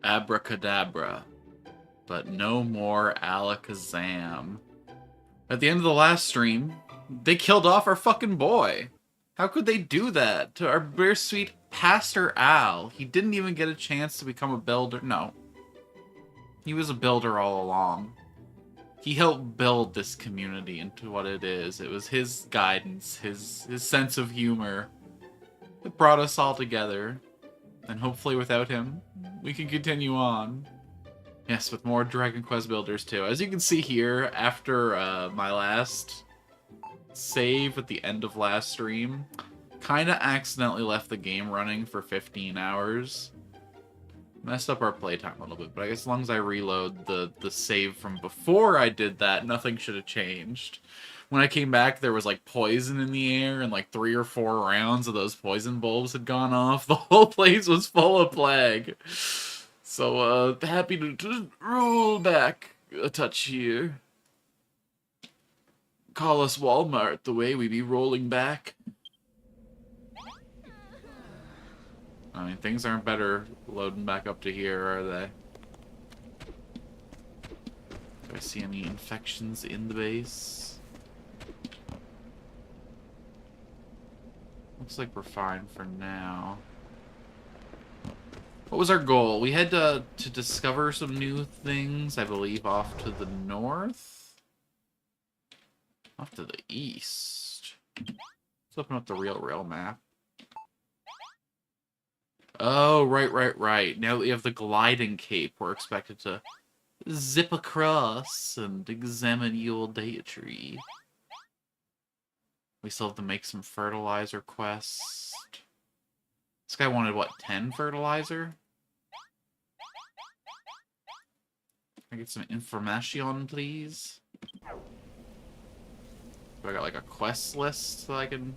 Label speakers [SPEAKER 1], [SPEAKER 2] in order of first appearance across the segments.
[SPEAKER 1] Abracadabra. But no more Alakazam. At the end of the last stream, they killed off our fucking boy. How could they do that to our bittersweet Pastor Al? He didn't even get a chance to become a builder. No. He was a builder all along. He helped build this community into what it is. It was his guidance, his sense of humor that brought us all together. And hopefully without him, we can continue on. Yes, with more Dragon Quest builders too. As you can see here, after my last save at the end of last stream, kind of accidentally left the game running for 15 hours. Messed up our playtime a little bit, but I guess as long as I reload the save from before I did that, nothing should have changed. When I came back, there was like poison in the air, and like 3 or 4 rounds of those poison bulbs had gone off. The whole place was full of plague. So, happy to just roll back a touch here. Call us Walmart the way we be rolling back. I mean, things aren't better loading back up to here, are they? Do I see any infections in the base? Looks like we're fine for now. What was our goal? We had to discover some new things, I believe, off to the north? Off to the east. Let's open up the real map. Oh, right. Now that we have the gliding cape, we're expected to zip across and examine the old data tree. We still have to make some fertilizer quests. This guy wanted, what, 10 fertilizer? Can I get some information, please? Do I got, like, a quest list that I can...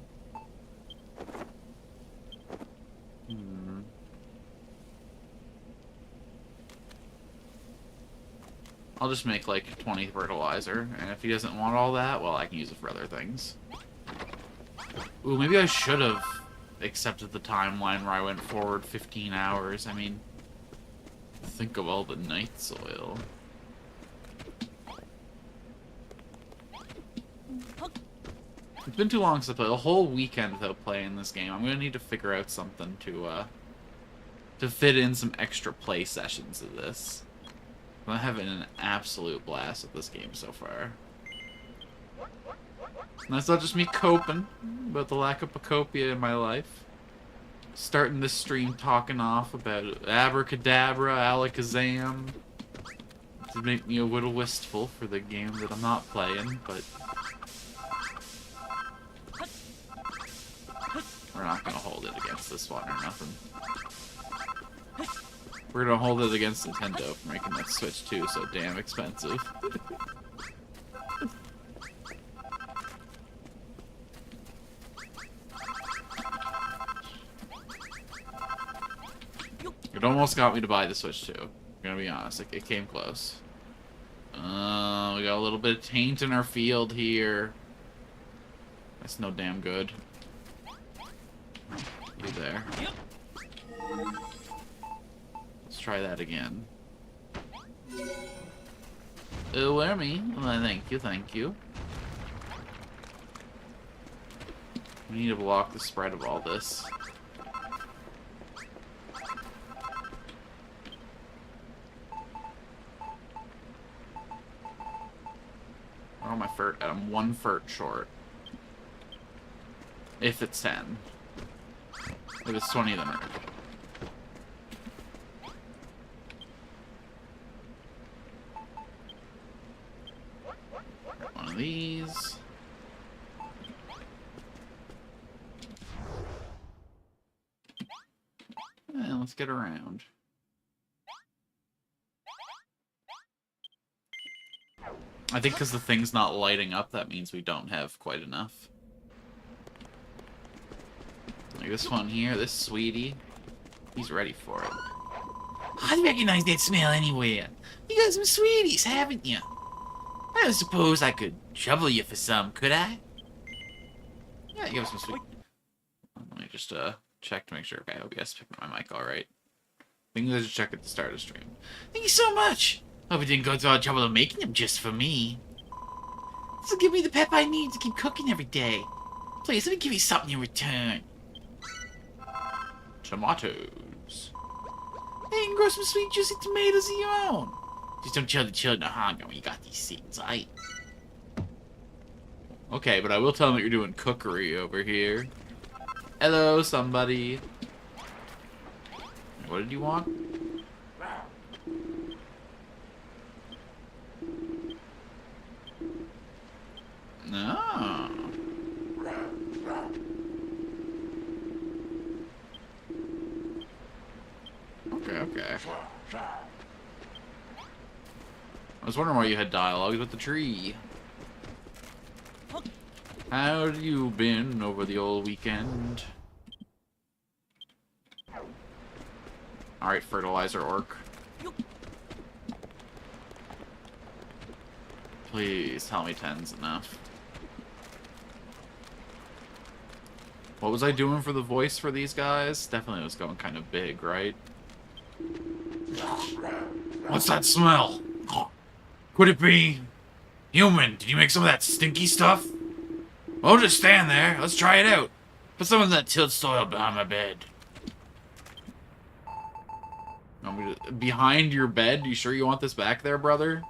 [SPEAKER 1] I'll just make, like, 20 fertilizer, and if he doesn't want all that, well, I can use it for other things. Ooh, maybe I should have accepted the timeline where I went forward 15 hours. I mean, think of all the night soil. It's been too long since I played. A whole weekend without playing this game. I'm gonna need to figure out something to fit in some extra play sessions of this. I'm having an absolute blast with this game so far. And that's not just me coping about the lack of Pacopia in my life. Starting this stream talking off about Abracadabra, Alakazam. To make me a little wistful for the game that I'm not playing, but... we're not gonna hold it against this one or nothing. We're gonna hold it against Nintendo for making that Switch 2 so damn expensive. It almost got me to buy the Switch 2. I'm gonna be honest, it came close. We got a little bit of taint in our field here. That's no damn good. You there. Let's try that again. Oh, Wormy. Well, thank you. We need to block the spread of all this. Oh, my fert. I'm 1 fert short. If it's 10. If it's 20, then we're good. One of these. And let's get around. I think because the thing's not lighting up, that means we don't have quite enough. Like this one here, this sweetie, he's ready for it. I recognize that smell anywhere. You got some sweeties, haven't you? I don't suppose I could trouble you for some, could I? Yeah, you have some sweet. Let me just check to make sure. Okay, OBS picked up my mic all right. Things I should check at the start of the stream. Thank you so much. Hope you didn't go through all the trouble of making them just for me. This will give me the pep I need to keep cooking every day. Please, let me give you something in return. Tomatoes. Hey, you can grow some sweet, juicy tomatoes of your own. Just don't tell the children are hungry when you got these seeds, right? Okay, but I will tell them that you're doing cookery over here. Hello, somebody. What did you want? No. Okay. I was wondering why you had dialogue with the tree. How have you been over the old weekend? Alright, fertilizer orc. Please tell me 10's enough. What was I doing for the voice for these guys? Definitely was going kind of big, right? What's that smell? Could it be human? Did you make some of that stinky stuff? Well, just stand there. Let's try it out. Put some of that tilled soil behind my bed. Behind your bed? You sure you want this back there, brother?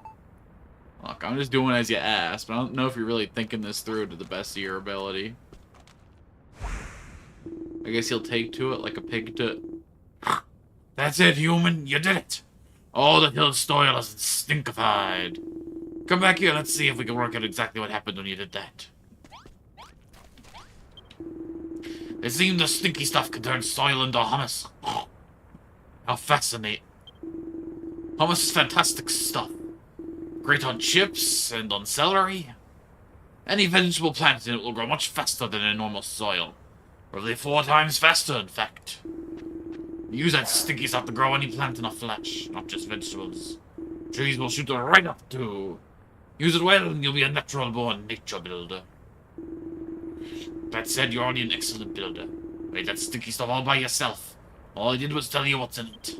[SPEAKER 1] Look, I'm just doing as you asked, but I don't know if you're really thinking this through to the best of your ability. I guess he'll take to it like a pig to... That's it, human. You did it. All the tilled soil is stinkified. Come back here. Let's see if we can work out exactly what happened when you did that. It seemed the stinky stuff could turn soil into hummus. How fascinating. Hummus is fantastic stuff. Great on chips and on celery. Any vegetable plant in it will grow much faster than in normal soil. Probably 4 times faster, in fact. Use that stinky stuff to grow any plant in a flesh, not just vegetables. Trees will shoot it right up too. Use it well and you'll be a natural-born nature builder. That said, you're already an excellent builder. Made that stinky stuff all by yourself. All I did was tell you what's in it.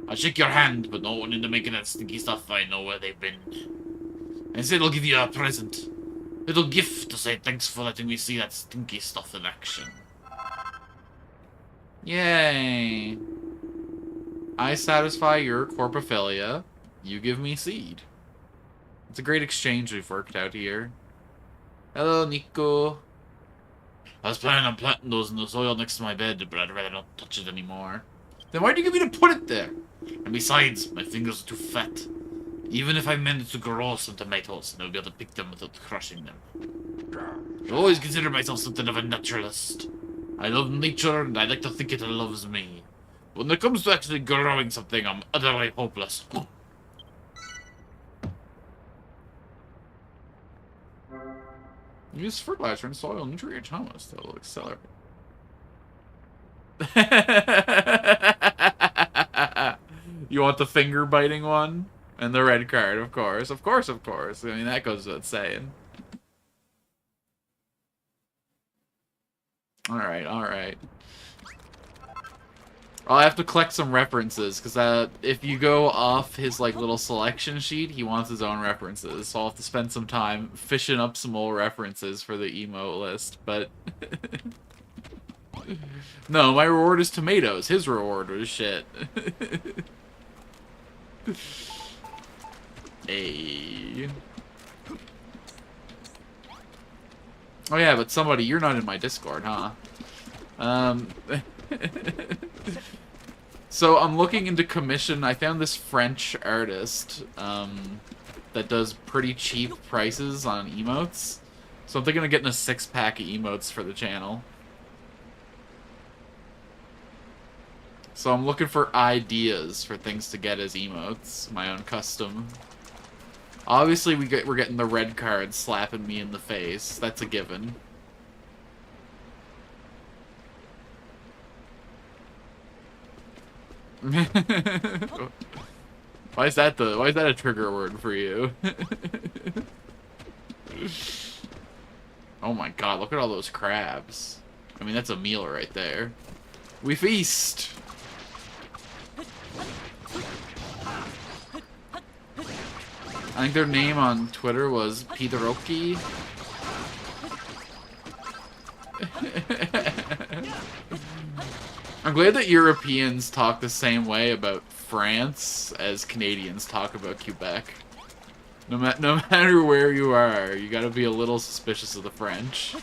[SPEAKER 1] I'll shake your hand, but no one into making that stinky stuff. I know where they've been. Instead, I'll give you a present. Little gift to say thanks for letting me see that stinky stuff in action. Yay. I satisfy your corpophilia. You give me seed. It's a great exchange we've worked out here. Hello, Nico. I was planning on planting those in the soil next to my bed, but I'd rather not touch it anymore. Then why'd you get me to put it there? And besides, my fingers are too fat. Even if I managed to grow some tomatoes, I would be able to pick them without crushing them. I always considered myself something of a naturalist. I love nature, and I like to think it loves me. When it comes to actually growing something, I'm utterly hopeless. Use fertilizer and soil nutrient hummus that will accelerate. You want the finger biting one? And the red card, of course. Of course, of course. I mean, that goes without saying. Alright, alright. I'll have to collect some references, because if you go off his, like, little selection sheet, he wants his own references. So I'll have to spend some time fishing up some old references for the emote list, but... No, my reward is tomatoes. His reward was shit. Hey. Oh yeah, but somebody, you're not in my Discord, huh? So I'm looking into commission. I found this French artist that does pretty cheap prices on emotes. So I'm thinking of getting a 6-pack of emotes for the channel. So I'm looking for ideas for things to get as emotes, my own custom. Obviously, we're getting the red card slapping me in the face. That's a given. Why is that a trigger word for you? Oh my god, look at all those crabs. I mean, that's a meal right there. We feast. I think their name on Twitter was Pideroki. I'm glad that Europeans talk the same way about France as Canadians talk about Quebec. No matter where you are, you gotta be a little suspicious of the French.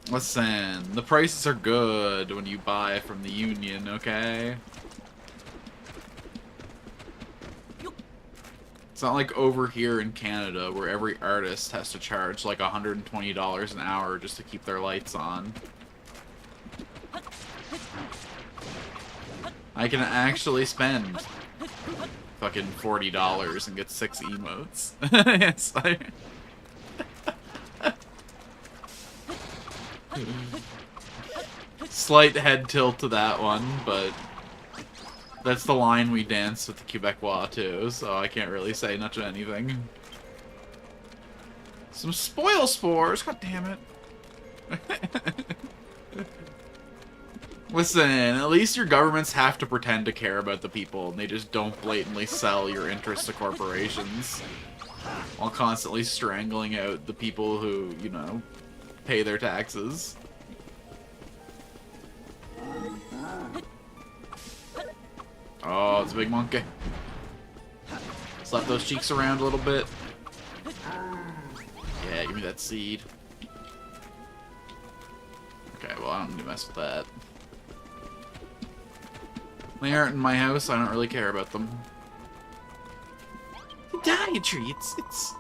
[SPEAKER 1] Listen, the prices are good when you buy from the Union, okay? It's not like over here in Canada where every artist has to charge like $120 an hour just to keep their lights on. I can actually spend fucking $40 and get 6 emotes. Yes, Slight head tilt to that one, but that's the line we dance with the Quebecois too, so I can't really say much of anything. Some spoil spores, god damn it. Listen, at least your governments have to pretend to care about the people, and they just don't blatantly sell your interests to corporations while constantly strangling out the people who, you know, pay their taxes. Oh, it's a big monkey. Slap those cheeks around a little bit. Yeah, give me that seed. Okay, well, I don't need to mess with that. They aren't in my house, I don't really care about them. The dietary, it's...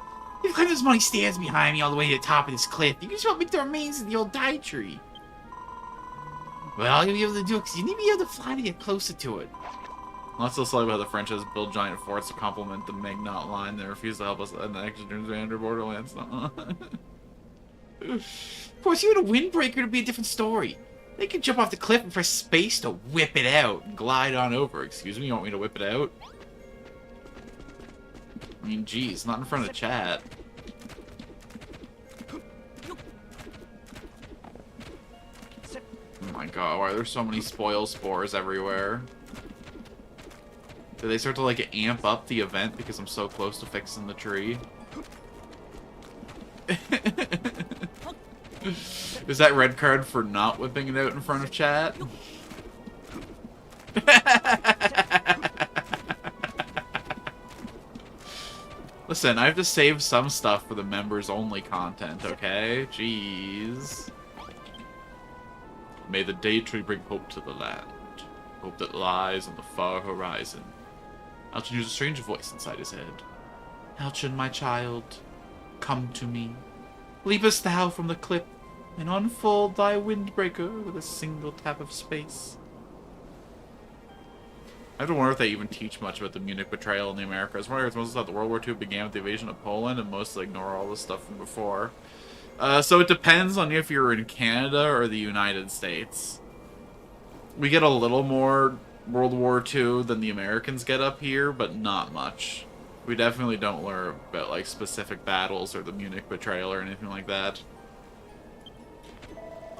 [SPEAKER 1] You've climbed as many stairs behind me all the way to the top of this cliff. You can just want me the remains of the old dietary. Well, you'll be able to do it because you need to be able to fly to get closer to it. Let's still say how the French has built giant forts to complement the Magnat line. They refuse to help us in the action under Borderlands. Of course, you had a windbreaker to be a different story. They can jump off the cliff and press space to whip it out and glide on over. Excuse me, you want me to whip it out? I mean, geez, not in front of chat. Oh my god, why are there so many spoil spores everywhere? Did they start to, like, amp up the event because I'm so close to fixing the tree? Is that red card for not whipping it out in front of chat? Listen, I have to save some stuff for the members-only content, okay? Jeez. May the day tree bring hope to the land. Hope that lies on the far horizon. Alchin hears a strange voice inside his head. Alchin, my child, come to me. Leapest thou from the cliff, and unfold thy windbreaker with a single tap of space. I have to wonder if they even teach much about the Munich betrayal in the Americas. I wonder if it's mostly that the World War II began with the invasion of Poland and mostly ignore all the stuff from before. So it depends on if you're in Canada or the United States. We get a little more World War II than the Americans get up here, but not much. We definitely don't learn about, like, specific battles or the Munich betrayal or anything like that.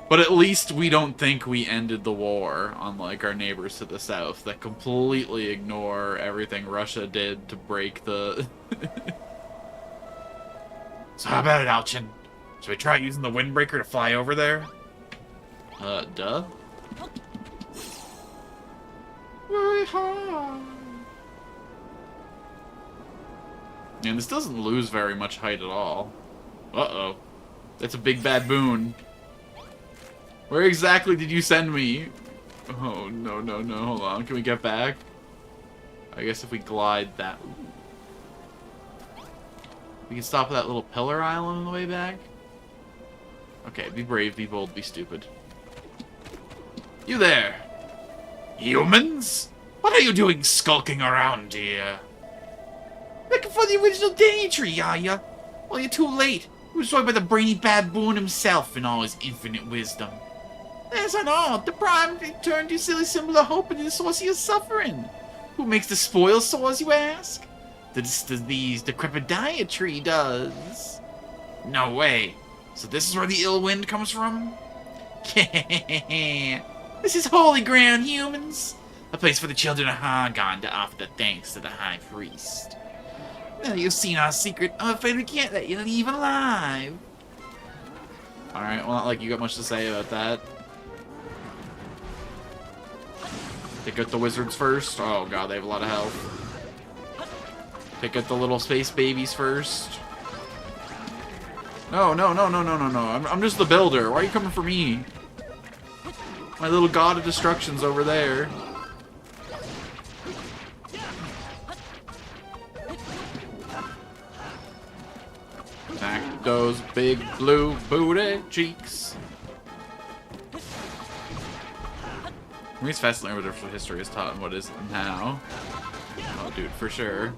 [SPEAKER 1] But at least we don't think we ended the war, unlike our neighbors to the south that completely ignore everything Russia did to break the... So how about it, Alchin? Should we try using the windbreaker to fly over there? Duh. Very high. And this doesn't lose very much height at all. Uh-oh. That's a big baboon. Where exactly did you send me? Oh, no, no, no. Hold on. Can we get back? I guess if we glide that... We can stop at that little pillar island on the way back? Okay, be brave, be bold, be stupid. You there! Humans? What are you doing skulking around here? Looking for the original Danny tree, are ya? Well, you're too late. It was destroyed by the brainy baboon himself in all his infinite wisdom. That's not all. The prime turned your silly symbol of hope into the source of your suffering. Who makes the spoil sores, you ask? The decrepit tree does. No way. So this is where the ill wind comes from? This is holy ground, humans. A place for the children of Hargon to offer the thanks to the High Priest. Now you've seen our secret, I'm afraid we can't let you leave alive. Alright, well, not like you got much to say about that. Pick out the wizards first. Oh god, they have a lot of health. Pick out the little space babies first. No, no, no, no, no, no, no. I'm just the builder. Why are you coming for me? My little god of destruction's over there. Back those big blue booty cheeks. I mean, it's fascinating what history is taught and what is now. Oh, dude, for sure.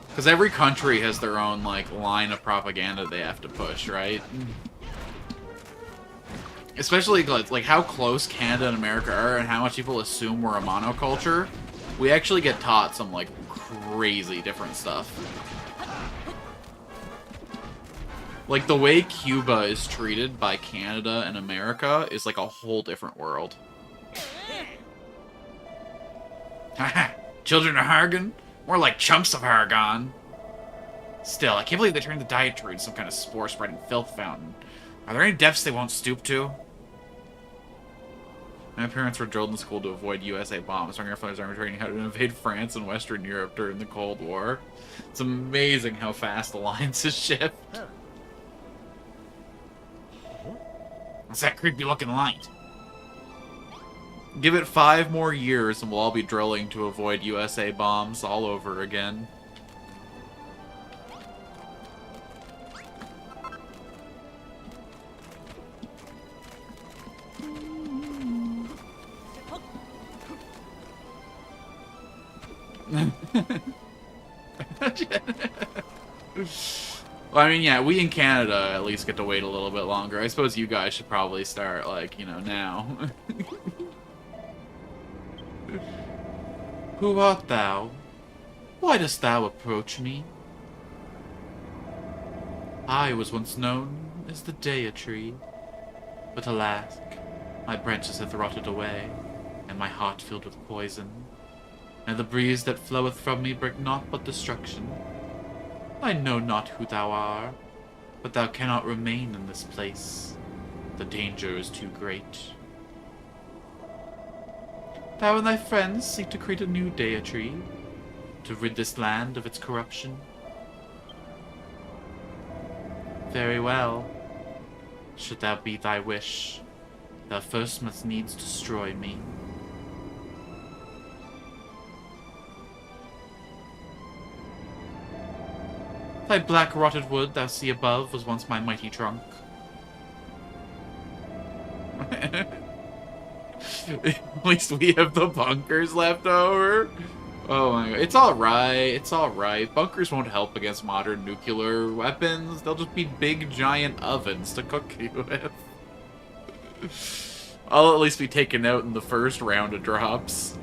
[SPEAKER 1] Because every country has their own, like, line of propaganda they have to push, right? Especially, like, how close Canada and America are and how much people assume we're a monoculture. We actually get taught some, like, crazy different stuff. Like, the way Cuba is treated by Canada and America is, like, a whole different world. Haha! Children of Hargon? More like chumps of Hargon. Still, I can't believe they turned the dietary into some kind of spore-spreading filth fountain. Are there any depths they won't stoop to? My parents were drilled in school to avoid USA bombs. My grandfather's army training how to invade France and Western Europe during the Cold War. It's amazing how fast alliances shift. What's that creepy-looking light? Give it 5 more years and we'll all be drilling to avoid USA bombs all over again. Well, I mean, yeah, we in Canada at least get to wait a little bit longer. I suppose you guys should probably start, like, you know, now. Who art thou? Why dost thou approach me? I was once known as the Dea Tree, but alas, my branches hath rotted away, and my heart filled with poison, and the breeze that floweth from me bring naught but destruction. I know not who thou art, but thou cannot remain in this place. The danger is too great. Thou and thy friends seek to create a new deity, to rid this land of its corruption. Very well. Should that be thy wish, thou first must needs destroy me. Thy black rotted wood thou see above was once my mighty trunk. At least we have the bunkers left over. Oh my god. It's alright. It's alright. Bunkers won't help against modern nuclear weapons. They'll just be big giant ovens to cook you with. I'll at least be taken out in the first round of drops.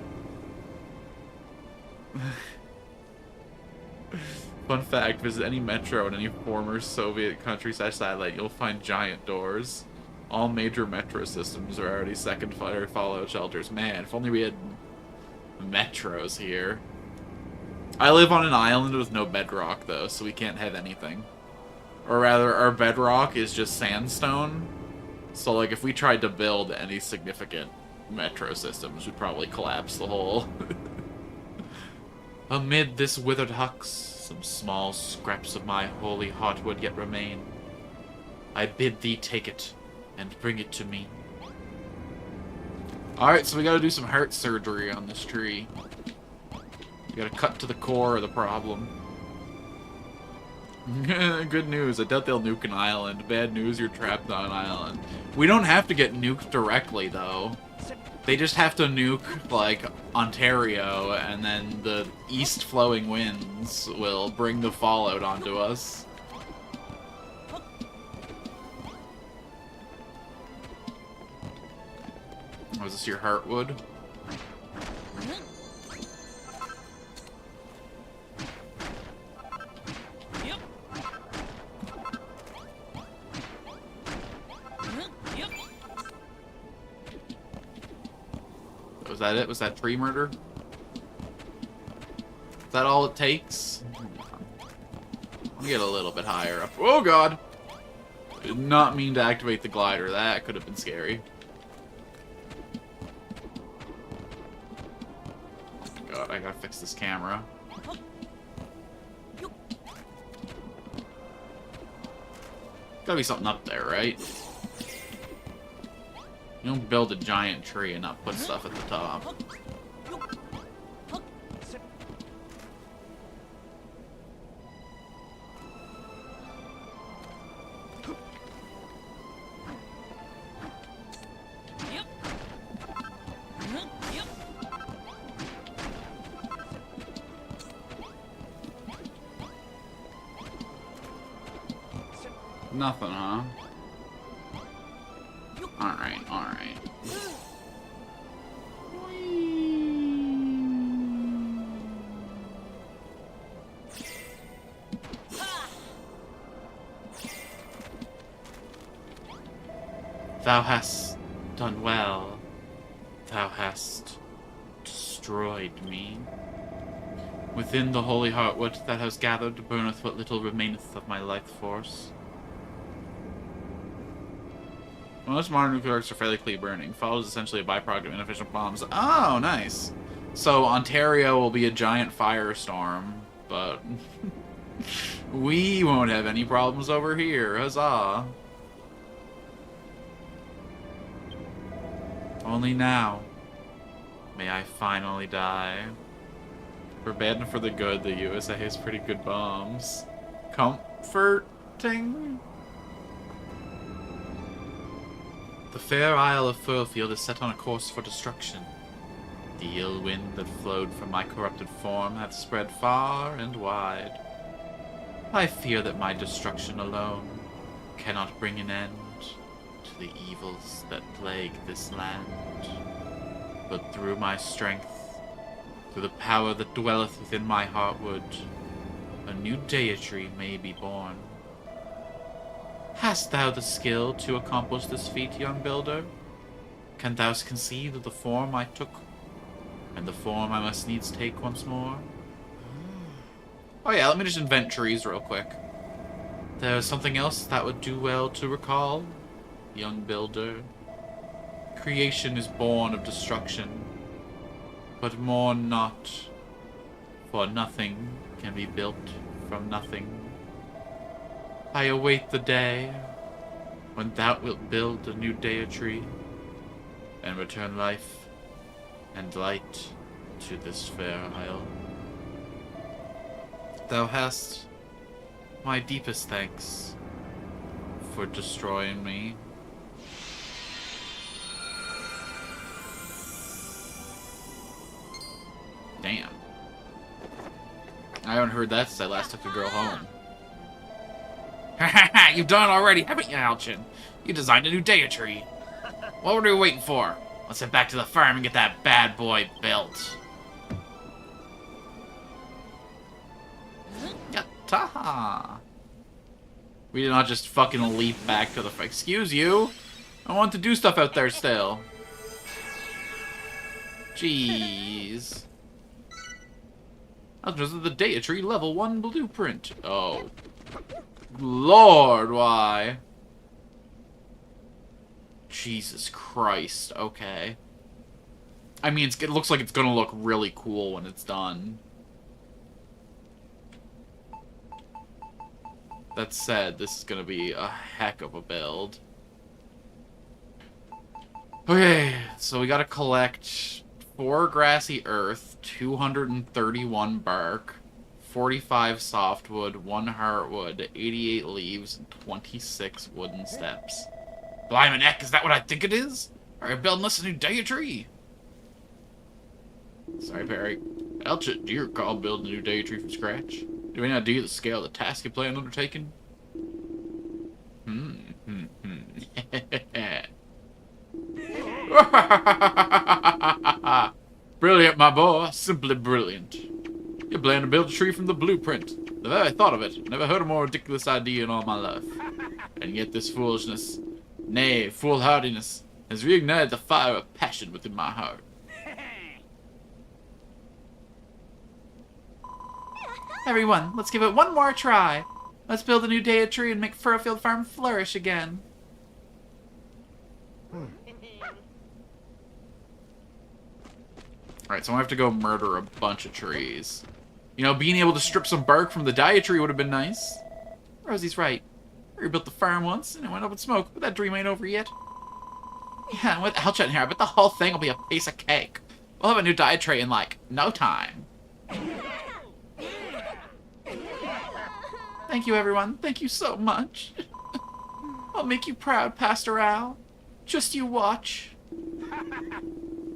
[SPEAKER 1] Fun fact, visit any metro in any former Soviet country / satellite, you'll find giant doors. All major metro systems are already second fire fallout shelters. Man, if only we had metros here. I live on an island with no bedrock, though, so we can't have anything. Or rather, our bedrock is just sandstone. So, like, if we tried to build any significant metro systems, we'd probably collapse the whole. Amid this withered hux, some small scraps of my holy heartwood yet remain. I bid thee take it, and bring it to me. Alright, so we gotta do some heart surgery on this tree. We gotta cut to the core of the problem. Good news, I doubt they'll nuke an island. Bad news, you're trapped on an island. We don't have to get nuked directly, though. They just have to nuke, like, Ontario, and then the east-flowing winds will bring the fallout onto us. Oh, is this your heartwood? that it? Was that tree murder? Is that all it takes? Let me get a little bit higher up. Oh god! I did not mean to activate the glider. That could have been scary. God, I gotta fix this camera. Gotta be something up there, right? You don't build a giant tree and not put stuff at the top. Nothing, huh? Alright, alright. Thou hast done well. Thou hast destroyed me. Within the holy heartwood that has gathered burneth what little remaineth of my life force. Most modern nuclear arcs are fairly clean burning. Fall is essentially a byproduct of inefficient bombs. Oh, nice. So Ontario will be a giant firestorm, but we won't have any problems over here. Huzzah. Only now may I finally die. For bad and for the good, the USA has pretty good bombs. Comforting? The fair isle of Furrow is set on a course for destruction. The ill wind that flowed from my corrupted form hath spread far and wide. I fear that my destruction alone cannot bring an end to the evils that plague this land. But through my strength, through the power that dwelleth within my heartwood, a new deity may be born. Hast thou the skill to accomplish this feat, young builder? Canst thou conceive of the form I took, and the form I must needs take once more? Oh yeah, let me just invent trees real quick. There's something else that would do well to recall, young builder. Creation is born of destruction, but mourn not, for nothing can be built from nothing. I await the day when thou wilt build a new deity and return life and light to this fair isle. Thou hast my deepest thanks for destroying me. Damn. I haven't heard that since I last took a girl home. You've done it already, haven't you, Alchin? You designed a new deity. What were we waiting for? Let's head back to the farm and get that bad boy built. Yatta! We did not just fucking leap back to the... Excuse you? I want to do stuff out there still. Jeez. That's just the deity level 1 blueprint. Oh. Lord, why? Jesus Christ, okay. I mean, it looks like it's gonna look really cool when it's done. That said, this is gonna be a heck of a build. Okay, so we gotta collect 4 grassy earth, 231 bark, 45 softwood, 1 heartwood, 88 leaves, and 26 wooden steps. Blimey neck, is that what I think it is? Are you building this a new deity? Sorry, Perry. Elchit, do you recall building a new deity from scratch? Do you have any idea the scale of the task you plan on undertaking? Brilliant, my boy. Simply brilliant. You plan to build a tree from the blueprint. The very thought of it. Never heard a more ridiculous idea in all my life. And yet this foolishness, nay, foolhardiness, has reignited the fire of passion within my heart. Everyone, let's give it one more try. Let's build a new data tree and make Furrow Farm flourish again. Alright, so I have to go murder a bunch of trees. You know, being able to strip some bark from the daya tree would have been nice. Rosie's right. I rebuilt the farm once, and it went up in smoke, but that dream ain't over yet. Yeah, with Alcha in here, I bet the whole thing will be a piece of cake. We'll have a new daya tree in, like, no time. Thank you, everyone. Thank you so much. I'll make you proud, Pastor Al. Just you watch.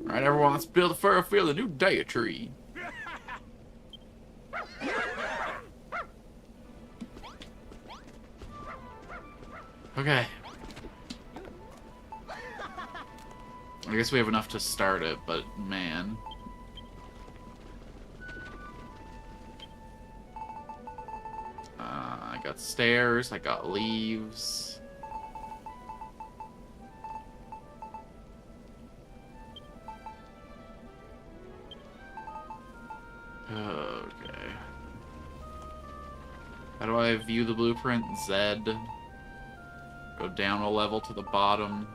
[SPEAKER 1] Alright, everyone, let's build a Furrow Field, a new daya tree. Okay. I guess we have enough to start it, but man. I got stairs, I got leaves. Okay. How do I view the blueprint? Z. Go down a level to the bottom.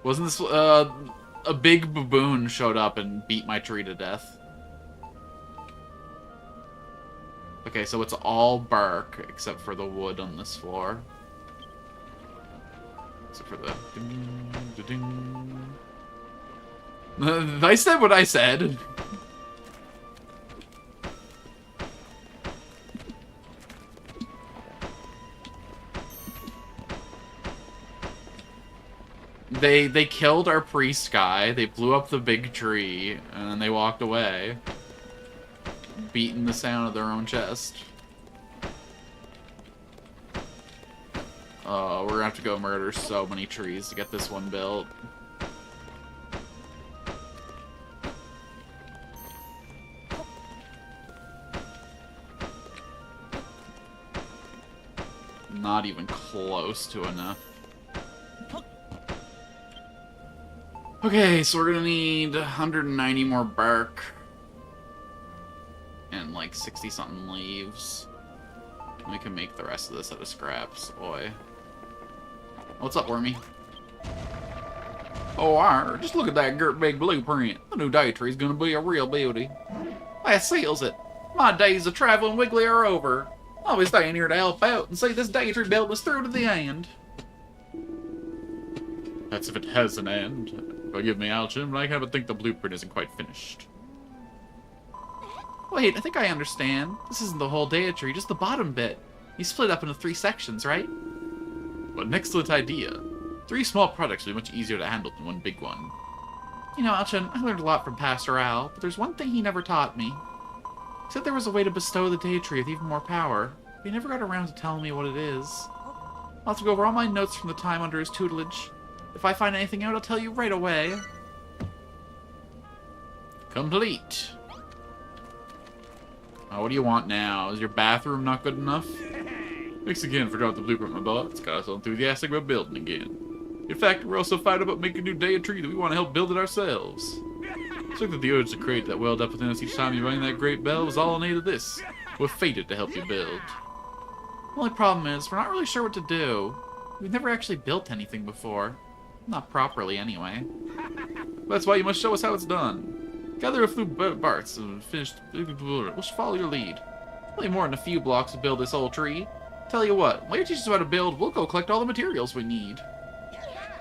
[SPEAKER 1] Wasn't this, a big baboon showed up and beat my tree to death? Okay, so it's all bark, except for the wood on this floor. Except for the... I said what I said! They killed our priest guy, they blew up the big tree, and then they walked away. Beating the sound of their own chest. Oh, we're gonna have to go murder so many trees to get this one built. Not even close to enough. Okay, so we're gonna need 190 more bark. And like 60-something leaves. We can make the rest of this out of scraps. Oi. What's up, Wormy? Oh, just look at that great big blueprint. The new daya tree's gonna be a real beauty. That seals it. My days of traveling Wiggly are over. I'll be staying here to help out and see this daya tree build us through to the end. That's if it has an end. Forgive me, Alchin, but I haven't think the blueprint isn't quite finished. Wait, I think I understand. This isn't the whole daya tree, just the bottom bit. You split up into 3 sections, right? What an excellent idea. 3 small products will be much easier to handle than one big one. You know, Alchin, I learned a lot from Pastor Al, but there's one thing he never taught me. He said there was a way to bestow the daya tree with even more power, but he never got around to telling me what it is. I'll have to go over all my notes from the time under his tutelage. If I find anything out, I'll tell you right away. Complete. Oh, what do you want now? Is your bathroom not good enough? Thanks again for dropping the blueprint, my boss. It's got us all enthusiastic about building again. In fact, we're also fired up about making a new daya tree that we want to help build it ourselves. It's like that the urge to create that welled up within us each time you rang that great bell was all in aid of this. We're fated to help you build. The only problem is, we're not really sure what to do. We've never actually built anything before. Not properly, anyway. That's why you must show us how it's done. Gather a few parts and finish. We'll follow your lead. Only more than a few blocks to build this old tree. Tell you what, while you teach us how to build, we'll go collect all the materials we need.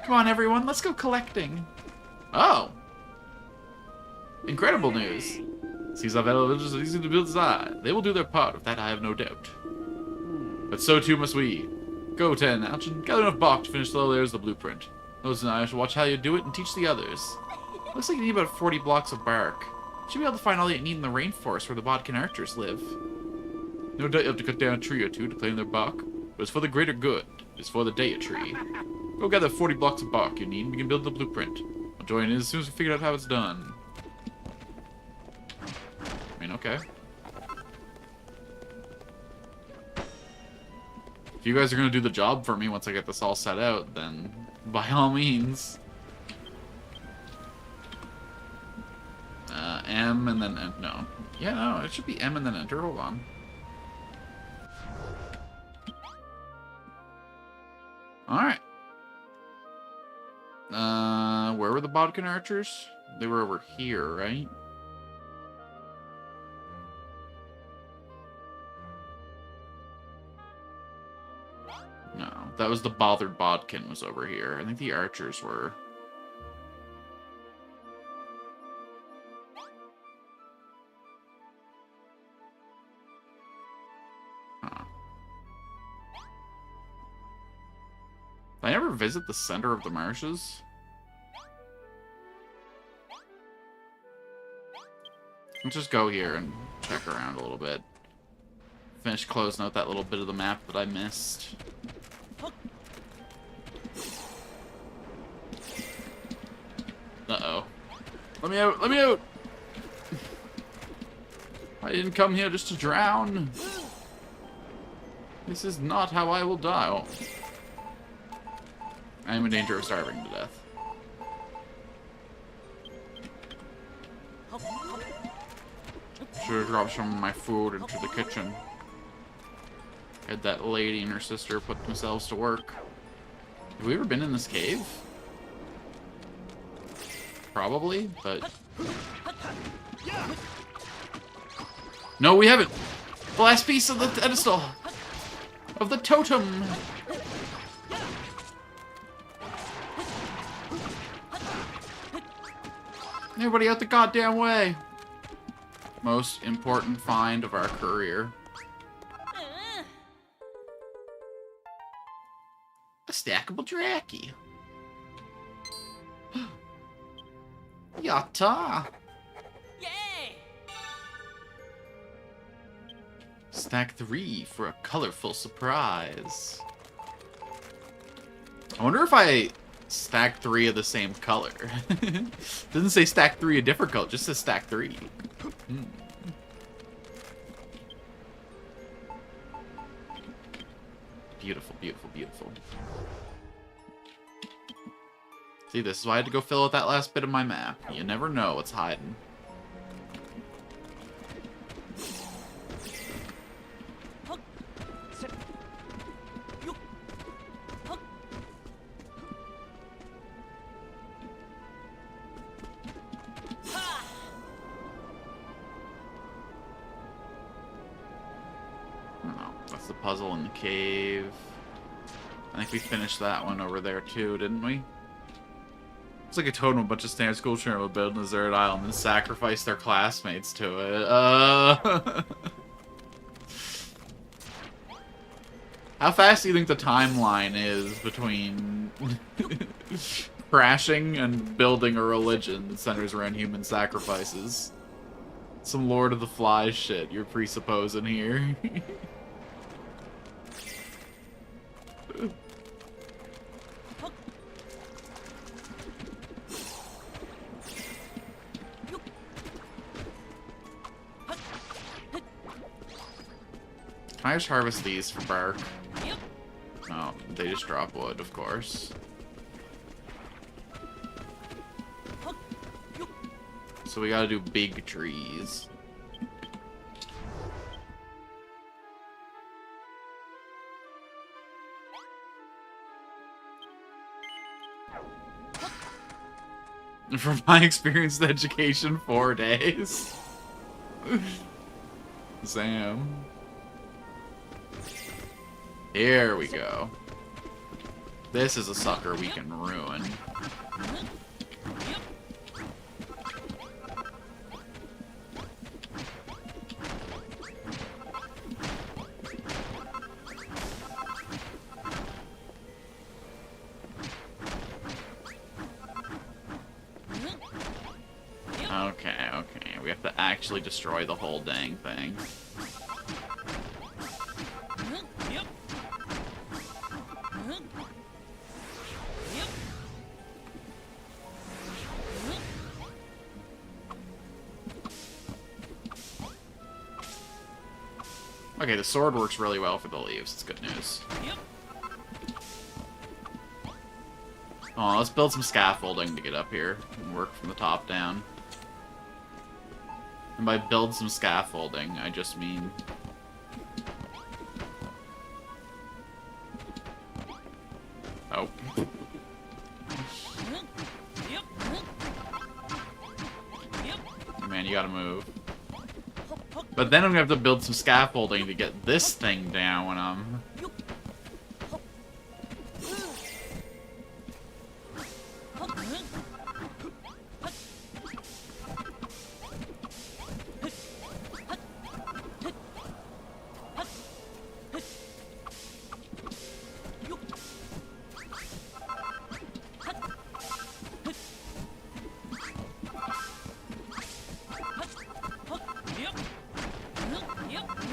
[SPEAKER 1] Come on, everyone, let's go collecting. Oh. Incredible news. Seems our fellow villagers are easy to build as I. They will do their part, of that I have no doubt. But so too must we. Go, Ten, Alchin, gather enough bark to finish the lower layers of the blueprint. Those and I shall watch how you do it and teach the others. Looks like you need about 40 blocks of bark. You should be able to find all you need in the rainforest where the Bodkin archers live. No doubt you have to cut down a tree or two to claim their bark, but it's for the greater good. It's for the daya tree. Go gather 40 blocks of bark you need and we can build the blueprint. I'll join in as soon as we figure out how it's done. I mean, okay. If you guys are going to do the job for me once I get this all set out, then by all means. M and then no. Yeah, no, it should be M and then enter. Hold on. Alright. Where were the Bodkin archers? They were over here, right? No, that was the bothered Bodkin was over here. I think the archers were... Huh. Did I ever visit the center of the marshes? Let's just go here and check around a little bit. Finish closing out that little bit of the map that I missed. Uh-oh. Let me out! Let me out! I didn't come here just to drown. This is not how I will die. Oh. I am in danger of starving to death. Should have dropped some of my food into the kitchen. Had that lady and her sister put themselves to work. Have we ever been in this cave? Probably, but... No, we haven't! The last piece of the pedestal! Of the totem! Everybody out the goddamn way! Most important find of our career. A stackable Draki. Yatta!
[SPEAKER 2] Yay!
[SPEAKER 1] Stack 3 for a colorful surprise. I wonder if I stack 3 of the same color. Doesn't say stack 3 a different color, just says stack 3. Beautiful, beautiful, beautiful. See, this is why I had to go fill out that last bit of my map. You never know what's hiding. That's the puzzle in the cave. I think we finished that one over there too, didn't we? It's like a totem, a bunch of standard school children would build a desert island and sacrifice their classmates to it. How fast do you think the timeline is between crashing and building a religion that centers around human sacrifices? Some Lord of the Flies shit you're presupposing here. Can I just harvest these for bark? Oh, they just drop wood, of course. So we gotta do big trees. From my experience in education, 4 days. Sam. Here we go. This is a sucker we can ruin. Okay. We have to actually destroy the whole dang thing. Okay, the sword works really well for the leaves. It's good news. Oh, let's build some scaffolding to get up here and work from the top down. And by build some scaffolding, I just mean... Oh. Man, you gotta move. But then I'm gonna have to build some scaffolding to get this thing down when I'm...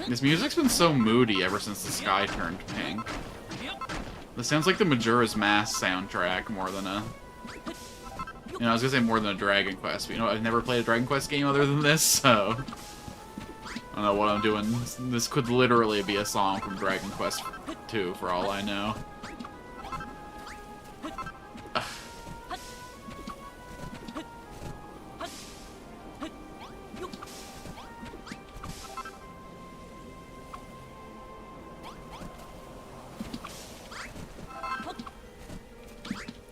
[SPEAKER 1] This music's been so moody ever since the sky turned pink. This sounds like the Majora's Mask soundtrack more than a... You know, I was gonna say more than a Dragon Quest, but you know, I've never played a Dragon Quest game other than this, so... I don't know what I'm doing. This could literally be a song from Dragon Quest 2, for all I know.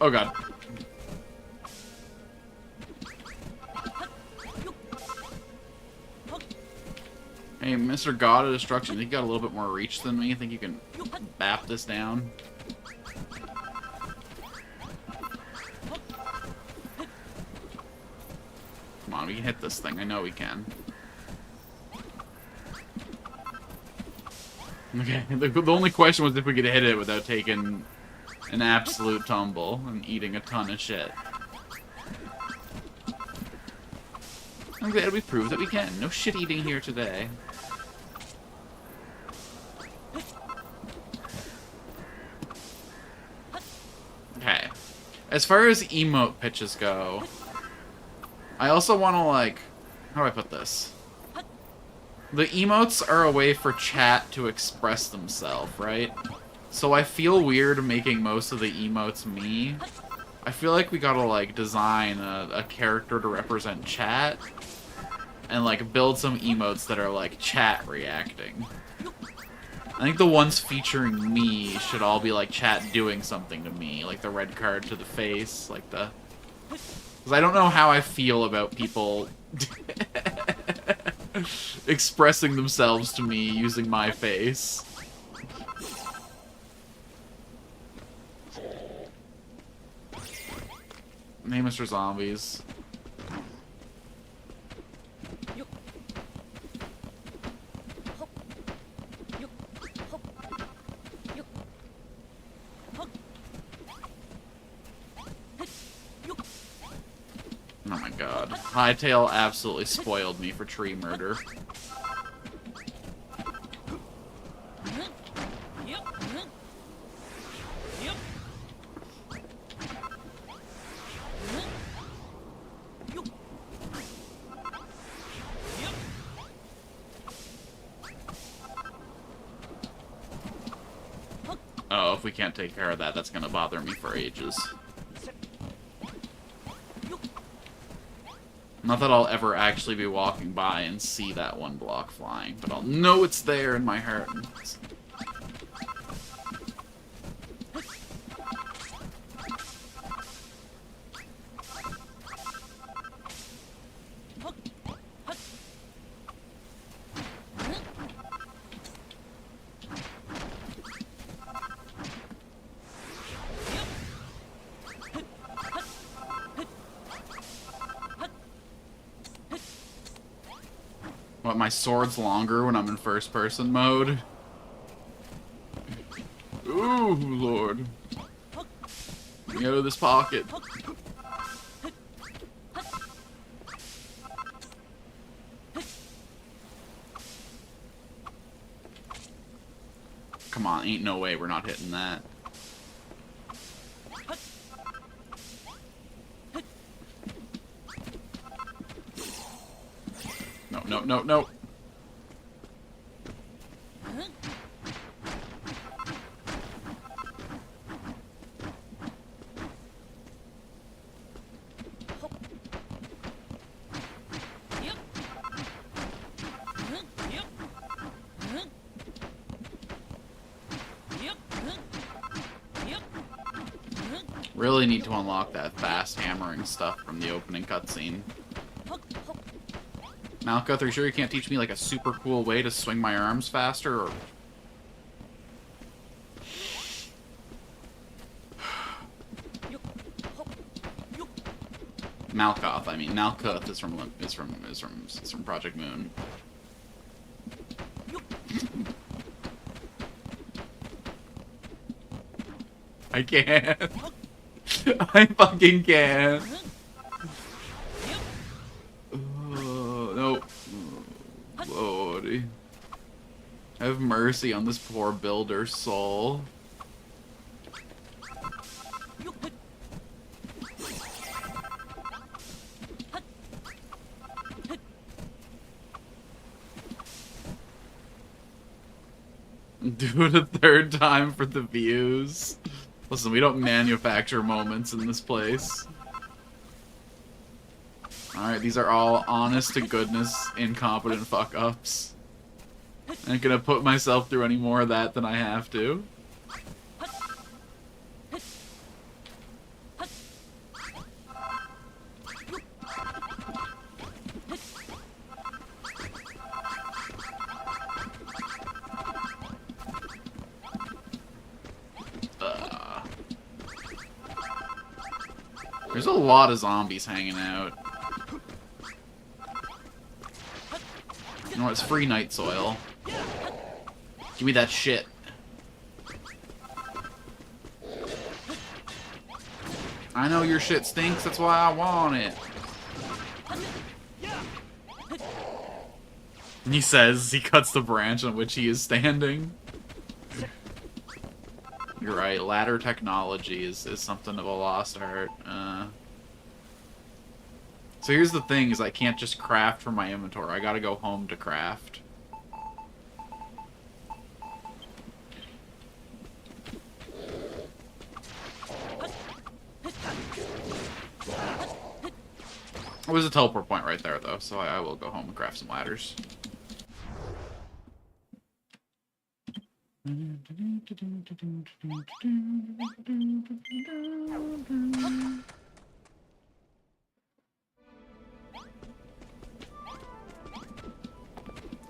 [SPEAKER 1] Oh god. Hey, Mr. God of Destruction, you got a little bit more reach than me. I think you can bap this down. Come on, we can hit this thing. I know we can. Okay, the only question was if we could hit it without taking an absolute tumble and eating a ton of shit. I'm glad we proved that we can. No shit eating here today. Okay. As far as emote pitches go, I also want to, like... How do I put this? The emotes are a way for chat to express themselves, right? So I feel weird making most of the emotes me. I feel like we gotta, like, design a character to represent chat. And, like, build some emotes that are, like, chat reacting. I think the ones featuring me should all be, like, chat doing something to me. Like the red card to the face, like the... Because I don't know how I feel about people expressing themselves to me using my face. Hey, Mr. Zombies. Oh my god. Hightail absolutely spoiled me for tree murder. Oh, if we can't take care of that, that's gonna bother me for ages. Not that I'll ever actually be walking by and see that one block flying, but I'll know it's there in my heart. What, my sword's longer when I'm in first-person mode? Ooh, Lord. Get me out of this pocket. Come on, ain't no way we're not hitting that. No, no, no. Really need to unlock that fast hammering stuff from the opening cutscene. Malkuth, are you sure you can't teach me like a super cool way to swing my arms faster? Or... Malkuth, I mean Malkuth is from Project Moon. I can't. I fucking can't. Nope. Lordy. Have mercy on this poor builder's soul. Do it a third time for the views. Listen, we don't manufacture moments in this place. Alright, these are all honest-to-goodness, incompetent fuck-ups. I ain't gonna put myself through any more of that than I have to. There's a lot of zombies hanging out. You know what? It's free night soil. Give me that shit. I know your shit stinks, that's why I want it. He says, he cuts the branch on which he is standing. You're right, ladder technology is something of a lost art. So here's the thing, is I can't just craft from my inventory. I gotta go home to craft. There's a teleport point right there, though, so I will go home and craft some ladders.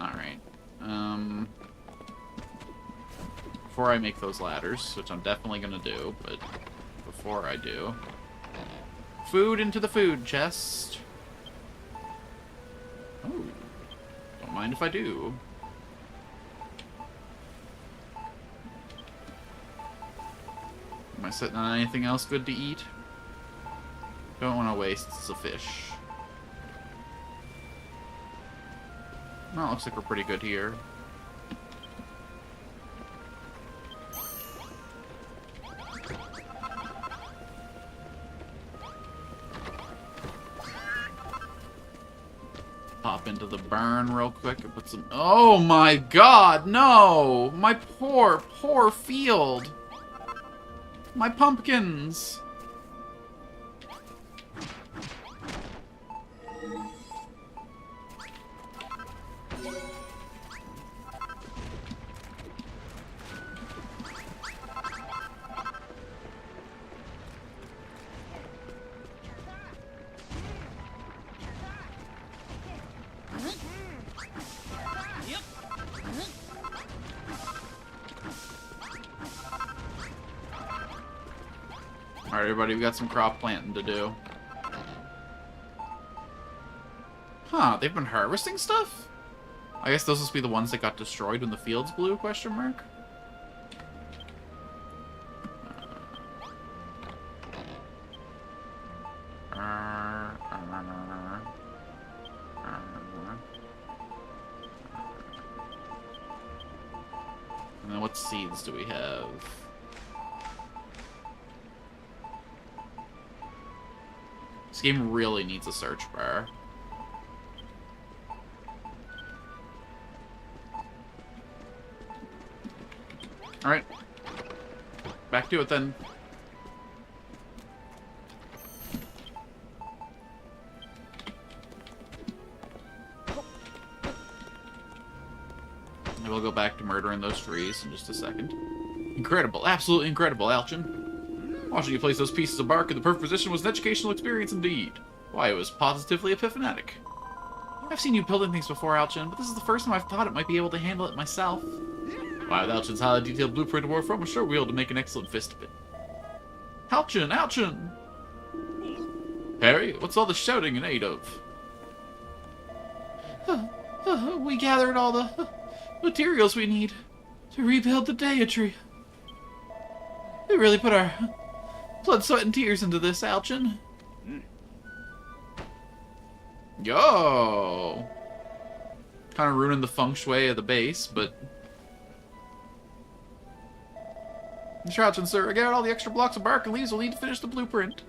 [SPEAKER 1] Alright. Before I make those ladders, which I'm definitely gonna do, but before I do... Food into the food chest! Oh. Don't mind if I do. Am I sitting on anything else good to eat? Don't want to waste the fish. Well, looks like we're pretty good here. Pop into the burn real quick and put some... Oh my god, no! My poor, poor field! My pumpkins! Alright, everybody, we got some crop planting to do. Huh, they've been harvesting stuff? I guess those must be the ones that got destroyed when the fields blew, question mark? And then what seeds do we have? This game really needs a search bar. Alright. Back to it then. And we'll go back to murdering those trees in just a second. Incredible. Absolutely incredible, Alchin. Watching you place those pieces of bark in the perfect position was an educational experience indeed. Why, it was positively epiphanatic. I've seen you building things before, Alchin, but this is the first time I've thought it might be able to handle it myself. Why, with Alchin's highly detailed blueprint to work from, I'm sure we'll be able to make an excellent fist of it. Alchin! Alchin! Harry, what's all the shouting in aid of? We gathered all the materials we need to rebuild the Deity. We really put our blood, sweat, and tears into this, Alchin. Yo! Kind of ruining the feng shui of the base, but... Mr. Alchin, sir, I gathered all the extra blocks of bark and leaves we'll need to finish the blueprint.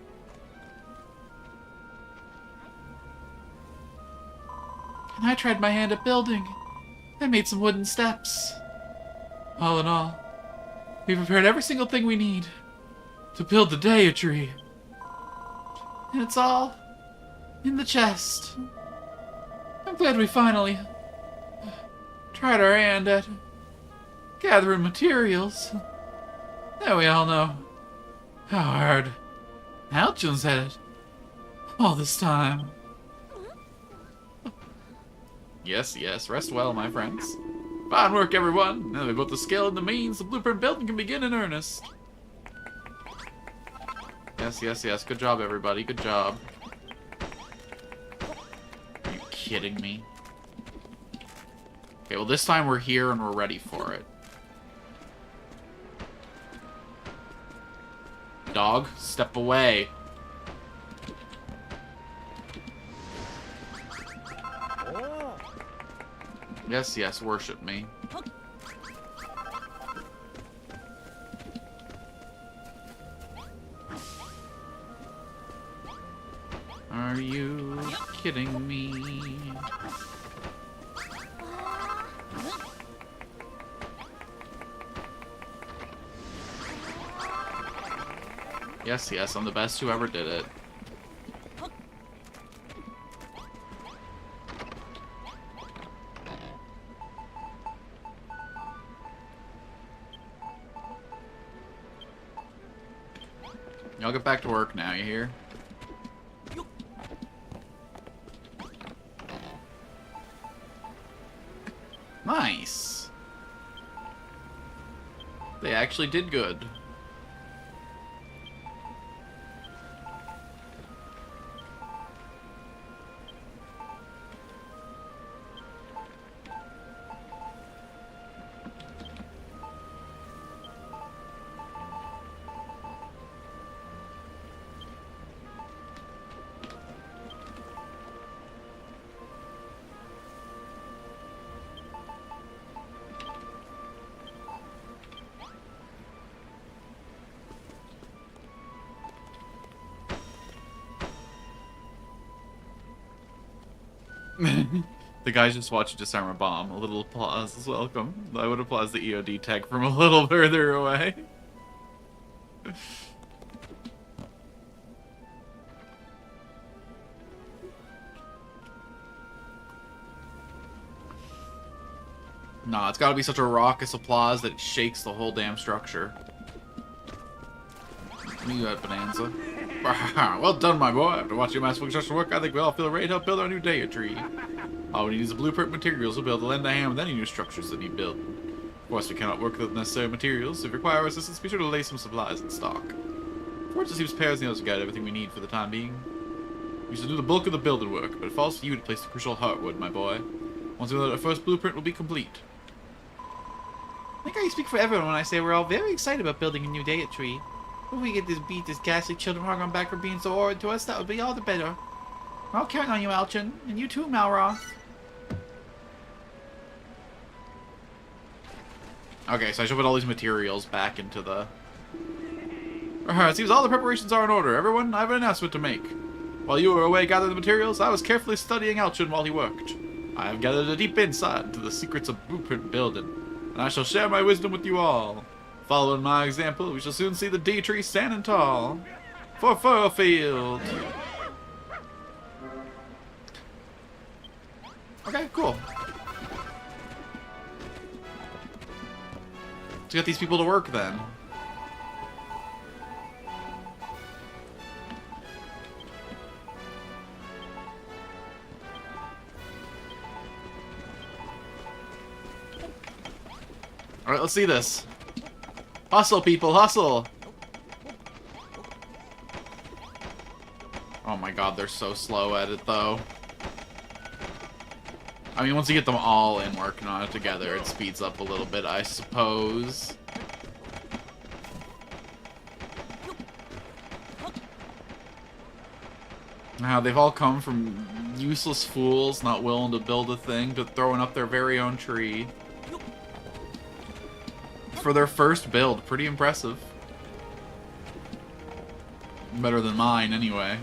[SPEAKER 1] And I tried my hand at building. I made some wooden steps. All in all, we prepared every single thing we need to build the Deity. And it's all in the chest. I'm glad we finally tried our hand at gathering materials. Now we all know how hard Alchin's had it all this time. Yes, yes, rest well, my friends. Fine work, everyone. Now that we've both the skill and the means, the blueprint building can begin in earnest. Yes, yes, yes. Good job, everybody. Good job. Are you kidding me? Okay, well, this time we're here and we're ready for it. Dog, step away. Yes, yes, worship me. Are you kidding me? Yes, yes, I'm the best who ever did it. Y'all get back to work now, you hear? Nice! They actually did good. The guys just watched disarm a bomb. A little applause is welcome. I would applause the EOD tech from a little further away. Nah, it's gotta be such a raucous applause that it shakes the whole damn structure. You got Bonanza. Well done, my boy. After watching your masterful construction work, I think we all feel ready to help build our new Deity. All we need is the blueprint materials to be able to lend a hand with any new structures that need building. Of course, we cannot work with the necessary materials, so if you require our assistance, be sure to lay some supplies in stock. For it seems pairs and others got everything we need for the time being. We shall do the bulk of the building work, but it falls to you to place the crucial heartwood, my boy. Once we know that our first blueprint will be complete. I think I speak for everyone when I say we're all very excited about building a new Deity. If we get this beat this ghastly children hog on back for being so horrid to us, that would be all the better. We're all counting on you, Alchin, and you too, Malroth. Okay, so I should put all these materials back into the... It seems all the preparations are in order. Everyone, I have an announcement to make. While you were away gathering the materials, I was carefully studying Alchin while he worked. I have gathered a deep insight into the secrets of blueprint building, and I shall share my wisdom with you all. Following my example, we shall soon see the D-tree standing tall. For Furrow Field! Okay, cool. Let's get these people to work then. Alright, let's see this. Hustle, people, hustle! Oh my god, they're so slow at it, though. I mean, once you get them all in working on it together, it speeds up a little bit, I suppose. Now, they've all come from useless fools not willing to build a thing to throwing up their very own tree. For their first build, pretty impressive. Better than mine, anyway.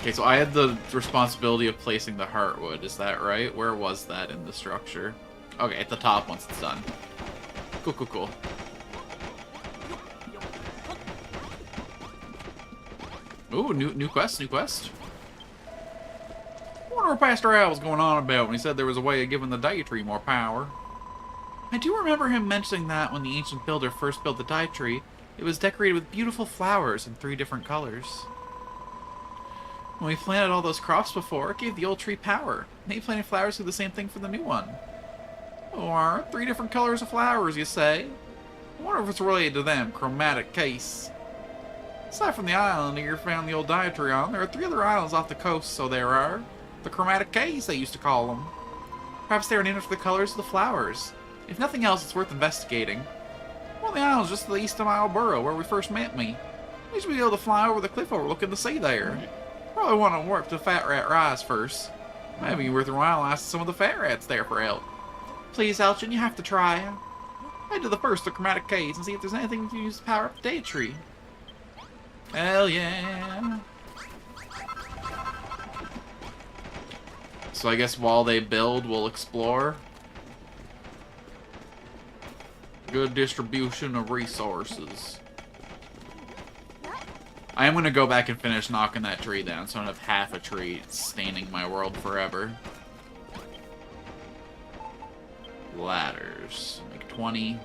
[SPEAKER 1] Okay, so I had the responsibility of placing the heartwood, is that right? Where was that in the structure? Okay, at the top once it's done. Cool, cool, cool. Ooh, new quest, new quest. I wonder what Pastor Al was going on about when he said there was a way of giving the Dai Tree more power. I do remember him mentioning that when the ancient builder first built the Dai Tree, it was decorated with beautiful flowers in 3 different colors. When we planted all those crops before, it gave the old tree power. Maybe planting flowers do the same thing for the new one. Or 3 different colors of flowers, you say? I wonder if it's related to them, chromatic case. Aside from the island you found the old Dai Tree on, there are 3 other islands off the coast, so there are. The chromatic case, they used to call them. Perhaps they were named for the colors of the flowers. If nothing else, it's worth investigating. One of the islands just to the east of my old burrow, where we first met me. We used to be able to fly over the cliff overlooking the sea there. Probably want to warp to Fat Rat Rise first. Maybe worth your while asking some of the fat rats there for help. Please, Elchin, you have to try. Head to the first of chromatic case and see if there's anything we can use to power up the Dai Tree. Hell yeah. So I guess while they build, we'll explore. Good distribution of resources. I am going to go back and finish knocking that tree down, so I don't have half a tree staining my world forever. Ladders. Make 20.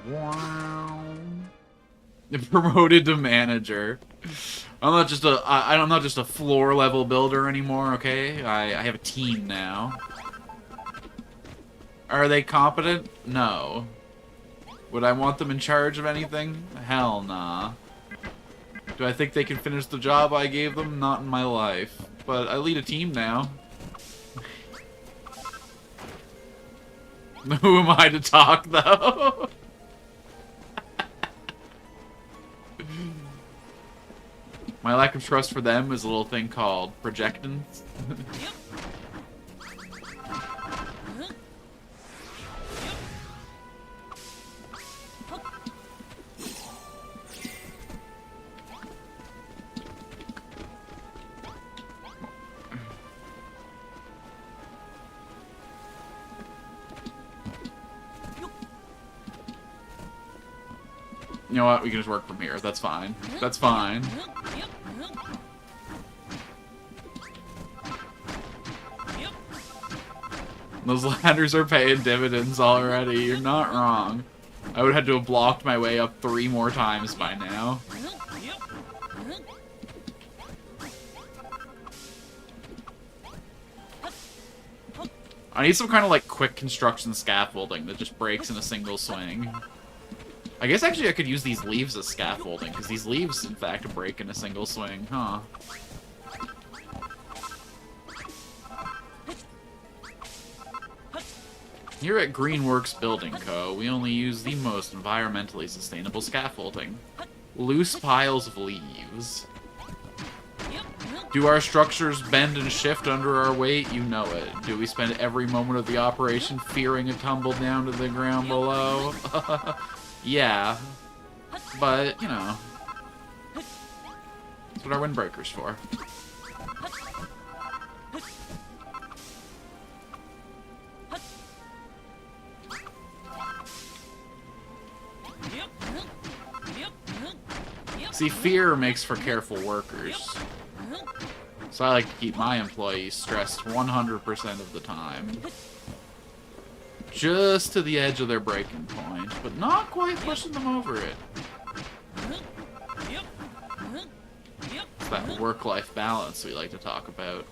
[SPEAKER 1] Wow. Promoted to manager. I'm not just a floor level builder anymore, okay? I have a team now. Are they competent? No. Would I want them in charge of anything? Hell nah. Do I think they can finish the job I gave them? Not in my life. But I lead a team now. Who am I to talk, though? My lack of trust for them is a little thing called projectance. You know what? We can just work from here. That's fine. That's fine. Those ladders are paying dividends already. You're not wrong. I would have had to have blocked my way up 3 more times by now. I need some kind of like quick construction scaffolding that just breaks in a single swing. I guess actually I could use these leaves as scaffolding, because these leaves, in fact, break in a single swing, huh? Here at Greenworks Building Co., we only use the most environmentally sustainable scaffolding. Loose piles of leaves. Do our structures bend and shift under our weight? You know it. Do we spend every moment of the operation fearing a tumble down to the ground below? Yeah, but, you know, that's what our windbreaker's for. See, fear makes for careful workers. So I like to keep my employees stressed 100% of the time. just to the edge of their breaking point, but not quite pushing them over it. It's that work-life balance we like to talk about.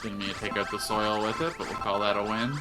[SPEAKER 1] Didn't mean to take out the soil with it, but we'll call that a win.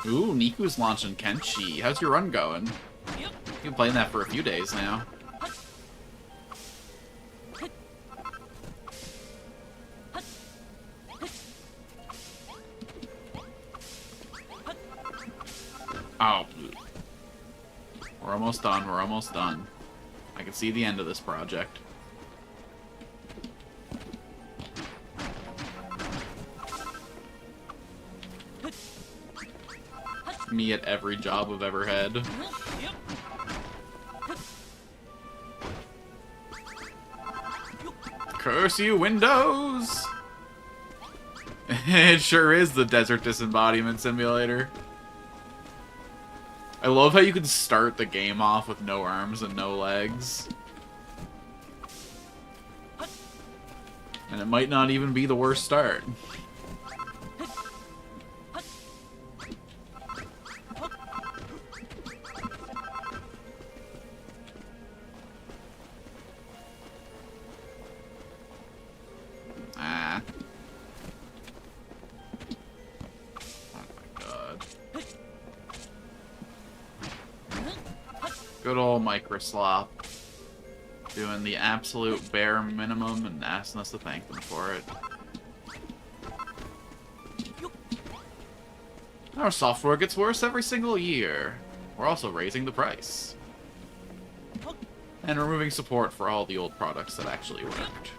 [SPEAKER 1] Ooh, Niku's launching Kenshi. How's your run going? You've been playing that for a few days now. Oh. We're almost done, we're almost done. I can see the end of this project. Me at every job I've ever had. Curse you, Windows! It sure is the Desert Disembodiment Simulator. I love how you can start the game off with no arms and no legs. And it might not even be the worst start. Good old Microslop. Doing the absolute bare minimum and asking us to thank them for it. Our software gets worse every single year. We're also raising the price. And removing support for all the old products that actually worked.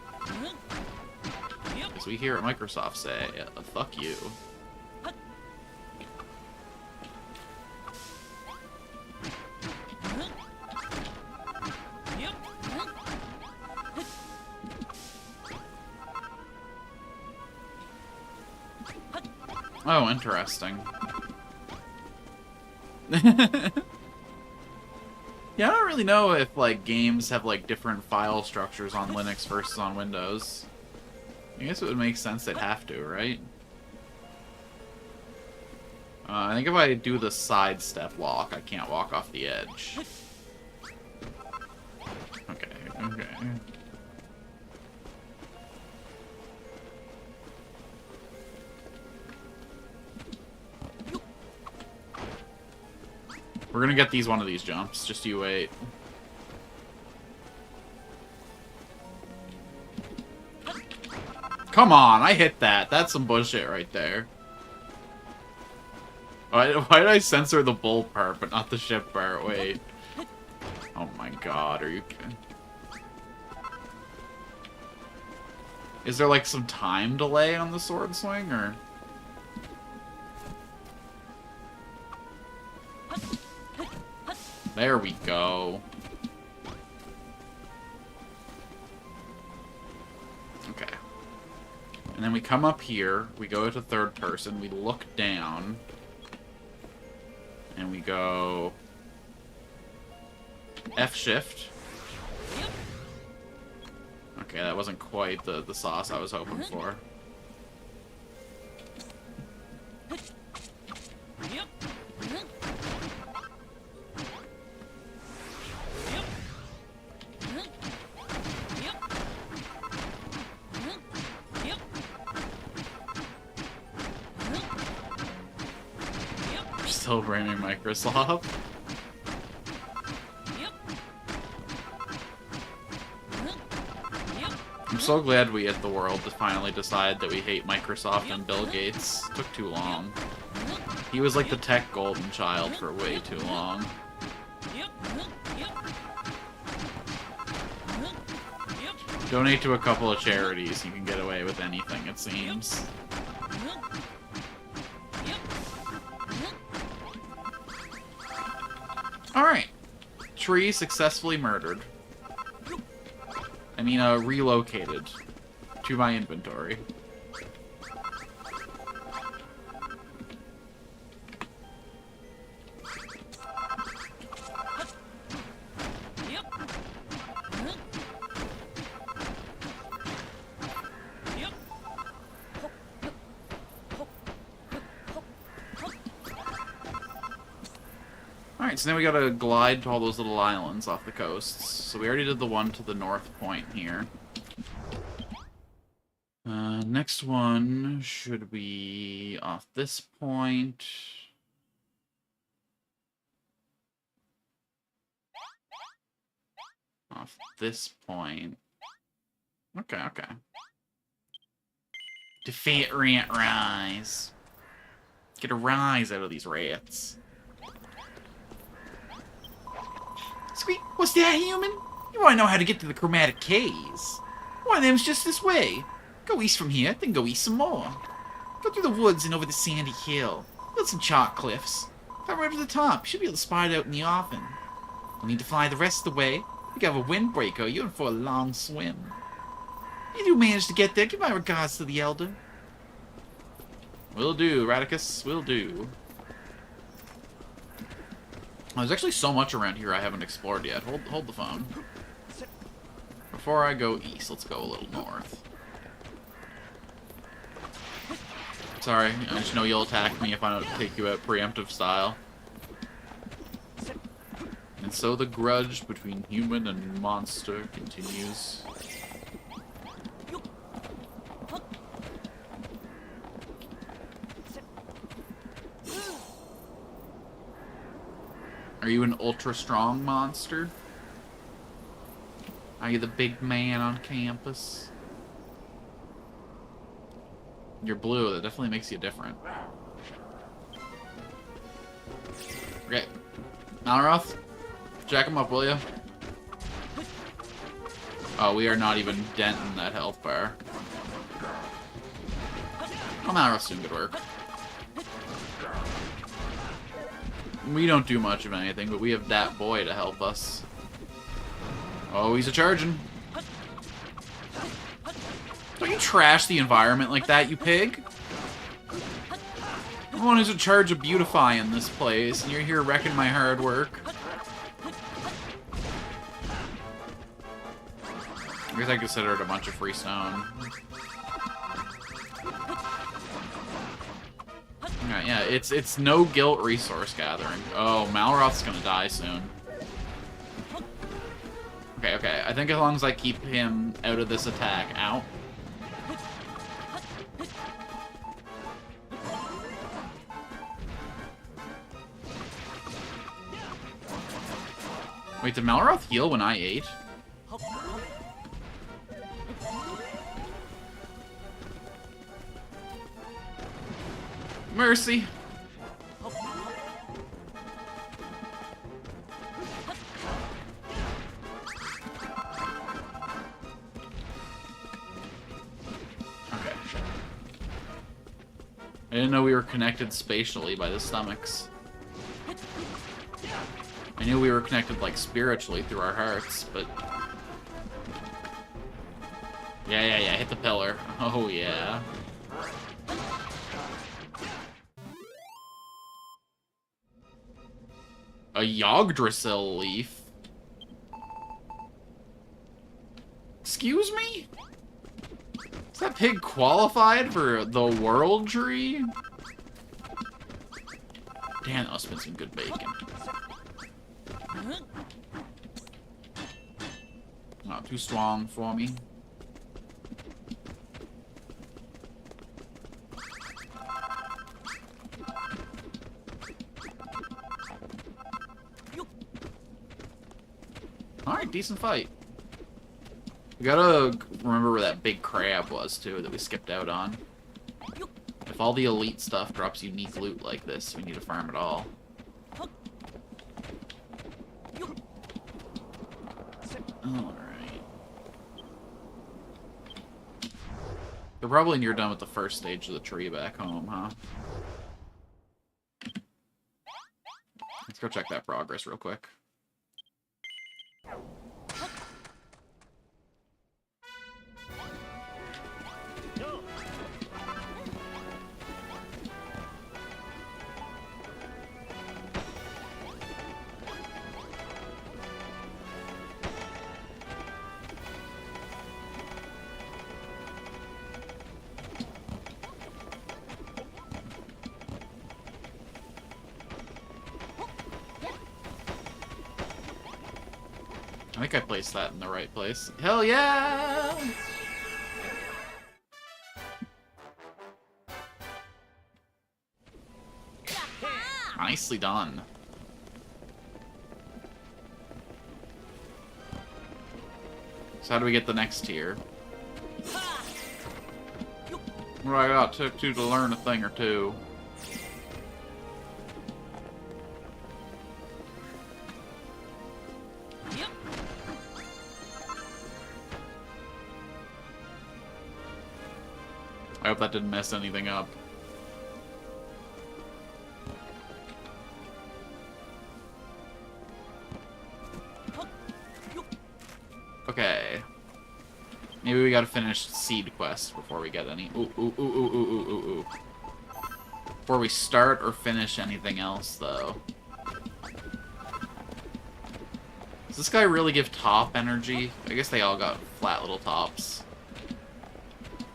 [SPEAKER 1] As we here at Microsoft say, fuck you. Oh, interesting. Yeah, I don't really know if, like, games have, like, different file structures on Linux versus on Windows. I guess it would make sense they'd have to, right? I think if I do the sidestep walk, I can't walk off the edge. Okay, okay. We're gonna get one of these jumps, just you wait. Come on, I hit that. That's some bullshit right there. Why did I censor the bull part, but not the ship part? Wait. Oh my god, are you kidding? Is there like some time delay on the sword swing, or...? There we go. Okay. And then we come up here, we go to third person, we look down, and we go F shift. Okay, that wasn't quite the sauce I was hoping for. Still blaming Microsoft. I'm so glad we as the world to finally decide that we hate Microsoft and Bill Gates. It took too long. He was like the tech golden child for way too long. Donate to a couple of charities, you can get away with anything, it seems. Alright. Tree successfully murdered. I mean, relocated to my inventory. Alright, so now we gotta glide to all those little islands off the coasts. So we already did the one to the north point here. Next one should be off this point. Off this point. Okay, okay. Defeat Rat Rise. Get a rise out of these rats. Sweet, what's that, human? You want to know how to get to the Chromatic Caves? One of them's just this way. Go east from here, then go east some more. Go through the woods and over the sandy hill. Build some chalk cliffs. Climb right up to the top. You should be able to spot it out in the offing. You'll need to fly the rest of the way. You have a windbreaker. You're in for a long swim. You do manage to get there. Give my regards to the elder. Will do, Radicus. Will do. There's actually so much around here I haven't explored yet. Hold the phone. Before I go east, let's go a little north. Sorry, I just know you'll attack me if I don't take you out preemptive style. And so the grudge between human and monster continues. Are you an ultra-strong monster? Are you the big man on campus? You're blue, that definitely makes you different. Okay. Malroth, jack him up, will ya? Oh, we are not even denting that health bar. Oh, Malroth's doing good work. We don't do much of anything, but we have that boy to help us. Oh, he's a-charging. Don't you trash the environment like that, you pig? Everyone who's in charge of beautifying this place, and you're here wrecking my hard work. I guess I consider it a bunch of free stone. Yeah, it's no guilt resource gathering. Oh, Malroth's gonna die soon. Okay, I think as long as I keep him out of this attack. Ow. Wait, did Malroth heal when I ate? Mercy. Okay. I didn't know we were connected spatially by the stomachs. I knew we were connected, like, spiritually through our hearts, but... Yeah, hit the pillar. Oh, yeah. A Yggdrasil leaf? Excuse me? Is that pig qualified for the world tree? Damn, that must have been some good bacon. Not too strong for me. Alright, decent fight. We gotta remember where that big crab was, too, that we skipped out on. If all the elite stuff drops unique loot like this, we need to farm it all. Alright. They're probably near done with the first stage of the tree back home, huh? Let's go check that progress real quick. I think I placed that in the right place. Hell yeah! Nicely done. So how do we get the next tier? What do I got to learn a thing or two? I hope that didn't mess anything up. Okay. Maybe we gotta finish seed quest before we get any. Ooh. Before we start or finish anything else, though. Does this guy really give top energy? I guess they all got flat little tops.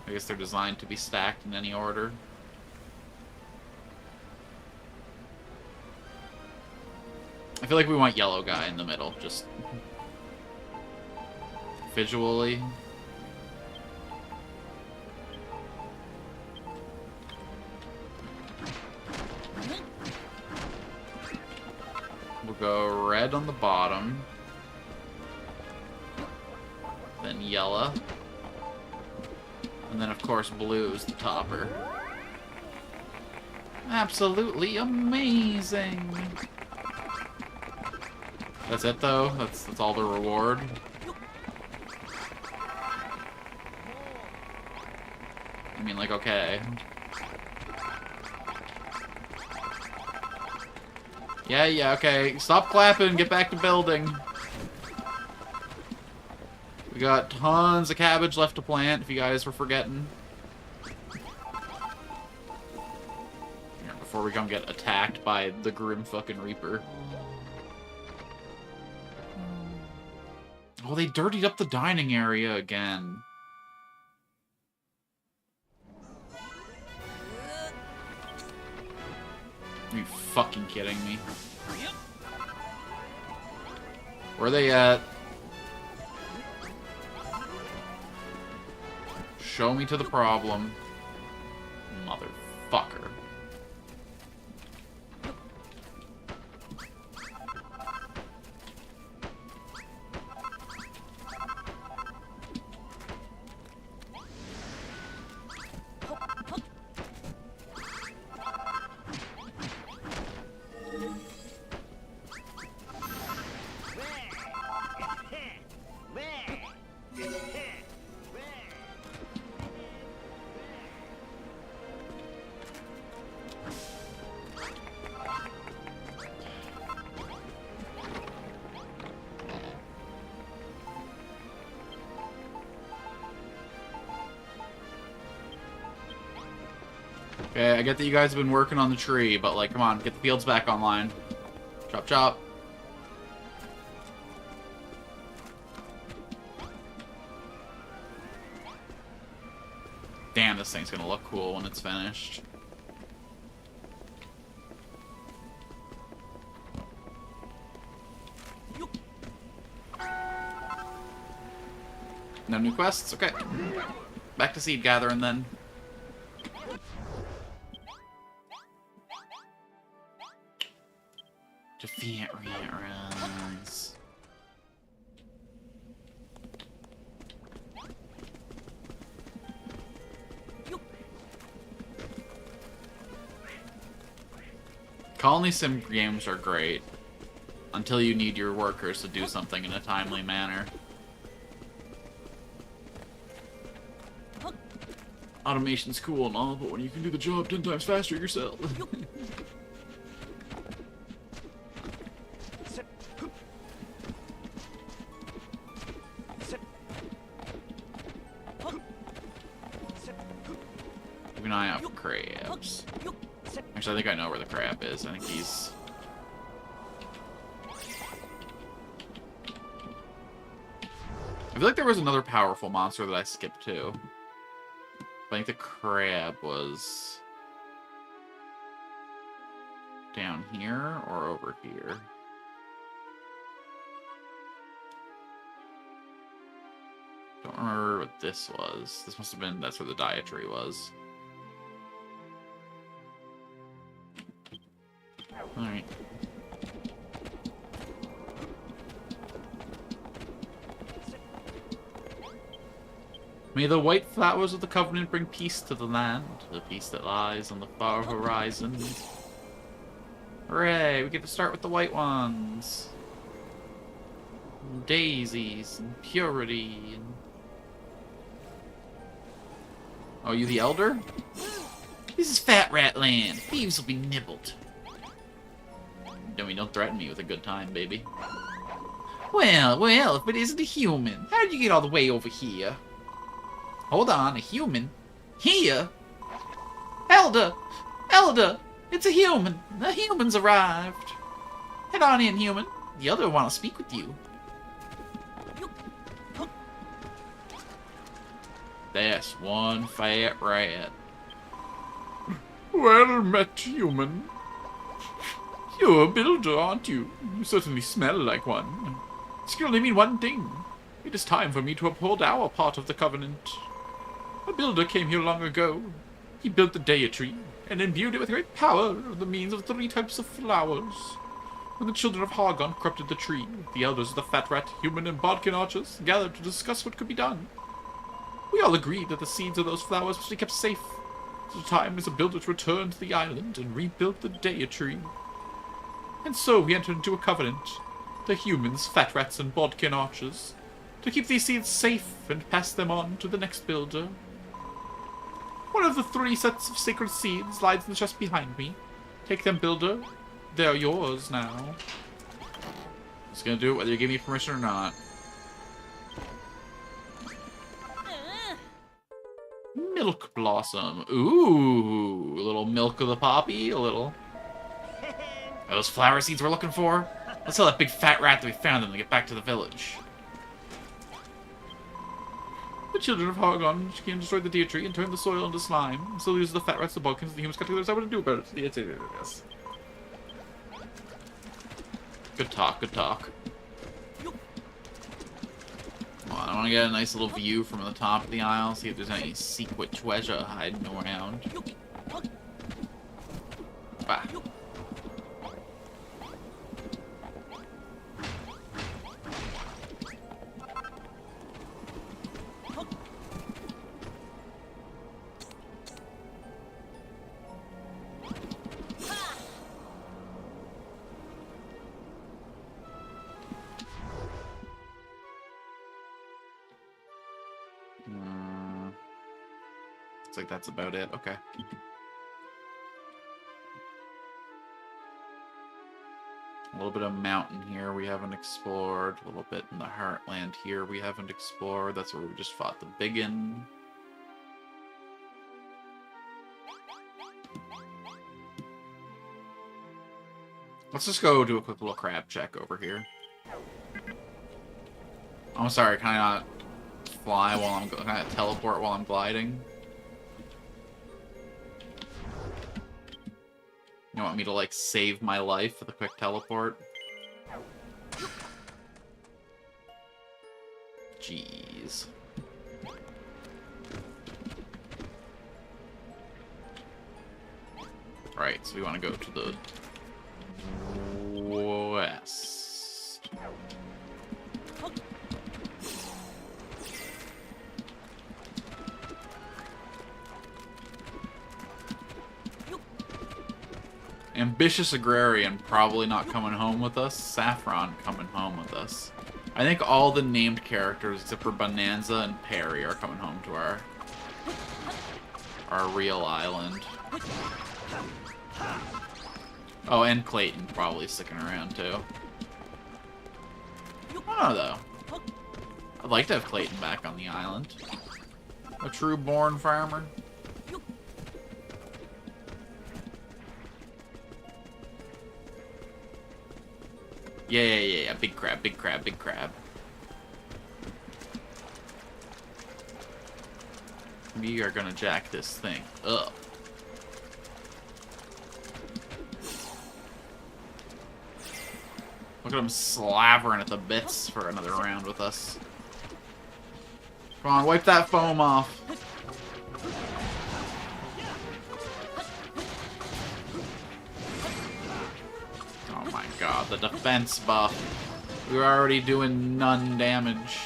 [SPEAKER 1] I guess they're designed to be stacked in any order. I feel like we want yellow guy in the middle, just visually. We'll go red on the bottom, then yellow. And then, of course, blue is the topper. Absolutely amazing! That's it, though? That's all the reward? I mean, like, okay. Yeah, okay. Stop clapping, get back to building. We got tons of cabbage left to plant, if you guys were forgetting. Here, before we come get attacked by the Grim fucking Reaper. Oh, they dirtied up the dining area again. Are you fucking kidding me? Where are they at? Show me to the problem. Motherfucker. Okay, I get that you guys have been working on the tree, but, like, come on, get the fields back online. Chop, chop. Damn, this thing's gonna look cool when it's finished. No new quests? Okay. Back to seed gathering, then. Defeat runs. Colony sim games are great until you need your workers to do something in a timely manner. Automation's cool and all, but when you can do the job 10 times faster yourself. Keep an eye out for crabs. Actually, I think I know where the crab is. I think he's... I feel like there was another powerful monster that I skipped too. I think the crab was down here or over here. Don't remember what this was. This must have been, that's where the dietary was. Alright. May the white flowers of the Covenant bring peace to the land, the peace that lies on the far horizon. Hooray, we get to start with the white ones. And daisies, and purity, and... Oh, you the elder? This is Fat Rat Land. Thieves will be nibbled. Don't threaten me with a good time, baby. Well, if it isn't a human, how did you get all the way over here? Hold on, a human? Here? Elder! Elder! It's a human! The human's arrived! Head on in, human. The elder will want to speak with you. That's one fat rat. Well met, human. You're a builder, aren't you? You certainly smell like one. This can only mean one thing. It is time for me to uphold our part of the Covenant. A builder came here long ago. He built the deity and imbued it with great power of the means of 3 types of flowers. When the children of Hargon corrupted the tree, the elders of the Fat Rat, Human, and Bodkin Archers gathered to discuss what could be done. We all agreed that the seeds of those flowers must be kept safe. The time is a builder to return to the island and rebuild the deity. And so we entered into a covenant, the humans, Fat Rats, and Bodkin Archers, to keep these seeds safe and pass them on to the next builder. One of the 3 sets of sacred seeds lies in the chest behind me. Take them, builder. They're yours now. Just gonna do it whether you give me permission or not. Milk Blossom. Ooh, a little milk of the poppy, a little... Are those flower seeds we're looking for? Let's tell that big fat rat that we found them and get back to the village. The children of Hargon came and destroyed the deity and turned the soil into slime. So these are the Fat Rats, the Balkans, the humans got together, so what to do about it. Yes. Good talk, good talk. Come on, I want to get a nice little view from the top of the aisle, see if there's any secret treasure hiding around. Bah. Looks like that's about it. Okay. A little bit of mountain here we haven't explored. A little bit in the heartland here we haven't explored. That's where we just fought the biggin. Let's just go do a quick little crab check over here. I'm sorry, can I not fly while I'm... Can I teleport while I'm gliding? You want me to, like, save my life with a quick teleport? Jeez. Right, so we want to go to the west. Ambitious Agrarian probably not coming home with us. Saffron coming home with us. I think all the named characters except for Bonanza and Perry are coming home to our real island. Oh, and Clayton probably sticking around too. I don't know though. I'd like to have Clayton back on the island. A true born farmer. Yeah. Big crab, big crab, big crab. We are gonna jack this thing up. Look at him slavering at the bits for another round with us. Come on, wipe that foam off. Oh my god, the defense buff. We were already doing none damage.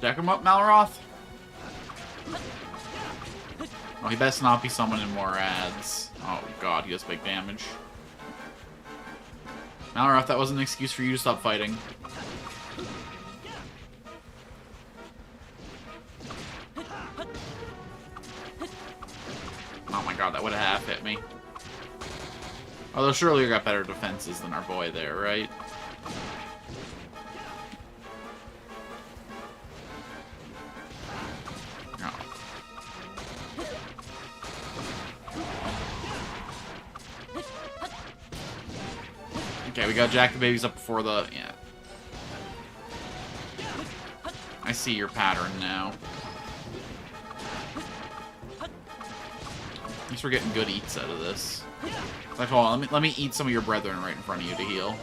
[SPEAKER 1] Jack him up, Malroth. Oh, he best not be summoning more ads. Oh god, he does big damage. Malroth, that wasn't an excuse for you to stop fighting. Oh my god, that would have half hit me. Although surely you got better defenses than our boy there, right? Okay, we gotta jack the babies up before the... yeah. I see your pattern now. At least we're getting good eats out of this. Like, hold on, let me eat some of your brethren right in front of you to heal.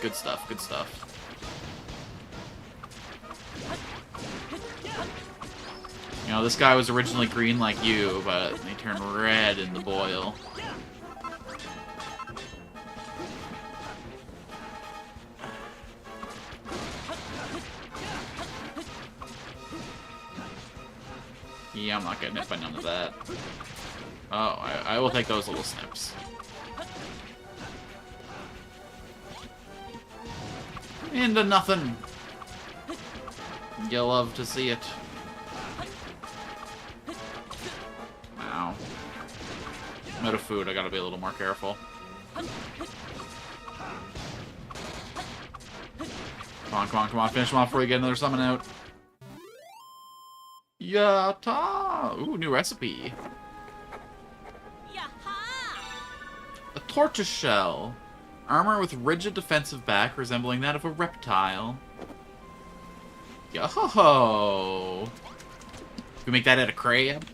[SPEAKER 1] Good stuff, good stuff. You know, this guy was originally green like you, but he turned red in the boil. Yeah, I'm not getting hit by none of that. Oh, I will take those little snips. Into nothing. You'll love to see it. Ow. I'm out of food, I gotta be a little more careful. Come on, finish him off before you get another summon out. Yatta! Ooh, new recipe. A tortoise shell. Armor with rigid defensive back resembling that of a reptile. Yo-ho-ho! Can we make that out of crab?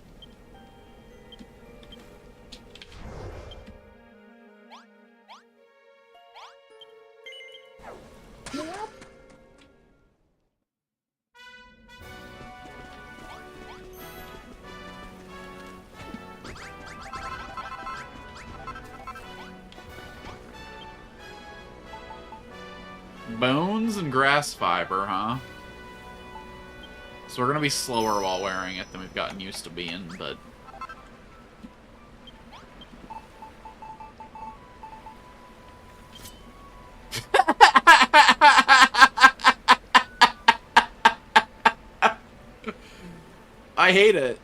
[SPEAKER 1] Bones and grass fiber, huh? So we're gonna be slower while wearing it than we've gotten used to being, but... I hate it.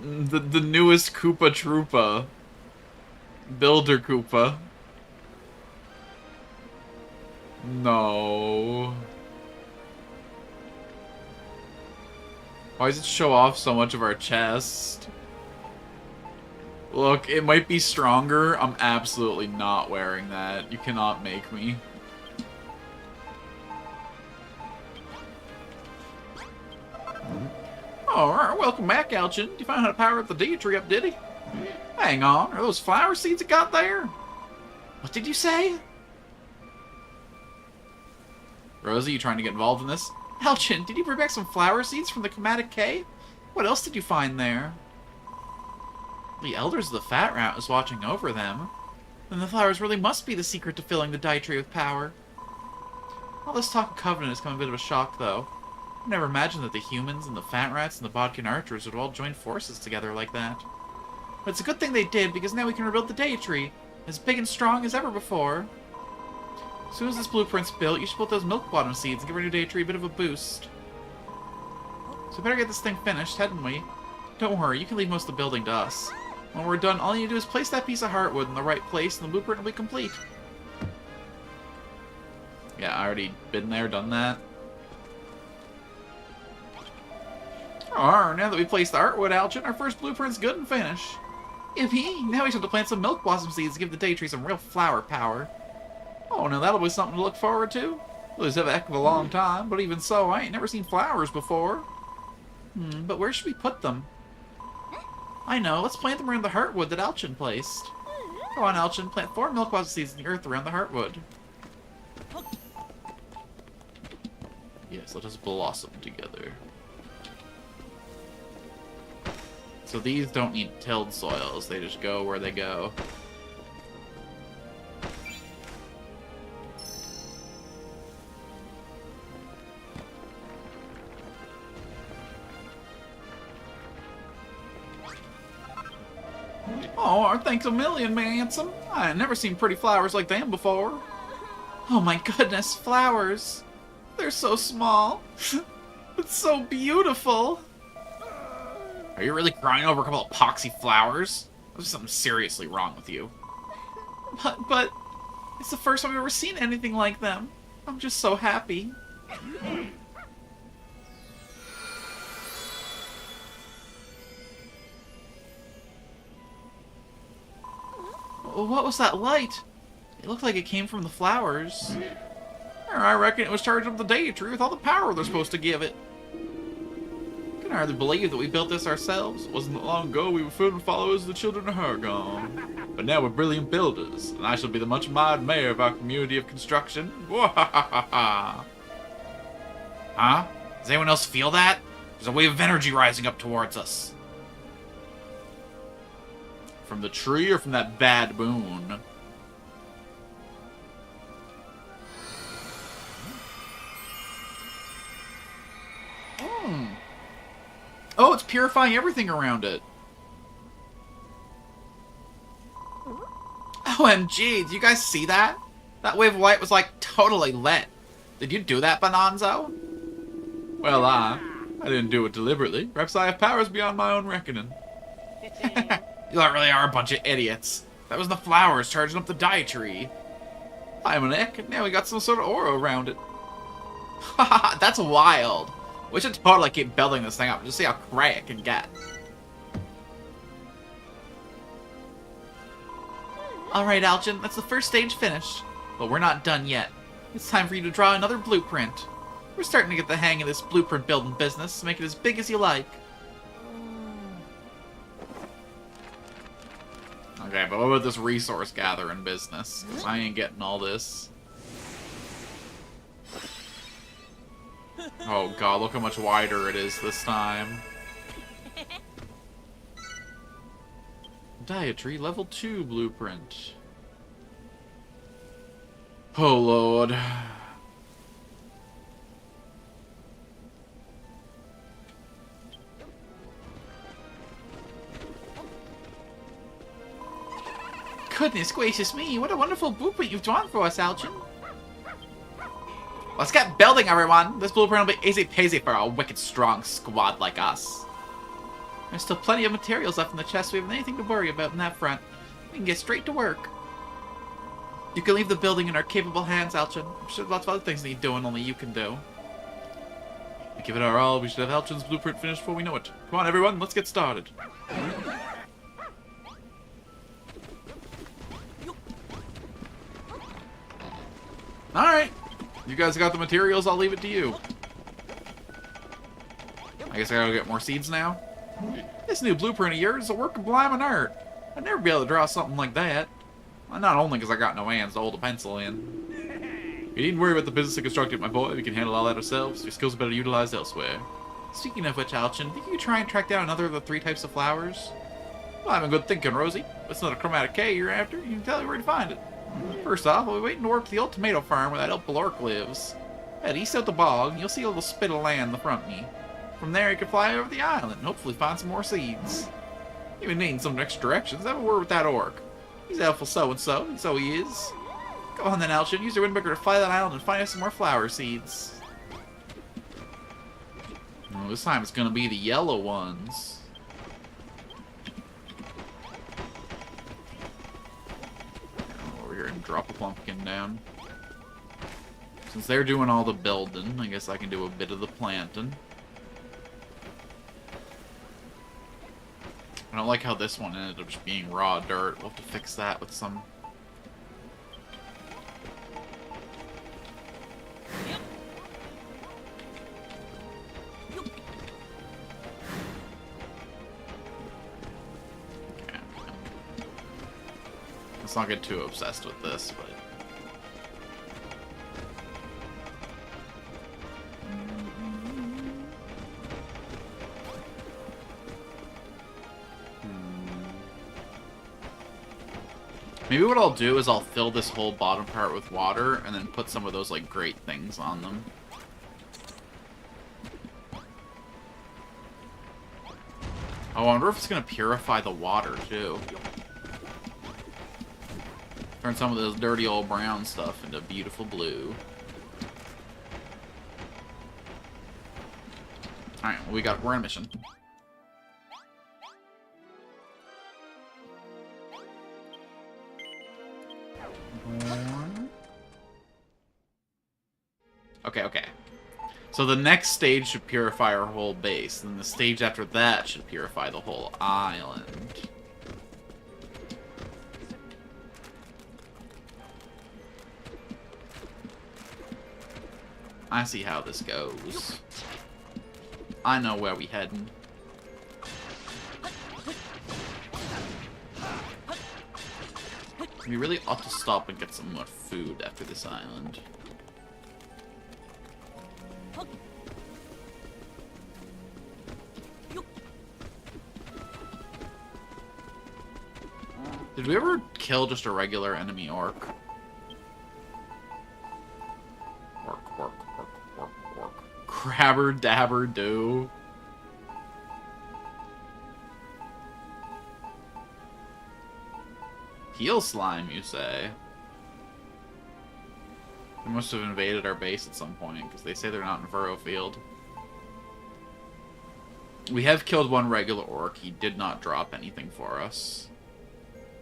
[SPEAKER 1] the newest Koopa Troopa. Builder Koopa. No. Why does it show off so much of our chest? Look, it might be stronger. I'm absolutely not wearing that. You cannot make me. Alright, welcome back, Alchin. Did you find how to power up the D tree up, did he? Hang on, are those flower seeds it got there? What did you say? Rosie, you trying to get involved in this? Alchin, did you bring back some flower seeds from the Chromatic Cave? What else did you find there? The elders of the Fat Rat is watching over them. Then the flowers really must be the secret to filling the dye tree with power. All this talk of Covenant has come a bit of a shock, though. I never imagined that the humans and the Fat Rats and the Bodkin Archers would all join forces together like that. But it's a good thing they did, because now we can rebuild the dye tree, as big and strong as ever before. As soon as this blueprint's built, you should put those milk bottom seeds and give our new dye tree a bit of a boost. So we better get this thing finished, hadn't we? Don't worry, you can leave most of the building to us. When we're done, all you need to do is place that piece of heartwood in the right place, and the blueprint will be complete. Yeah, I already been there, done that. Oh, now that we placed the heartwood, Alchin, our first blueprint's good and finished. Yippee! Now we just have to plant some milk blossom seeds to give the dye tree some real flower power. Oh, now that'll be something to look forward to. Well, it's a heck of a long time, but even so, I ain't never seen flowers before. But where should we put them? I know, let's plant them around the heartwood that Alchin placed. Go on, Alchin, plant 4 milk blossom seeds in the earth around the heartwood. Yes, let us blossom together. So these don't need tilled soils, they just go where they go. Oh, thanks a million, Manson. I ain't never seen pretty flowers like them before. Oh my goodness, flowers. They're so small, but so beautiful. Are you really crying over a couple of poxy flowers? There's something seriously wrong with you. But, it's the first time I've ever seen anything like them. I'm just so happy. What was that light? It looked like it came from the flowers. I reckon it was charging up the dye tree with all the power they're supposed to give it. I can hardly believe that we built this ourselves. It wasn't long ago we were firm followers of the children of Hargon. But now we're brilliant builders, and I shall be the much admired mayor of our community of construction. Huh? Does anyone else feel that? There's a wave of energy rising up towards us. From the tree or from that bad moon? Oh, it's purifying everything around it. OMG, did you guys see that? That wave of light was like totally lit. Did you do that, Bonanzo? Well, I didn't do it deliberately. Perhaps I have powers beyond my own reckoning. You really are a bunch of idiots. That was the flowers charging up the dye tree. Hi, Monique. Now we got some sort of aura around it. Haha, that's wild. We should totally keep building this thing up and just see how cray it can get. Alright, Alchin, that's the first stage finished. But we're not done yet. It's time for you to draw another blueprint. We're starting to get the hang of this blueprint building business. Make it as big as you like. Okay, but what about this resource gathering business? 'Cause I ain't getting all this. Oh god, look how much wider it is this time. Dietary level 2 blueprint. Oh lord. Goodness gracious me, what a wonderful blueprint you've drawn for us, Alchin. Let's get building, everyone! This blueprint will be easy peasy for a wicked strong squad like us. There's still plenty of materials left in the chest, so we haven't anything to worry about in that front. We can get straight to work. You can leave the building in our capable hands, Alchin. I'm sure lots of other things need doing only you can do. We give it our all, we should have Alchin's blueprint finished before we know it. Come on, everyone, let's get started. Alright. You guys got the materials, I'll leave it to you. I guess I gotta get more seeds now. This new blueprint of yours is a work of blimey art. I'd never be able to draw something like that. Well, not only because I got no hands to hold a pencil in. You needn't worry about the business of constructing, my boy. We can handle all that ourselves. Your skills are better utilized elsewhere. Speaking of which, Alchin, think you could try and track down another of the 3 types of flowers? Well, I'm good thinking, Rosie. It's not a chromatic K you're after. You can tell me where to find it. First off, I'll be waiting to work the old tomato farm where that old Balork lives. Head east out the bog, and you'll see a little spit of land in the front of me. From there, you can fly over the island and hopefully find some more seeds. You've been needing some extra directions. Have a word with that orc. He's helpful so-and-so, so he is. Go on then, Alshin. Use your windbreaker to fly that island and find us some more flower seeds. Oh, this time it's gonna be the yellow ones. Over here and drop a pumpkin down. Since they're doing all the building, I guess I can do a bit of the planting. I don't like how this one ended up just being raw dirt. We'll have to fix that with some... Okay. Let's not get too obsessed with this, but... Maybe what I'll do is I'll fill this whole bottom part with water and then put some of those, like, great things on them. Oh, I wonder if it's going to purify the water, too. Turn some of this dirty old brown stuff into beautiful blue. Alright, well, we're on a mission. Okay. So the next stage should purify our whole base, and the stage after that should purify the whole island. I see how this goes. I know where we heading. We really ought to stop and get some more food after this island. Did we ever kill just a regular enemy orc? Orc. Crabber dabber do. Heal slime, you say? They must have invaded our base at some point, because they say they're not in Furrow Field. We have killed one regular orc. He did not drop anything for us.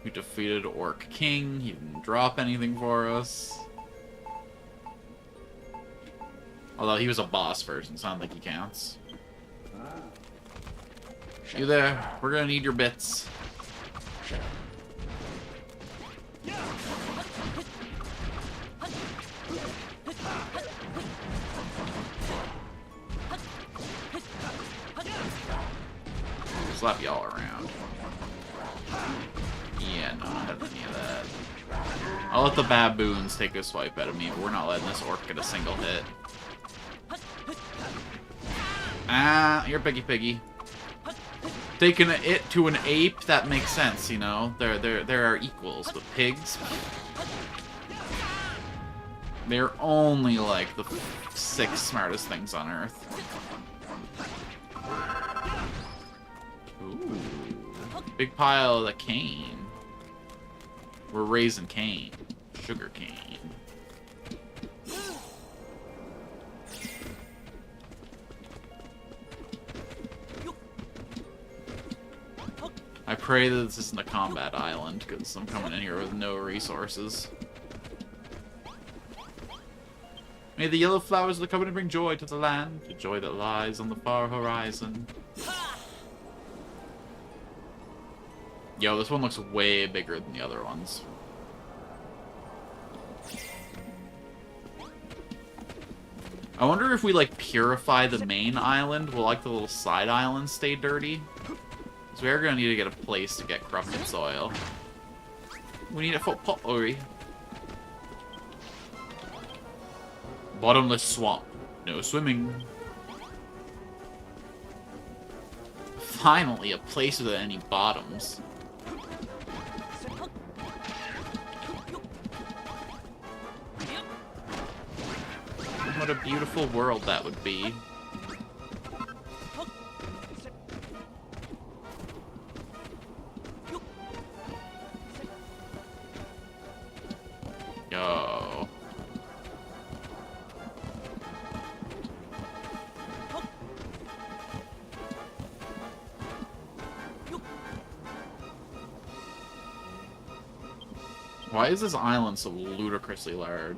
[SPEAKER 1] We defeated Orc King. He didn't drop anything for us. Although he was a boss version, so I don't think he counts. You there? We're gonna need your bits. Slap y'all around. Yeah, no, not having any of that. I'll let the baboons take a swipe at me, but we're not letting this orc get a single hit. Ah, you're piggy. Taking it to an ape, that makes sense, you know? There are equals, but pigs... They're only, like, the 6 smartest things on Earth. Ooh. Big pile of the cane. We're raising cane. Sugar cane. I pray that this isn't a combat island, because I'm coming in here with no resources. May the yellow flowers of the covenant bring joy to the land, the joy that lies on the far horizon. Yo, this one looks way bigger than the other ones. I wonder if we, like, purify the main island, will, like, the little side islands stay dirty? So we're gonna need to get a place to get corrupted soil. We need a foot pottery. Bottomless swamp. No swimming. Finally, a place without any bottoms. What a beautiful world that would be. Yo. Why is this island so ludicrously large?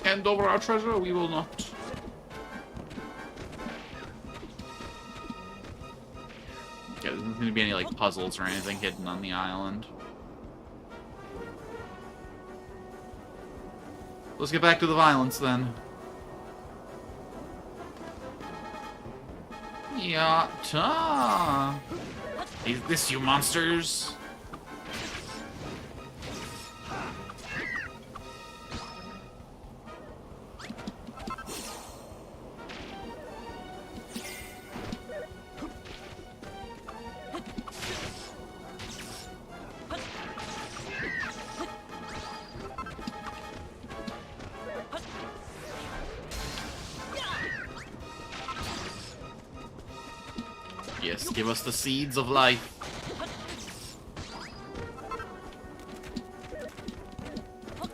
[SPEAKER 1] Hand over our treasure, we will not. Yeah, there's not going to be any, like, puzzles or anything hidden on the island. Let's get back to the violence, then. Yatta! Is this you monsters? Yes, give us the seeds of life.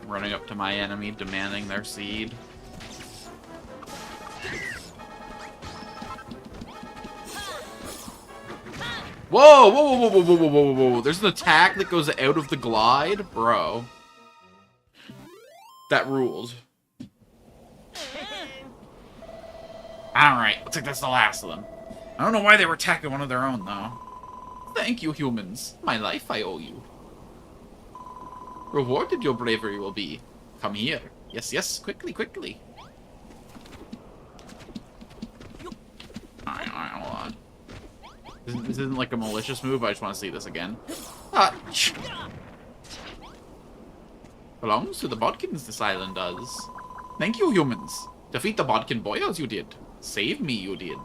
[SPEAKER 1] Running up to my enemy, demanding their seed. Whoa! Whoa, whoa, whoa, whoa, whoa, whoa, whoa, whoa. There's an attack that goes out of the glide? Bro. That ruled. Alright, looks like that's the last of them. I don't know why they were attacking one of their own, though. Thank you, humans. My life I owe you. Rewarded your bravery will be. Come here. Yes, yes, quickly, quickly. Alright, hold on. This isn't like a malicious move, I just want to see this again. Belongs to the Bodkins, this island does. Thank you, humans. Defeat the Bodkin boyos, you did. Save me, you did.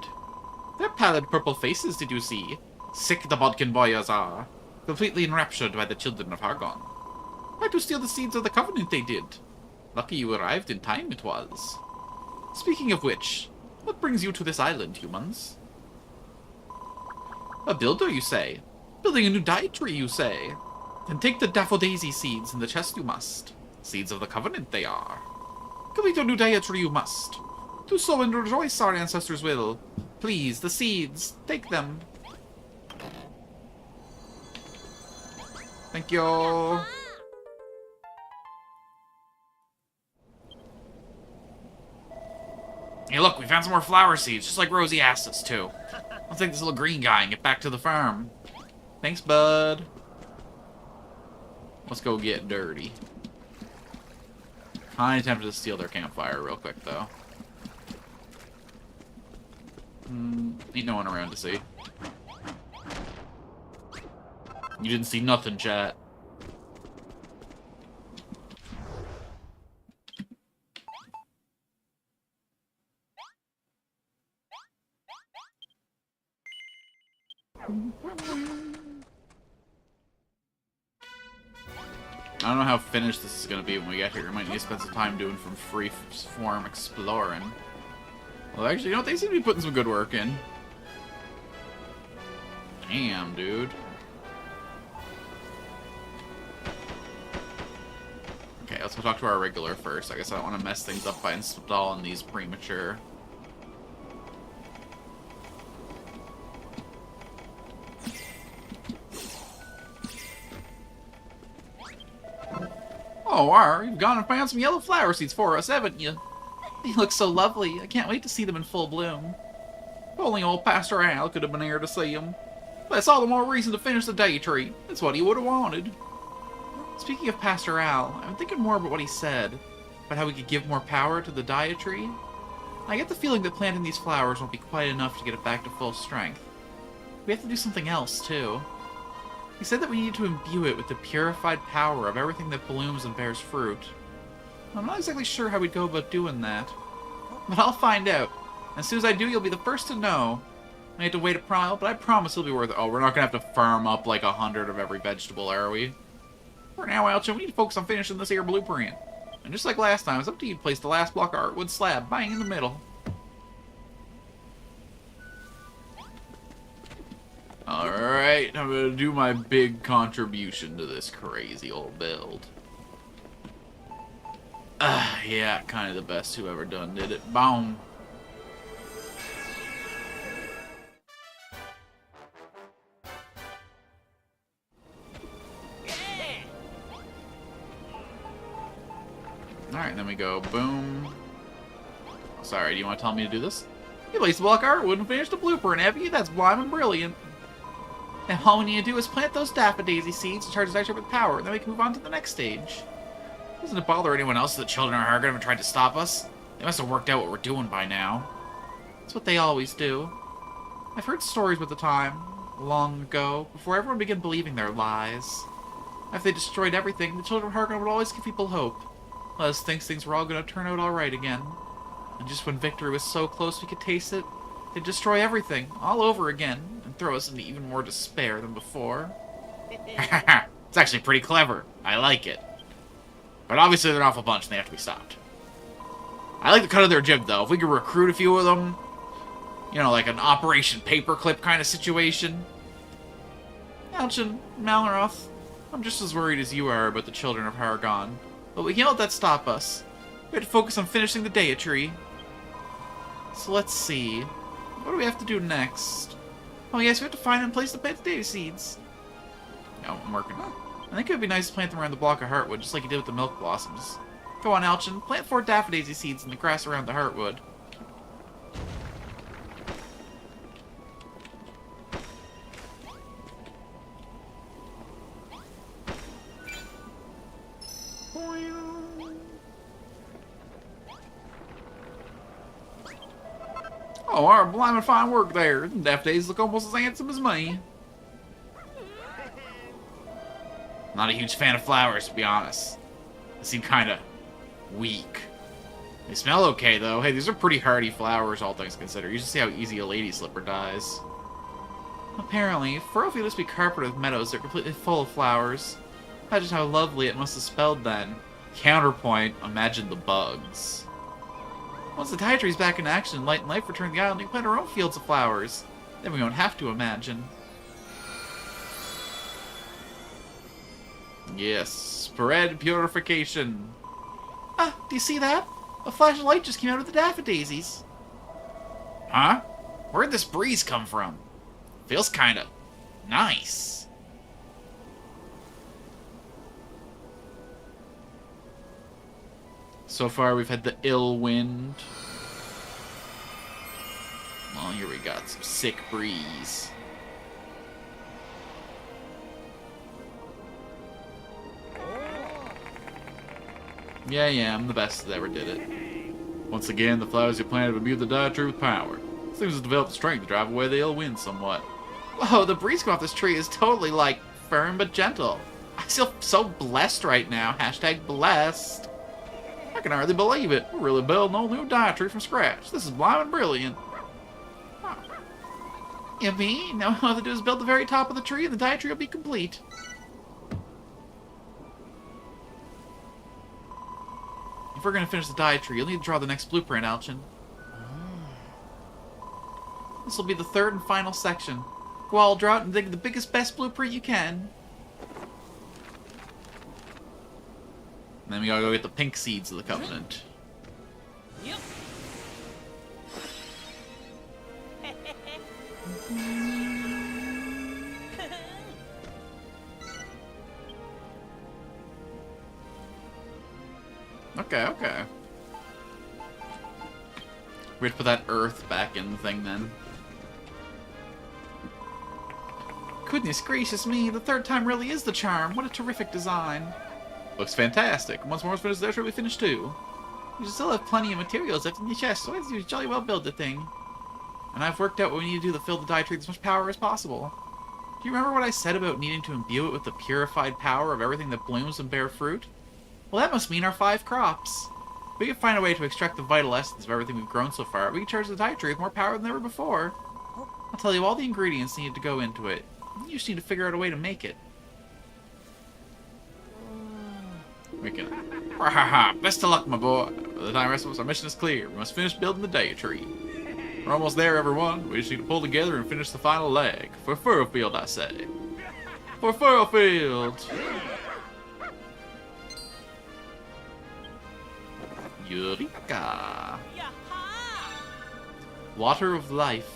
[SPEAKER 1] Their pallid purple faces, did you see? Sick the Bodkin boyos are. Completely enraptured by the children of Hargon. Tried to steal the seeds of the Covenant, they did. Lucky you arrived in time, it was. Speaking of which, what brings you to this island, humans? A builder, you say? Building a new dietary, you say? Then take the daffodilsy seeds in the chest, you must. Seeds of the Covenant, they are. Complete your new dietary, you must. Do so and rejoice, our ancestors will. Please, the seeds, take them. Thank you. Hey, look, we found some more flower seeds, just like Rosie asked us to. I'll take this little green guy and get back to the farm. Thanks, bud. Let's go get dirty. Kinda tempted to steal their campfire real quick, though. Ain't no one around to see. You didn't see nothing, chat. I don't know how finished this is going to be when we get here. We might need to spend some time doing some free-form exploring. Well, actually, you know what? They seem to be putting some good work in. Damn, dude. Okay, let's go talk to our regular first. I guess I don't want to mess things up by installing these premature. Oh, Ar, you've gone and found some yellow flower seeds for us, haven't you? They look so lovely. I can't wait to see them in full bloom. If only old Pastor Al could have been here to see them. That's all the more reason to finish the day tree. That's what he would have wanted. Speaking of Pastor Al, I've been thinking more about what he said, about how we could give more power to the Dia tree. I get the feeling that planting these flowers won't be quite enough to get it back to full strength. We have to do something else, too. He said that we need to imbue it with the purified power of everything that blooms and bears fruit. I'm not exactly sure how we'd go about doing that, but I'll find out. As soon as I do, you'll be the first to know. I had to wait a while, but I promise it'll be worth it. Oh, we're not gonna have to farm up like 100 of every vegetable, are we? For now, Alchin, we need to focus on finishing this here blueprint. And just like last time, it's up to you to place the last block of artwood slab bang in the middle. Alright, I'm gonna do my big contribution to this crazy old build. Yeah, kind of the best who ever done did it. Boom. Alright, then we go boom. Sorry, do you want to tell me to do this? You placed the block of artwood and finished the blueprint, have you? That's blimmin' brilliant. Now all we need to do is plant those daffodilly seeds and charge the with power, and then we can move on to the next stage. Doesn't it bother anyone else that the children of Hargrim have tried to stop us? They must have worked out what we're doing by now. That's what they always do. I've heard stories about the time, long ago, before everyone began believing their lies. After they destroyed everything, the children of Hargrim would always give people hope. Let us think things were all going to turn out alright again. And just when victory was so close we could taste it, they'd destroy everything, all over again, and throw us into even more despair than before. It's actually pretty clever. I like it. But obviously they're an awful bunch and they have to be stopped. I like the cut of their jib, though. If we could recruit a few of them, you know, like an Operation Paperclip kind of situation. Alchin, Malroth, I'm just as worried as you are about the children of Hargon. But we can't let that stop us. We have to focus on finishing the Dia tree. So let's see. What do we have to do next? Oh yes, we have to find and place the plant Dia seeds. Yeah, I'm working on it. I think it would be nice to plant them around the block of heartwood, just like you did with the milk blossoms. Go on, Alchin. Plant 4 daffodilly seeds in the grass around the heartwood. Oh, our blimey fine work there. The daffodillies look almost as handsome as me. Not a huge fan of flowers, to be honest. They seem kind of weak. They smell okay, though. Hey, these are pretty hardy flowers, all things considered. You should see how easy a lady slipper dies. Apparently, Furrow must be carpeted with meadows that are completely full of flowers. Imagine how lovely it must have spelled then. Counterpoint, imagine the bugs. Once the Dia tree's back in action, light and life return to the island, we can plant our own fields of flowers. Then we won't have to imagine. Yes, spread purification. Ah, do you see that? A flash of light just came out of the daffodillies. Huh? Where'd this breeze come from? Feels kinda nice. So far we've had the ill wind. Well, here we got some sick breeze. Yeah, I'm the best that ever did it. Once again, the flowers you planted will imbue the Dia tree with power. This thing has developed strength to drive away the ill wind somewhat. Whoa, the breeze coming off this tree is totally, like, firm but gentle. I feel so blessed right now. Hashtag blessed. I can hardly believe it. We're really building a whole new Dia tree from scratch. This is blimmin' brilliant. Huh. Yippee, now all we have to do is build the very top of the tree and the Dia tree will be complete. If we're going to finish the Dia tree, you'll need to draw the next blueprint, Alchin. This will be the third and final section. Go all draw it and dig the biggest, best blueprint you can. And then we gotta go get the pink seeds of the Covenant.
[SPEAKER 2] Yep.
[SPEAKER 1] Okay. We have to put that earth back in the thing then. Goodness gracious me, the third time really is the charm. What a terrific design. Looks fantastic. Once more is finished, there, we finished too. You still have plenty of materials left in your chest, so let's jolly well build the thing. And I've worked out what we need to do to fill the dye tree with as much power as possible. Do you remember what I said about needing to imbue it with the purified power of everything that blooms and bears fruit? Well, that must mean our 5 crops. If we can find a way to extract the vital essence of everything we've grown so far, we can charge the dye tree with more power than ever before. I'll tell you all the ingredients needed to go into it. You just need to figure out a way to make it. We can... Best of luck, my boy. By the time the rest of us, our mission is clear. We must finish building the dye tree. We're almost there, everyone. We just need to pull together and finish the final leg. For Furrow Field, I say. For Furrow Field! Eureka! Water of life.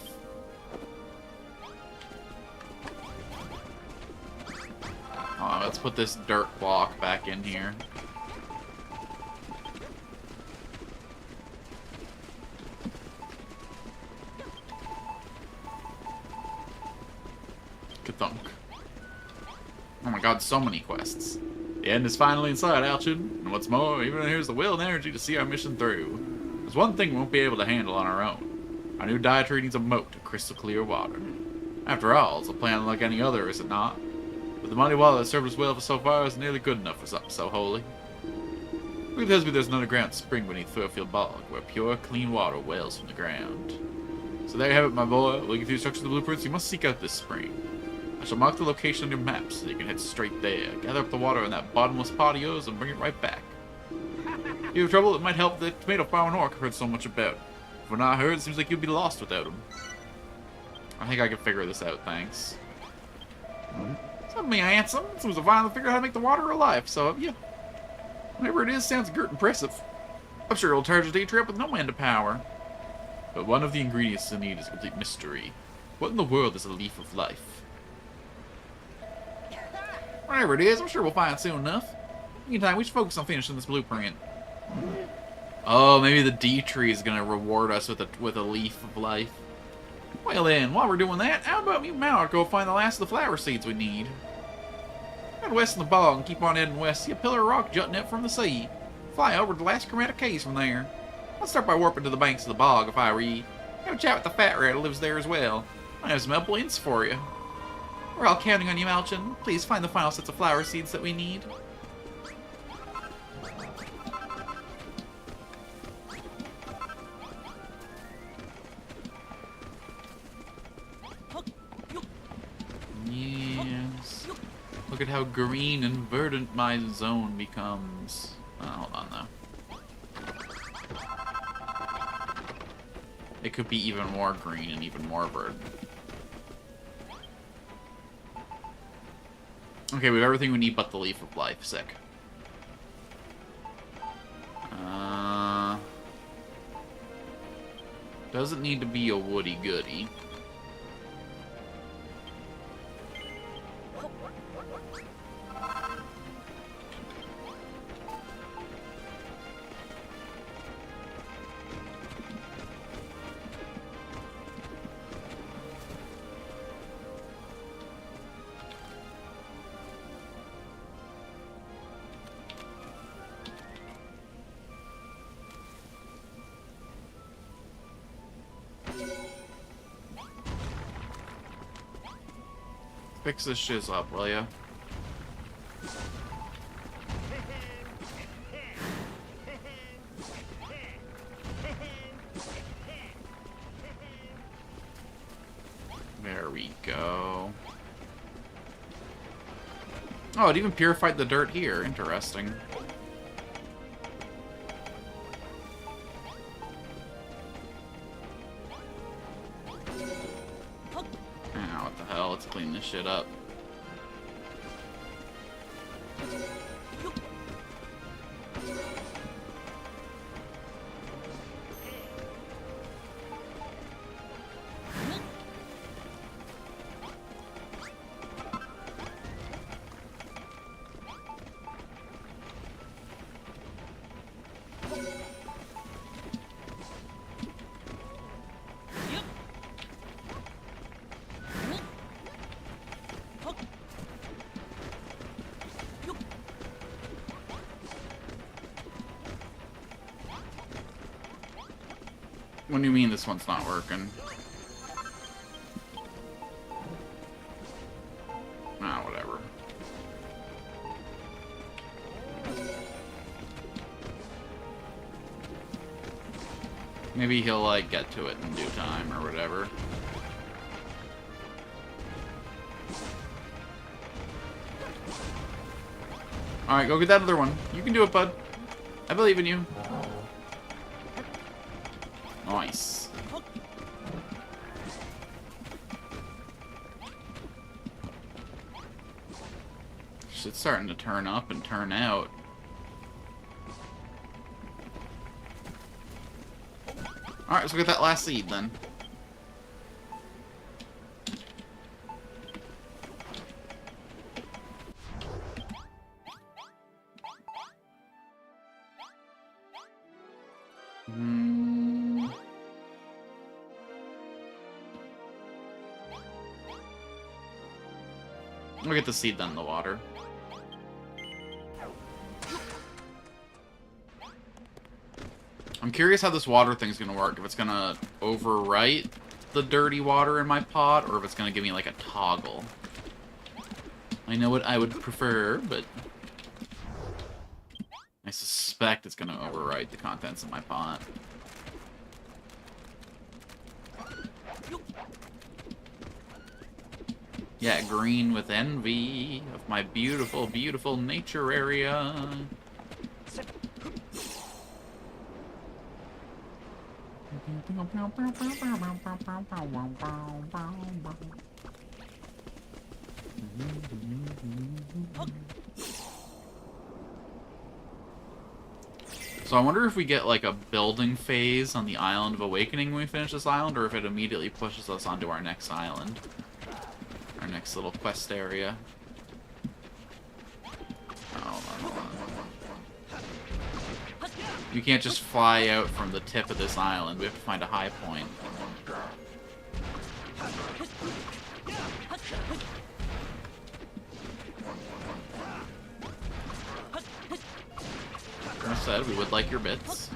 [SPEAKER 1] Oh, let's put this dirt block back in here. Thunk. Oh my god, so many quests. The end is finally in sight, Alchin. And what's more, even here's the will and energy to see our mission through. There's one thing we won't be able to handle on our own. Our new dye tree needs a moat of crystal clear water. After all, it's a plan like any other, is it not? But the muddy water that served us well for so far is nearly good enough for something so holy. Who tells me there's an underground spring beneath Furfield Bog, where pure, clean water wells from the ground? So there you have it, my boy. Looking through the structure of the blueprints, you must seek out this spring. I shall mark the location on your map so you can head straight there. Gather up the water in that bottomless pot of yours and bring it right back. If you have trouble, it might help the tomato farm Orc I've heard so much about. If we're not heard, it seems like you'd be lost without him. I think I can figure this out, thanks. It's me, handsome. It seems to finally figure out how to make the water alive, so, yeah. Whatever it is, sounds girt impressive. I'm sure it'll charge a day trip with no end of power. But one of the ingredients you'll need is a complete mystery. What in the world is a leaf of life? Whatever it is, I'm sure we'll find it soon enough. Meantime, we should focus on finishing this blueprint. Oh, maybe the D tree is gonna reward us with a leaf of life. Well then, while we're doing that, how about me and Mallard go find the last of the flower seeds we need? Head west in the bog and keep on heading west. See a pillar of rock jutting out from the sea. Fly over to the last chromatic caves from there. I'll start by warping to the banks of the bog if I were you. Have a chat with the fat rat who lives there as well. I have some helpful hints for you. We're all counting on you, Malchin. Please find the final sets of flower seeds that we need. Yes. Look at how green and verdant my zone becomes. Oh, hold on, though. It could be even more green and even more verdant. Okay, we have everything we need but the leaf of life. Sick. Doesn't need to be a woody goody. Fix this shiz up, will ya? There we go. Oh, it even purified the dirt here. Interesting. Let's clean this shit up. What do you mean this one's not working? Ah, whatever. Maybe he'll, like, get to it in due time or whatever. Alright, go get that other one. You can do it, bud. I believe in you. Nice. Shit's starting to turn up and turn out. Alright, let's go get that last seed then. We'll get the seed down in the water. I'm curious how this water thing's gonna work. If it's gonna overwrite the dirty water in my pot, or if it's gonna give me like a toggle. I know what I would prefer, but I suspect it's gonna overwrite the contents of my pot. Yeah, green with envy of my beautiful, beautiful nature area. So I wonder if we get like a building phase on the Island of Awakening when we finish this island, or if it immediately pushes us onto our next island. Our next little quest area. Oh, you can't just fly out from the tip of this island. We have to find a high point. As I said, we would like your bits.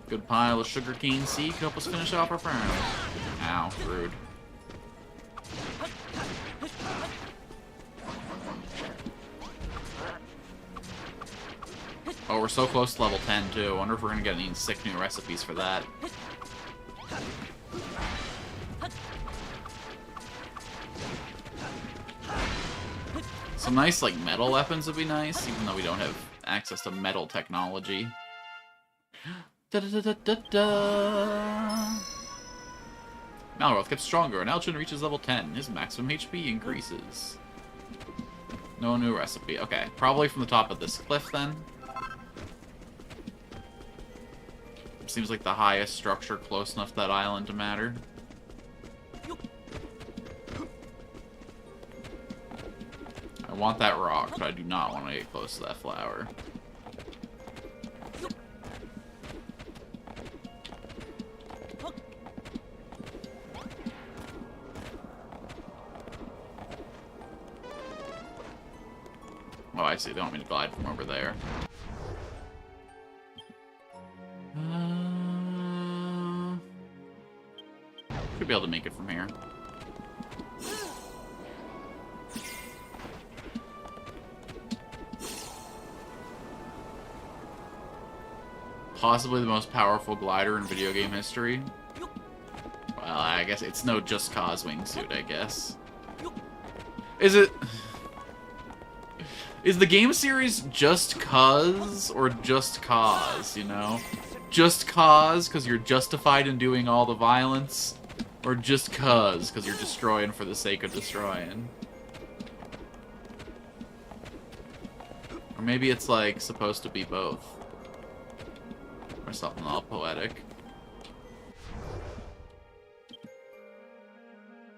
[SPEAKER 1] Good pile of sugarcane seed can help us finish off our farm. Ow, rude. Oh, we're so close to level 10, too. I wonder if we're gonna get any sick new recipes for that. Some nice, like, metal weapons would be nice, even though we don't have access to metal technology. Da-da-da-da-da-da! Malroth gets stronger, and Alchin reaches level 10. His maximum HP increases. No new recipe. Okay, probably from the top of this cliff, then. Seems like the highest structure close enough to that island to matter. I want that rock, but I do not want to get close to that flower. Oh, I see. They want me to glide from over there. Should be able to make it from here. Possibly the most powerful glider in video game history. Well, I guess it's no Just Cause wingsuit, I guess. Is it... Is the game series Just Cause or Just Cause, you know? Just Cause because you're justified in doing all the violence, or Just Cause because you're destroying for the sake of destroying? Or maybe it's like supposed to be both. Or something all poetic.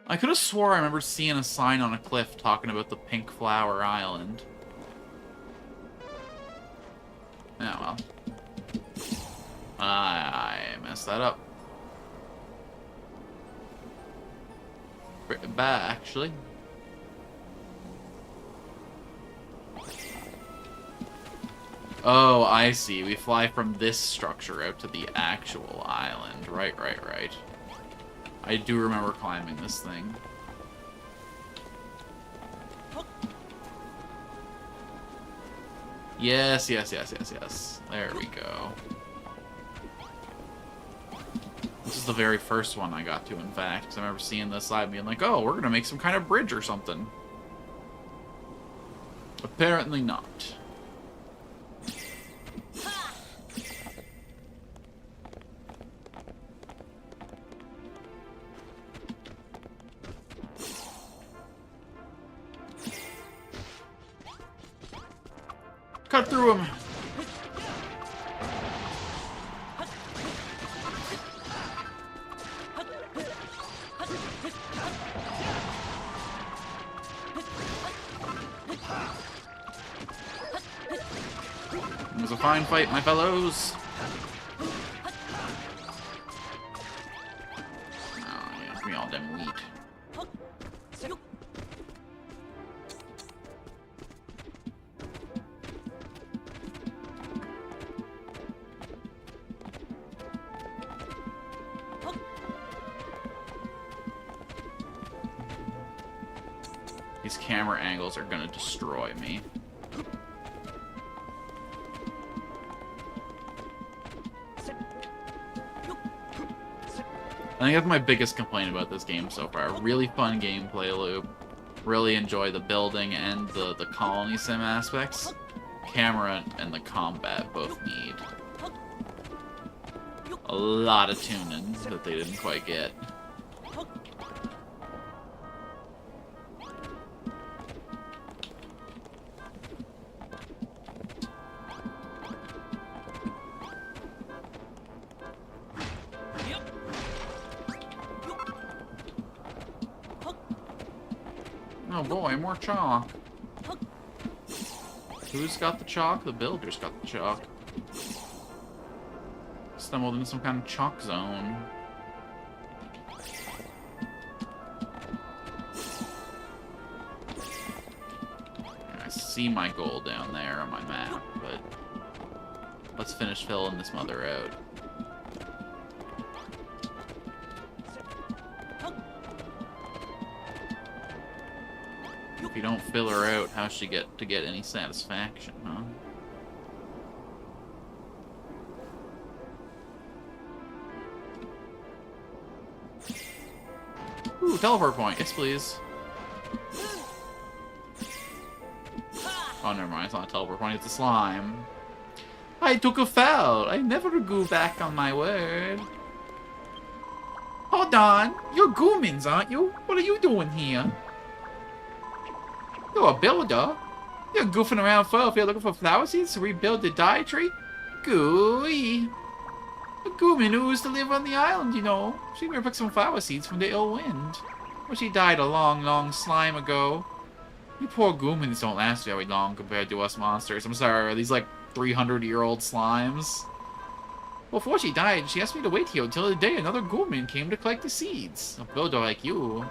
[SPEAKER 1] I could have swore I remember seeing a sign on a cliff talking about the Pink Flower Island. Oh, well. I messed that up. Bring it back, actually. Oh, I see. We fly from this structure out to the actual island. Right. I do remember climbing this thing. Yes. There we go. This is the very first one I got to, in fact, because I remember seeing this slide and being like, oh, we're going to make some kind of bridge or something. Apparently not. Cut through him. It was a fine fight, my fellows. Oh, yeah, give me all them wheat. These camera angles are gonna destroy me. I think that's my biggest complaint about this game so far. Really fun gameplay loop. Really enjoy the building and the colony sim aspects. Camera and the combat both need a lot of tuning that they didn't quite get. Oh boy, more chalk. Who's got the chalk? The builder's got the chalk. Stumbled into some kind of chalk zone. I see my goal down there on my map, but let's finish filling this mother out. If you don't fill her out, how's she get any satisfaction, huh? Ooh, teleport point. Yes, please. Oh, never mind. It's not a teleport point. It's a slime. I took a foul. I never go back on my word. Hold on. You're Goomins, aren't you? What are you doing here? You're a builder. You're goofing around Furrow field looking for flower seeds to rebuild the dye tree? Gooey. A Goomin who used to live on the island, you know. She may pick some flower seeds from the ill wind. Well, she died a long slime ago. You poor Goomins don't last very long compared to us monsters. I'm sorry, are these like 300-year-old slimes? Well, before she died, she asked me to wait here until the day another Goomin came to collect the seeds. A builder like you.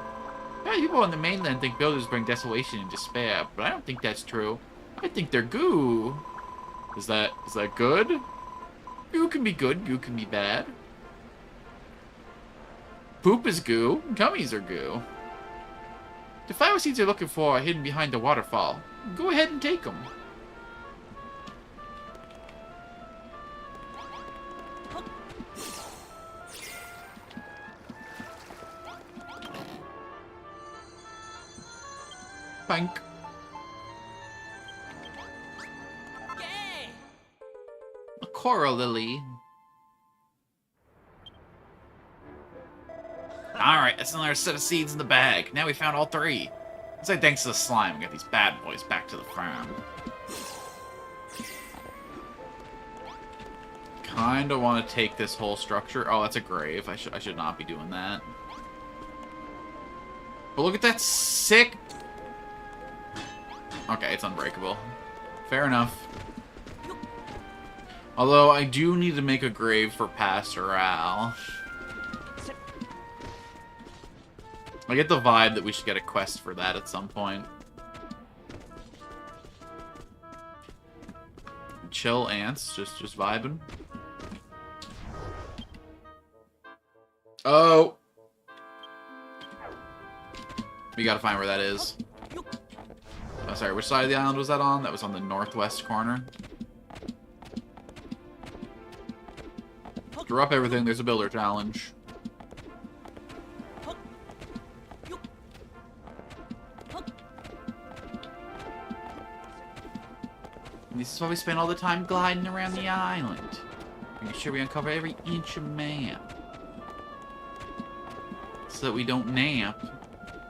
[SPEAKER 1] Yeah, people on the mainland think builders bring desolation and despair, but I don't think that's true. I think they're goo. Is that good? Goo can be good, goo can be bad. Poop is goo, gummies are goo. The flower seeds you're looking for are hidden behind the waterfall. Go ahead and take them. Bank. A coral lily. Alright, that's another set of seeds in the bag. Now we found all three. Let's say thanks to the slime, we got these bad boys back to the farm. Kinda want to take this whole structure. Oh, that's a grave. I should not be doing that. But look at that sick... Okay, it's unbreakable. Fair enough. Although, I do need to make a grave for Pastoral. I get the vibe that we should get a quest for that at some point. chill ants, just vibing. Oh! We gotta find where that is. Oh, sorry, which side of the island was that on? That was on the northwest corner. Drew up everything, there's a builder challenge. And this is why we spend all the time gliding around the island. Making sure we uncover every inch of map. So that we don't nap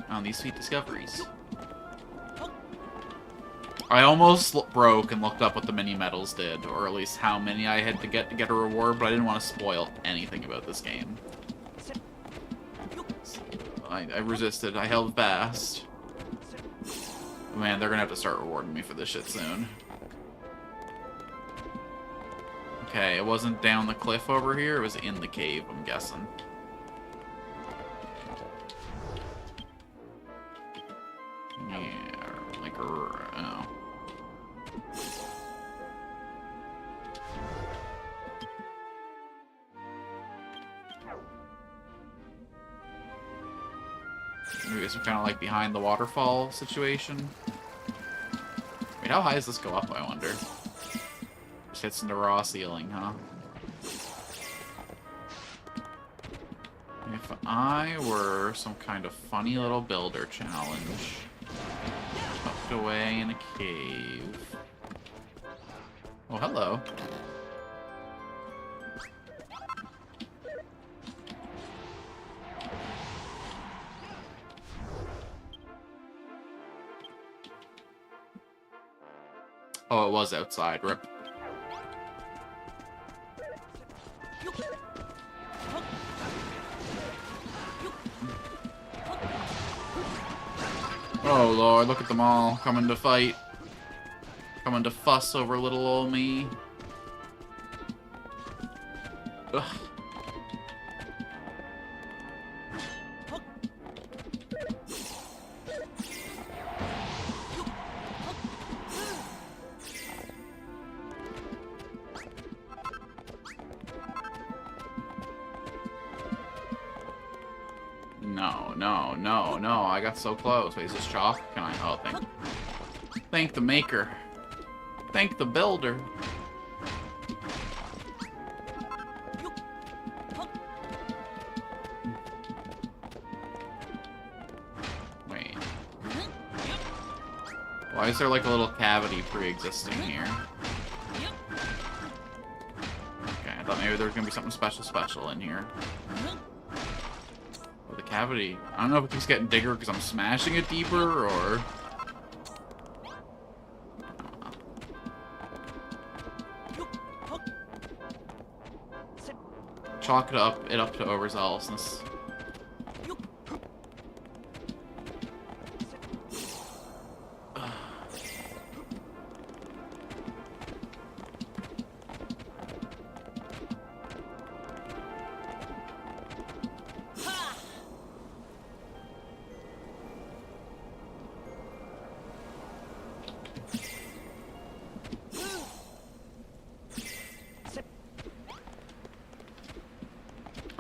[SPEAKER 1] on these sweet discoveries. I almost broke and looked up what the mini medals did, or at least how many I had to get a reward, but I didn't want to spoil anything about this game. So I resisted. I held fast. Man, they're gonna have to start rewarding me for this shit soon. Okay, it wasn't down the cliff over here, it was in the cave, I'm guessing. Yeah, like, oh. Maybe it's kind of like behind the waterfall situation. Wait, how high does this go up, I wonder? Just hits into raw ceiling, huh? If I were some kind of funny little builder challenge, tucked away in a cave. Oh, hello. Oh, it was outside. Rip. Oh, Lord, look at them all coming to fight. Coming to fuss over little old me. Ugh. No, I got so close. Wait, is this chalk? Can I? Oh, thank the maker. Thank the builder. Wait. Why is there like a little cavity pre-existing here? Okay, I thought maybe there was gonna be something special in here. Cavity. I don't know if it keeps getting bigger because I'm smashing it deeper, or... Chalk it up to overzealousness.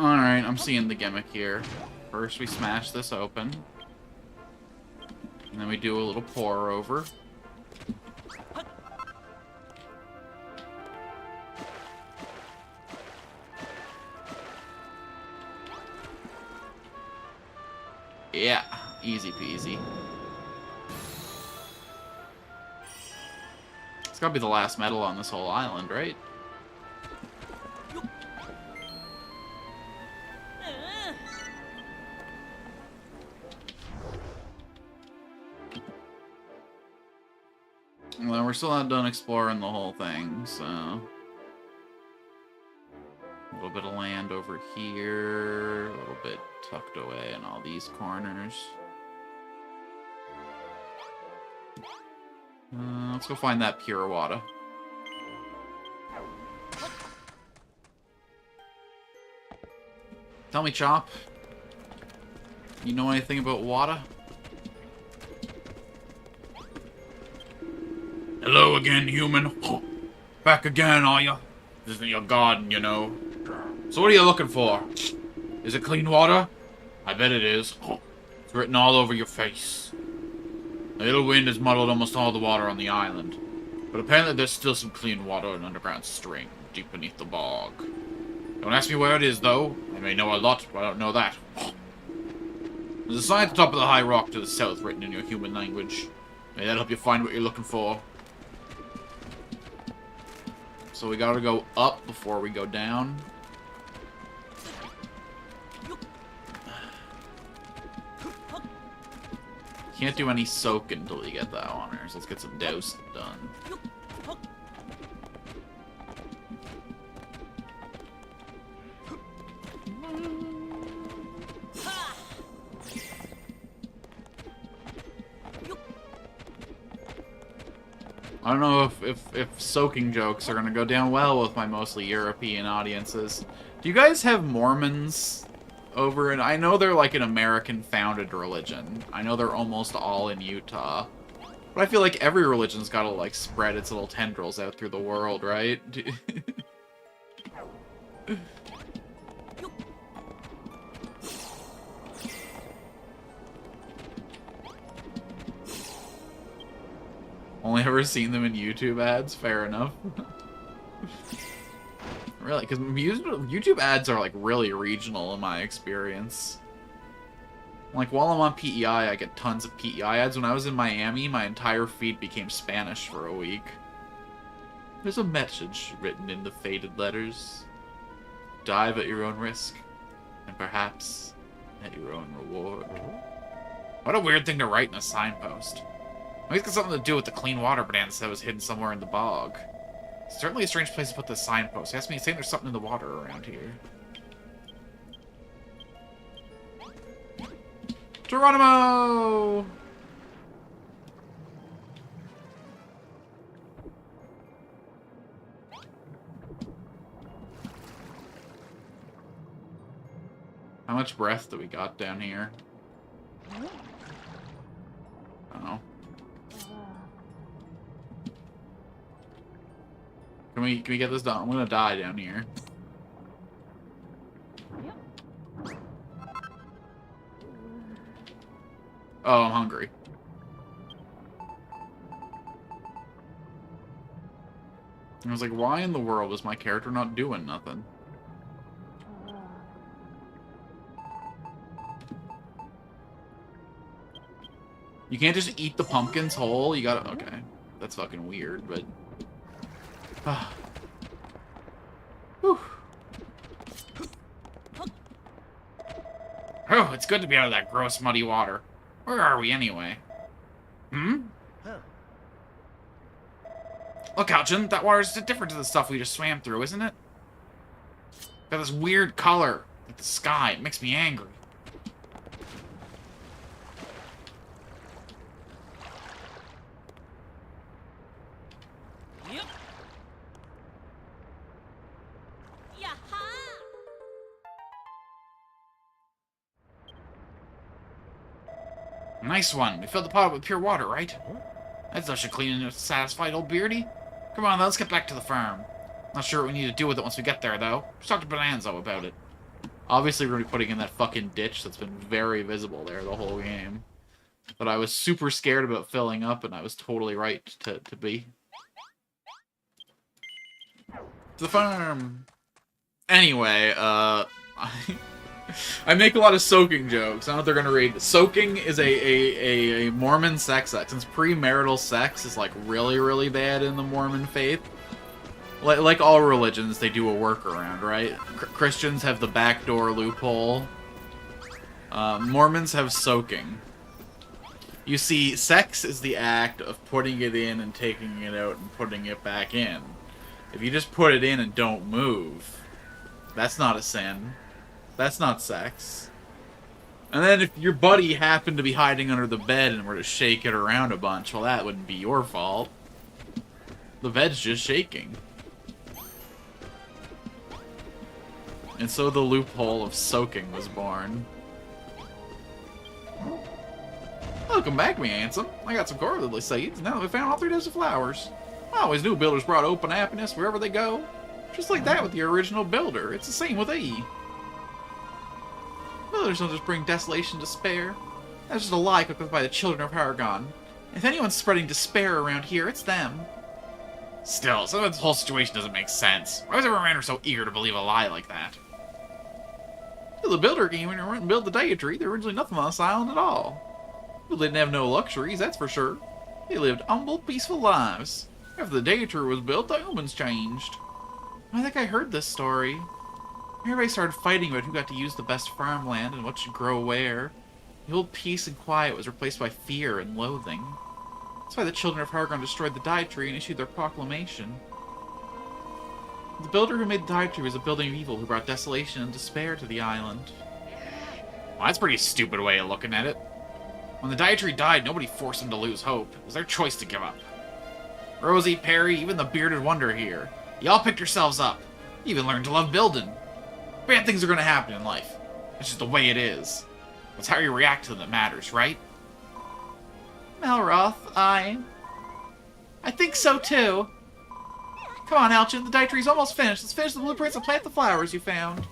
[SPEAKER 1] Alright, I'm seeing the gimmick here. First we smash this open. And then we do a little pour over. Yeah, easy peasy. It's gotta be the last medal on this whole island, right? Well, we're still not done exploring the whole thing, so... A little bit of land over here, a little bit tucked away in all these corners. Let's go find that pure water. Tell me, Chop. You know anything about water? Hello again, human. back again, are you? This isn't your garden, you know. So what are you looking for? Is it clean water? I bet it is. It's written all over your face. A little wind has muddled almost all the water on the island. But apparently there's still some clean water in an underground stream, deep beneath the bog. Don't ask me where it is, though. I may know a lot, but I don't know that. There's a sign at the top of the high rock to the south written in your human language. May that help you find what you're looking for. So we gotta go up before we go down. Can't do any soak until we get that on here, so let's get some douse done. I don't know if soaking jokes are gonna go down well with my mostly European audiences. Do you guys have Mormons over in... I know they're like an American-founded religion. I know they're almost all in Utah. But I feel like every religion's gotta, like, spread its little tendrils out through the world, right? Only ever seen them in YouTube ads? Fair enough. Really, because YouTube ads are, like, really regional in my experience. Like, while I'm on PEI, I get tons of PEI ads. When I was in Miami, my entire feed became Spanish for a week. There's a message written in the faded letters. Dive at your own risk, and perhaps at your own reward. What a weird thing to write in a signpost. Maybe it's got something to do with the clean water bonanza that was hidden somewhere in the bog. Certainly a strange place to put this signpost. He asked me to say there's something in the water around here. Geronimo! How much breath do we got down here? Oh. Can we get this done? I'm gonna die down here. Oh, I'm hungry. I was like, why in the world is my character not doing nothing? You can't just eat the pumpkins whole? You gotta... Okay. That's fucking weird, but... Whew. Oh, it's good to be out of that gross, muddy water. Where are we, anyway? Hmm? Look, Alchin, that water's different to the stuff we just swam through, isn't it? Got this weird color, like the sky. It makes me angry. Nice one. We filled the pot with pure water, right? That should clean and satisfied old Beardy. Come on, let's get back to the farm. Not sure what we need to do with it once we get there, though. Just talk to Bonanzo about it. Obviously, we're going to be putting in that fucking ditch that's been very visible there the whole game. But I was super scared about filling up, and I was totally right to be. To the farm! Anyway, I make a lot of soaking jokes. I don't know if they're gonna read. Soaking is a Mormon sex act. Since premarital sex is like really, really bad in the Mormon faith. Like all religions, they do a workaround, right? Christians have the backdoor loophole. Mormons have soaking. You see, sex is the act of putting it in and taking it out and putting it back in. If you just put it in and don't move, that's not a sin. That's not sex. And then if your buddy happened to be hiding under the bed and were to shake it around a bunch, well, that wouldn't be your fault. The bed's just shaking. And so the loophole of soaking was born. Welcome back, me handsome. I got some cordially seeds. Now that we found all 3 dozen flowers. I always knew builders brought open happiness wherever they go. Just like that with the original builder. It's the same with E. Builders don't just bring desolation and despair. That's just a lie cooked up by the children of Paragon. If anyone's spreading despair around here, it's them. Still, some of this whole situation doesn't make sense. Why was everyone so eager to believe a lie like that? The builder came in and built the Dietary. There was originally nothing on this island at all. People didn't have no luxuries, that's for sure. They lived humble, peaceful lives. After the Dietary was built, the humans changed. I think I heard this story. Everybody started fighting about who got to use the best farmland and what should grow where. The old peace and quiet was replaced by fear and loathing. That's why the children of Hargon destroyed the Dietary and issued their proclamation. The builder who made the Dietary was a building of evil who brought desolation and despair to the island. Well, that's a pretty stupid way of looking at it. When the Dietary died, nobody forced them to lose hope. It was their choice to give up. Rosie, Perry, even the bearded wonder here. Y'all picked yourselves up. You even learned to love building. Bad things are going to happen in life. It's just the way it is. It's how you react to them that matters, right? Melroth, I think so too. Come on, Alchin, the Dietary's almost finished. Let's finish the blueprints and plant the flowers you found.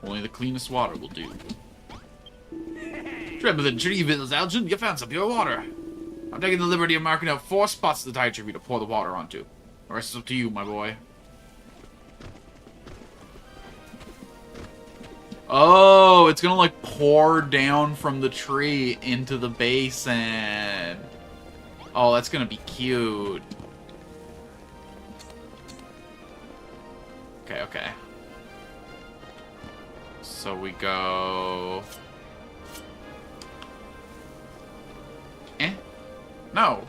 [SPEAKER 1] Only the cleanest water will do. Remember the tree villas, Alchin? You found some pure water. I'm taking the liberty of marking out 4 spots of the Dietary to pour the water onto. The rest is up to you, my boy. Oh, it's gonna like pour down from the tree into the basin. Oh, that's gonna be cute. Okay, okay. So we go... No.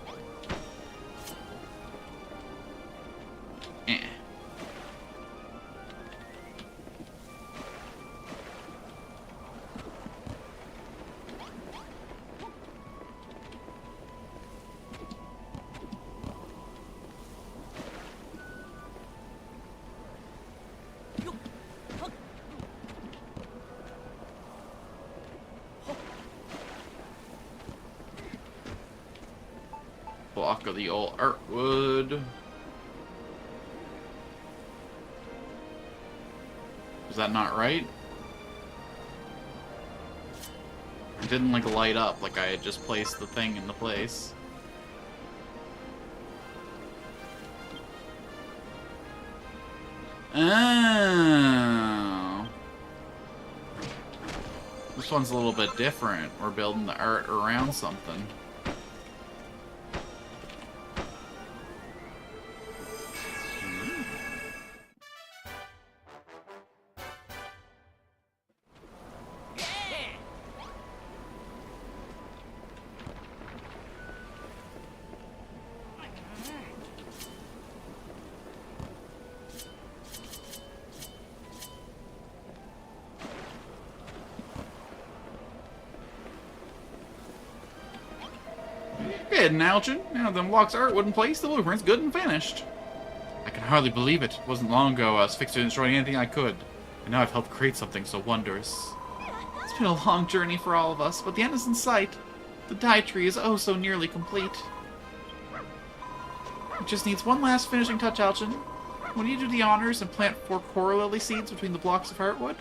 [SPEAKER 1] Block of the old artwood. Is that not right? It didn't like light up like I had just placed the thing in the place. Oh. This one's a little bit different. We're building the art around something. And Alchin, now them blocks are artwood in place, the blueprint's good and finished. I can hardly believe it. It wasn't long ago I was fixed to destroying anything I could, and now I've helped create something so wondrous. It's been a long journey for all of us, but the end is in sight. The Dietary is oh so nearly complete. It just needs one last finishing touch, Alchin. Will you do the honors and plant 4 coral lily seeds between the blocks of heartwood?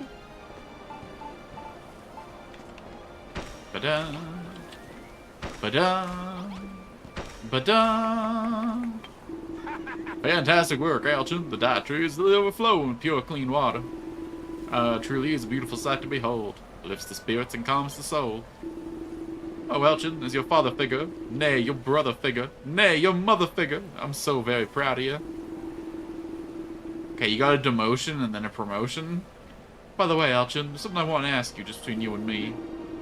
[SPEAKER 1] Ba-da, ba-da, ba-da. Fantastic work, Alchin. The Dietary is overflowing with pure, clean water. Truly is a beautiful sight to behold. It lifts the spirits and calms the soul. Oh, Alchin, as your father figure, nay, your brother figure, nay, your mother figure, I'm so very proud of you. Okay, you got a demotion and then a promotion? By the way, Alchin, there's something I want to ask you just between you and me.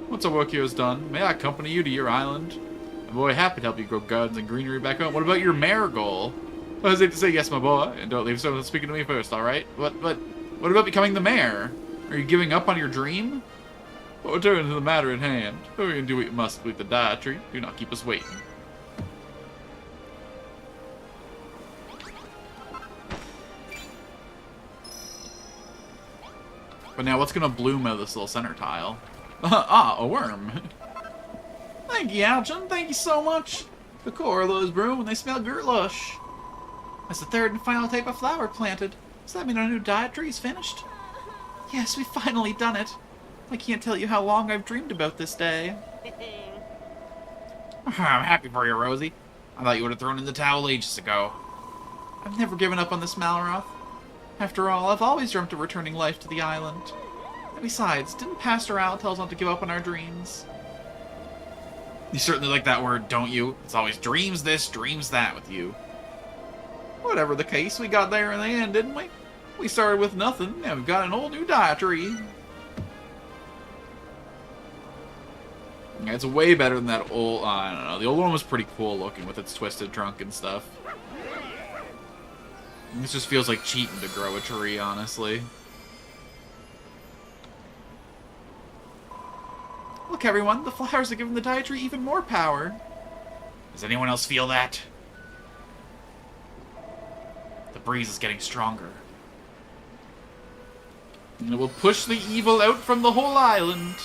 [SPEAKER 1] Once our work here is done, may I accompany you to your island? I'm very happy to help you grow gardens and greenery back home. What about your mayor goal? I hesitate to say yes, my boy, and don't leave someone speaking to me first, alright? What about becoming the mayor? Are you giving up on your dream? But return to the matter at hand. Hurry and do what you must with the Dietary. Do not keep us waiting. But now what's gonna bloom out of this little center tile? Ah, a worm. Thank you, Alchin. Thank you so much. The corallows bloom when they smell lush. That's the third and final type of flower planted. Does that mean our new dietary is finished? Yes, we've finally done it. I can't tell you how long I've dreamed about this day. I'm happy for you, Rosie. I thought you would have thrown in the towel ages ago. I've never given up on this Malroth. After all, I've always dreamt of returning life to the island. And besides, didn't Pastor Al tell us not to give up on our dreams? You certainly like that word, don't you? It's always dreams this, dreams that with you. Whatever the case, we got there in the end, didn't we? We started with nothing, and we've got an whole new dietary. Yeah, it's way better than that old, I don't know, the old one was pretty cool looking with its twisted trunk and stuff. This just feels like cheating to grow a tree, honestly. Look, everyone, the flowers are giving the dietary even more power. Does anyone else feel that? The breeze is getting stronger. And it will push the evil out from the whole island.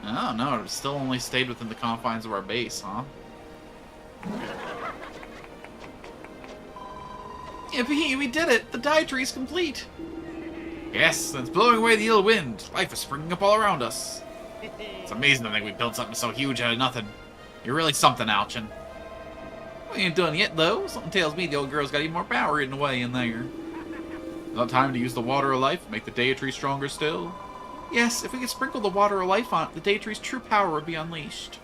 [SPEAKER 1] Oh, no, it still only stayed within the confines of our base, huh? Yippee, we did it! The dietary is complete! Yes, it's blowing away the ill wind. Life is springing up all around us. It's amazing to think we built something so huge out of nothing. You're really something, Alchin. We ain't done yet, though. Something tells me the old girl's got even more power hidden away in there. Is it time to use the water of life, make the dietary stronger still? Yes, if we could sprinkle the water of life on it, the deity's true power would be unleashed.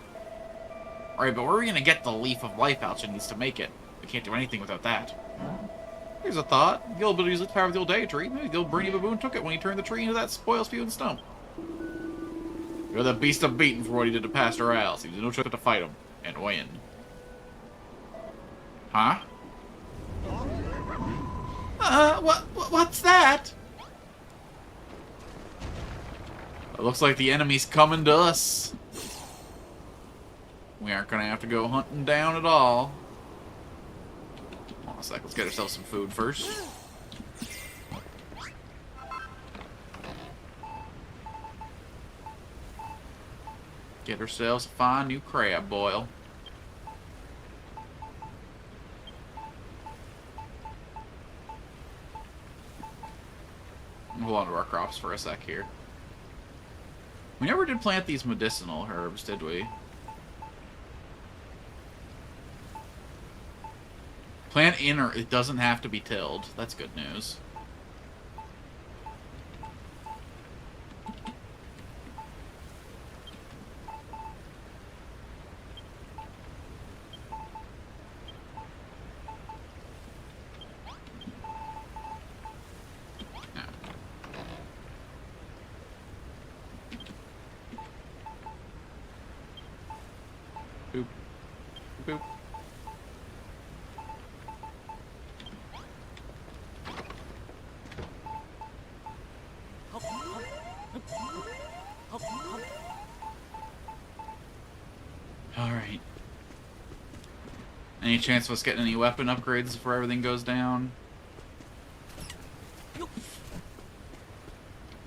[SPEAKER 1] Alright, but where are we going to get the leaf of life Alchin needs to make it? We can't do anything without that. Here's a thought. The old ability to use the power of the old deity. Maybe the old brainy baboon took it when he turned the tree into that spoil-spewing stump. You're the beast of beating for what he did to Pastor Al. Seems no trick to fight him and win. Huh? What's that? It looks like the enemy's coming to us. We aren't going to have to go hunting down at all. Hold on a sec. Let's get ourselves some food first. Get ourselves a fine new crab boil. Hold on to our crops for a sec here. We never did plant these medicinal herbs, did we? Plant in or it doesn't have to be tilled. That's good news. Boop. Boop. Alright. Any chance of us getting any weapon upgrades before everything goes down?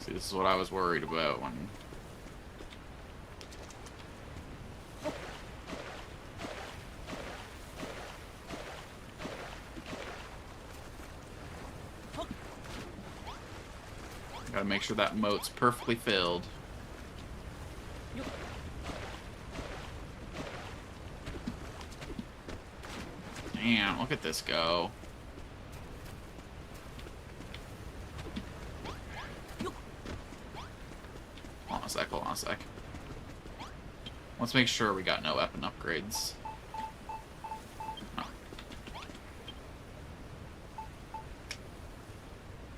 [SPEAKER 1] See, this is what I was worried about when... Gotta make sure that moat's perfectly filled. Damn, look at this go. Hold on a sec, hold on a sec. Let's make sure we got no weapon upgrades. Oh.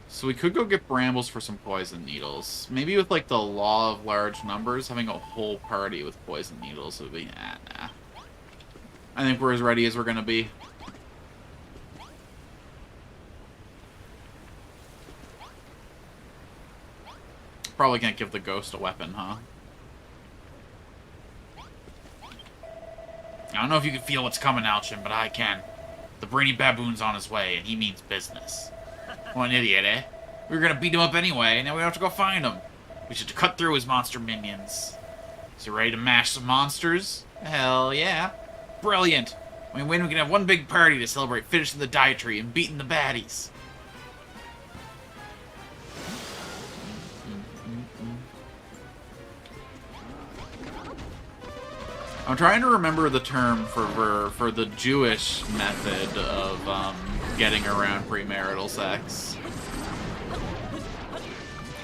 [SPEAKER 1] So we could go get brambles for some poison needles. Maybe with like the law of large numbers, having a whole party with poison needles would be... nah. I think we're as ready as we're gonna be. Probably can't give the ghost a weapon, huh? I don't know if you can feel what's coming, Alchin, but I can. The brainy baboon's on his way, and he means business. What an idiot, eh? We were gonna beat him up anyway, and now we have to go find him. We should cut through his monster minions. So ready to mash some monsters? Hell yeah. Brilliant. When we win, we can have one big party to celebrate finishing the dietary and beating the baddies. I'm trying to remember the term for the Jewish method of getting around premarital sex.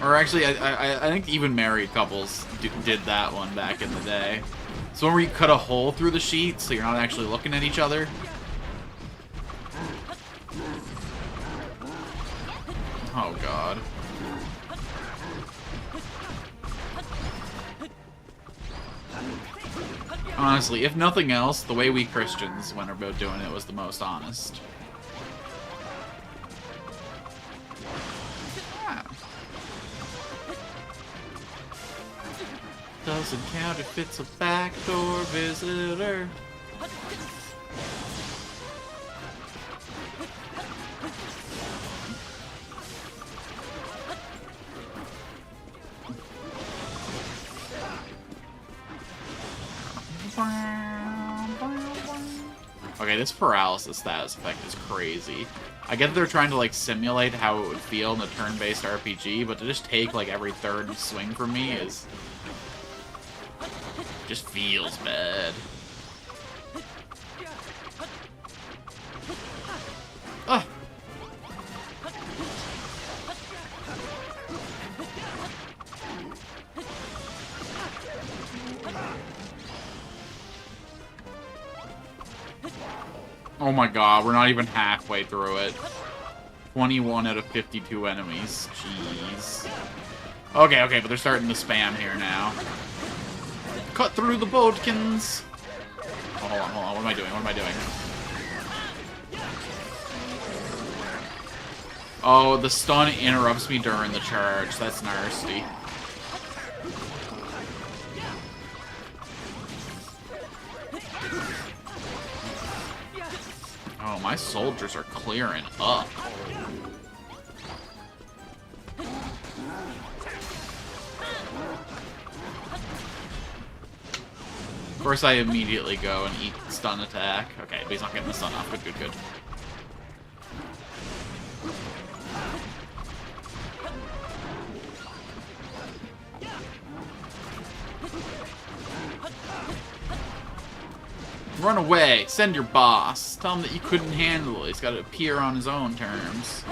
[SPEAKER 1] Or actually, I think even married couples did that one back in the day. It's one where you cut a hole through the sheet so you're not actually looking at each other. Oh, God. Honestly, if nothing else, the way we Christians went about doing it was the most honest. Yeah. Doesn't count if it's a backdoor visitor. Okay, this paralysis status effect is crazy. I get that they're trying to, like, simulate how it would feel in a turn-based RPG, but to just take, like, every third swing from me is... just feels bad. Ugh. Oh my god, we're not even halfway through it. 21 out of 52 enemies. Jeez. Okay, but they're starting to spam here now. Cut through the bodkins! Oh, hold on. What am I doing? Oh, the stun interrupts me during the charge. That's nasty. Oh, my soldiers are clearing up. Of course, I immediately go and eat stun attack. Okay, but he's not getting the stun off. Good. Run away. Send your boss. Tell him that you couldn't handle it. He's got to appear on his own terms.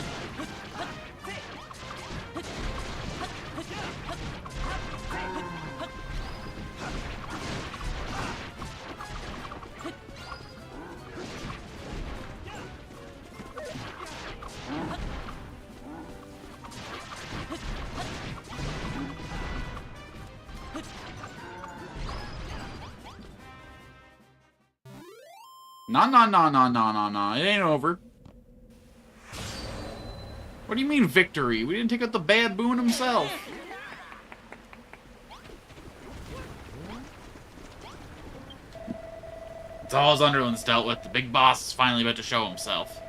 [SPEAKER 1] No. It ain't over. What do you mean victory? We didn't take out the baboon himself. It's all Zunderland's dealt with. The big boss is finally about to show himself.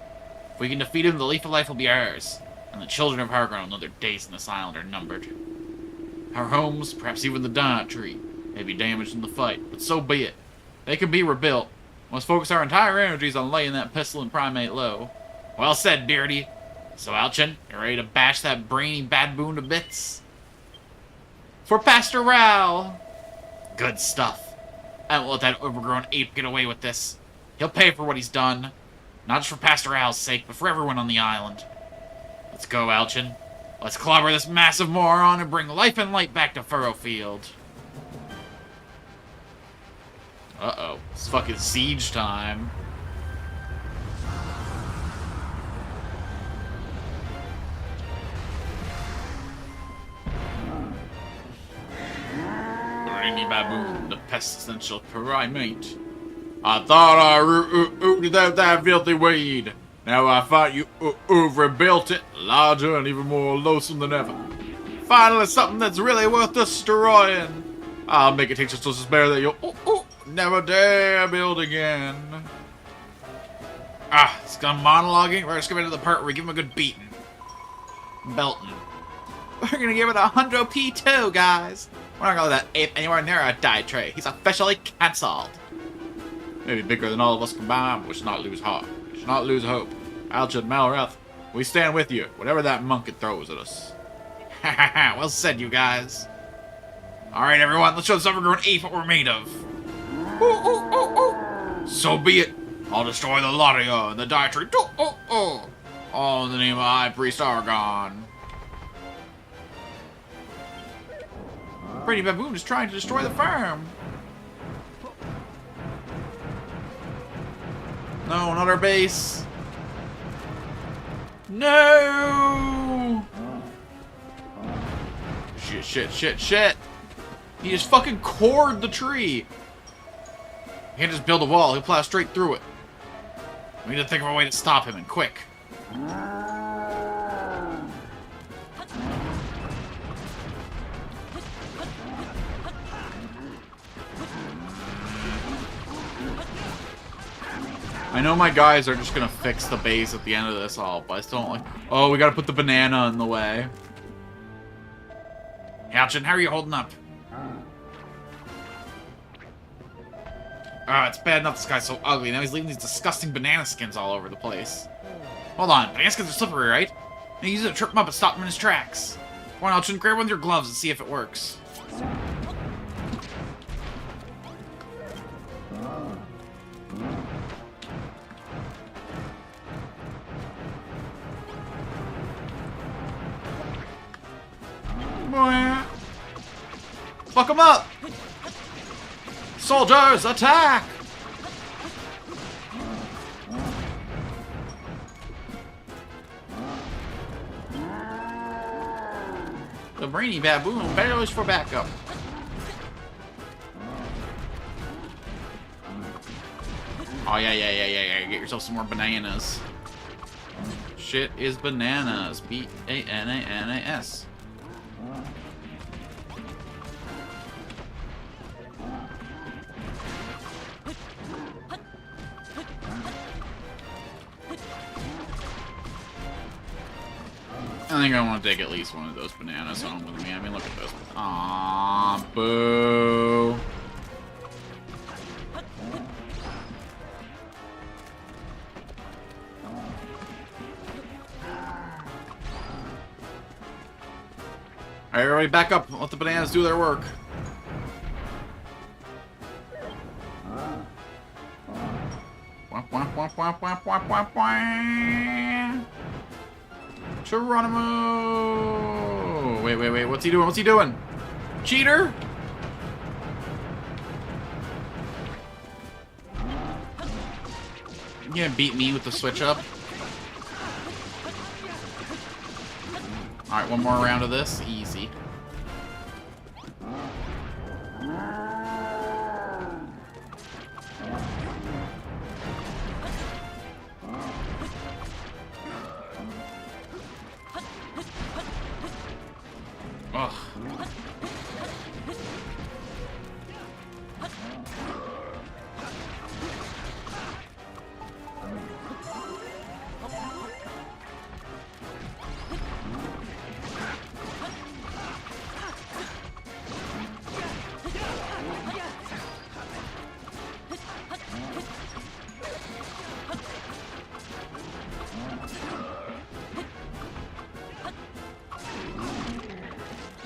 [SPEAKER 1] If we can defeat him, the leaf of life will be ours. And the children of Hargrown will know their days in this island are numbered. Our homes, perhaps even the Diet Tree, may be damaged in the fight, but so be it. They can be rebuilt. Let's focus our entire energies on laying that pestilent primate low. Well said, Beardy. So, Alchin, you ready to bash that brainy baboon to bits? For Pastor Ral! Good stuff. I won't let that overgrown ape get away with this. He'll pay for what he's done. Not just for Pastor Ral's sake, but for everyone on the island. Let's go, Alchin. Let's clobber this massive moron and bring life and light back to Furrow Field. Uh-oh. It's fucking siege time. Brainy baboon, the pestilential primate. I thought I rooted out that filthy weed. Now I find you rebuilt it, larger and even more loathsome than ever. Finally something that's really worth destroying. I'll make it take you so despair that you'll never dare build again. It's done monologuing. We're just going to the part where we give him a good beating. Belton. We're gonna give it 100p too, guys. We're not gonna let that ape anywhere near our diet tray. He's officially cancelled. Maybe bigger than all of us combined, but we should not lose heart. We should not lose hope. Alchid Malrath, we stand with you, whatever that monkey throws at us. Ha ha ha, well said, you guys. Alright, everyone, let's show this overgrown ape what we're made of. Ooh, ooh, ooh, ooh. So be it. I'll destroy the lot of you and the dietary. All in the name of High Priest Argon. Pretty Baboon is trying to destroy the farm. No, not our base. No! Shit, shit, shit, shit. He just fucking cored the tree. He can't just build a wall. He'll plow straight through it. We need to think of a way to stop him, and quick. I know my guys are just gonna fix the base at the end of this all, but I still don't like... Oh, we gotta put the banana in the way. Halchin, how are you holding up? It's bad enough this guy's so ugly. Now he's leaving these disgusting banana skins all over the place. Hold on, banana skins are slippery, right? Now use it to trip him up and stop him in his tracks. Come on, Halchin, grab one of your gloves and see if it works. Fuck him up! Soldiers, attack! The brainy baboon bellows for backup. Oh, yeah. Get yourself some more bananas. Shit is bananas. B-A-N-A-N-A-S. I think I want to take at least one of those bananas home with me. I mean, look at this. Aww, boo. Alright, everybody back up. Let the bananas do their work. Geronimo! Wait. What's he doing? Cheater! You gonna beat me with the switch up? Alright, one more round of this. Easy. Ugh.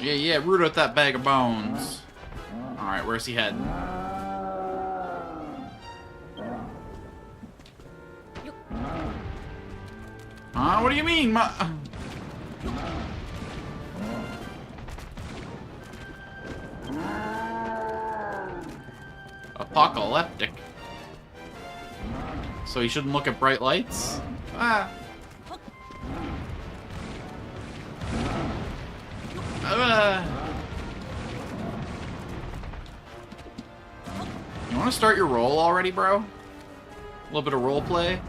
[SPEAKER 1] Yeah, root out that bag of bones. Alright, where's he heading? What do you mean, Apocalyptic. So he shouldn't look at bright lights? You want to start your roll already, bro? A little bit of role play.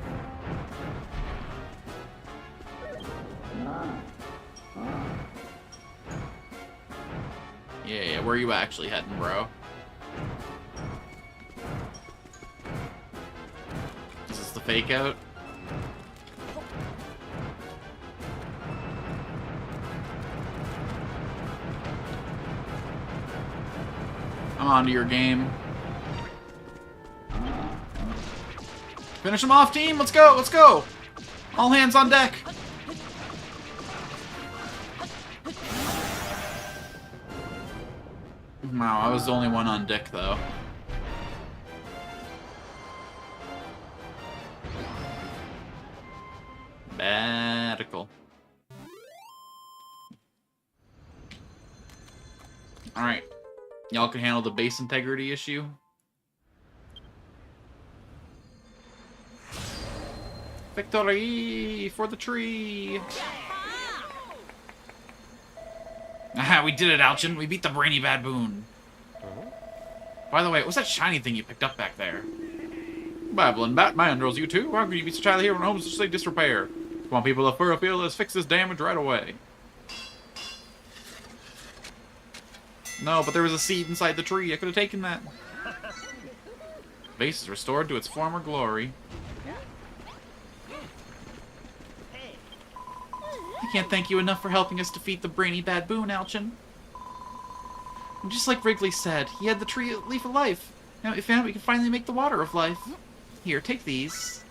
[SPEAKER 1] Yeah, where are you actually heading, bro? Is this the fake out? I'm onto your game. Finish him off, team! Let's go! Let's go! All hands on deck! Wow, I was the only one on deck, though. Badical. Alright. Y'all can handle the base integrity issue. Victory for the tree! Aha, we did it, Alchin. We beat the brainy baboon. By the way, what's that shiny thing you picked up back there? Babbling Batman drills you too? How could you be such a child here when homes just say disrepair? Come on, people of Furrow, let's fix this damage right away. No, but there was a seed inside the tree. I could have taken that. The vase is restored to its former glory. I can't thank you enough for helping us defeat the brainy baboon, Alchin. And just like Wrigley said, he had the tree leaf of life. Now we found we can finally make the water of life. Here, take these.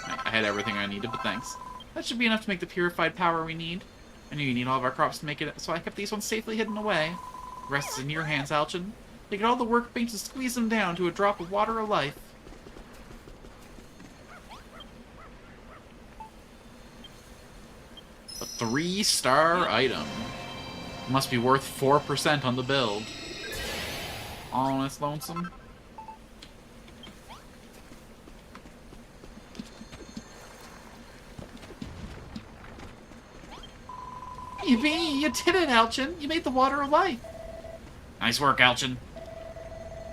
[SPEAKER 1] I had everything I needed, but thanks. That should be enough to make the purified power we need. I knew you need all of our crops to make it, so I kept these ones safely hidden away. The rest is in your hands, Alchin. Take all the workbench and squeeze them down to a drop of water of life. A 3-star item. Must be worth 4% on the build. Oh, it's lonesome. Yippee! You did it, Alchin! You made the water of life! Nice work, Alchin.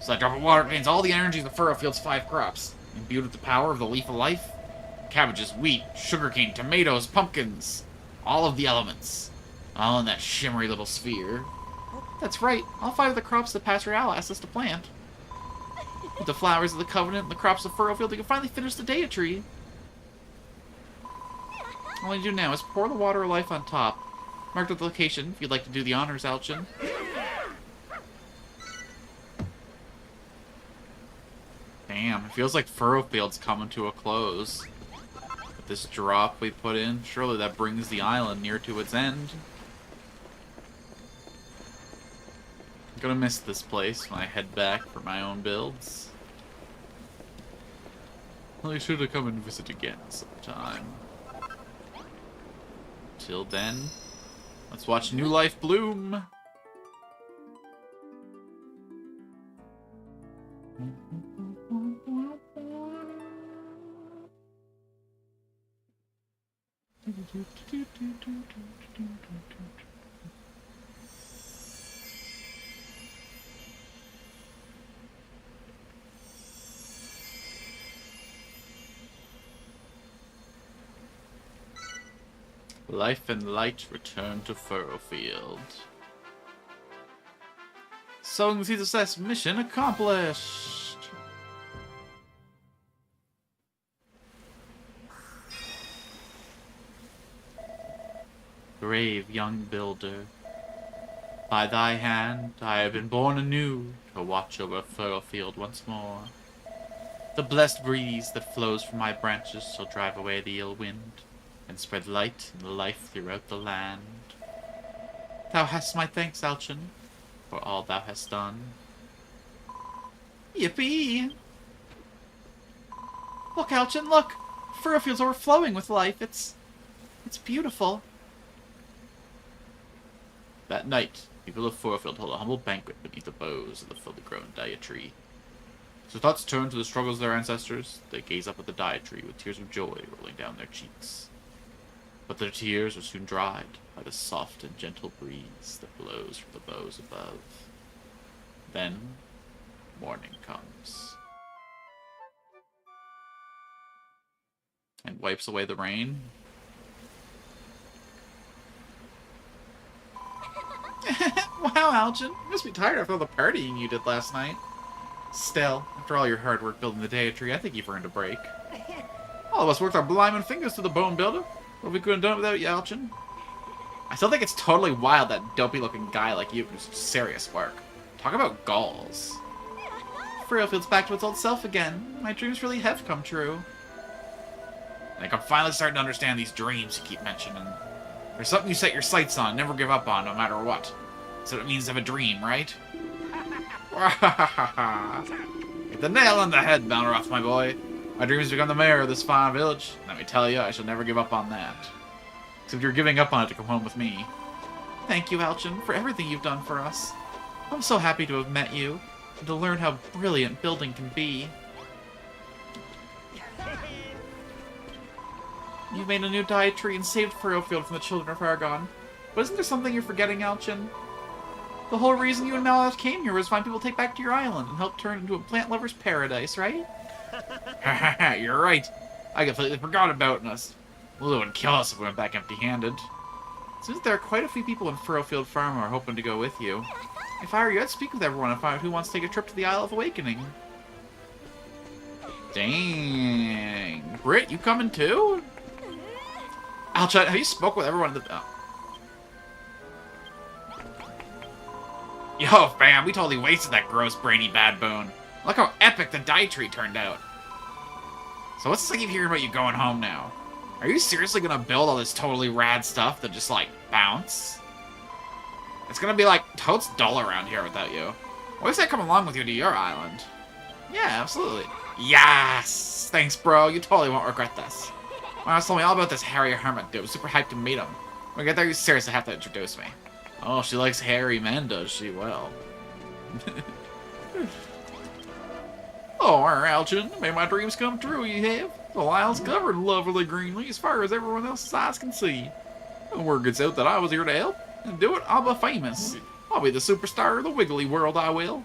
[SPEAKER 1] So that drop of water contains all the energy of the Furrow Field's 5 crops, imbued with the power of the leaf of life. Cabbages, wheat, sugarcane, tomatoes, pumpkins. All of the elements. All in that shimmery little sphere. That's right, all 5 of the crops that Pastor Al asked us to plant. With the flowers of the Covenant and the crops of Furrow Field, we can finally finish the Data Tree. All I do now is pour the water of life on top. Mark the location if you'd like to do the honors, Alchin. Damn, it feels like Furrow Field's coming to a close. With this drop we put in, surely that brings the island near to its end. I'm gonna miss this place when I head back for my own builds. Well, you should have come and visit again sometime. Till then, let's watch New Life bloom. Life and light return to Furrow Field. Sowing Seeds of Success mission accomplished! Brave young builder, by thy hand I have been born anew to watch over Furrow Field once more. The blessed breeze that flows from my branches shall drive away the ill wind, and spread light and life throughout the land. Thou hast my thanks, Alchin, for all thou hast done. Yippee! Look, Alchin, look! Furrow Field's overflowing with life. It's beautiful. That night, people of Furrow Field hold a humble banquet beneath the boughs of the fully grown Dia Tree. As their thoughts turn to the struggles of their ancestors, they gaze up at the Dia Tree with tears of joy rolling down their cheeks. But their tears are soon dried by the soft and gentle breeze that blows from the boughs above. Then, morning comes. And wipes away the rain. Wow, Alchin, you must be tired after all the partying you did last night. Still, after all your hard work building the Data Tree, I think you've earned a break. All of us worked our blinding fingers to the bone builder. But we couldn't have done it without you, Alchin. I still think it's totally wild that dopey-looking guy like you can do some serious work. Talk about gulls. Furrow feels back to its old self again. My dreams really have come true. Like, I'm finally starting to understand these dreams you keep mentioning. There's something you set your sights on, never give up on, no matter what. So it means to have a dream, right? Hit the nail on the head, Balnaroth, my boy. My dream is to become the mayor of this fine village. Let me tell you, I shall never give up on that. Except you're giving up on it to come home with me. Thank you, Alchin, for everything you've done for us. I'm so happy to have met you, and to learn how brilliant building can be. You've made a new dietary and saved Furrowfield from the children of Aragon. But isn't there something you're forgetting, Alchin? The whole reason you and Malloth came here was to find people to take back to your island and help turn it into a plant lover's paradise, right? Haha, you're right. I completely forgot about us. Well, it would kill us if we went back empty-handed. Since there are quite a few people in Furrowfield Farm who are hoping to go with you, if I were you, I'd speak with everyone and find out who wants to take a trip to the Isle of Awakening. Dang. Britt, you coming too? Alchin, have you spoke with everyone in the... Oh. Yo, fam, we totally wasted that gross, brainy bad bone. Look how epic the dietary turned out. So what's this I keep hearing about you going home now? Are you seriously gonna build all this totally rad stuff that just, like, bounce? It's gonna be, like, totes dull around here without you. What if I come along with you to your island? Yeah, absolutely. Yes! Thanks, bro. You totally won't regret this. Miles told me all about this hairy hermit dude. I'm super hyped to meet him. When I get there, you seriously have to introduce me. Oh, she likes hairy men, does she? Well. Oh, Alchin, made my dreams come true, you have. The isle's covered lovely greenly as far as everyone else's eyes can see. When word gets out that I was here to help and do it, I'll be famous. I'll be the superstar of the wiggly world, I will.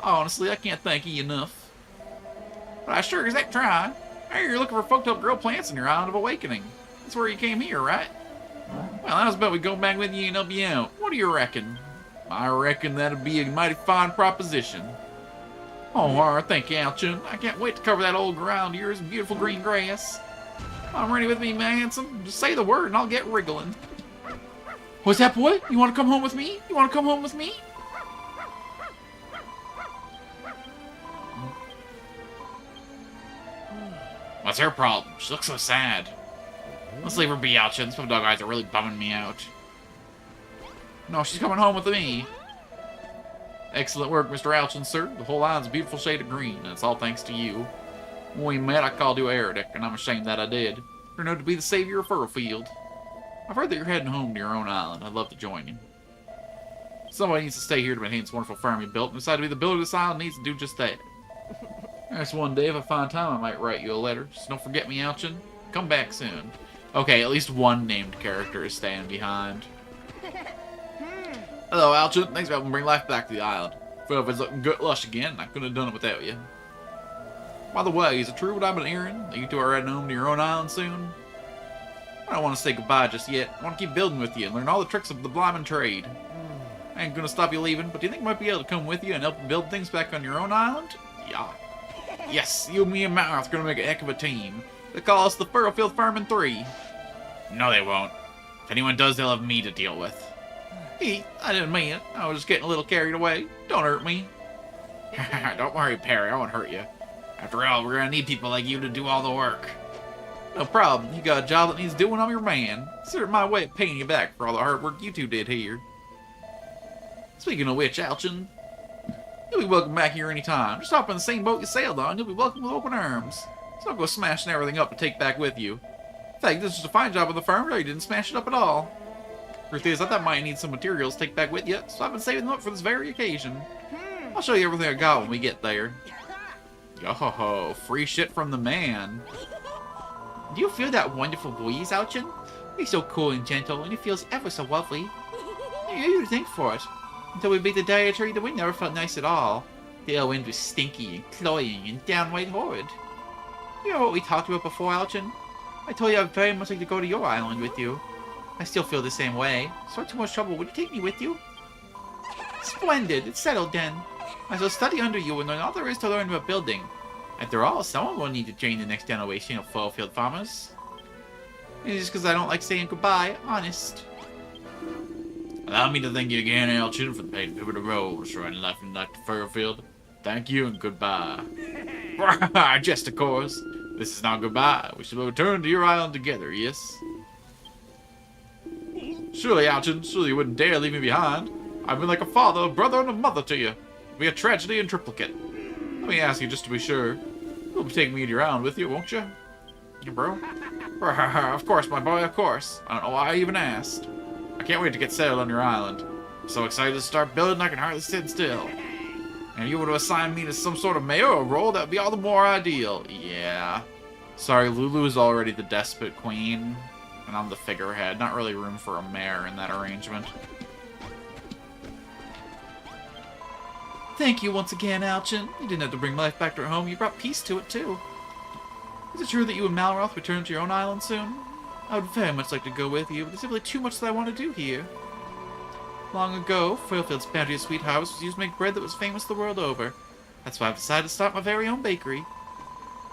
[SPEAKER 1] Honestly, I can't thank you enough. But I sure as heck try. Hey, you're looking for folk to help grow plants in your Island of Awakening. That's where you came here, right? Well, I was about we go back with you and help you out. What do you reckon? I reckon that'd be a mighty fine proposition. Oh, alright, thank you, Alchin. I can't wait to cover that old ground of yours in beautiful green grass. I'm ready with me, my handsome. Just say the word and I'll get wriggling. What's that, boy? You want to come home with me? You want to come home with me? What's her problem? She looks so sad. Let's leave her be, Alchin. These dog eyes are really bumming me out. No, she's coming home with me. Excellent work, Mr. Alchin, sir. The whole island's a beautiful shade of green, and it's all thanks to you. When we met, I called you a heretic, and I'm ashamed that I did. Turned out to be the savior of Furrowfield. I've heard that you're heading home to your own island. I'd love to join you. Somebody needs to stay here to maintain this wonderful farm you built, and decided to be the builder of this island needs to do just that. There's one day, if I find time, I might write you a letter. Just don't forget me, Alchin. Come back soon. Okay, at least one named character is staying behind. Hello, Alchin. Thanks for helping bring life back to the island. If it's looking good lush again, I couldn't have done it without you. By the way, is it true what I've been hearing? That you two are heading home to your own island soon? I don't want to say goodbye just yet. I want to keep building with you and learn all the tricks of the blimmin' trade. I ain't gonna stop you leaving, but do you think I might be able to come with you and help build things back on your own island? Yeah. Yes, you, me, and Mouth are gonna make a heck of a team. They call us the Furrowfield Farmin' 3. No, they won't. If anyone does, they'll have me to deal with. I didn't mean it. I was just getting a little carried away. Don't hurt me. Don't worry, Perry. I won't hurt you. After all, we're gonna need people like you to do all the work. No problem. You got a job that needs doing, I'm your man. Consider it my way of paying you back for all the hard work you two did here. Speaking of which, Alchin, you'll be welcome back here anytime. Just hop on the same boat you sailed on. You'll be welcome with open arms. So don't go smashing everything up to take back with you. In fact, this is a fine job on the farm, or you didn't smash it up at all. Truth is, I thought I might need some materials to take back with you, so I've been saving them up for this very occasion. I'll show you everything I got when we get there. Yo-ho-ho, free shit from the man. Do you feel that wonderful breeze, Alchin? He's so cool and gentle, and he feels ever so lovely. You think for it. Until we beat the dietary, the wind never felt nice at all. The air wind was stinky and cloying and downright horrid. You know what we talked about before, Alchin? I told you I'd very much like to go to your island with you. I still feel the same way. So not too much trouble. Would you take me with you? Splendid. It's settled then. I shall study under you and learn all there is to learn about building. After all, someone will need to train the next generation of Furrowfield farmers. It's just because I don't like saying goodbye, honest. Allow me to thank you again, Alchin, for the paid pivotal role restoring life in Dr. Furrow. Thank you and goodbye. Just of course. This is not goodbye. We shall return to your island together, yes? Surely, Alchin, surely you wouldn't dare leave me behind. I've been like a father, a brother, and a mother to you. It'll be a tragedy in triplicate. Let me ask you just to be sure. You'll be taking me to your island with you, won't you? Yeah, bro? Of course, my boy, of course. I don't know why I even asked. I can't wait to get settled on your island. I'm so excited to start building I can hardly sit still. And you were to assign me to some sort of mayoral role, that would be all the more ideal. Yeah. Sorry, Lulu is already the despot queen, and I'm the figurehead. Not really room for a mayor in that arrangement. Thank you once again, Alchin. You didn't have to bring life back to our home, you brought peace to it, too. Is it true that you and Malroth return to your own island soon? I would very much like to go with you, but there's simply too much that I want to do here. Long ago, Furrowfield's bounteous sweet harvest was used to make bread that was famous the world over. That's why I've decided to start my very own bakery.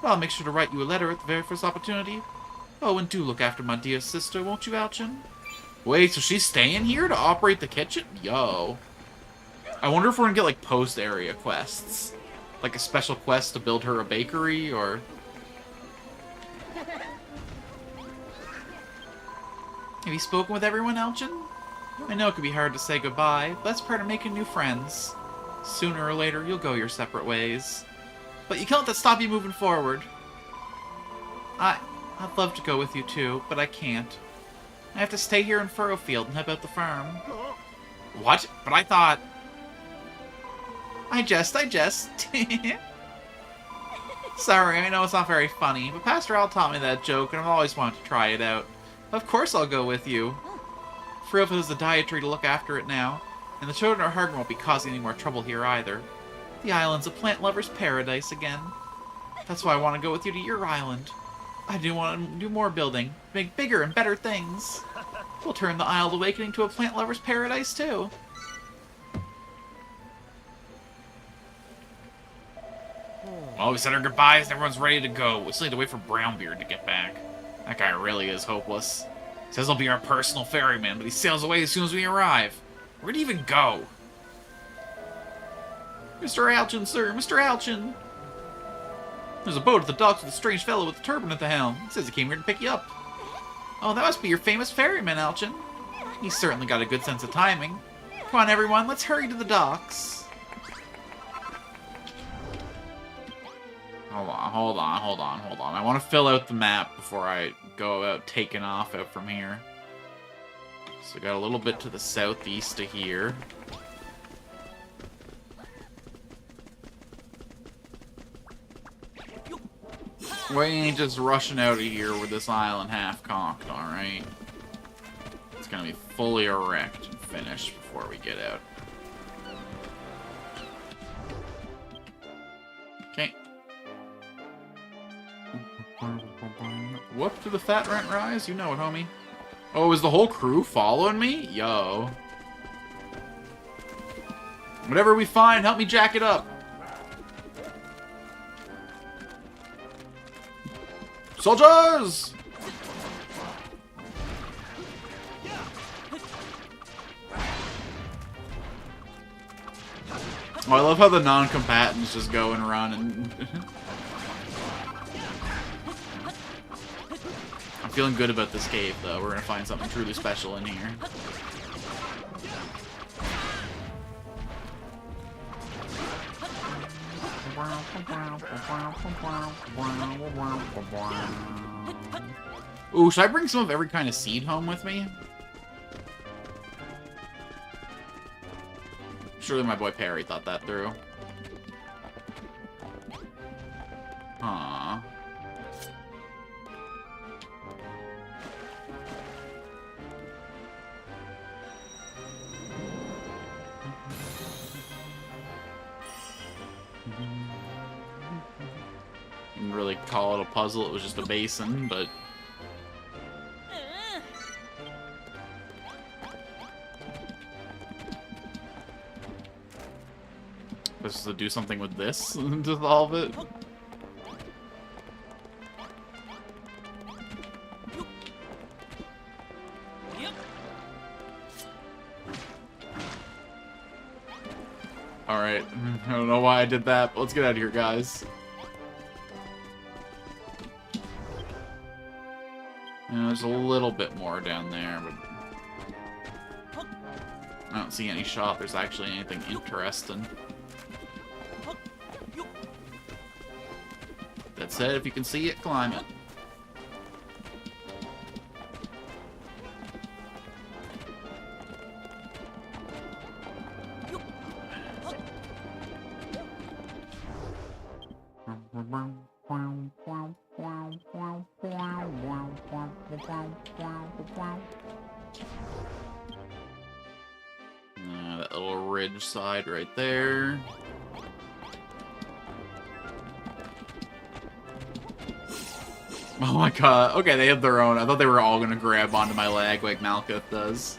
[SPEAKER 1] Well, I'll make sure to write you a letter at the very first opportunity. Oh, and do look after my dear sister, won't you, Alchin? Wait, so she's staying here to operate the kitchen? Yo. I wonder if we're gonna get, like, post-area quests. Like a special quest to build her a bakery, or... Have you spoken with everyone, Alchin? I know it can be hard to say goodbye, but that's part of making new friends. Sooner or later, you'll go your separate ways. But you can't let that stop you moving forward. I'd love to go with you too, but I can't. I have to stay here in Furrowfield and help out the farm. What? But I thought... I jest. Sorry, I know it's not very funny, but Pastor Al taught me that joke, and I've always wanted to try it out. Of course I'll go with you. Furrowfield has a dietary to look after it now, and the children at Hargan won't be causing any more trouble here either. The island's a plant lover's paradise again. That's why I want to go with you to your island. I do want to do more building, make bigger and better things. We'll turn the Isle of Awakening to a plant lover's paradise too. Well, we said our goodbyes and everyone's ready to go. We still need to wait for Brownbeard to get back. That guy really is hopeless. Says he'll be our personal ferryman, but he sails away as soon as we arrive. Where'd he even go? Mr. Alchin, sir! Mr. Alchin! There's a boat at the docks with a strange fellow with a turban at the helm. He says he came here to pick you up. Oh, that must be your famous ferryman, Alchin. He's certainly got a good sense of timing. Come on, everyone, let's hurry to the docks. Hold on. I want to fill out the map before I go out taking off out from here. So we got a little bit to the southeast of here. We ain't just rushing out of here with this island half cocked, alright? It's gonna be fully erect and finished before we get out. Okay. Whoop to the fat rent rise? You know it, homie. Oh, is the whole crew following me? Yo. Whatever we find, help me jack it up. Soldiers! Oh, I love how the non-combatants just go and run and... I'm feeling good about this cave, though. We're gonna find something truly special in here. Ooh, should I bring some of every kind of seed home with me? Surely my boy Perry thought that through. Aww. Didn't really call it a puzzle, it was just a basin, but... Supposed to do something with this to solve it? Alright. I don't know why I did that, but let's get out of here, guys. There's a little bit more down there, but I don't see any shop. There's actually anything interesting. That said, if you can see it, climb it. That little ridge side right there. Oh my god. Okay, they have their own. I thought they were all gonna grab onto my leg like Malkuth does.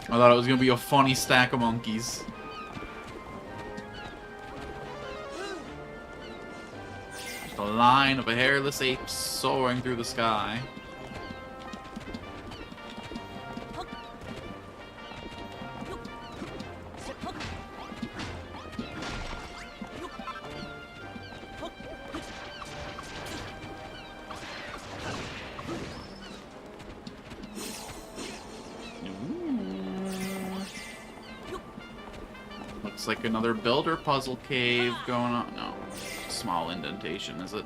[SPEAKER 1] I thought it was gonna be a funny stack of monkeys. The line of a hairless ape soaring through the sky. Looks like another builder puzzle cave going on. No. Small indentation, is it?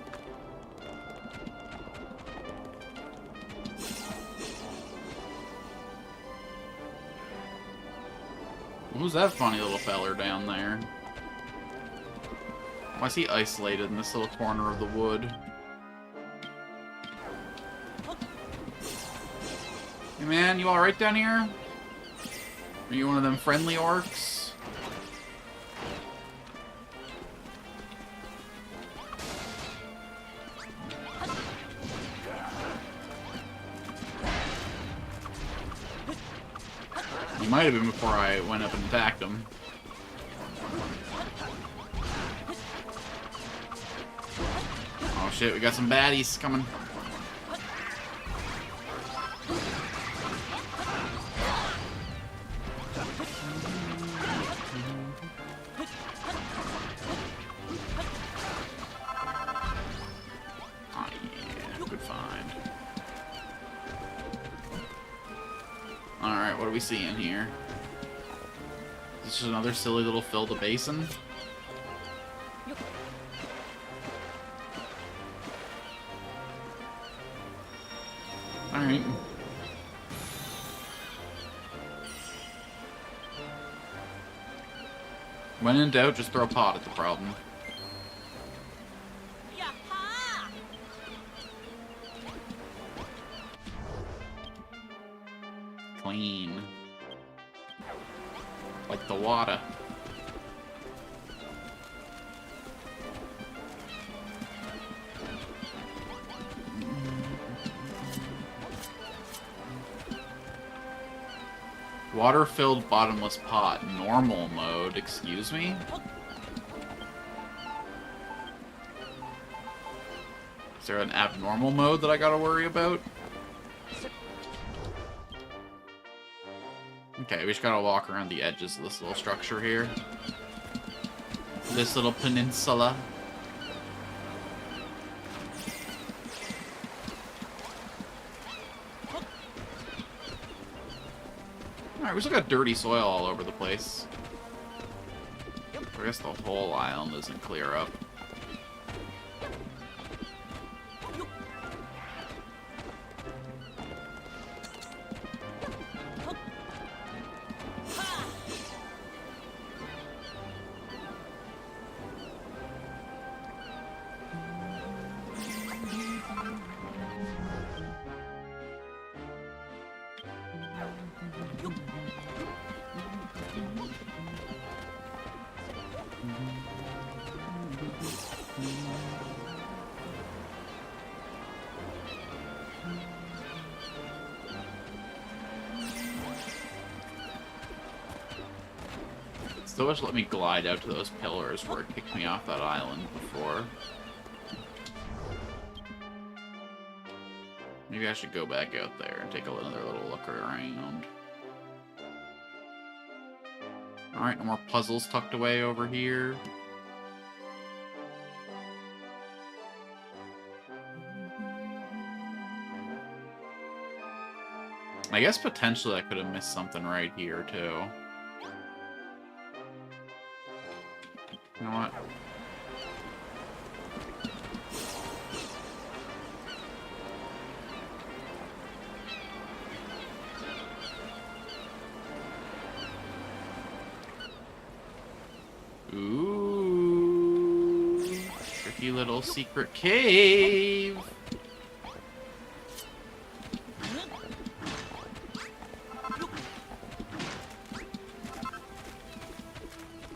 [SPEAKER 1] Who's that funny little feller down there? Why is he isolated in this little corner of the wood? Hey man, you alright down here? Are you one of them friendly orcs? He might have been before I went up and attacked him. Oh shit, we got some baddies coming. Oh yeah, good find. Alright, what are we seeing here? Is this just another silly little fill the basin? Alright. When in doubt, just throw a pot at the problem. Clean. Like the water. Water-filled bottomless pot. Normal mode. Excuse me? Is there an abnormal mode that I gotta worry about? Okay, we just gotta walk around the edges of this little structure here. This little peninsula. Alright, we still got dirty soil all over the place. I guess the whole island isn't clear up. Still wish let me glide out to those pillars where it kicked me off that island before. Maybe I should go back out there and take another little look around. Alright, no more puzzles tucked away over here. I guess potentially I could have missed something right here, too. You know what? Ooh. Tricky little secret cave.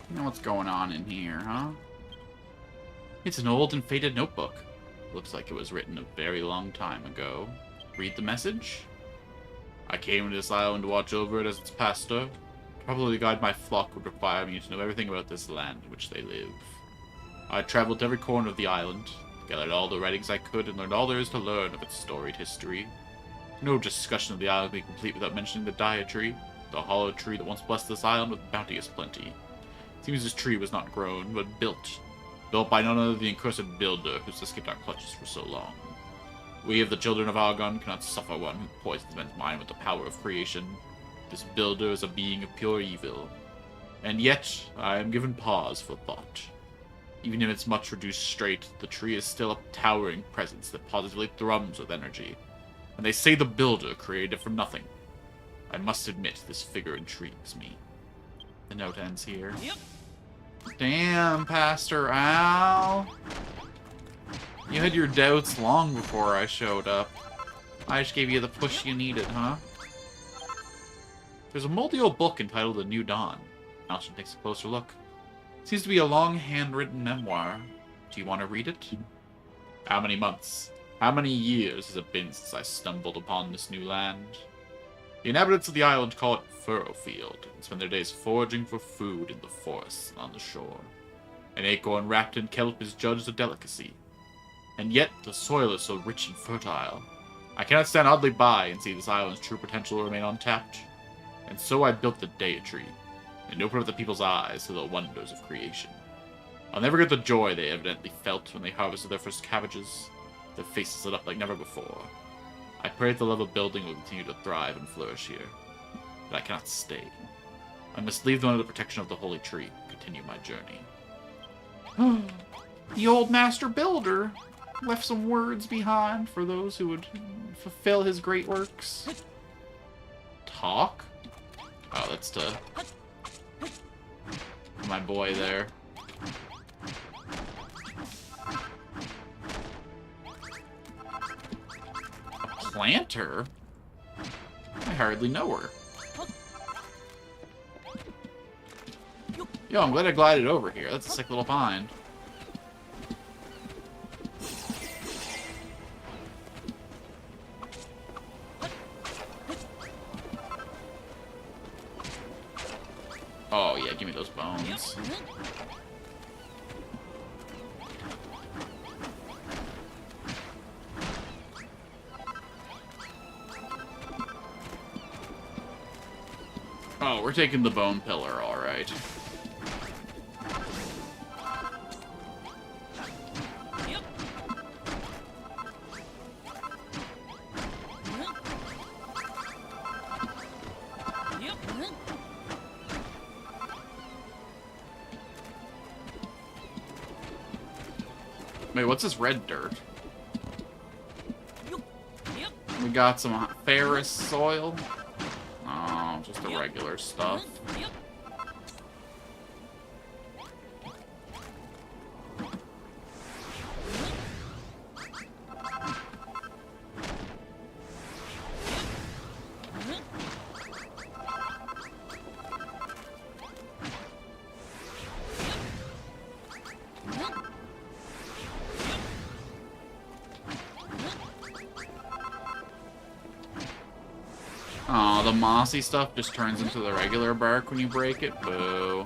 [SPEAKER 1] You know what's going on in here, huh? It's an old and faded notebook. Looks like it was written a very long time ago. Read the message? I came to this island to watch over it as its pastor. Probably guide my flock would require me to know everything about this land in which they live. I traveled to every corner of the island, gathered all the writings I could, and learned all there is to learn of its storied history. No discussion of the island would be complete without mentioning the Dia tree, the hollow tree that once blessed this island with bounteous plenty. Seems this tree was not grown, but built. Built by none other than the accursed builder who's escaped our clutches for so long. We of the children of Argon cannot suffer one who poisons men's mind with the power of creation. This builder is a being of pure evil. And yet, I am given pause for thought. Even in its much reduced strait, the tree is still a towering presence that positively thrums with energy. And they say the builder created it from nothing. I must admit, this figure intrigues me. The note ends here. Yep. Damn, Pastor Al. You had your doubts long before I showed up. I just gave you the push you needed, huh? There's a moldy old book entitled The New Dawn. Alston takes a closer look. It seems to be a long handwritten memoir. Do you want to read it? How many months? How many years has it been since I stumbled upon this new land? The inhabitants of the island call it Furrow Field, and spend their days foraging for food in the forests and on the shore. An acorn wrapped in kelp is judged a delicacy. And yet, the soil is so rich and fertile. I cannot stand idly by and see this island's true potential remain untapped. And so I built the Dia tree, and opened up the people's eyes to the wonders of creation. I'll never get the joy they evidently felt when they harvested their first cabbages. Their faces lit up like never before. I pray that the love of building will continue to thrive and flourish here. But I cannot stay. I must leave them under the protection of the holy tree and continue my journey. The old master builder left some words behind for those who would fulfill his great works. Talk? Oh, that's to my boy there. A planter? I hardly know her. Yo, I'm glad I glided over here. That's a sick little find. Oh, yeah, give me those bones. Oh, we're taking the bone pillar, alright. Wait, what's this red dirt? We got some ferrous soil. Oh, just the regular stuff. Oh, the mossy stuff just turns into the regular bark when you break it. Boo.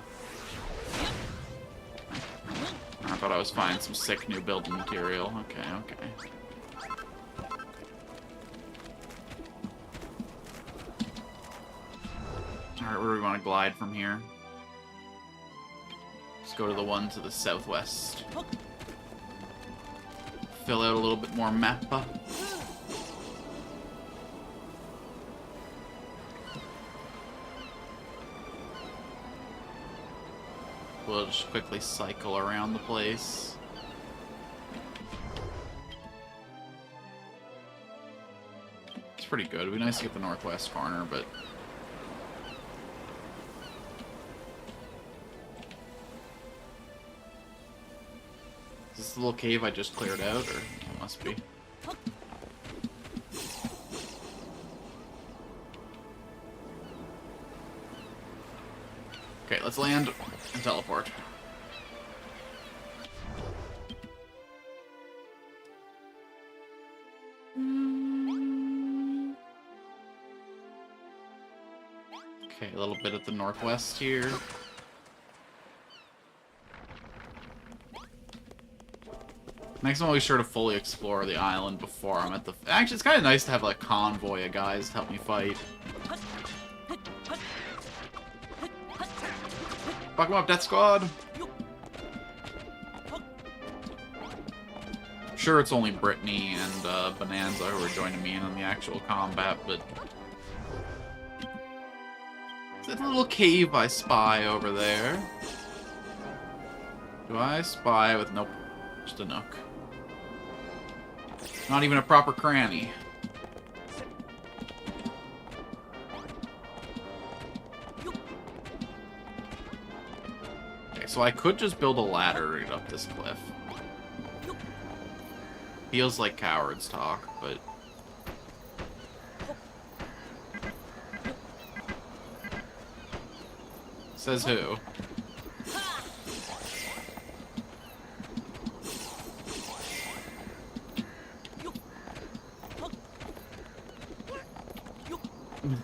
[SPEAKER 1] I thought I was finding some sick new building material. Okay, okay. Alright, where do we want to glide from here? Let's go to the one to the southwest. Fill out a little bit more mappa. We'll just quickly cycle around the place. It's pretty good. It'd be nice to get the northwest corner, but... Is this the little cave I just cleared out, or it must be? Okay, let's land and teleport. Okay, a little bit at the northwest here. Next time I'll be sure to fully explore the island before I'm at the... Actually, it's kind of nice to have, like, a convoy of guys to help me fight. Fuck him up, Death Squad! Sure, it's only Brittany and Bonanza who are joining me in on the actual combat, but... Is that a little cave I spy over there? Do I spy with... Nope. Just a nook. Not even a proper cranny. Okay, so I could just build a ladder right up this cliff. Feels like cowards talk, but... Says who?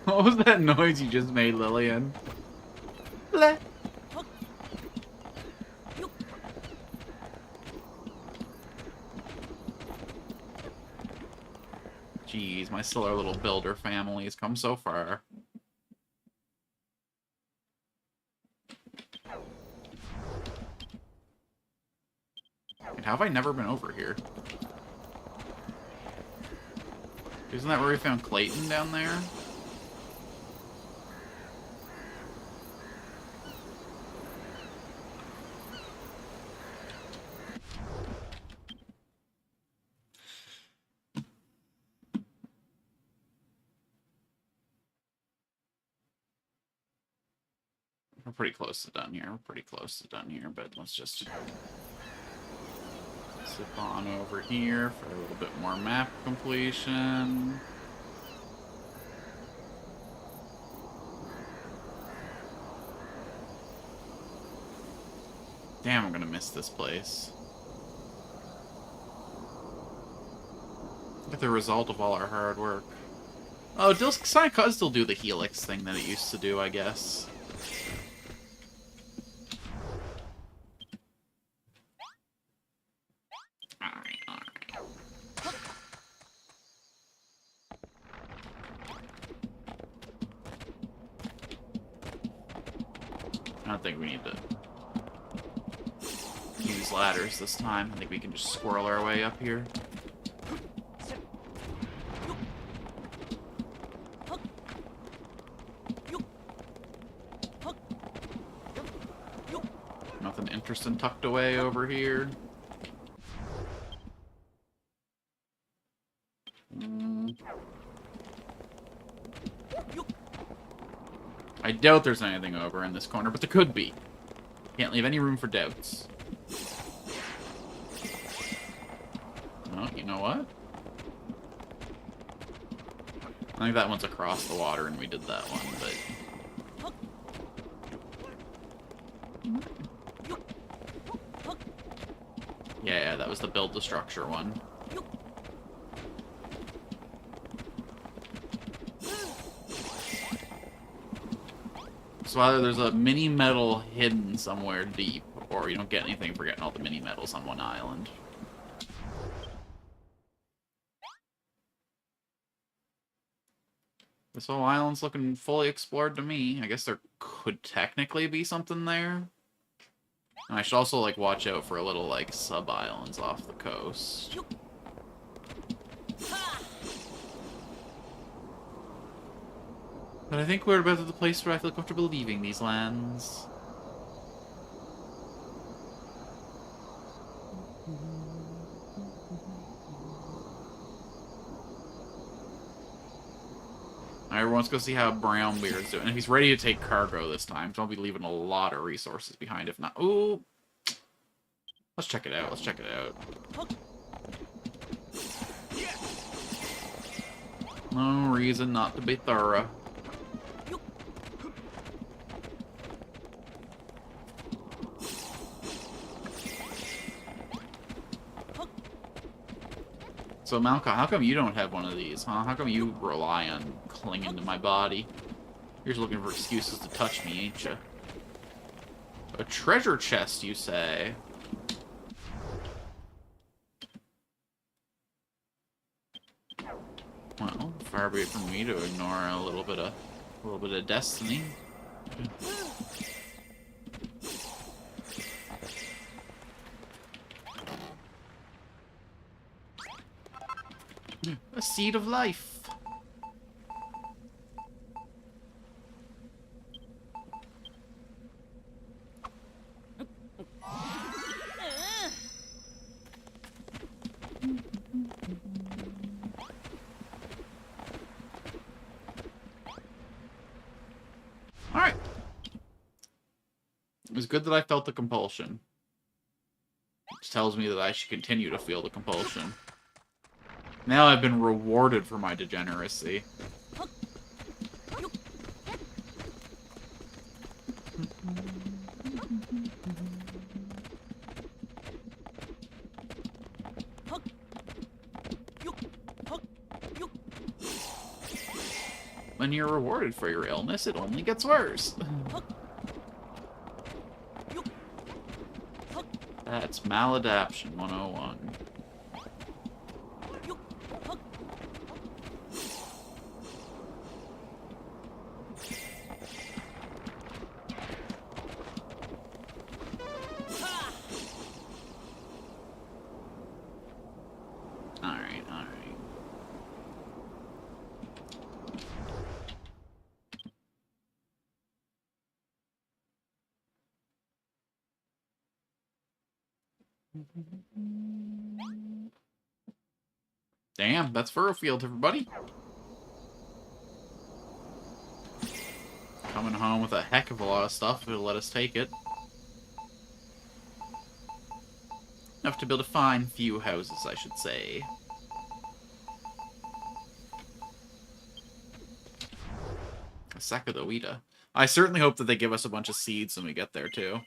[SPEAKER 1] What was that noise you just made, Lillian? Bleh. Jeez, my silly little builder family has come so far. And how have I never been over here? Isn't that where we found Clayton down there? We're pretty close to done here. We're pretty close to done here, but let's just zip on over here for a little bit more map completion. Damn, I'm gonna miss this place. Look at the result of all our hard work. Oh, Sonic could still do the Helix thing that it used to do, I guess. I don't think we need to use ladders this time. I think we can just squirrel our way up here. Nothing interesting tucked away over here. I doubt there's anything over in this corner, but there could be. Can't leave any room for doubts. Oh, you know what? I think that one's across the water and we did that one, but... Yeah, that was the build the structure one. So either there's a mini metal hidden somewhere deep, or you don't get anything for getting all the mini metals on one island. This whole island's looking fully explored to me. I guess there could technically be something there. And I should also, like, watch out for a little, like, sub-islands off the coast. But I think we're about at the place where I feel comfortable leaving these lands. Everyone's go see how Brownbeard's doing. And he's ready to take cargo this time, so I'll be leaving a lot of resources behind if not. Ooh. Let's check it out. Let's check it out. No reason not to be thorough. So, Malcolm, how come you don't have one of these, huh? How come you rely on clinging to my body? You're just looking for excuses to touch me, ain't you? A treasure chest, you say? Well, far be it from me to ignore a little bit of destiny. A seed of life. Alright. It was good that I felt the compulsion. Which tells me that I should continue to feel the compulsion. Now I've been rewarded for my degeneracy. When you're rewarded for your illness, it only gets worse. That's maladaption 101. Damn, that's Furrow Field, everybody. Coming home with a heck of a lot of stuff if it'll let us take it. Enough to build a fine few houses, I should say. Sacagawea. I certainly hope that they give us a bunch of seeds when we get there, too.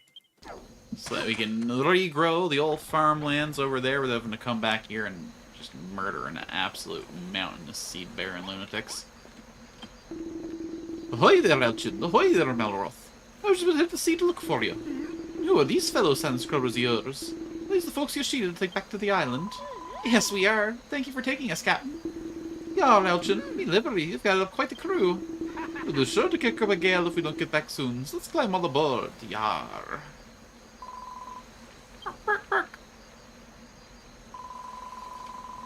[SPEAKER 1] So that we can regrow the old farmlands over there without having to come back here and just murder an absolute mountain of seed-bearing lunatics. Ahoy there, Elchin! Ahoy there, Melroth! I was just headed to sea to look for you. Who are these fellow sand-scrubbers of yours? Are these the folks you're sheeted to take back to the island? Yes, we are. Thank you for taking us, Captain. Yar, Elchin. Me livery. You've got quite a crew. We'll do sure to kick up a gale if we don't get back soon, so let's climb all aboard. Yar.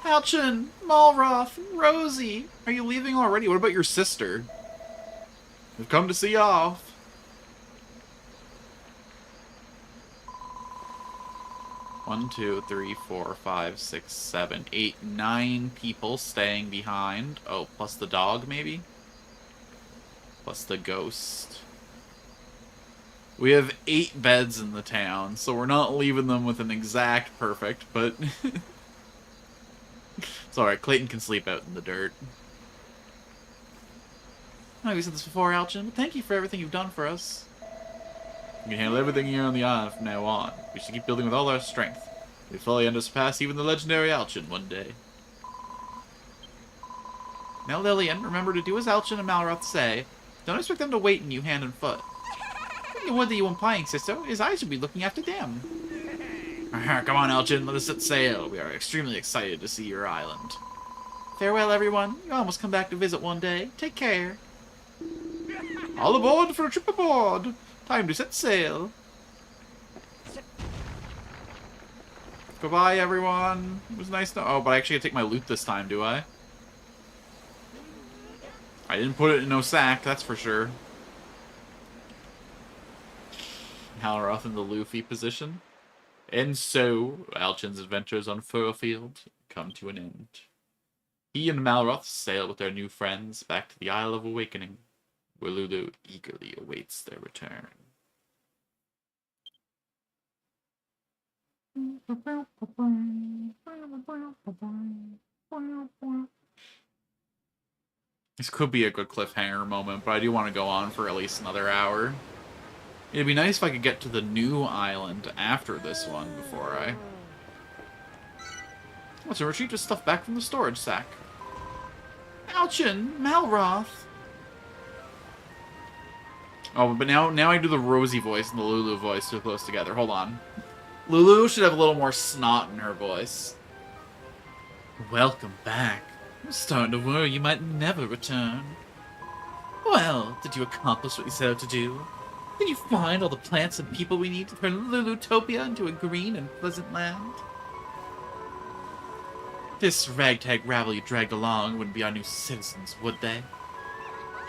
[SPEAKER 1] Halchin, Malroth, Rosie, are you leaving already? What about your sister? We've come to see you off. One, two, three, 4, 5, 6, 7, 8, 9 people staying behind. Oh, plus the dog, maybe? Plus the ghost. We have 8 beds in the town, so we're not leaving them with an exact perfect, but... It's alright, Clayton can sleep out in the dirt. I know you said this before, Alchin, but thank you for everything you've done for us. We can handle everything here on the island from now on. We should keep building with all our strength. We'll fully surpass even the legendary Alchin one day. Now, Lillian, remember to do as Alchin and Malroth say. Don't expect them to wait on you hand and foot. What are you implying, sister? Is I should be looking after them. Come on, Elchin, let us set sail. We are extremely excited to see your island. Farewell, everyone. You'll almost come back to visit one day. Take care. All aboard for a trip aboard. Time to set sail. Goodbye, everyone. It was nice to... Oh, but I actually gotta take my loot this time, do I? I didn't put it in no sack, that's for sure. Halroth in the Luffy position. And so, Alchin's adventures on Furrow come to an end. He and Malroth sail with their new friends back to the Isle of Awakening, where Lulu eagerly awaits their return. This could be a good cliffhanger moment, but I do want to go on for at least another hour. It'd be nice if I could get to the new island after this one before I... What's a retreat just stuff back from the storage sack? Alchin! Malroth! Oh, but now I do the Rosie voice and the Lulu voice too close together. Hold on. Lulu should have a little more snot in her voice. Welcome back. I'm starting to worry you might never return. Well, did you accomplish what you set out to do? Did you find all the plants and people we need to turn Lulutopia into a green and pleasant land? This ragtag rabble you dragged along wouldn't be our new citizens, would they?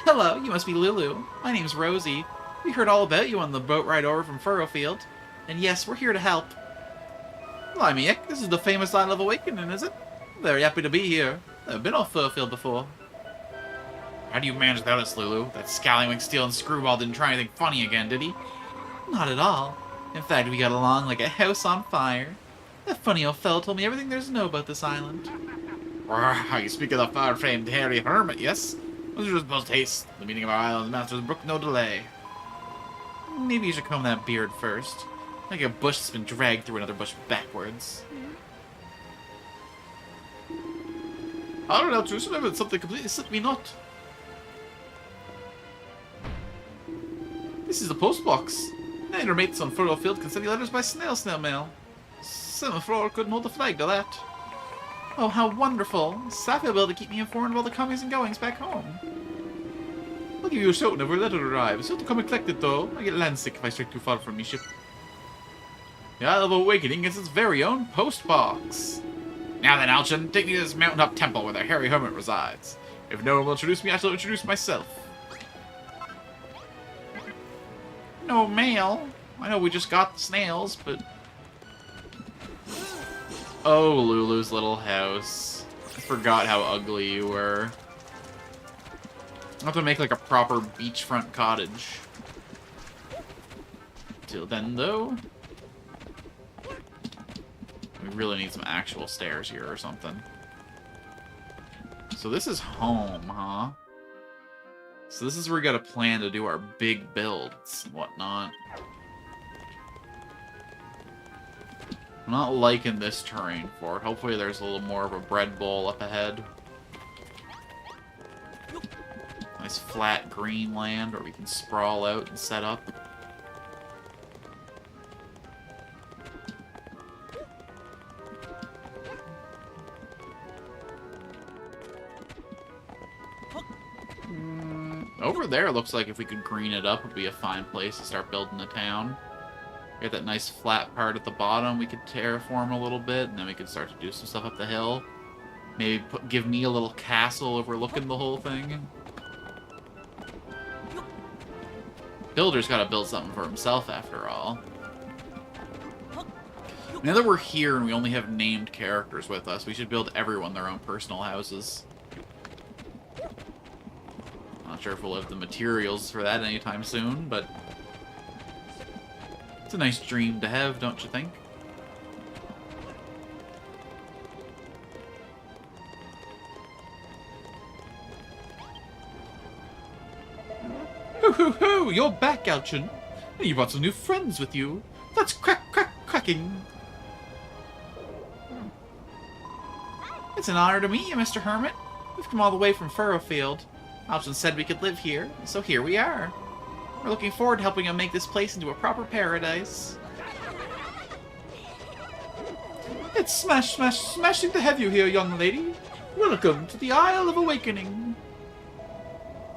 [SPEAKER 1] Hello, you must be Lulu. My name's Rosie. We heard all about you on the boat ride over from Furrow. And yes, we're here to help. Blimey, Ick, this is the famous Isle of Awakening, is it? Very happy to be here. I've been off Furrow before. How do you manage without us, Lulu? That scallywag stealing screwball didn't try anything funny again, did he? Not at all. In fact, we got along like a house on fire. That funny old fellow told me everything there's to know about this island. You speak of the far-famed hairy hermit, yes? What's your supposed taste? The meaning of our island's masters brook no delay. Maybe you should comb that beard first. Like a bush that's been dragged through another bush backwards. I don't know, Jerusalem, it's something completely slipped me not. This is the post box. And your mates on Furrow can send you letters by snail mail. Semaphore couldn't hold the flag to that. Oh, how wonderful. Sappho will be able to keep me informed of all the comings and goings back home. I'll give you a shout whenever a letter arrives. You'll have to come and collect it, though. I get landsick if I stray too far from me ship. The Isle of Awakening is its very own post box. Now then, Alchin, take me to this mountain-up temple where the hairy hermit resides. If no one will introduce me, I shall introduce myself. No mail. I know we just got the snails, but... Oh, Lulu's little house. I forgot how ugly you were. I'll have to make like a proper beachfront cottage. Till then, though... We really need some actual stairs here or something. So this is home, huh? So this is where we got a plan to do our big builds and whatnot. I'm not liking this terrain for it. Hopefully there's a little more of a bread bowl up ahead. Nice flat green land where we can sprawl out and set up. Over there, looks like if we could green it up, it would be a fine place to start building a town. We got that nice flat part at the bottom we could terraform a little bit, and then we could start to do some stuff up the hill. Maybe give me a little castle overlooking the whole thing. Builder's got to build something for himself, after all. Now that we're here and we only have named characters with us, we should build everyone their own personal houses. Not sure if we'll have the materials for that anytime soon, but it's a nice dream to have, don't you think? Hoo hoo hoo! You're back, Alchin! You brought some new friends with you. That's cracking! It's an honor to meet you, Mr. Hermit. We've come all the way from Furrow. Alchin said we could live here, so here we are. We're looking forward to helping him make this place into a proper paradise. It's smashing to have you here, young lady. Welcome to the Isle of Awakening.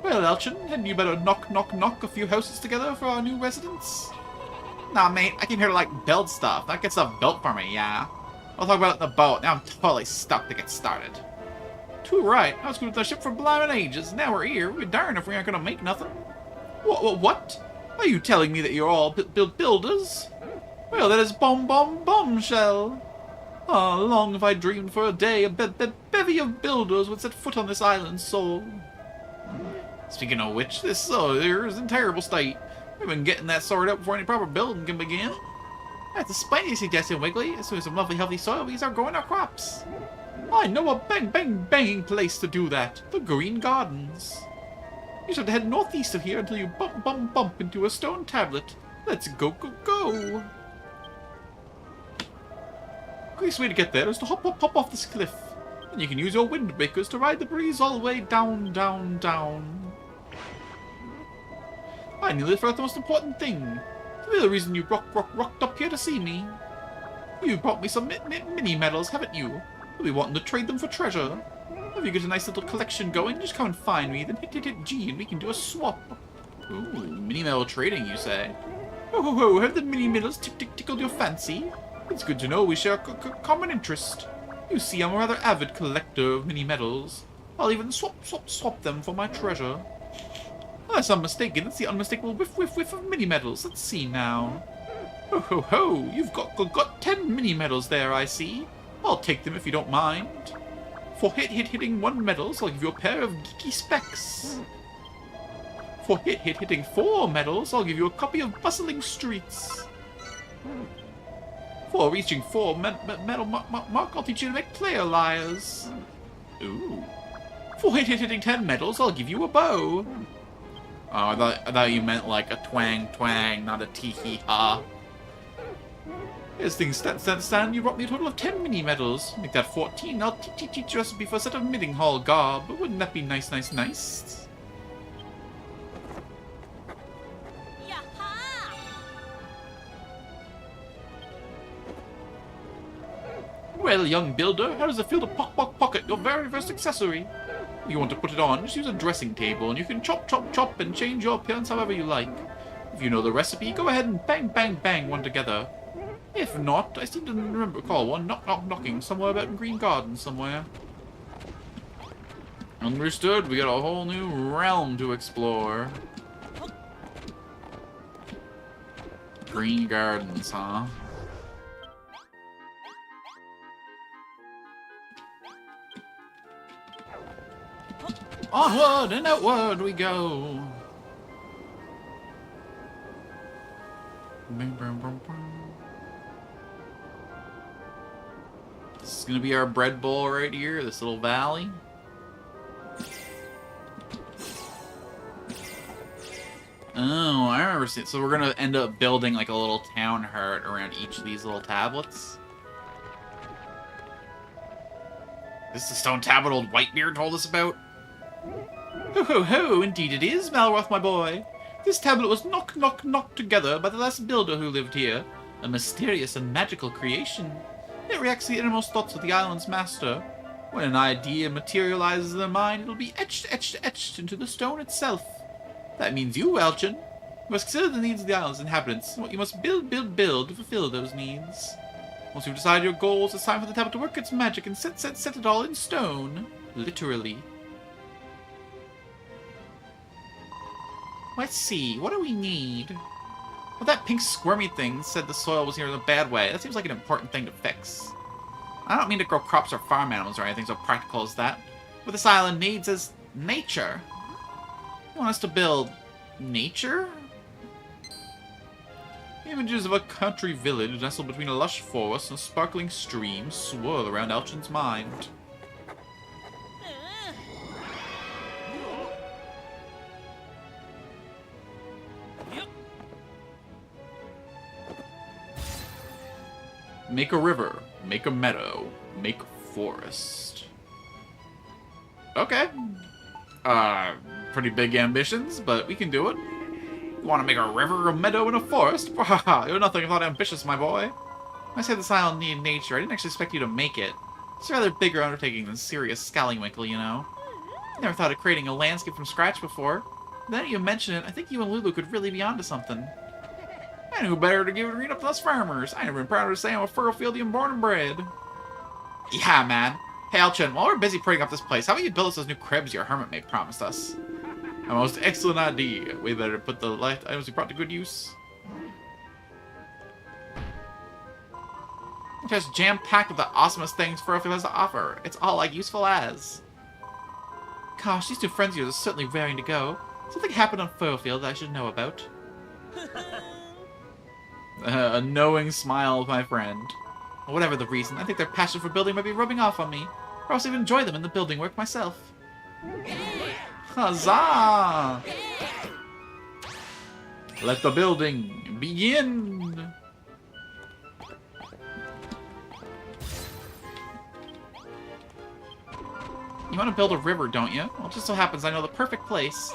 [SPEAKER 1] Well, Alchin, hadn't you better knock a few houses together for our new residents? Nah, mate, I came here to, like, build stuff. Not get stuff built for me, yeah. I'll talk about it in the boat. Now I'm totally stuck to get started. Too right. I was good with the ship for blimmin' ages. Now we're here. We're darned if we aren't gonna make nothing. What? Are you telling me that you're all builders? Well, that is bombshell. Ah, long have I dreamed for a day a bevy of builders would set foot on this island soul. Speaking of which, this soil here is in terrible state. We've been getting that sorted out before any proper building can begin. That's a spiny suggestion, Wiggly. As soon as some lovely healthy soil, we start growing our crops. I know a banging place to do that. The Green Gardens. You just have to head northeast of here until you bump into a stone tablet. Let's go. Quickest way to get there is to hop off this cliff. And you can use your windbreakers to ride the breeze all the way down. I nearly forgot the most important thing. The real reason you rocked up here to see me. You brought me some mini medals, haven't you? You'll be wanting to trade them for treasure. If you get a nice little collection going, just come and find me, then hit G and we can do a swap. Ooh, mini medal trading, you say? Oh, have the mini medals tickled your fancy? It's good to know we share a common interest. You see, I'm a rather avid collector of mini medals. I'll even swap them for my treasure. Unless I'm mistaken, it's the unmistakable whiff of mini medals. Let's see now. Ho, you've got 10 mini medals there, I see. I'll take them if you don't mind. For hitting 1 medals, I'll give you a pair of geeky specs. For hitting 4 medals, I'll give you a copy of Bustling Streets. For reaching 4 medal mark, I'll teach you to make player liars. Ooh. For hitting 10 medals, I'll give you a bow. Oh, I thought you meant like a twang, not a tee-hee-ha. As things stand, you brought me a total of 10 mini medals. Make that 14. I'll teach you a recipe for a set of Midding Hall garb. But wouldn't that be nice? Well, young builder, how does it feel to pocket your very first accessory? If you want to put it on, just use a dressing table, and you can chop, and change your appearance however you like. If you know the recipe, go ahead and bang one together. If not, I seem to recall one knocking somewhere about in Green Gardens somewhere. Understood, we got a whole new realm to explore. Green Gardens, huh? Onward and outward we go. This is gonna be our bread bowl right here, this little valley. Oh, I remember seeing. So we're gonna end up building like a little town heart around each of these little tablets. This is the stone tablet old Whitebeard told us about? Ho, indeed it is, Malroth, my boy. This tablet was knocked together by the last builder who lived here. A mysterious and magical creation. It reacts to the innermost thoughts of the island's master. When an idea materializes in their mind, it'll be etched into the stone itself. That means you, Elchin. You must consider the needs of the island's inhabitants, and what you must build to fulfill those needs. Once you've decided your goals, it's time for the tablet to work its magic and set it all in stone. Literally. Let's see, what do we need? Well, that pink squirmy thing said the soil was here in a bad way. That seems like an important thing to fix. I don't mean to grow crops or farm animals or anything so practical as that. What this island needs is nature. You want us to build nature? Images of a country village nestled between a lush forest and a sparkling stream swirl around Elchin's mind. Make a river, make a meadow, make a forest. Okay. Pretty big ambitions, but we can do it. You want to make a river, a meadow, and a forest? You're nothing if not ambitious, my boy. When I say this island needed nature, I didn't actually expect you to make it. It's a rather bigger undertaking than serious scallywinkle, you know. I never thought of creating a landscape from scratch before. Now that you mention it, I think you and Lulu could really be onto something. And who better to give it a read up than us farmers? I never been prouder to say I'm a Furrow born and bred. Yeah, man. Hey, Elchin, while we're busy putting up this place, how about you build us those new cribs your hermit maid promised us? A most excellent idea. We better put the light items we brought to good use. Just jam-packed with the awesomest things Furrow has to offer. It's all like useful as. Gosh, these two friends of yours are certainly raring to go. Something happened on Furrowfield that I should know about. A knowing smile of my friend. Whatever the reason, I think their passion for building might be rubbing off on me. Or else I even enjoy them in the building work myself. Huzzah! Let the building begin! You want to build a river, don't you? Well, it just so happens I know the perfect place.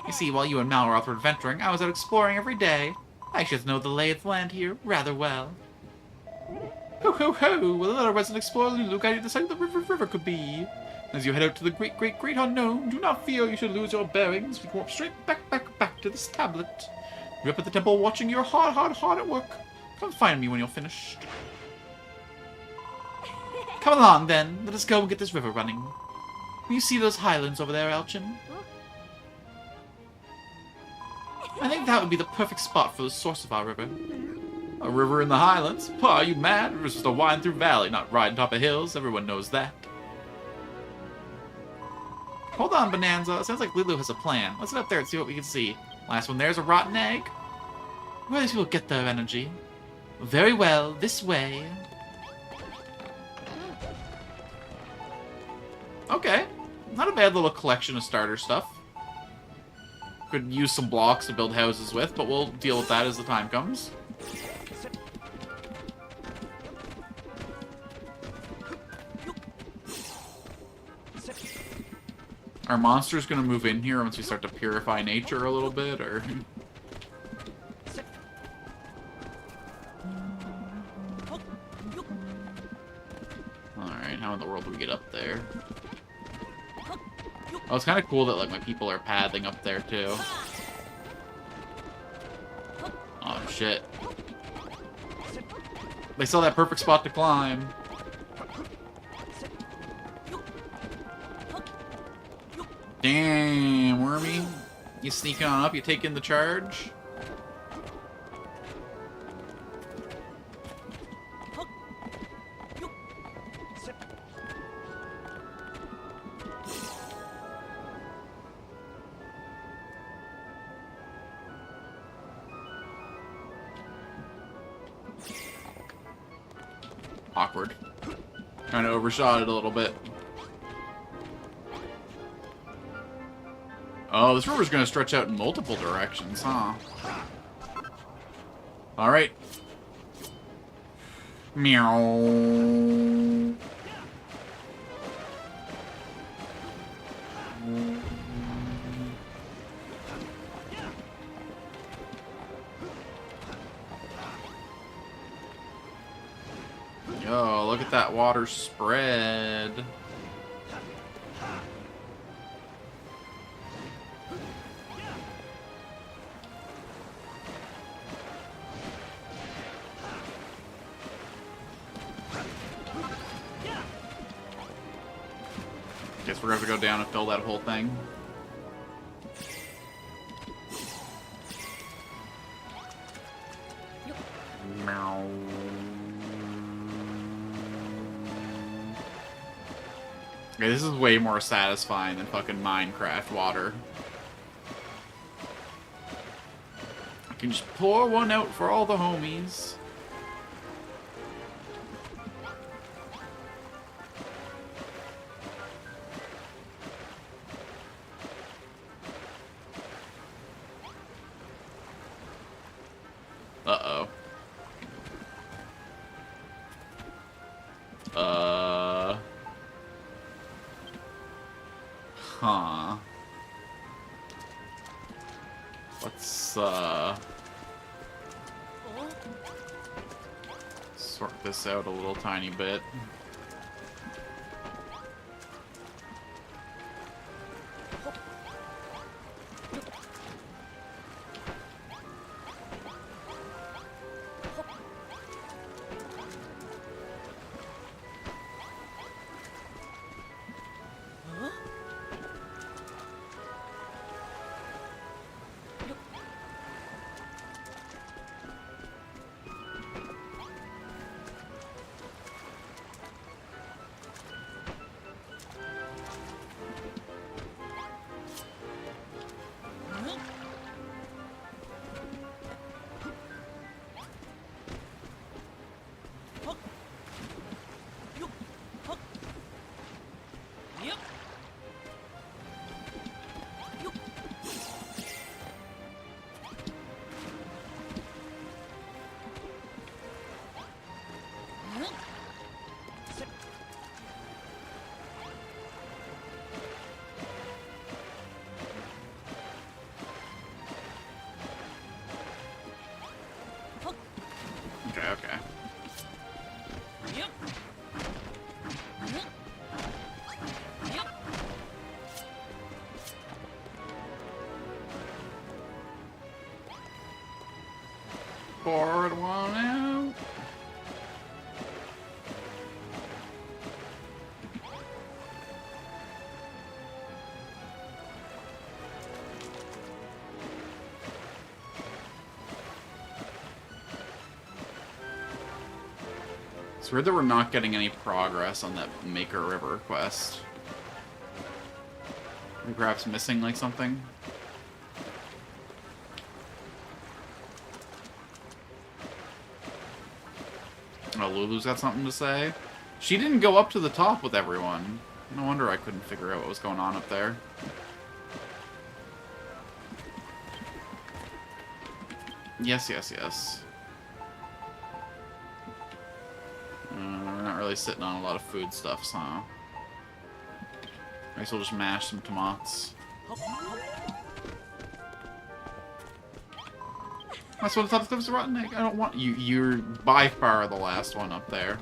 [SPEAKER 1] You see, while you and Malroth were adventuring, I was out exploring every day. I should know the lay of the land here rather well. Ho ho ho! Will another resident explorer Lulu guide you to the site of the river could be? As you head out to the great unknown, do not fear you should lose your bearings. We can walk straight back to this tablet. You're up at the temple watching your hard at work. Come find me when you're finished. Come along, then. Let us go and get this river running. Can you see those highlands over there, Elchin? I think that would be the perfect spot for the source of our river. A river in the highlands? Pa, are you mad? River's just a wind through valley, not riding top of hills. Everyone knows that. Hold on, Bonanza. It sounds like Lulu has a plan. Let's get up there and see what we can see. Last one there's a rotten egg. Where do these people get their energy? Very well, this way. Okay. Not a bad little collection of starter stuff. Could use some blocks to build houses with, but we'll deal with that as the time comes. Are monsters going to move in here once we start to purify nature a little bit, or...? Alright, how in the world do we get up there? Oh, it's kind of cool that, like, my people are pathing up there, too. Oh, shit. They saw that perfect spot to climb. Damn, Wormy. You sneaking on up, you taking the charge? Awkward. Kind of overshot it a little bit. Oh, this river's gonna stretch out in multiple directions, huh? Alright. Meow. Yo, look at that water spread. Guess we're gonna have to go down and fill that whole thing. Meow. Okay, this is way more satisfying than fucking Minecraft water. I can just pour one out for all the homies. Uh-oh. Huh. Let's, sort this out a little tiny bit. Pour it one out. It's weird that we're not getting any progress on that Maker River quest. Are we perhaps missing, like, something? Oh, Lulu's got something to say? She didn't go up to the top with everyone. No wonder I couldn't figure out what was going on up there. Yes, yes, yes. We're not really sitting on a lot of foodstuffs, huh? I guess we'll just mash some tomatoes. That's what the top stuff's rotten egg. I don't want you. You're by far the last one up there.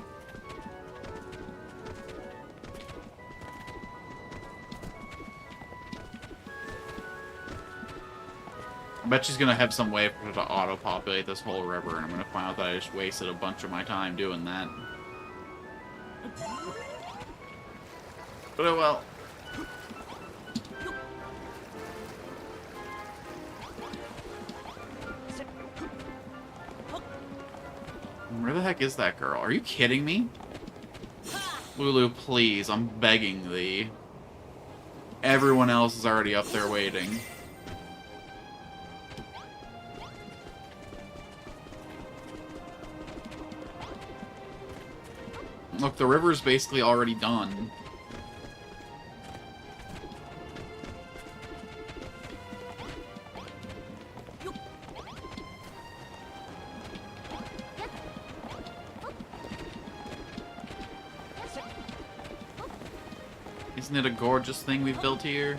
[SPEAKER 1] I bet she's gonna have some way for her to auto-populate this whole river, and I'm gonna find out that I just wasted a bunch of my time doing that. But oh well. Where the heck is that girl? Are you kidding me? Lulu, please, I'm begging thee. Everyone else is already up there waiting. Look, the river's basically already done. Isn't it a gorgeous thing we've built here?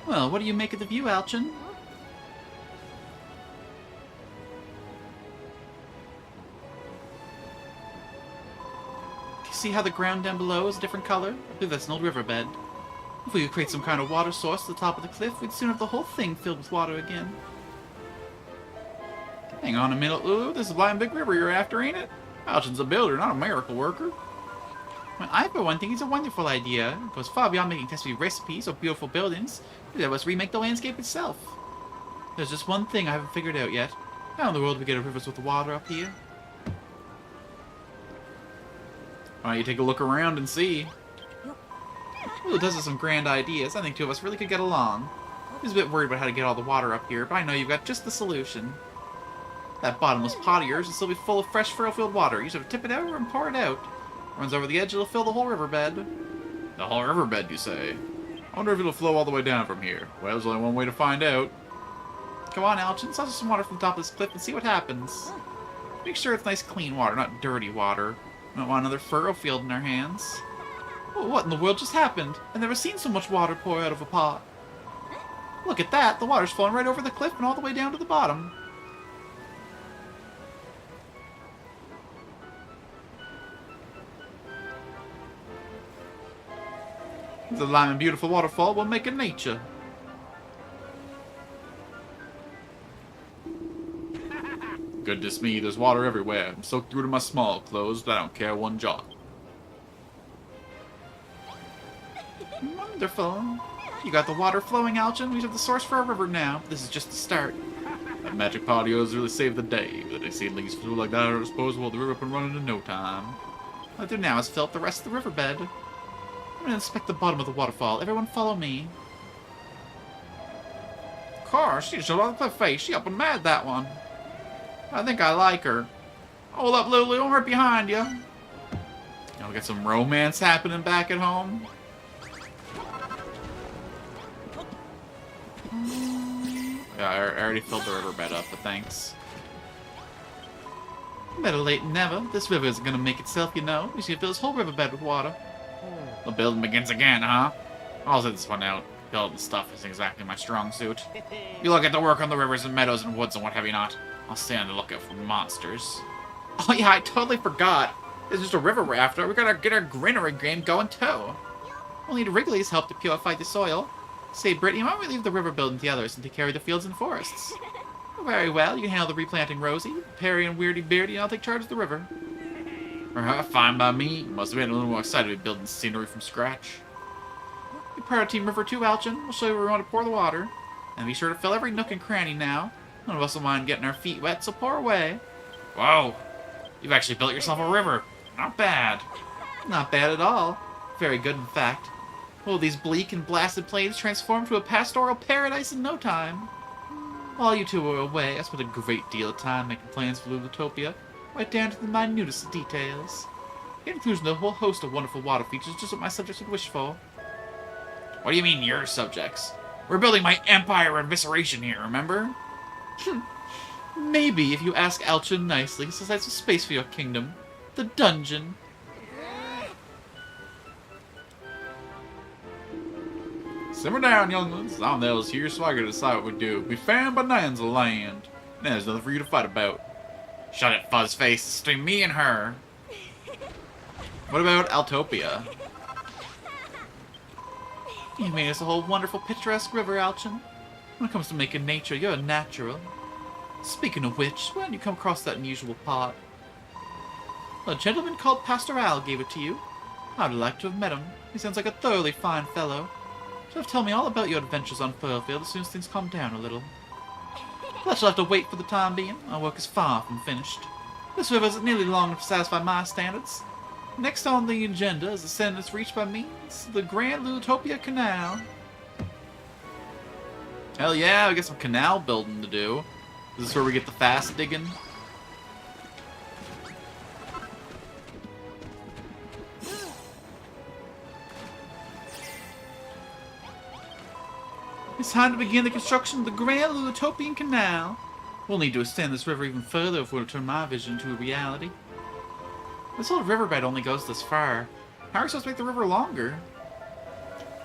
[SPEAKER 1] Well, what do you make of the view, Alchin? Do you see how the ground down below is a different color? I believe that's an old riverbed. If we could create some kind of water source at the top of the cliff, we'd soon have the whole thing filled with water again. Hang on a minute, Lulu. This is Blind Big River you're after, ain't it? Alchin's a builder, not a miracle worker. Well, I, for one, think it's a wonderful idea. It goes far beyond making testy recipes or beautiful buildings. Let us remake the landscape itself. There's just one thing I haven't figured out yet. How in the world do we get a rivers with the water up here? Why don't you take a look around and see? Lulu does have some grand ideas. I think two of us really could get along. He's a bit worried about how to get all the water up here, but I know you've got just the solution. That bottomless pot of yours will still be full of fresh furrow-filled water. You just have to tip it over and pour it out. Runs over the edge, it'll fill the whole riverbed. The whole riverbed, you say? I wonder if it'll flow all the way down from here. Well, there's only one way to find out. Come on, Alchin, sauce some water from the top of this cliff and see what happens. Make sure it's nice clean water, not dirty water. We don't want another furrow field in our hands. Well, what in the world just happened? I've never seen so much water pour out of a pot. Look at that, the water's flowing right over the cliff and all the way down to the bottom. The lime and beautiful waterfall will make a nature. Goodness me, there's water everywhere. I'm soaked through to my small clothes, but I don't care one jot. Wonderful. You got the water flowing, Alchin. We have the source for our river now. This is just the start. That magic pot of yours really saved the day. But they see leaves flew like that at our disposal, the river up and running in no time. All I do now is fill up the rest of the riverbed. I'm gonna inspect the bottom of the waterfall. Everyone follow me. Gosh, she's a lot of face. She up and mad, that one. I think I like her. Hold up, Lulu. I'm right behind you. Y'all get some romance happening back at home. Yeah, I already filled the riverbed up, but thanks. Better late than never. This river isn't gonna make itself, you know. We should fill this whole riverbed with water. The building begins again, huh? I'll sit this one out. Building stuff isn't exactly my strong suit. You look at the work on the rivers and meadows and woods and what have you not. I'll stay on the lookout for monsters. Oh yeah, I totally forgot. There's just a river we're after. We gotta get our greenery game going too. We'll need Wrigley's help to purify the soil. Say, Brittany, why don't we leave the river building to the others and take care of the fields and forests? Very well, you can handle the replanting, Rosie. Perry and Weirdy Beardy, and I'll take charge of the river. Fine by me. Must have been a little more excited to be building scenery from scratch. You're part of Team River too, Alchin. We'll show you where we want to pour the water. And be sure to fill every nook and cranny now. None of us will mind getting our feet wet, so pour away. Whoa! You've actually built yourself a river. Not bad. Not bad at all. Very good, in fact. Will these bleak and blasted plains transform to a pastoral paradise in no time? While you two were away, I spent a great deal of time making plans for Lulutopia, right down to the minutest of details. It includes a whole host of wonderful water features, just what my subjects would wish for. What do you mean, your subjects? We're building my empire of evisceration here, remember? Maybe if you ask Alchin nicely, since that's a space for your kingdom. The dungeon. Simmer down, younglings. I'm the eldest here, so I gotta decide what we do. We found Bonanza land. Then there's nothing for you to fight about. Shut it, Fuzzface. It's between me and her. What about Altopia? You made us a whole wonderful picturesque river, Alchin. When it comes to making nature, you're a natural. Speaking of which, when you come across that unusual pot? A gentleman called Pastoral gave it to you. I'd like to have met him. He sounds like a thoroughly fine fellow. So tell me all about your adventures on Furfield as soon as things calm down a little. But you'll have to wait for the time being. Our work is far from finished. This river isn't nearly long enough to satisfy my standards. Next on the agenda is the sentence reached by means of the Grand Lulutopia Canal. Hell yeah, we got some canal building to do. Is this where we get the fast digging? It's time to begin the construction of the Grand Lulutopian Canal. We'll need to extend this river even further if we're to turn my vision into a reality. This old riverbed only goes this far. How are we supposed to make the river longer?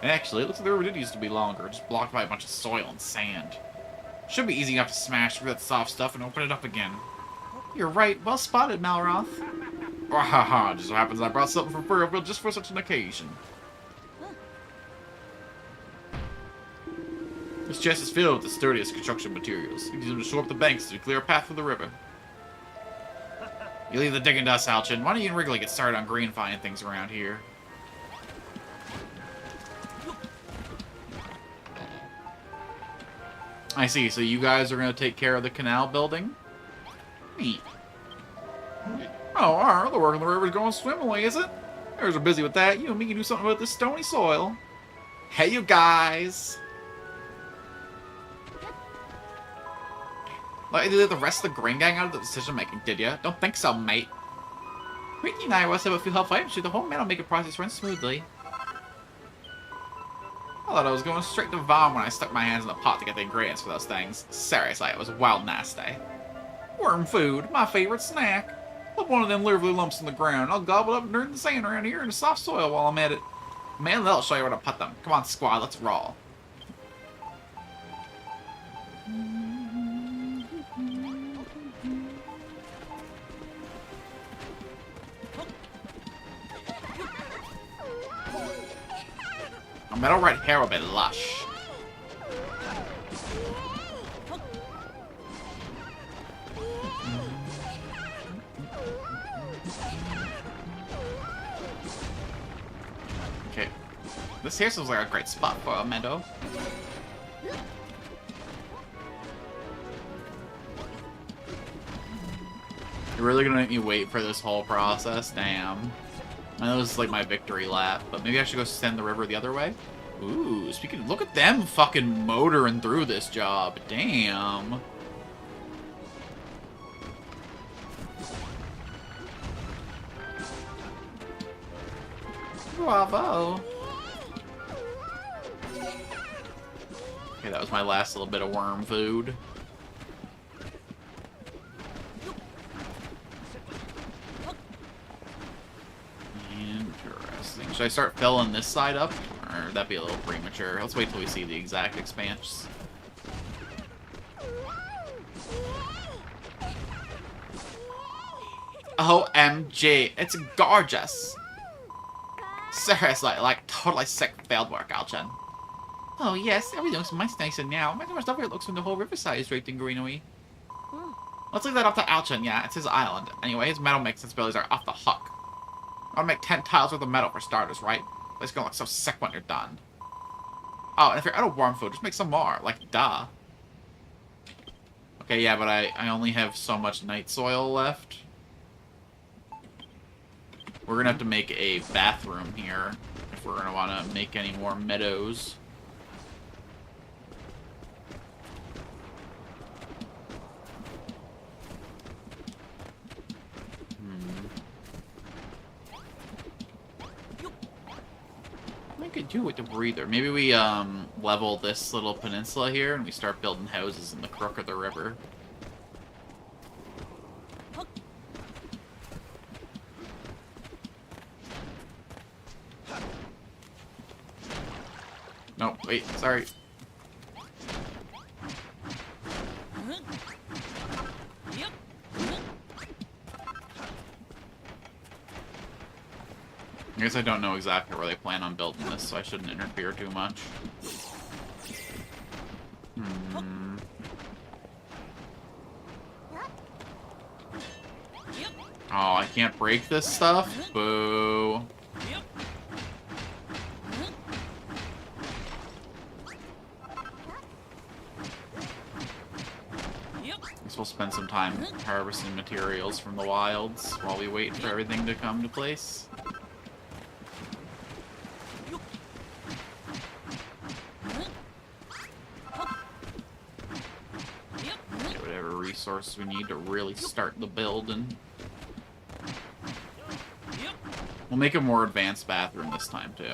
[SPEAKER 1] Actually, it looks like the river did used to be longer, just blocked by a bunch of soil and sand. Should be easy enough to smash through that soft stuff and open it up again. You're right. Well spotted, Malroth. Wahaha, just so happens I brought something from Furrow just for such an occasion. This chest is filled with the sturdiest construction materials. You use them to shore up the banks to clear a path for the river. You leave the digging to us, Alchin. Why don't you and Wrigley get started on greenifying things around here? I see, so you guys are going to take care of the canal building? Neat. Oh, alright, the work on the river is going swimmingly, is it? Ours are busy with that. You and me can do something about this stony soil. Hey, you guys! Like, did the rest of the grain gang out of the decision making, did ya? Don't think so, mate. Whitney and I always have a few helpful items, so the whole metal making process runs smoothly. I thought I was going straight to vom when I stuck my hands in the pot to get the ingredients for those things. Seriously, it was wild nasty. Worm food, my favorite snack. Put one of them livery lumps in the ground. I'll gobble up and turn the sand around here into soft soil while I'm at it. Man, that'll show you where to put them. Come on, squad, let's roll. A metal red hair will be lush. Okay. This here seems like a great spot for a meadow. You're really gonna make me wait for this whole process? Damn. I know this is like my victory lap, but maybe I should go send the river the other way. Ooh, speaking, look at them fucking motoring through this job. Damn. Bravo. Okay, that was my last little bit of worm food. Interesting. Should I start filling this side up? Or that'd be a little premature. Let's wait till we see the exact expanse. OMG, it's gorgeous. Seriously, like, totally sick field work, Alchin. Oh, yes, everything looks much nicer now. Imagine how much lovelier it looks when the whole riverside is draped in greenery. Let's leave that up to Alchin, yeah, it's his island. Anyway, his metal mix abilities are off the hook. I'll make 10 tiles worth of metal for starters, right? But it's gonna look so sick when you're done. Oh, and if you're out of worm food, just make some more. Like, duh. Okay, yeah, but I only have so much night soil left. We're gonna have to make a bathroom here if we're gonna want to make any more meadows. What could do with the breather? Maybe we level this little peninsula here and we start building houses in the crook of the river. No, wait, sorry. I guess I don't know exactly where they plan on building this, so I shouldn't interfere too much. Oh, I can't break this stuff? Boo. Guess we'll spend some time harvesting materials from the wilds while we wait for everything to come to place. Get whatever resources we need to really start the building. We'll make a more advanced bathroom this time, too.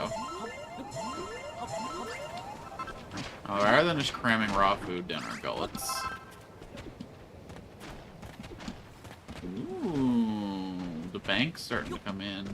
[SPEAKER 1] Oh, rather than just cramming raw food down our gullets. Ooh, the bank's starting to come in.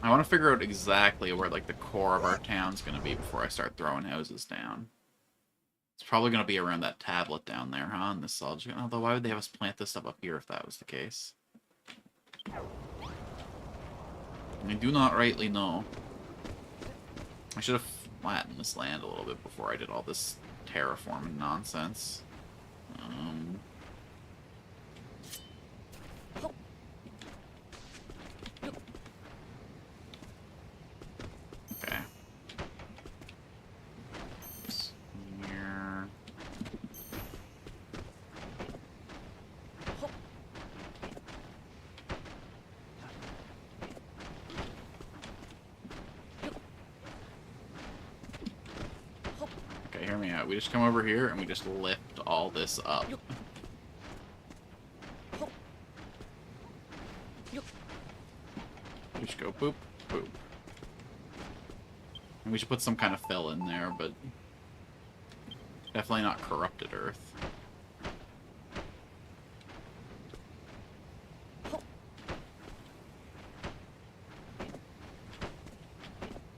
[SPEAKER 1] I want to figure out exactly where, like, the core of our town's going to be before I start throwing houses down. It's probably going to be around that tablet down there, huh? In this solid. Although, why would they have us plant this stuff up here if that was the case? I do not rightly know. I should have flattened this land a little bit before I did all this terraforming nonsense. Okay. Here. Okay, hear me out. We just come over here and we just lift all this up. We should go boop, boop. And we should put some kind of fill in there, but definitely not corrupted earth.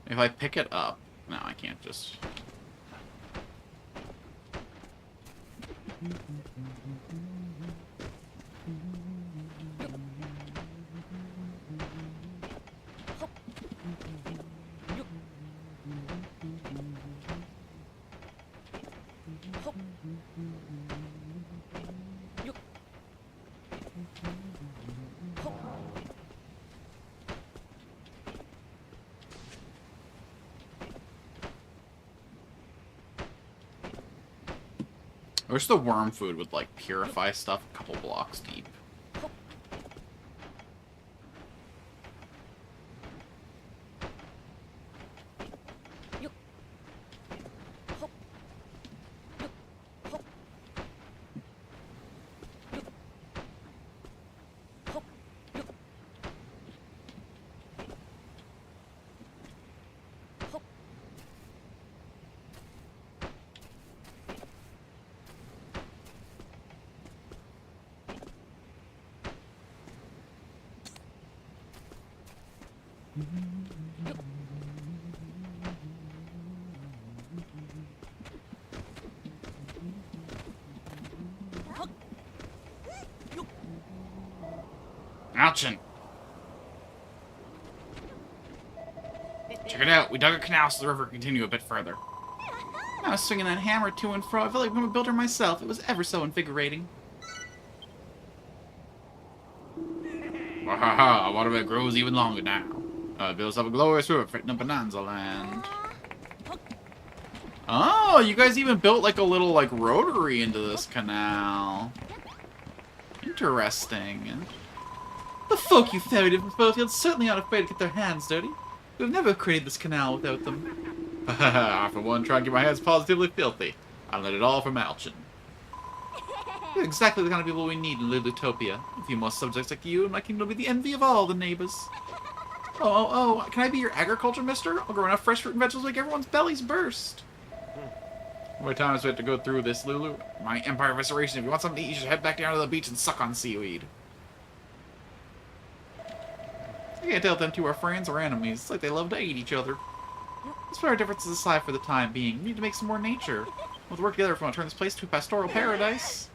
[SPEAKER 1] If I pick it up... No, I can't just... I wish the worm food would, like, purify stuff a couple blocks deep. Ouchin! Check it out. We dug a canal so the river could continue a bit further. I was swinging that hammer to and fro. I felt like I'm a builder myself. It was ever so invigorating. Wahaha, water that grows even longer now. It builds up a glorious river fitting up Bonanza Land. Oh, you guys even built like a little like rotary into this canal. Interesting. The folk you ferried in from Furrow certainly aren't afraid to get their hands dirty. We've never created this canal without them. I, for one, try and get my hands positively filthy. I learned it all from Alchin. You're exactly the kind of people we need in Lulutopia. A few more subjects like you, and my kingdom will be the envy of all the neighbors. Oh, can I be your agriculture mister? I'll grow enough fresh fruit and vegetables to make everyone's bellies burst. How many times do we have to go through this, Lulu? My Empire of Restoration. If you want something to eat, you should head back down to the beach and suck on seaweed. I can't tell if them two are friends or enemies. It's like they love to eat each other. Let's put our differences aside for the time being. We need to make some more nature. We'll work together if we want to turn this place to a pastoral paradise.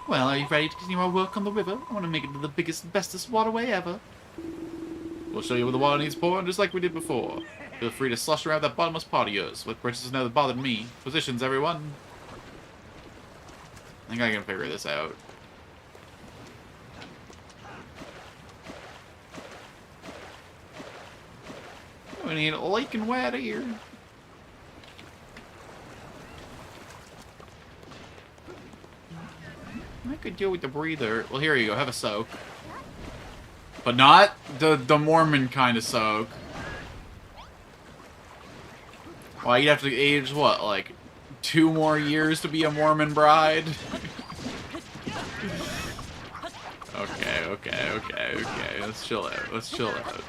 [SPEAKER 1] Well, are you ready to continue our work on the river? I want to make it the biggest, bestest waterway ever. We'll show you where the water needs pouring, just like we did before. Feel free to slush around that bottomless pot of yours. What bridges never bothered me. Positions, everyone. I think I can figure this out. We need a lake and water here. I could deal with the breather. Well, here you go. Have a soak. But not the Mormon kind of soak. Well, you'd have to age, what, like 2 more years to be a Mormon bride? Okay. Let's chill out.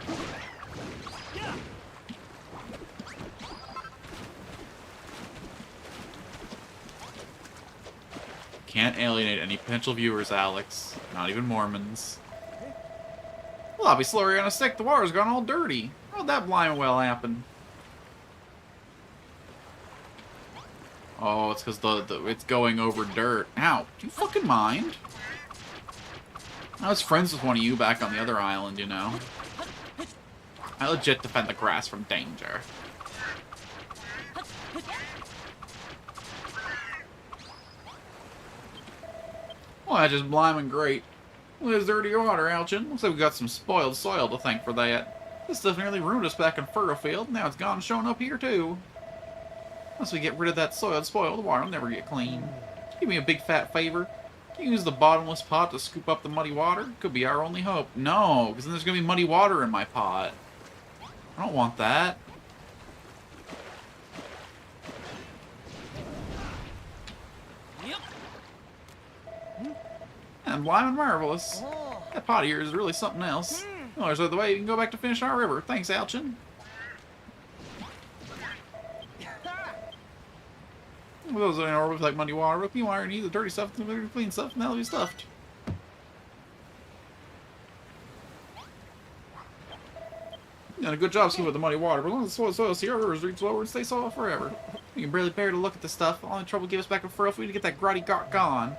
[SPEAKER 1] Can't alienate any potential viewers, Alex. Not even Mormons. Well, I'll be slurry on a stick. The water's gone all dirty. How'd that blind well happen? Oh, it's because it's going over dirt. Ow, do you fucking mind? I was friends with one of you back on the other island, you know. I legit defend the grass from danger. Well, that's just blimey great. Look at this dirty water, Alchin. Looks like we got some spoiled soil to thank for that. This stuff nearly ruined us back in Furrow Field. Now it's gone showing up here, too. Once we get rid of that soil spoiled, the water will never get clean. Give me a big fat favor. Can you use the bottomless pot to scoop up the muddy water? Could be our only hope. No, because then there's going to be muddy water in my pot. I don't want that. And blimey marvelous. That pot here is really something else. Well, there's the way you can go back to finish our river. Thanks, Alchin. For those that don't know, like muddy water, rookie wire needs the dirty stuff, the clean stuff, and that'll be stuffed. You done a good job seeing with the muddy water, but as long as the soil's here, our rivers reach lower and stay soil forever. You can barely bear to look at this stuff. All the trouble give us back in Furrow if we need to get that grotty gawk gone.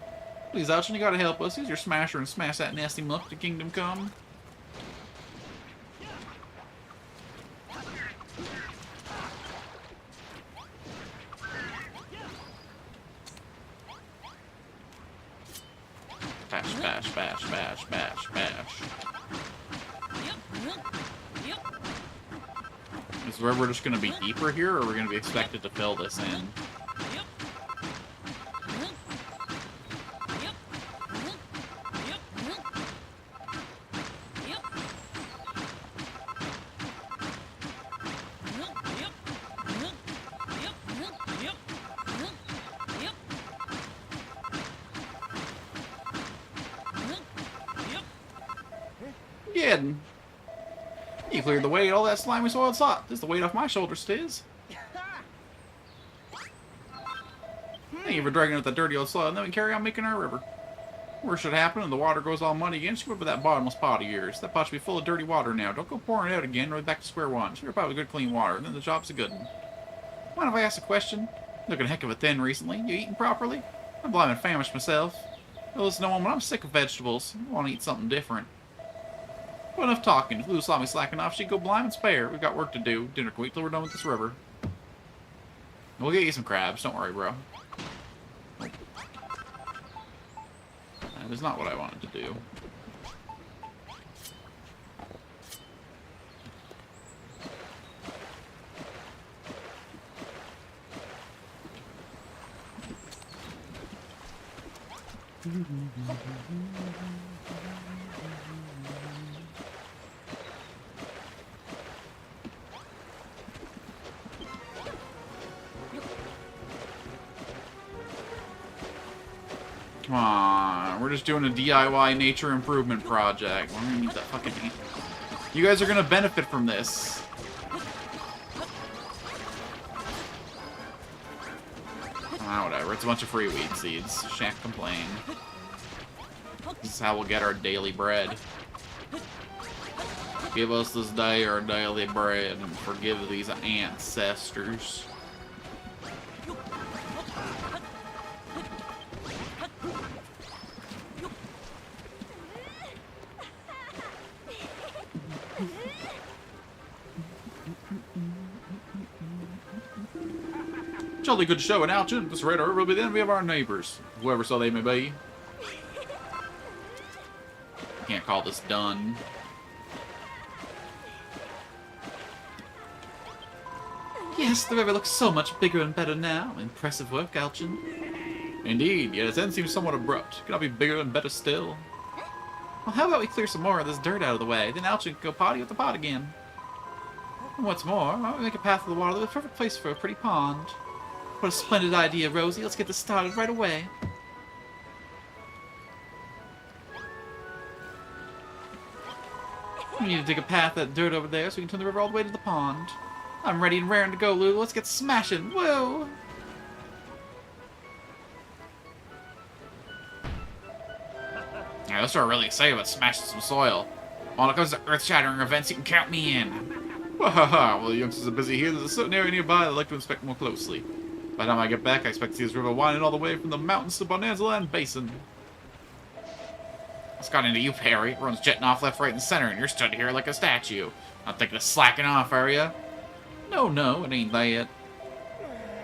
[SPEAKER 1] Please, Alchin, you gotta help us. Use your smasher and smash that nasty muck to Kingdom Come. Bash. Is the river just going to be deeper here, or are we going to be expected to fill this in? Kidding. You cleared the weight, all that slimy soiled sot. This is the weight off my shoulders, Tiz. Thank you for dragging out that dirty old soil, and then we carry on making our river. Worst should happen, and the water goes all muddy again. Scoop up that bottomless pot of yours. That pot should be full of dirty water now. Don't go pouring it out again, right back to square one. Sure, probably good clean water, and then the job's a good one. Mind if I ask a question? Looking a heck of a thin recently. You eating properly? I'm blind and famished myself. Well, listen, no woman, I'm sick of vegetables. I want to eat something different. Well, enough talking. If Lou saw me slacking off, she'd go blind and spare. We've got work to do. Dinner can wait till we're done with this river. We'll get you some crabs. Don't worry, bro. That is not what I wanted to do. Come on, we're just doing a DIY nature improvement project. We're gonna need that fucking... You guys are gonna benefit from this. Ah, whatever. It's a bunch of free weed seeds. Shan't complain. This is how we'll get our daily bread. Give us this day our daily bread and forgive these ancestors. Jolly good show in Alchin. This radar will be the envy of our neighbors, whoever so they may be. Can't call this done. Yes, the river looks so much bigger and better now. Impressive work, Alchin. Indeed, yet its end seems somewhat abrupt. Could not be bigger and better still. Well, how about we clear some more of this dirt out of the way, then Alchin can go potty with the pot again. And what's more, why don't we make a path to the water? The perfect place for a pretty pond. What a splendid idea, Rosie. Let's get this started right away. We need to dig a path, that dirt over there, so we can turn the river all the way to the pond. I'm ready and raring to go, Lou. Let's get smashing. Whoa! Yeah, let's start really excited about smashing some soil. When it comes to earth-shattering events, you can count me in. Well, the youngsters are busy here. There's a certain area nearby I'd like to inspect more closely. By the time I get back, I expect to see this river winding all the way from the mountains to Bonanza Land Basin. What's got into you, Perry? Everyone's jetting off left, right, and center, and you're stood here like a statue. Not thinking of slacking off, are ya? No, it ain't that.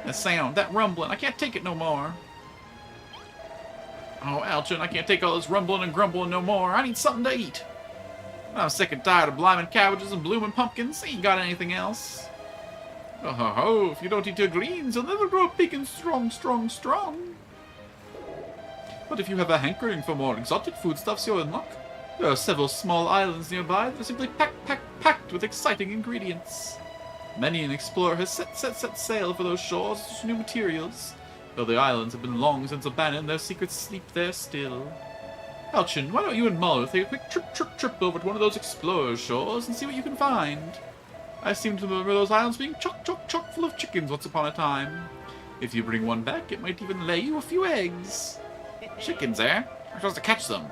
[SPEAKER 1] That sound, that rumbling, I can't take it no more. Oh, Alchin, I can't take all this rumbling and grumbling no more. I need something to eat. I'm sick and tired of bliming cabbages and blooming pumpkins. Ain't got anything else. Oh ho ho, if you don't eat your greens, you'll never grow up big and strong. But if you have a hankering for more exotic foodstuffs, you're in luck. There are several small islands nearby that are simply packed with exciting ingredients. Many an explorer has set sail for those shores with new materials. Though the islands have been long since abandoned, their secrets sleep there still. Alchin, why don't you and Muller take a quick trip over to one of those explorers' shores and see what you can find? I seem to remember those islands being chock full of chickens once upon a time. If you bring one back, it might even lay you a few eggs. Chickens, eh? We're supposed to catch them.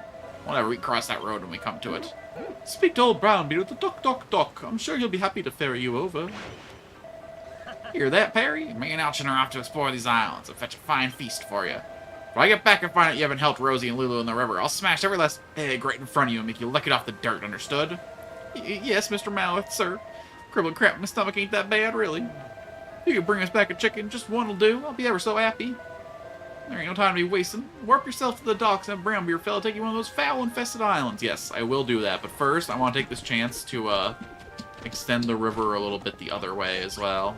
[SPEAKER 1] Whenever we cross that road when we come to it. Speak to old Brownbeard with the duck. I'm sure he'll be happy to ferry you over. Hear that, Perry? Me and Alchin are off to explore these islands and fetch a fine feast for you. If I get back and find out you haven't helped Rosie and Lulu in the river, I'll smash every last egg right in front of you and make you lick it off the dirt, understood? Yes, Mr. Mouth, sir. Cribbling crap in my stomach ain't that bad, really. You can bring us back a chicken, just one will do. I'll be ever so happy. There ain't no time to be wasting. Warp yourself to the docks and have Brownbeard fella take you one of those foul-infested islands. Yes, I will do that, but first I want to take this chance to extend the river a little bit the other way as well.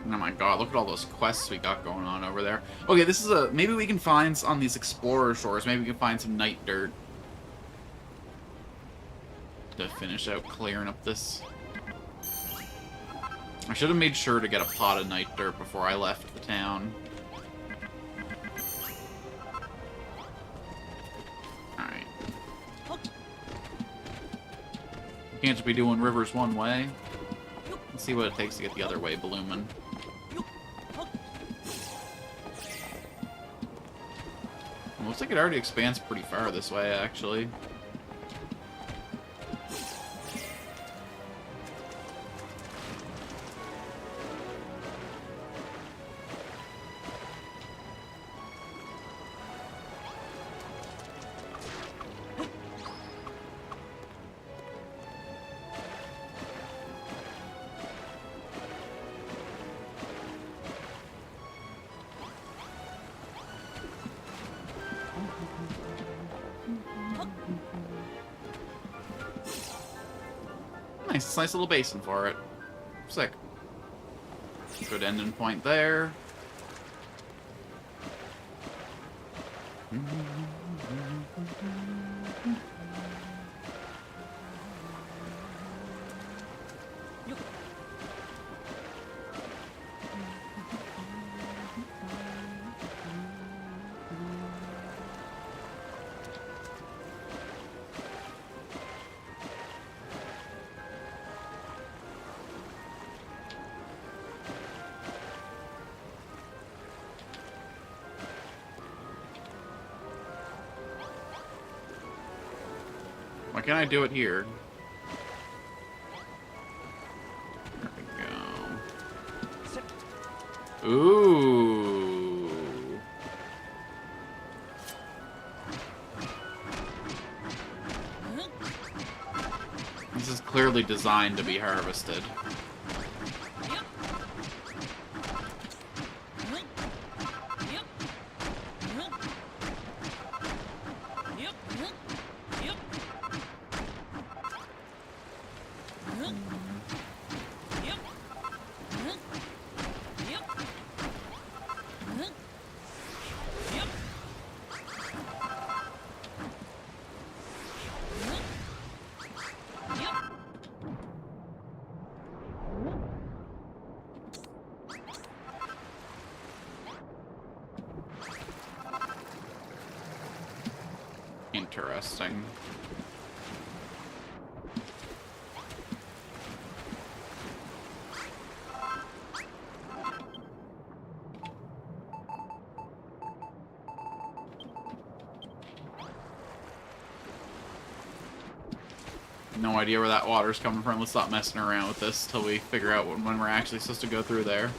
[SPEAKER 1] Oh my god, look at all those quests we got going on over there. Okay, this is a... Maybe we can find on these explorer shores, maybe we can find some night dirt. To finish out clearing up this. I should have made sure to get a pot of night dirt before I left the town. Alright. Can't just be doing rivers one way. Let's see what it takes to get the other way blooming. Looks like it already expands pretty far this way, actually. Nice little basin for it. Sick. Good ending point there. Why can't I do it here? There we go. Ooh. This is clearly designed to be harvested. Interesting. No idea where that water's coming from. Let's stop messing around with this till we figure out when we're actually supposed to go through there.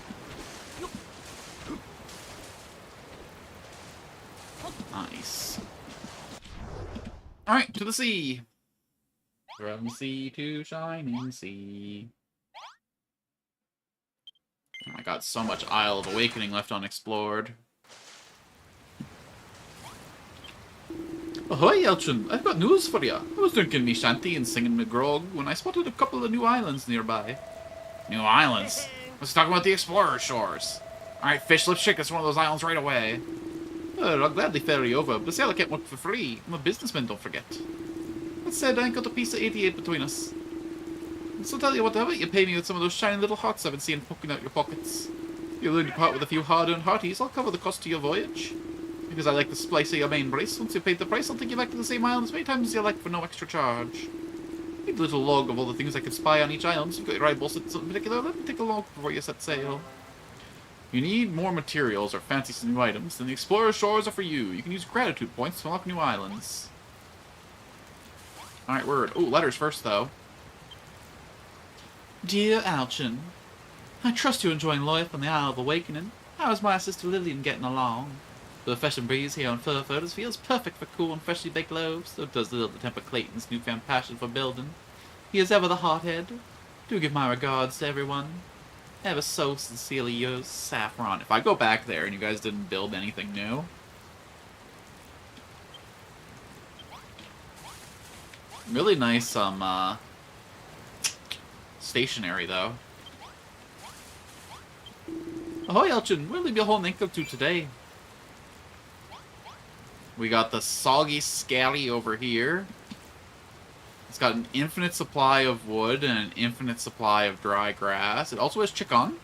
[SPEAKER 1] Nice. Alright, to the sea! From sea to shining sea. Oh my god, so much Isle of Awakening left unexplored. Ahoy, Elchin! I've got news for you. I was drinking me shanty and singing me grog when I spotted a couple of new islands nearby. New islands? Let's talk about the explorer shores. Alright, fish, let's check us one of those islands right away. I'll gladly ferry over, but sailor can't work for free. I'm a businessman, don't forget. That said, I ain't got a piece of 88 between us. So tell you what, how about you pay me with some of those shiny little hearts I've been seeing poking out your pockets? If you're willing to part with a few hard-earned hearties, I'll cover the cost of your voyage. Because I like the splice of your main brace. Once you've paid the price, I'll take you back to the same island as many times as you like for no extra charge. Need a little log of all the things I can spy on each island. So you've got your eyeballs set something particular, let me take a log before you set sail. You need more materials or fancy new items, then the Explorer Shores are for you. You can use gratitude points to unlock new islands. Alright, word. Oh, letters first, though. Dear Alchin, I trust you're enjoying life on the Isle of Awakening. How is my sister Lillian getting along? The refreshing breeze here on Furrow feels perfect for cool and freshly baked loaves, so does little to temper Clayton's newfound passion for building. He is ever the hothead. Do give my regards to everyone. Ever so sincerely yours, Saffron. If I go back there and you guys didn't build anything new. Really nice, stationery, though. Ahoy, Elchin! We'll leave you a whole anchor to today. We got the Soggy Scally over here. It's got an infinite supply of wood and an infinite supply of dry grass. It also has chicken.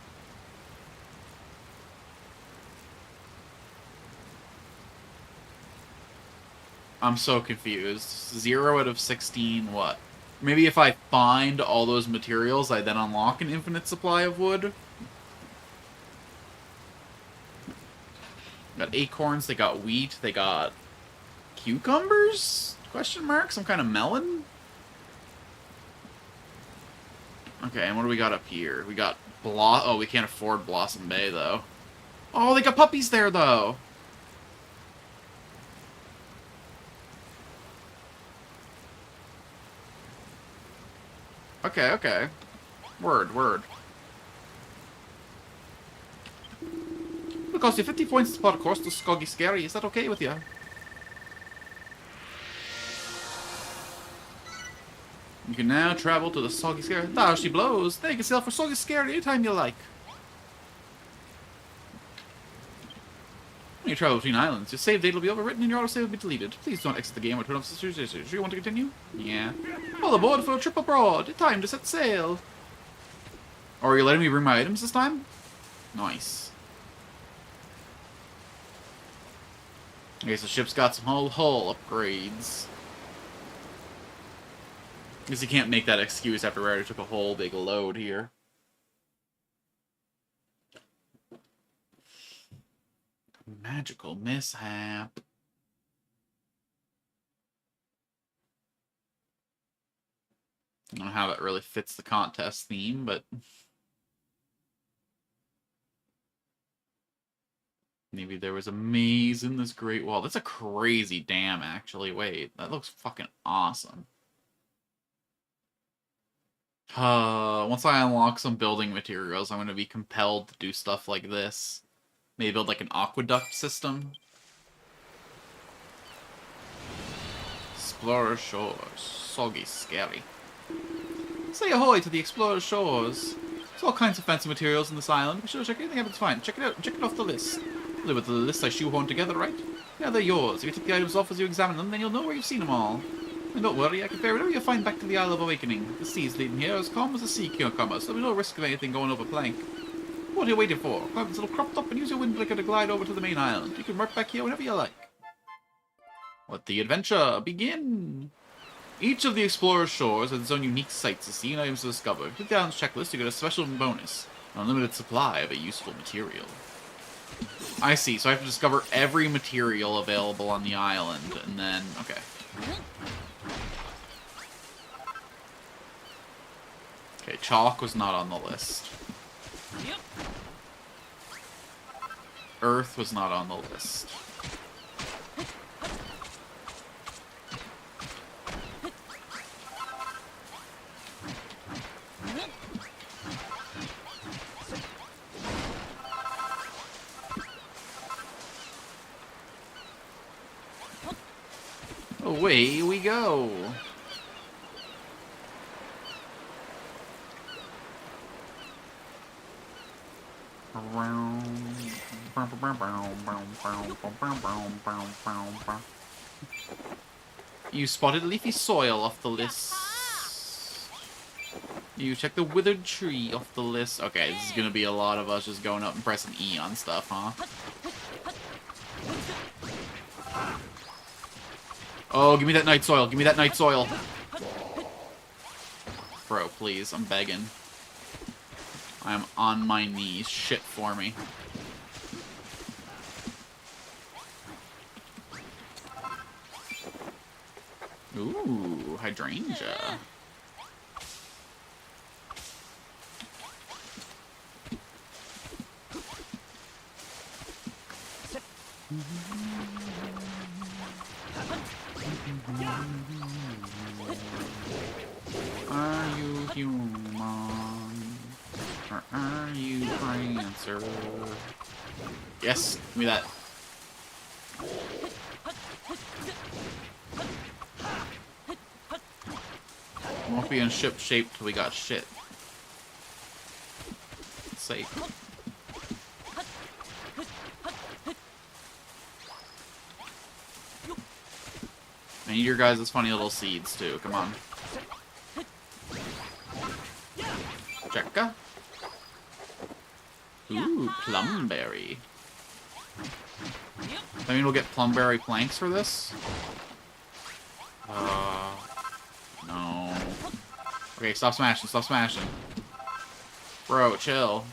[SPEAKER 1] I'm so confused. 0 out of 16, what? Maybe if I find all those materials, I then unlock an infinite supply of wood? Got acorns, they got wheat, they got cucumbers? Question mark? Some kind of melon? Okay, and what do we got up here? We got oh, we can't afford Blossom Bay, though. Oh, they got puppies there, though! Okay, okay. Word, word. It'll cost you 50 points to spot a course to Skoggy Scary. Is that okay with you? You can now travel to the Soggy Scary. There she blows. There you can sail for Soggy Scary anytime you like. When you travel between islands, your save date will be overwritten and your autosave will be deleted. Please don't exit the game or turn off the sure you want to continue? Yeah. All aboard for a trip abroad. Time to set sail. Or are you letting me bring my items this time? Nice. Okay, so ship's got some hull upgrades. Because you can't make that excuse after we already took a whole big load here. Magical mishap. I don't know how that really fits the contest theme, but maybe there was a maze in this Great Wall. That's a crazy dam, actually. Wait, that looks fucking awesome. Once I unlock some building materials, I'm going to be compelled to do stuff like this. Maybe build like an aqueduct system. Explorer Shores. Soggy Scary. Say ahoy to the Explorer Shores. There's all kinds of fancy materials in this island. Be sure to check anything out that's fine. Check it out. Check it off the list. Live with the list I shoehorned together, right? Yeah, they're yours. If you take the items off as you examine them, then you'll know where you've seen them all. And don't worry, I can bear whatever you find back to the Isle of Awakening. The sea's leading here as calm as a sea cucumber, so there'll be no risk of anything going over plank. What are you waiting for? Grab this little cropped up and use your windbreaker to glide over to the main island. You can work back here whenever you like. Let the adventure begin! Each of the Explorer's Shores has its own unique sights to see and items to discover. If you hit the island's checklist, you get a special bonus. An unlimited supply of a useful material. I see, so I have to discover every material available on the island, and then... okay. Okay, chalk was not on the list. Earth was not on the list. Away we go. You spotted leafy soil off the list. You check the withered tree off the list. Okay, this is gonna be a lot of us just going up and pressing E on stuff, huh? Oh, give me that night soil. Give me that night soil. Bro, please. I'm begging. I am on my knees. Shit for me. Ooh, hydrangea. Are you human? Or are you Prancer? Yes, give me that. Won't be in ship shape till we got shit. Safe. I need your guys' funny little seeds, too. Come on. Checka. Ooh, plumberry. I mean, we'll get plumberry planks for this? No. Okay, stop smashing, stop smashing. Bro, chill.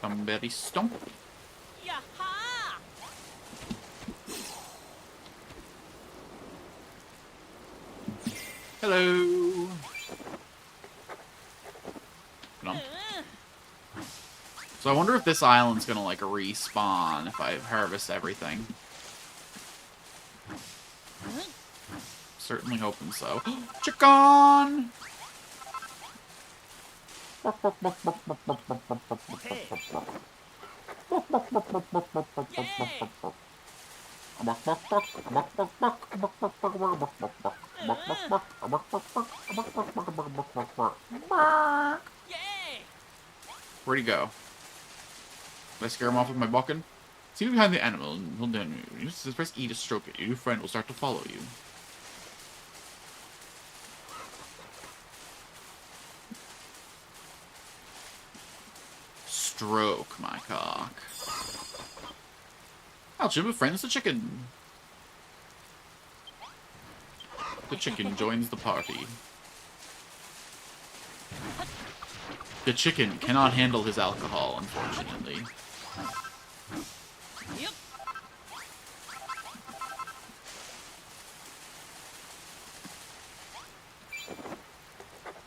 [SPEAKER 1] Plumberry stomp. Hello. No. So I wonder if this island's gonna, like, respawn if I harvest everything. Certainly hoping so. Chicken! Where'd he go? Did I scare him off with my bucking? See behind the animal, and he'll then press E to stroke it. Your new friend will start to follow you. Stroke my cock. Alchim befriends the chicken. The chicken joins the party. The chicken cannot handle his alcohol, unfortunately.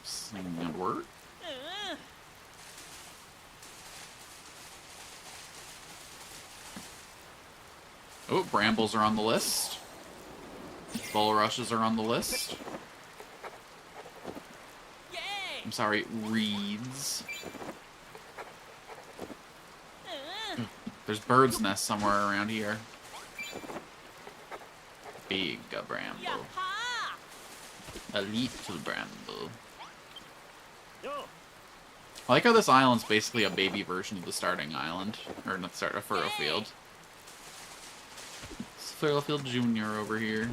[SPEAKER 1] Sing a word. Oh, brambles are on the list. Bulrushes are on the list. I'm sorry, reeds. There's bird's nests somewhere around here. Big bramble. A little bramble. I like how this island's basically a baby version of the starting island. Or not start a Furrow field. It's Furrow Field Jr. over here.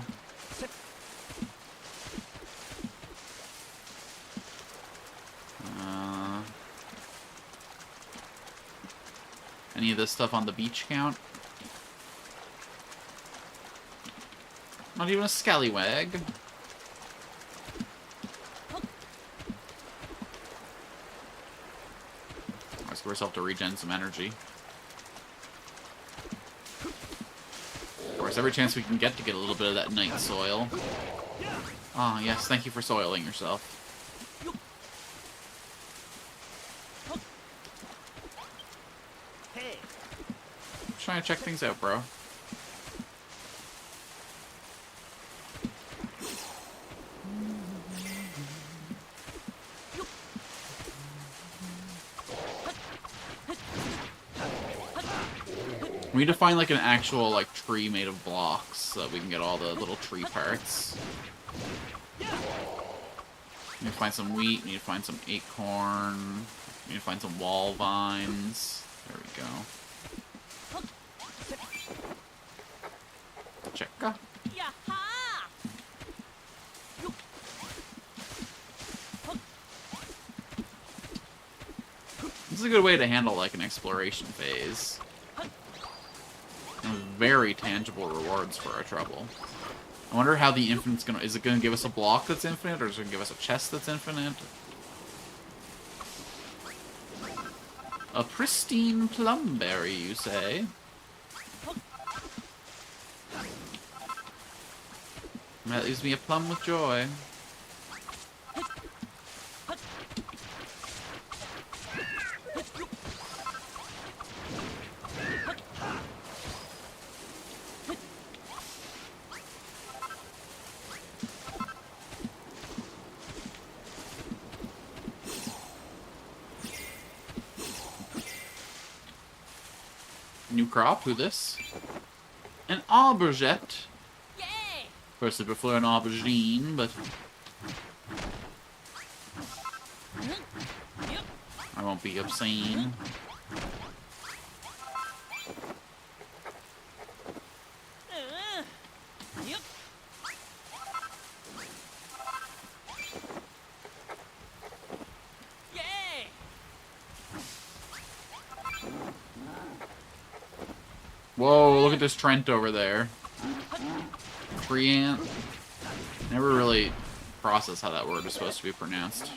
[SPEAKER 1] Any of this stuff on the beach count? Not even a scallywag. Let's give ourselves to regen some energy. Of course, every chance we can get to get a little bit of that night soil. Ah, yes, thank you for soiling yourself. Trying to check things out, bro. We need to find like an actual like tree made of blocks so that we can get all the little tree parts. We need to find some wheat, we need to find some acorn, we need to find some wall vines. There we go. Checka. This is a good way to handle like an exploration phase. And very tangible rewards for our trouble. I wonder how the infinite's gonna... Is it gonna give us a block that's infinite, or is it gonna give us a chest that's infinite? A pristine plumberry, you say? That leaves me a plum with joy. New crop, who this? An aubergette. Of course, I prefer an aubergine, but... I won't be obscene. Whoa, look at this Trent over there. Creant. Never really processed how that word is supposed to be pronounced.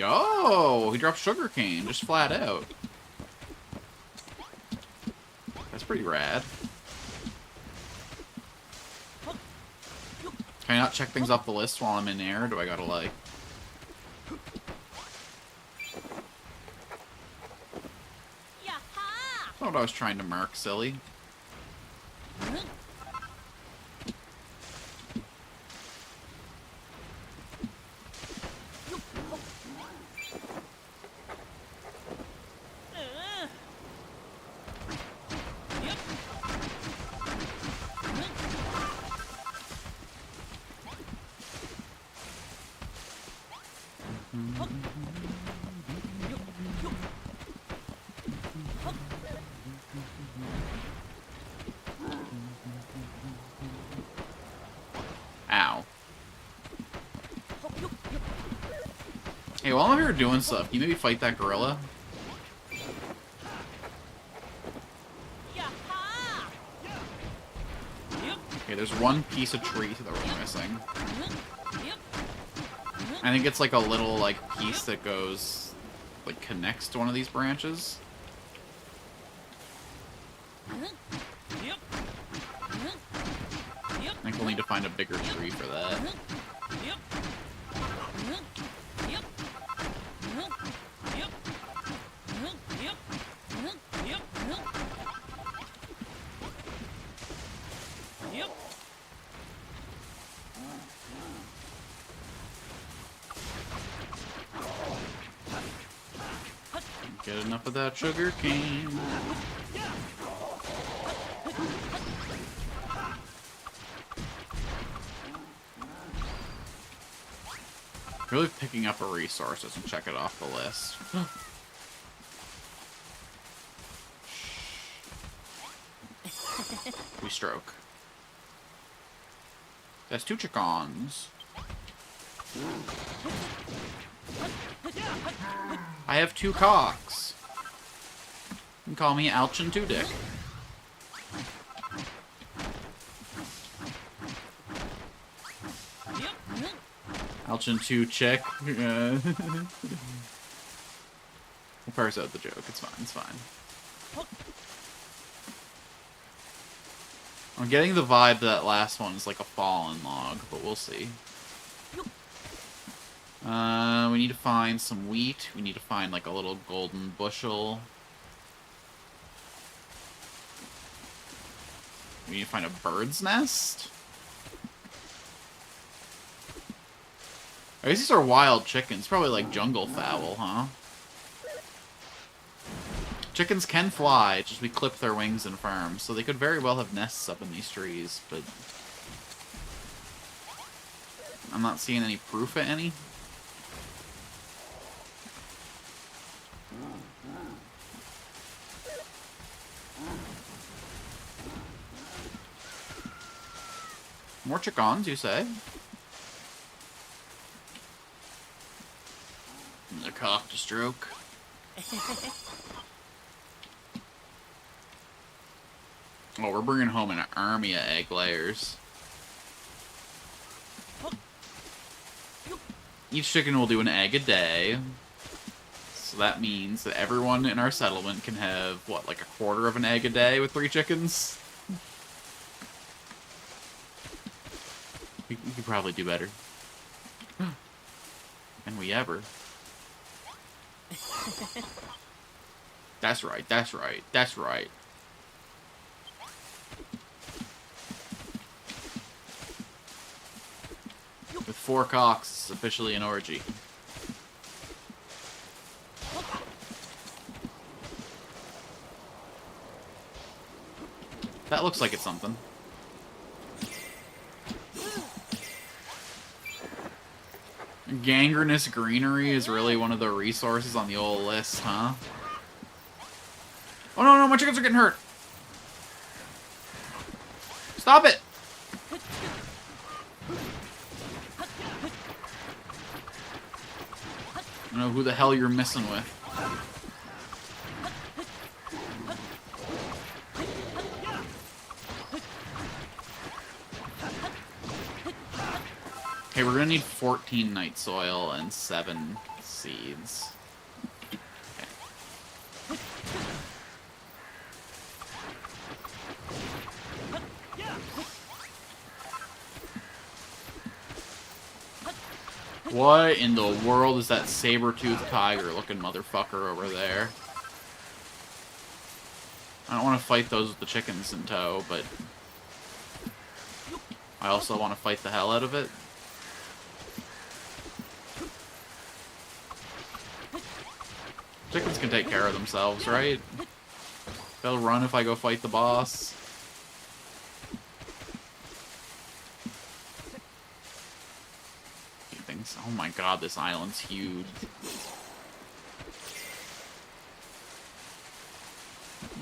[SPEAKER 1] Oh, he dropped sugarcane, just flat out. That's pretty rad. Can I not check things off the list while I'm in air? Do I gotta, like... That's not what I was trying to mark, silly. Ow. Hey, while I'm here doing stuff, can you maybe fight that gorilla? Okay, there's one piece of tree that we're missing. I think it's like a little, like, piece that goes, like, connects to one of these branches. I think we'll need to find a bigger tree for that. Get enough of that sugar cane. Really picking up a resource doesn't check it off the list. We stroke. That's 2 chickens. I have 2 cocks. You can call me Alchin Two Dick. Alchin Two Chick. We'll parse out the joke. It's fine. It's fine. I'm getting the vibe that last one is like a fallen log, but we'll see. We need to find some wheat. We need to find like a little golden bushel. We need to find a bird's nest. I guess these are wild chickens. Probably like jungle fowl, huh? Chickens can fly, just we clip their wings and farms, so they could very well have nests up in these trees, but I'm not seeing any proof of any. More chickens, you say? The cock to stroke. Oh, we're bringing home an army of egg layers. Each chicken will do an egg a day. So that means that everyone in our settlement can have, what, like a quarter of an egg a day with 3 chickens? We could probably do better. And we ever. That's right, that's right, that's right. With 4 cocks, it's officially an orgy. That looks like it's something. Gangrenous greenery is really one of the resources on the old list, huh? Oh no, no, my chickens are getting hurt! Stop it! I don't know who the hell you're messing with. Okay, we're gonna need 14 night soil and 7 seeds. Okay. What in the world is that saber-toothed tiger-looking motherfucker over there? I don't want to fight those with the chickens in tow, but I also want to fight the hell out of it. Chickens can take care of themselves, right? They'll run if I go fight the boss. Things. Oh my god, this island's huge.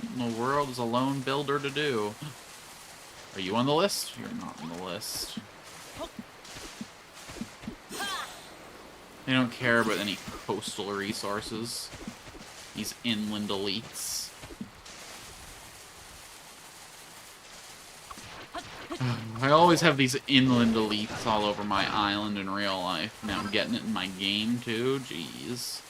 [SPEAKER 1] What in the world is a lone builder to do? Are you on the list? You're not on the list. They don't care about any coastal resources. These inland elites. I always have these inland elites all over my island in real life. Now I'm getting it in my game too. Jeez.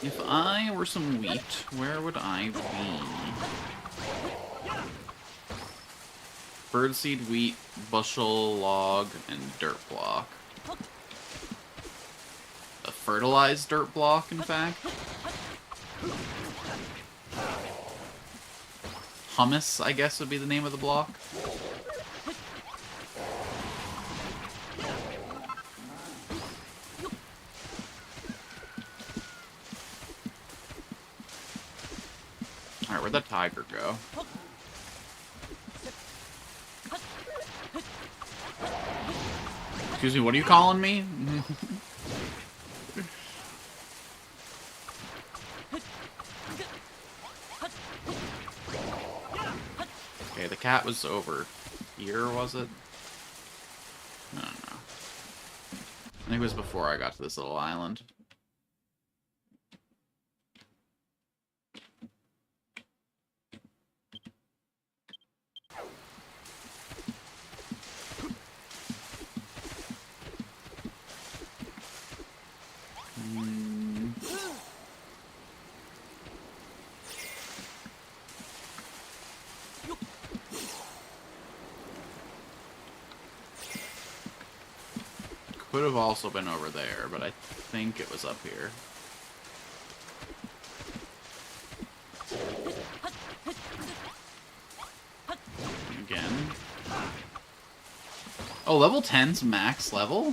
[SPEAKER 1] If I were some wheat, where would I be? Birdseed, wheat, bushel, log, and dirt block. A fertilized dirt block, in fact. Hummus, I guess, would be the name of the block. Alright, where'd that tiger go? Excuse me, what are you calling me? Okay, the cat was over here, was it? I don't know. I think it was before I got to this little island. Could have also been over there, but I think it was up here. Again. Oh, level 10's max level?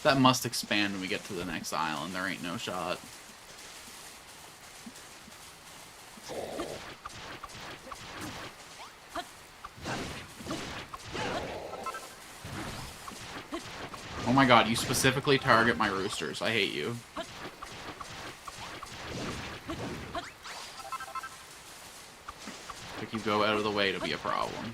[SPEAKER 1] That must expand when we get to the next island. There ain't no shot. Oh my god, you specifically target my roosters. I hate you. Like you go out of the way to be a problem.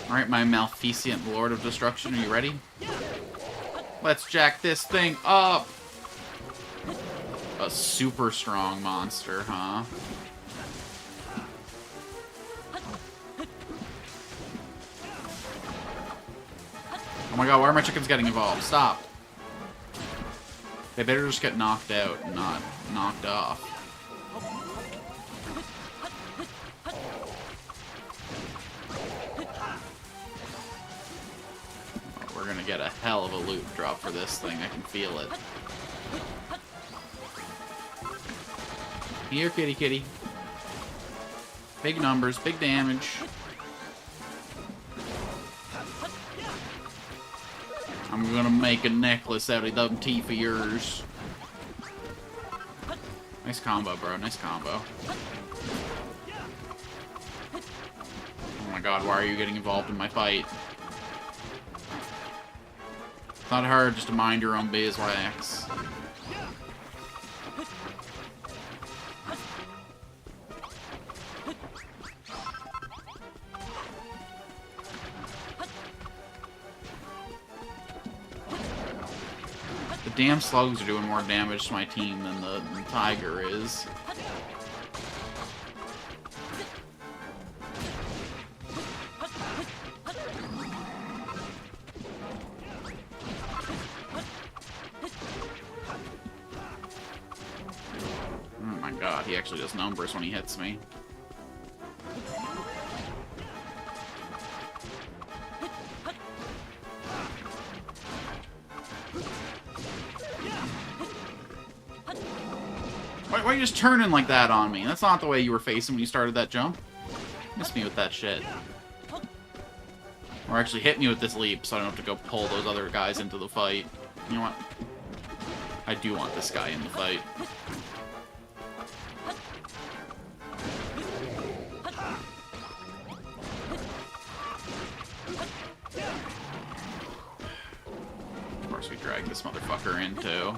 [SPEAKER 1] Alright, my Malfeasant Lord of Destruction, are you ready? Let's jack this thing up! A super strong monster, huh? Oh my god, why are my chickens getting involved? Stop. They better just get knocked out and not knocked off. We're gonna get a hell of a loot drop for this thing. I can feel it. Here, kitty kitty. Big numbers, big damage. I'm gonna make a necklace out of them teeth of yours. Nice combo, bro. Nice combo. Oh my god, why are you getting involved in my fight? It's not hard just to mind your own beeswax. The damn slugs are doing more damage to my team than the tiger is. Oh my god, he actually does numbers when he hits me. Why are you just turning like that on me? That's not the way you were facing when you started that jump. Miss me with that shit. Or actually hit me with this leap so I don't have to go pull those other guys into the fight. You know what? I do want this guy in the fight. Of course we drag this motherfucker in too.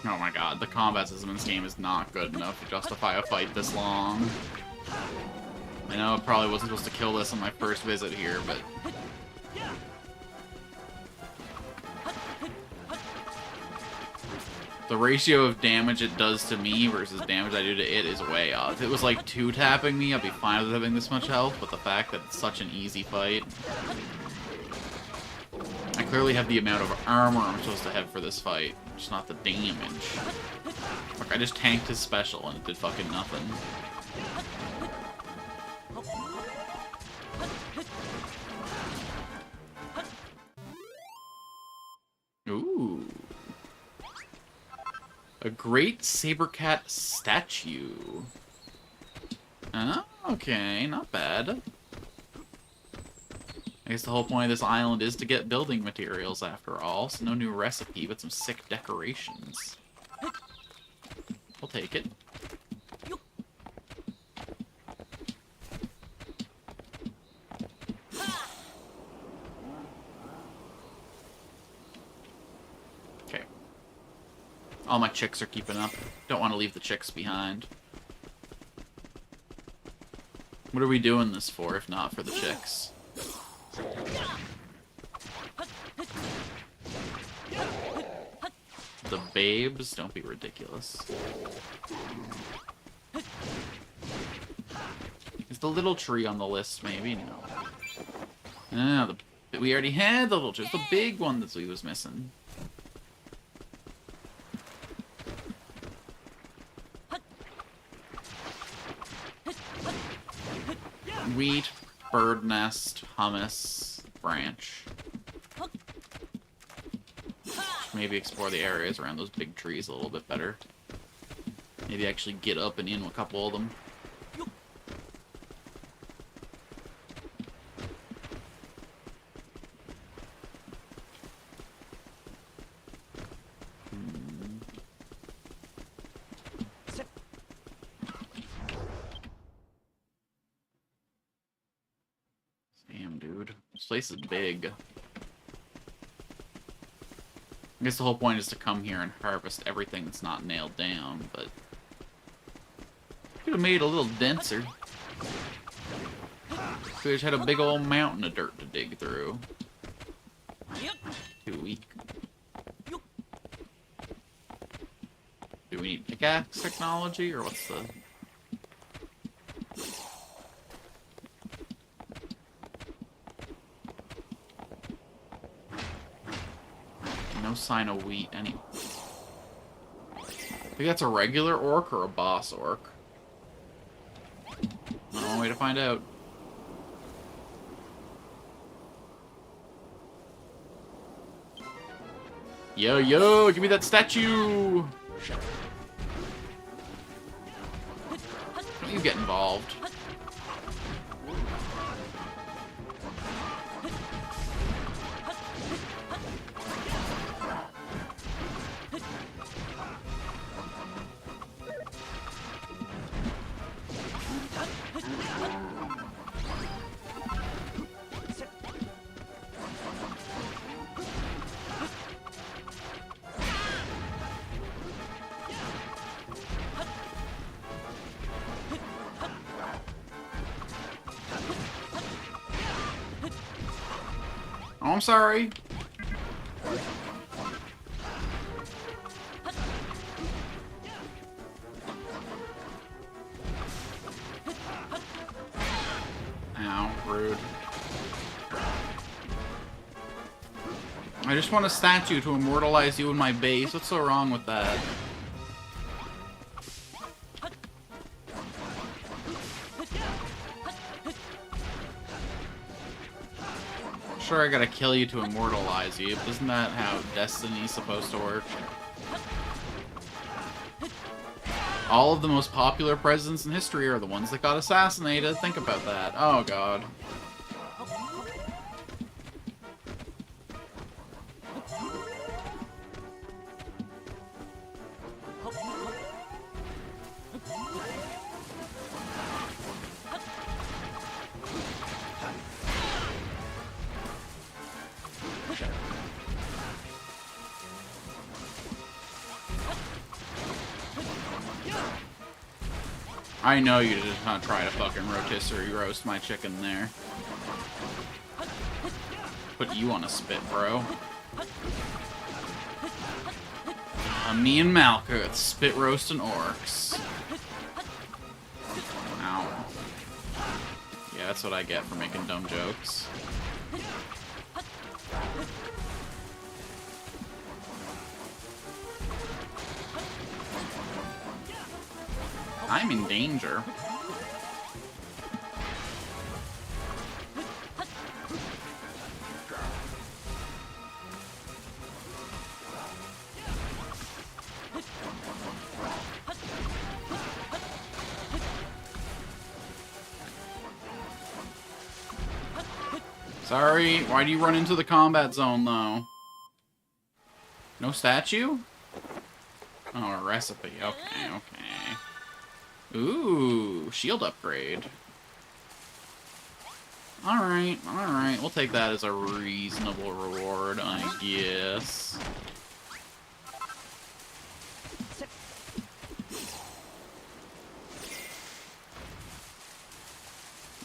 [SPEAKER 1] Oh my god, the combat system in this game is not good enough to justify a fight this long. I know I probably wasn't supposed to kill this on my first visit here, but... the ratio of damage it does to me versus damage I do to it is way off. If it was like 2-tapping me, I'd be fine with having this much health, but the fact that it's such an easy fight... I clearly have the amount of armor I'm supposed to have for this fight, just not the damage. Look, I just tanked his special and it did fucking nothing. Ooh. A great saber cat statue. Oh, okay, not bad. I guess the whole point of this island is to get building materials after all, so no new recipe, but some sick decorations. We'll take it. Okay. All my chicks are keeping up. Don't want to leave the chicks behind. What are we doing this for, if not for the chicks? The babes? Don't be ridiculous. Is the little tree on the list, maybe? No. Ah, we already had the little tree. It's the big one that we was missing. Wheat, bird nest, hummus, branch. Maybe explore the areas around those big trees a little bit better. Maybe actually get up and in a couple of them. Damn, dude. This place is big. I guess the whole point is to come here and harvest everything that's not nailed down, but... could have made it a little denser. Could have had a big old mountain of dirt to dig through. Too we need pickaxe technology, or what's the... No sign of wheat anyway. I think that's a regular orc or a boss orc. No way to find out. Yo, yo, give me that statue! Don't you get involved. Oh, I'm sorry. Ow, rude. I just want a statue to immortalize you in my base. What's so wrong with that? Sure, I gotta kill you to immortalize you, but isn't that how Destiny's supposed to work? All of the most popular presidents in history are the ones that got assassinated. Think about that. Oh, God. I know you did not try to fucking rotisserie roast my chicken there. Put you on a spit, bro. Me and Malka, spit roasting orcs. Ow. Yeah, that's what I get for making dumb jokes. I'm in danger. Sorry, why do you run into the combat zone, though? No statue? Oh, a recipe. Okay, okay. Ooh, shield upgrade. Alright, alright. We'll take that as a reasonable reward, I guess.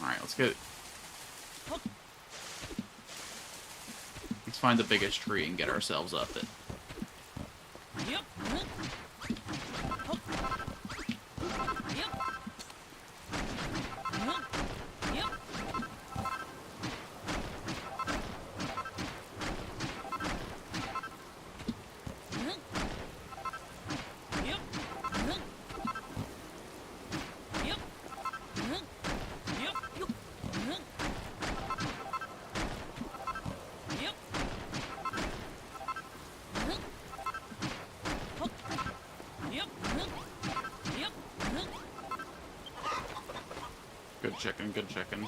[SPEAKER 1] Alright, let's get... Let's find the biggest tree and get ourselves up it. Good chicken, good chicken.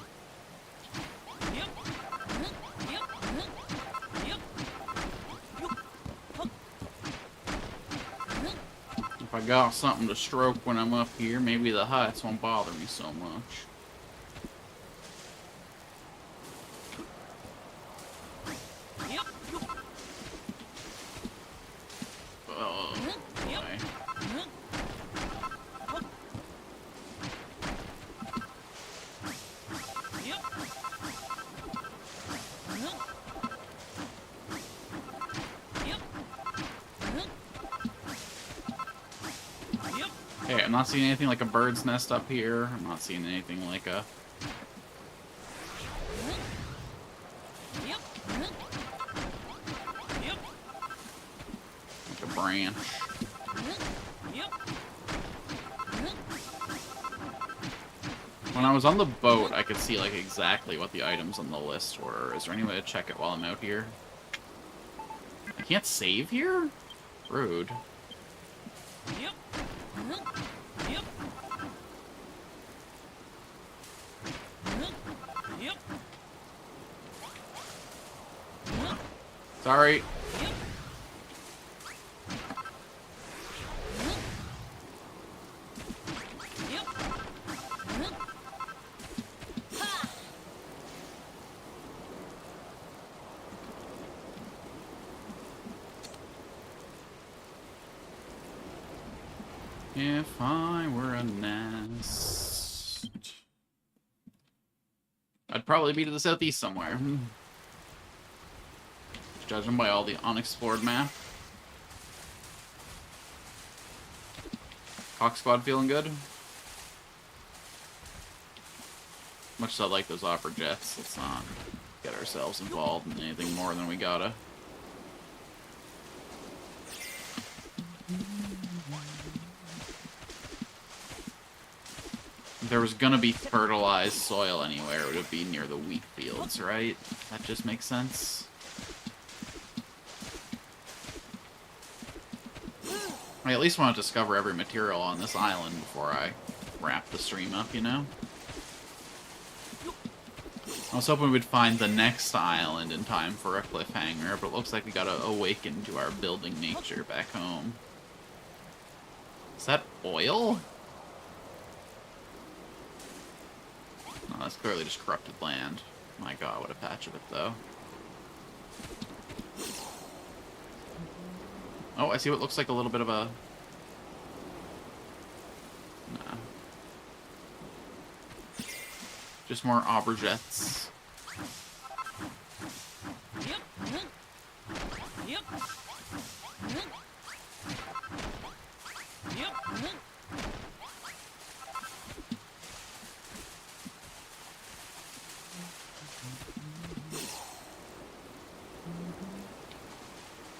[SPEAKER 1] If I got something to stroke when I'm up here, maybe the heights won't bother me so much. Oh, boy. Okay, I'm not seeing anything like a bird's nest up here. I'm not seeing anything like a... like a branch. When I was on the boat, I could see, like, exactly what the items on the list were. Is there any way to check it while I'm out here? I can't save here? Rude. Sorry. If I were a nest, I'd probably be to the southeast somewhere. Judging by all the unexplored map. Hawk Squad feeling good? Much as I like those opera jets, let's not get ourselves involved in anything more than we gotta. If there was gonna be fertilized soil anywhere, it would be near the wheat fields, right? That just makes sense. I at least want to discover every material on this island before I wrap the stream up, you know? I was hoping we'd find the next island in time for a cliffhanger, but it looks like we gotta awaken to our building nature back home. Is that oil? No, that's clearly just corrupted land. My god, what a patch of it, though. Oh, I see what looks like a little bit of a... Nah. Just more aubergines.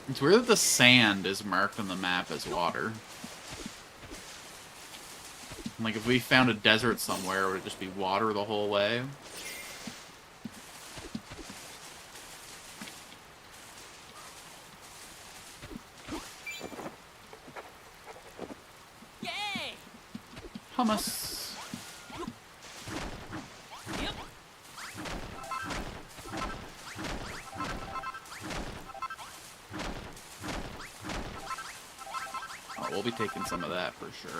[SPEAKER 1] It's weird that the sand is marked on the map as water. Like, if we found a desert somewhere, would it just be water the whole way? Yay! Hummus. We'll be taking some of that for sure.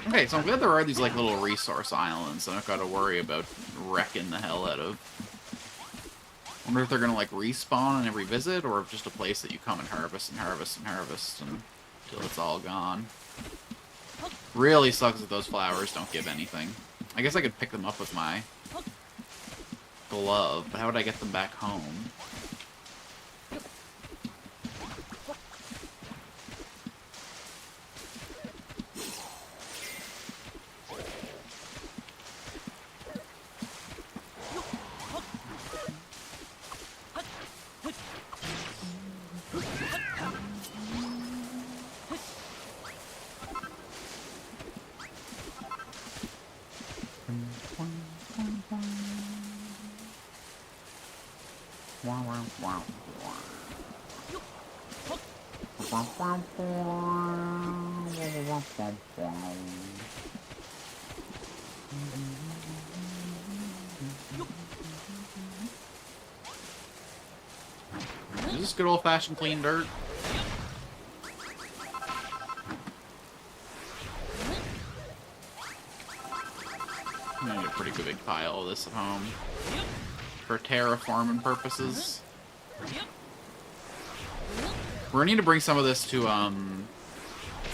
[SPEAKER 1] Okay, so I'm glad there are these like little resource islands I don't gotta worry about wrecking the hell out of. I wonder if they're gonna like respawn on every visit, or just a place that you come and harvest and harvest and harvest until it's all gone. Really sucks that those flowers don't give anything. I guess I could pick them up with my glove, but how would I get them back home? Is this good old-fashioned clean dirt? I'm gonna get a pretty good big pile of this at home for terraforming purposes. We're gonna need to bring some of this to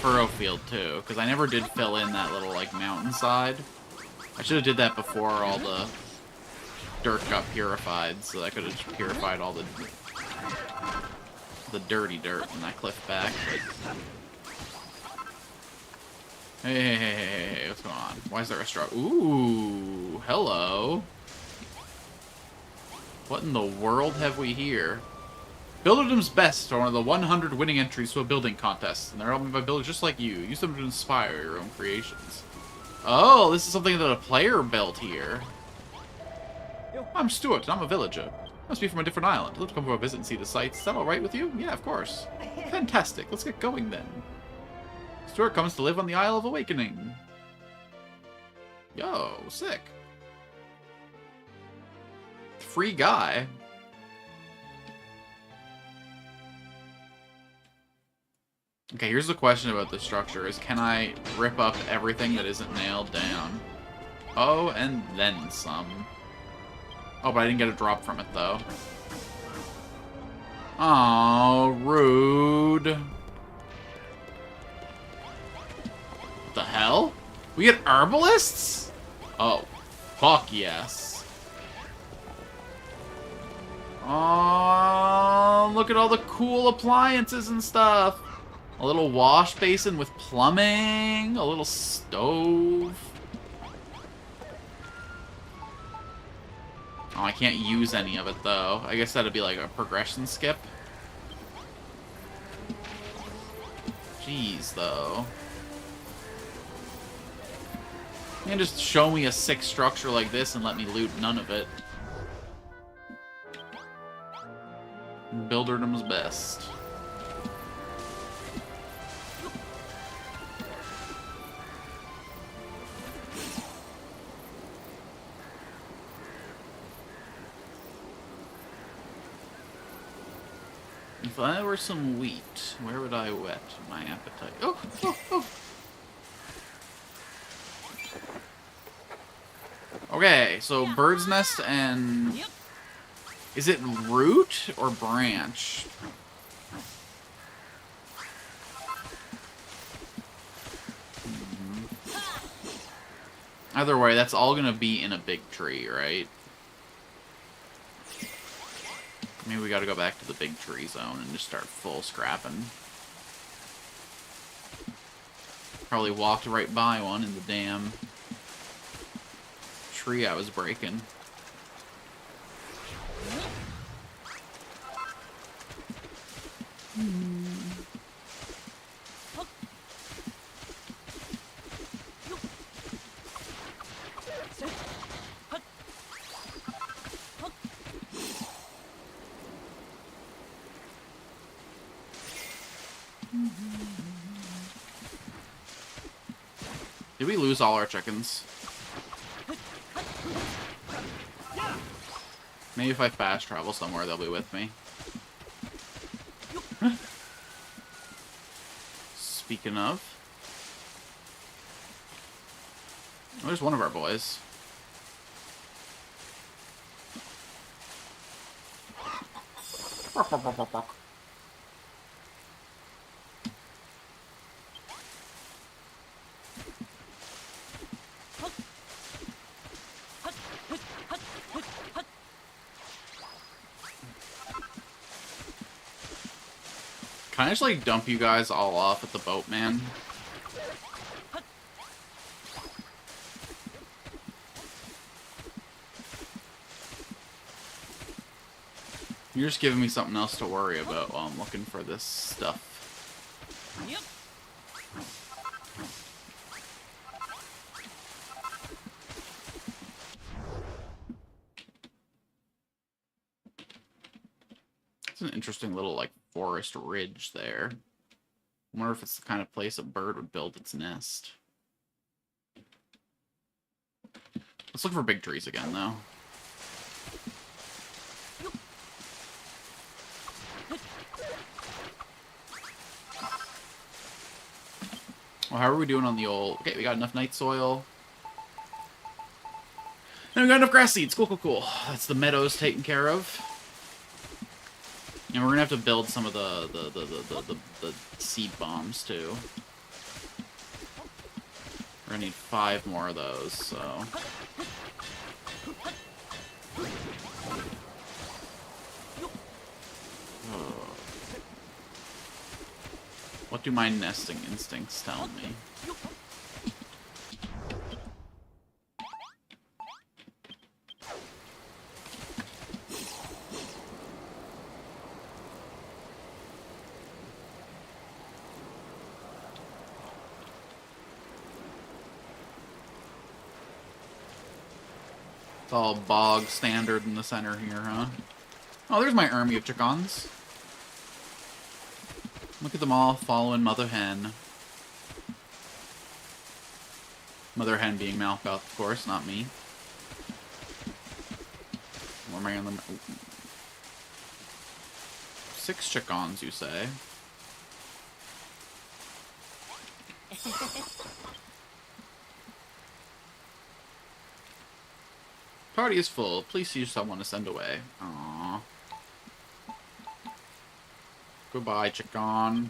[SPEAKER 1] Furrow field too, because I never did fill in that little like mountainside. I should have did that before all the dirt got purified, so I could have just purified all the dirty dirt in that cliff back. But... Hey, what's going on? Why is there a straw? Ooh, hello. What in the world have we here? Builderdom's Best are one of the 100 winning entries to a building contest, and they're all made by builders just like you. Use them to inspire your own creations. Oh, this is something that a player built here. I'm Stuart, and I'm a villager. Must be from a different island. I'd love to come for a visit and see the sights. Is that alright with you? Yeah, of course. Fantastic. Let's get going then. Stuart comes to live on the Isle of Awakening. Yo, sick. Free guy. Okay, here's the question about the structure, is can I rip up everything that isn't nailed down? Oh, and then some. Oh, but I didn't get a drop from it, though. Oh, rude. What the hell? We get herbalists? Oh, fuck yes. Oh, look at all the cool appliances and stuff. A little wash basin with plumbing, a little stove. Oh, I can't use any of it, though. I guess that'd be like a progression skip. Jeez, though. You can just show me a sick structure like this and let me loot none of it. Builderdom's Best. If I were some wheat, where would I whet my appetite? Oh, oh, oh! Okay, so bird's nest and... Is it root or branch? Either way, that's all gonna be in a big tree, right? Maybe we gotta go back to the big tree zone and just start full scrapping. Probably walked right by one in the damn tree I was breaking. Did we lose all our chickens? Maybe if I fast travel somewhere, they'll be with me. Speaking of... Oh, there's one of our boys. Can I just, like, dump you guys all off at the boat, man? You're just giving me something else to worry about while I'm looking for this stuff. It's an interesting little, like, forest ridge there. I wonder if it's the kind of place a bird would build its nest. Let's look for big trees again, though. Well, how are we doing on the old... Okay, we got enough night soil. And we got enough grass seeds. Cool, cool, cool. That's the meadows taken care of. And we're gonna have to build some of the seed bombs, too. We're gonna need 5 more of those, so... Oh. What do my nesting instincts tell me? It's all bog standard in the center here, huh? Oh, there's my army of chickens. Look at them all following Mother Hen. Mother Hen being Malkoth, of course, not me. Where am I on them? 6 chickens, you say? Party is full. Please see someone to send away. Aww. Goodbye, chicken.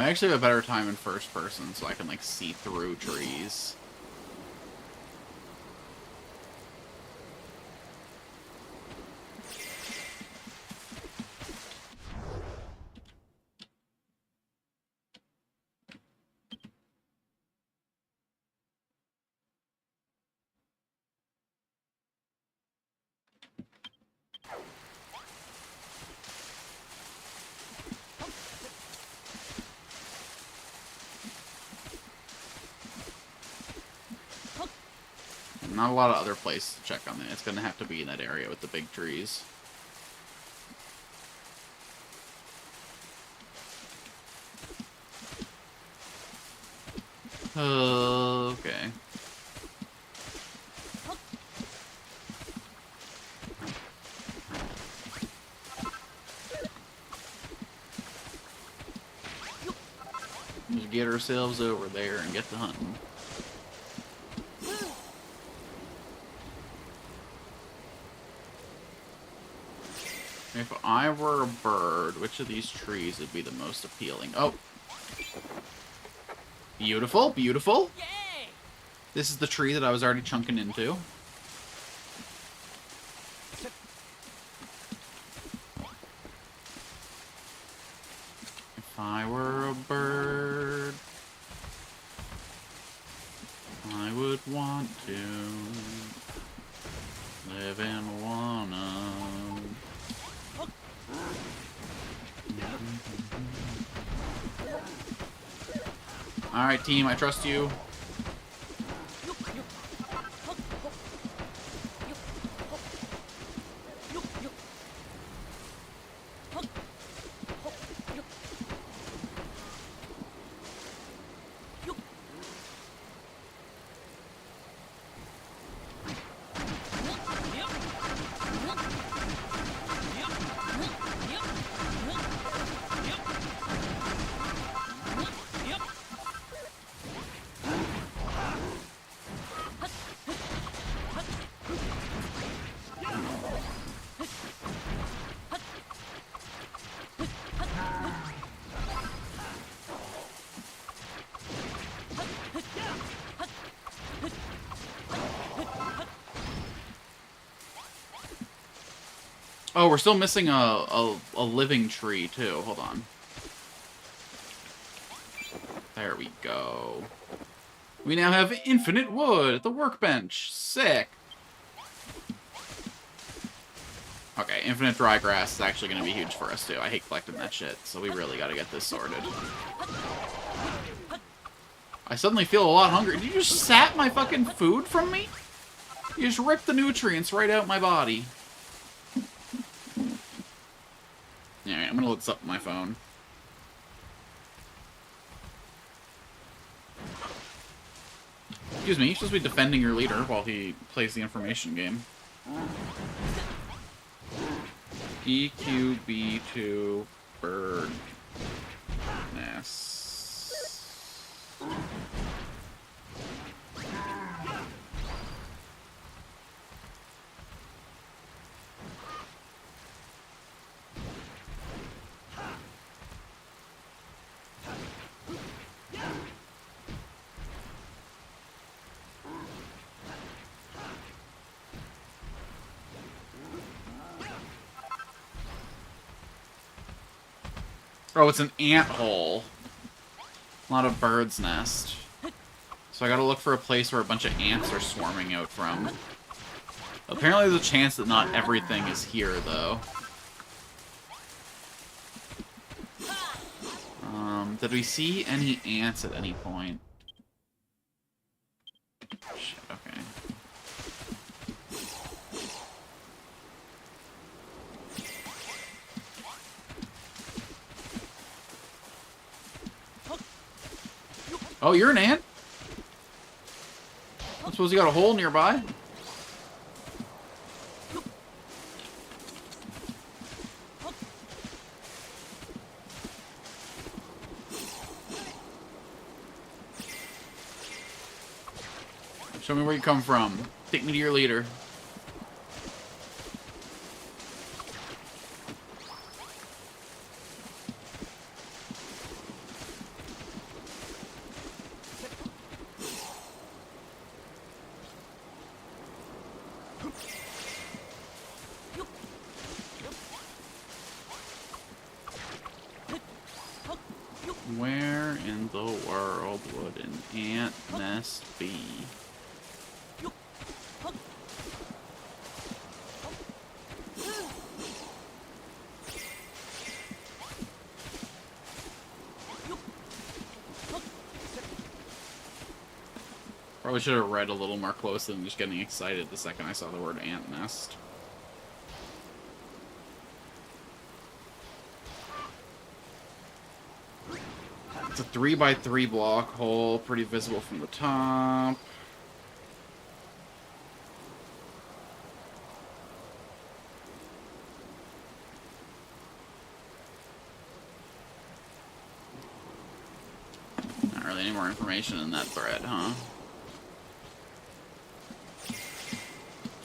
[SPEAKER 1] I actually have a better time in first person, so I can, like, see through trees. Not a lot of other places to check on it. It's gonna have to be in that area with the big trees. Okay. Just get ourselves over there and get to hunting. If I were a bird, which of these trees would be the most appealing? Oh! Beautiful, beautiful! Yay! This is the tree that I was already chunking into. If I were a bird, I would want to live in one of... Alright, team, I trust you. Oh, we're still missing a living tree, too. Hold on. There we go. We now have infinite wood at the workbench. Sick. Okay, infinite dry grass is actually going to be huge for us, too. I hate collecting that shit, so we really got to get this sorted. I suddenly feel a lot hungry. Did you just sap my fucking food from me? You just ripped the nutrients right out my body. look this up on my phone. Excuse me, you're supposed to be defending your leader while he plays the information game. EQB2 bird nest. Oh, it's an ant hole. Not a bird's nest. So I gotta look for a place where a bunch of ants are swarming out from. Apparently there's a chance that not everything is here, though. Did we see any ants at any point? Shit, okay. Oh, you're an ant? I suppose you got a hole nearby? Show me where you come from. Take me to your leader. Where in the world would an ant nest be? Probably should have read a little more closely than just getting excited the second I saw the word ant nest. It's a 3x3 block hole, pretty visible from the top. Not really any more information in that thread, huh?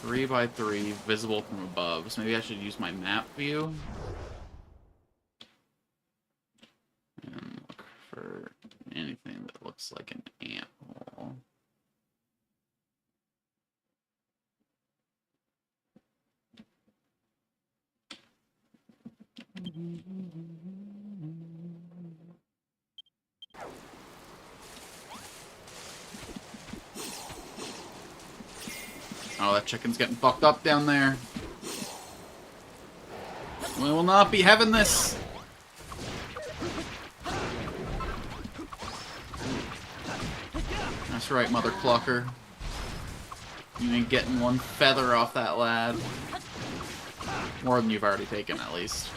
[SPEAKER 1] 3x3, visible from above. So maybe I should use my map view. And look for anything that looks like an ant hole. Oh, that chicken's getting fucked up down there. We will not be having this. That's right, Mother Clucker. You ain't getting one feather off that lad. More than you've already taken, at least.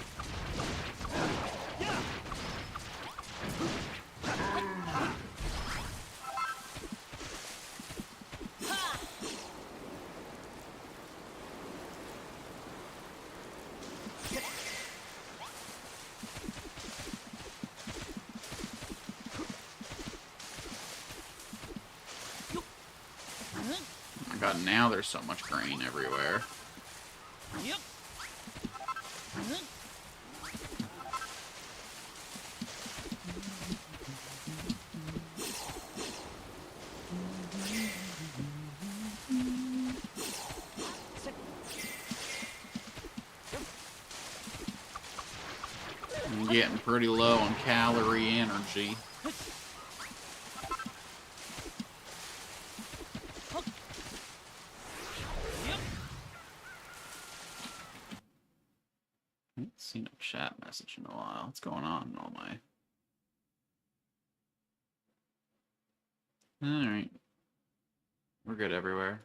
[SPEAKER 1] God, now there's so much grain everywhere. Yep. I'm getting pretty low on calorie energy. Seen a chat message in a while. What's going on in all my... Alright. We're good everywhere.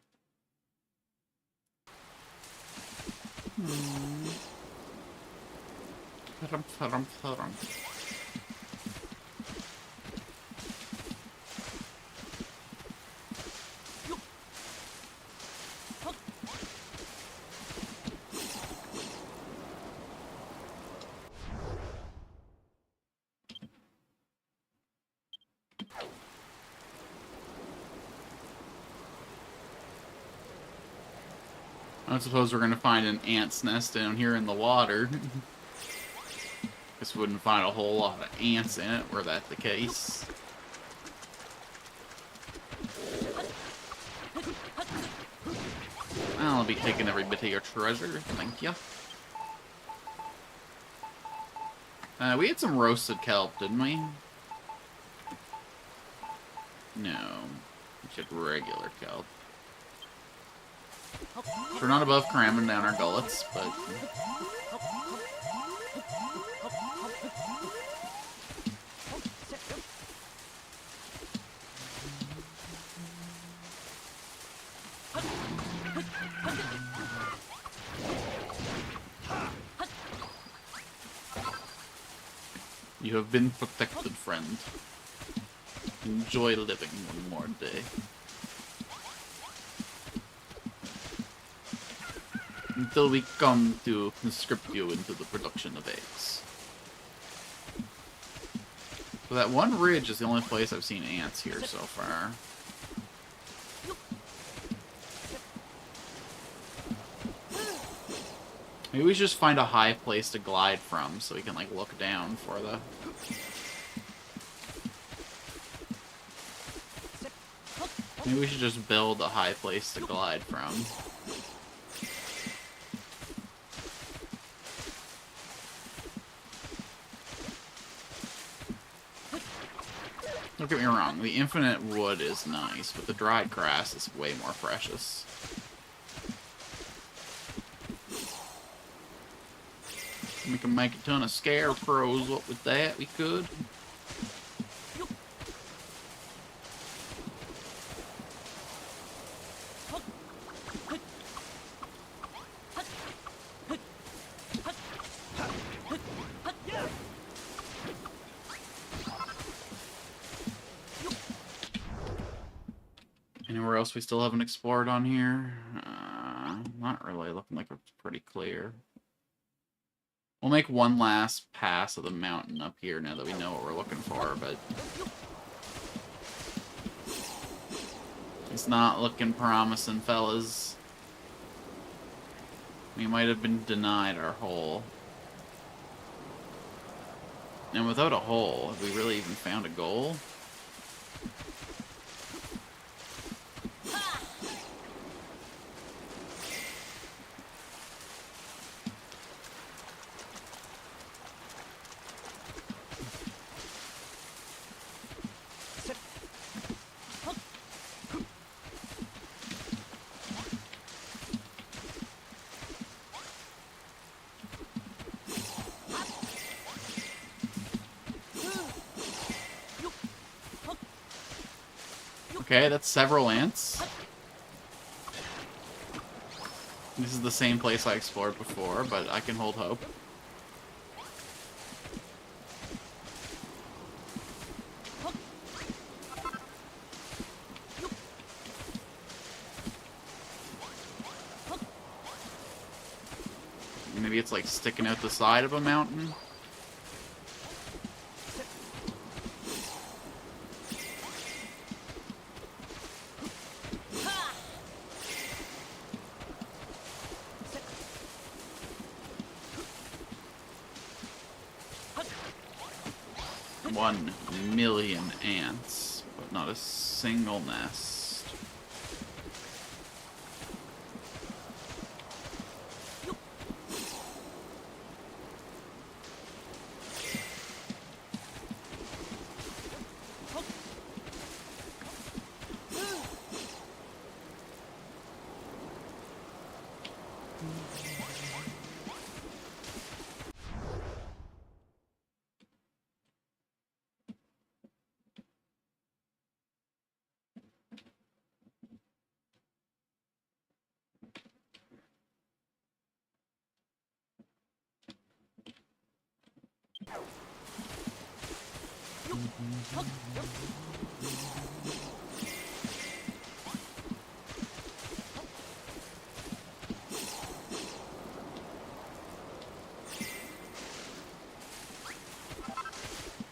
[SPEAKER 1] I suppose we're gonna find an ant's nest down here in the water. Guess we wouldn't find a whole lot of ants in it, were that the case. I'll be taking every bit of your treasure, thank you. We had some roasted kelp, didn't we? No. We should regular kelp. We're not above cramming down our gullets, but... You have been protected, friend. Enjoy living one more day. Until we come to conscript you into the production of eggs. So that one ridge is the only place I've seen ants here so far. Maybe we should just find a high place to glide from so we can, like, look down for the... Maybe we should just build a high place to glide from. Don't get me wrong, the infinite wood is nice, but the dried grass is way more precious. We can make a ton of scarecrows, what with that we could. Anywhere else we still haven't explored on here? Not really, looking like it's pretty clear. We'll make one last pass of the mountain up here now that we know what we're looking for, but... It's not looking promising, fellas. We might have been denied our hole. And without a hole, have we really even found a goal? Okay, that's several ants. This is the same place I explored before, but I can hold hope. Maybe it's like sticking out the side of a mountain. Million ants, but not a single nest.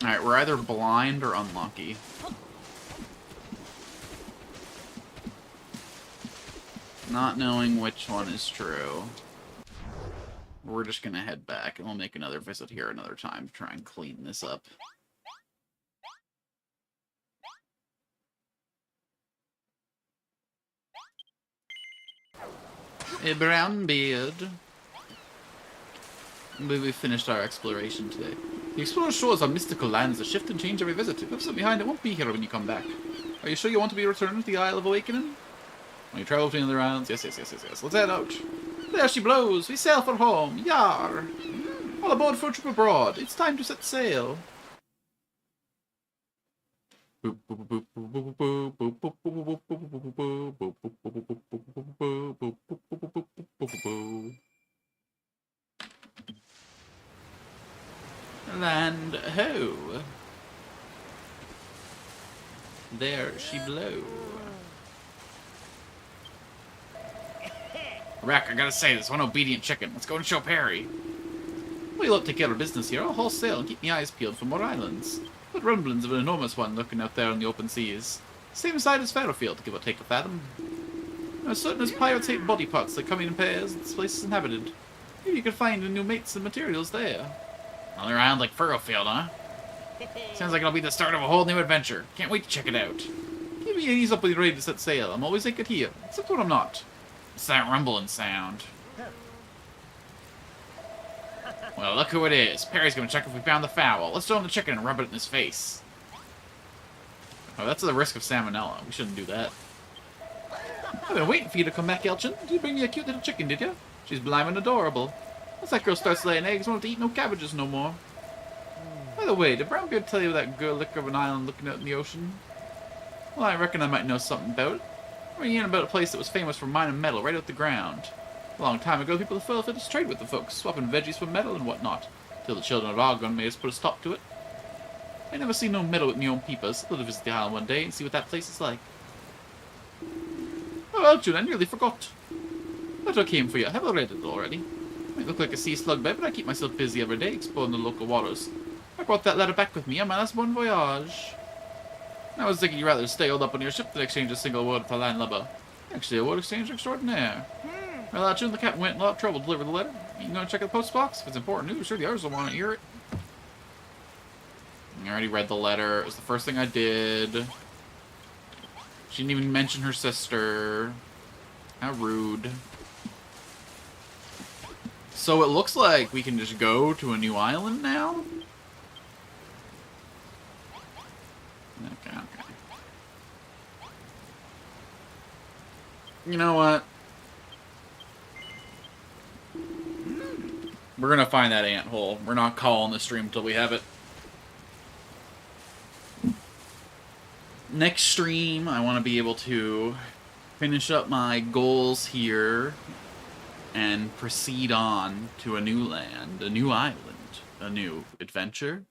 [SPEAKER 1] Alright, we're either blind or unlucky. Not knowing which one is true. We're just gonna head back, and we'll make another visit here another time to try and clean this up. A brown beard. I believe we finished our exploration today. The explorer shores are mystical lands that shift and change every visit. If something behind it won't be here when you come back. Are you sure you want to be returned to the Isle of Awakening? When you travel between the islands, yes. Let's head out. There she blows. We sail for home. Yar! All aboard for a trip abroad. It's time to set sail. Land ho! There she blow. Rack, I gotta say, this one obedient chicken. Let's go and show Perry. We'll take care of business here. I'll haul sail and keep my eyes peeled for more islands. But rumblings of an enormous one lurking out there on the open seas. Same side as Furrow, give or take a fathom. As certain as pirates hate body parts that come in pairs, this place is inhabited. Maybe you could find new mates and materials there. Another island like Furrow, huh? Sounds like it'll be the start of a whole new adventure. Can't wait to check it out. Give me an ease up when you're ready to set sail. I'm always good here, except when I'm not. It's that rumbling sound. Well, look who it is. Perry's gonna check if we found the fowl. Let's throw him the chicken and rub it in his face. Oh, that's the risk of salmonella. We shouldn't do that. I've been waiting for you to come back, Elchin. Did you bring me a cute little chicken, did you? She's blimmin' adorable. Once that girl starts laying eggs, I won't have to eat no cabbages no more. By the way, did Brownbeard tell you that girl lick of an island looking out in the ocean? Well, I reckon I might know something about it. We're hearing about a place that was famous for mining metal right out the ground. A long time ago, people of Furrow fit us trade with the folks, swapping veggies for metal and whatnot, till the children of Argon made us put a stop to it. I never seen no metal with me own peepers. I'll visit the island one day and see what that place is like. Oh, Elchin, I nearly forgot. Letter came for you. Have I read it already? Might look like a sea slug bed, but I keep myself busy every day exploring the local waters. I brought that letter back with me on my last bon voyage. I was thinking you'd rather stay holed up on your ship than exchange a single word with a landlubber. Actually, a word exchange extraordinaire. Well, Elchin, the captain went in a lot of trouble to deliver the letter. You can go and check the post box. If it's important news, sure the others will want to hear it. I already read the letter. It was the first thing I did. She didn't even mention her sister. How rude. So it looks like we can just go to a new island now? Okay. You know what? We're gonna find that ant hole. We're not calling the stream until we have it. Next stream, I want to be able to finish up my goals here and proceed on to a new land, a new island, a new adventure.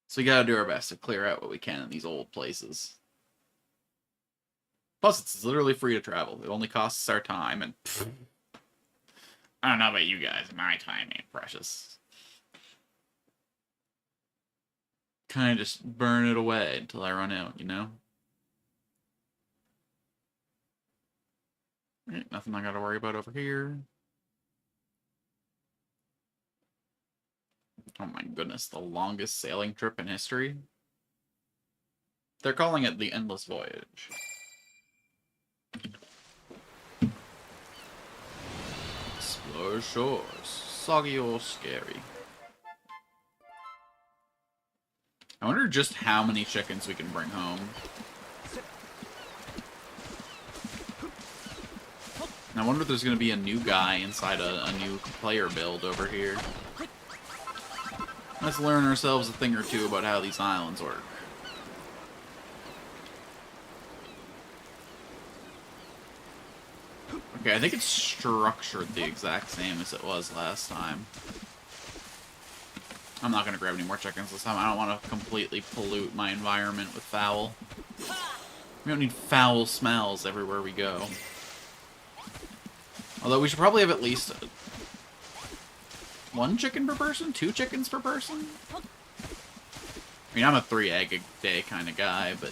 [SPEAKER 1] So we gotta do our best to clear out what we can in these old places. Plus, it's literally free to travel. It only costs our time, and pfft, I don't know about you guys, my time ain't precious. Kind of just burn it away until I run out, you know? Right, nothing I gotta worry about over here. Oh my goodness, the longest sailing trip in history. They're calling it the Endless Voyage. Explore shores, soggy or scary. I wonder just how many chickens we can bring home. And I wonder if there's going to be a new guy inside a new player build over here. Let's learn ourselves a thing or two about how these islands work. Okay, I think it's structured the exact same as it was last time. I'm not gonna grab any more chickens this time. I don't want to completely pollute my environment with foul. We don't need foul smells everywhere we go. Although we should probably have at least 1 chicken per person? 2 chickens per person? I mean, I'm a 3 egg a day kind of guy, but...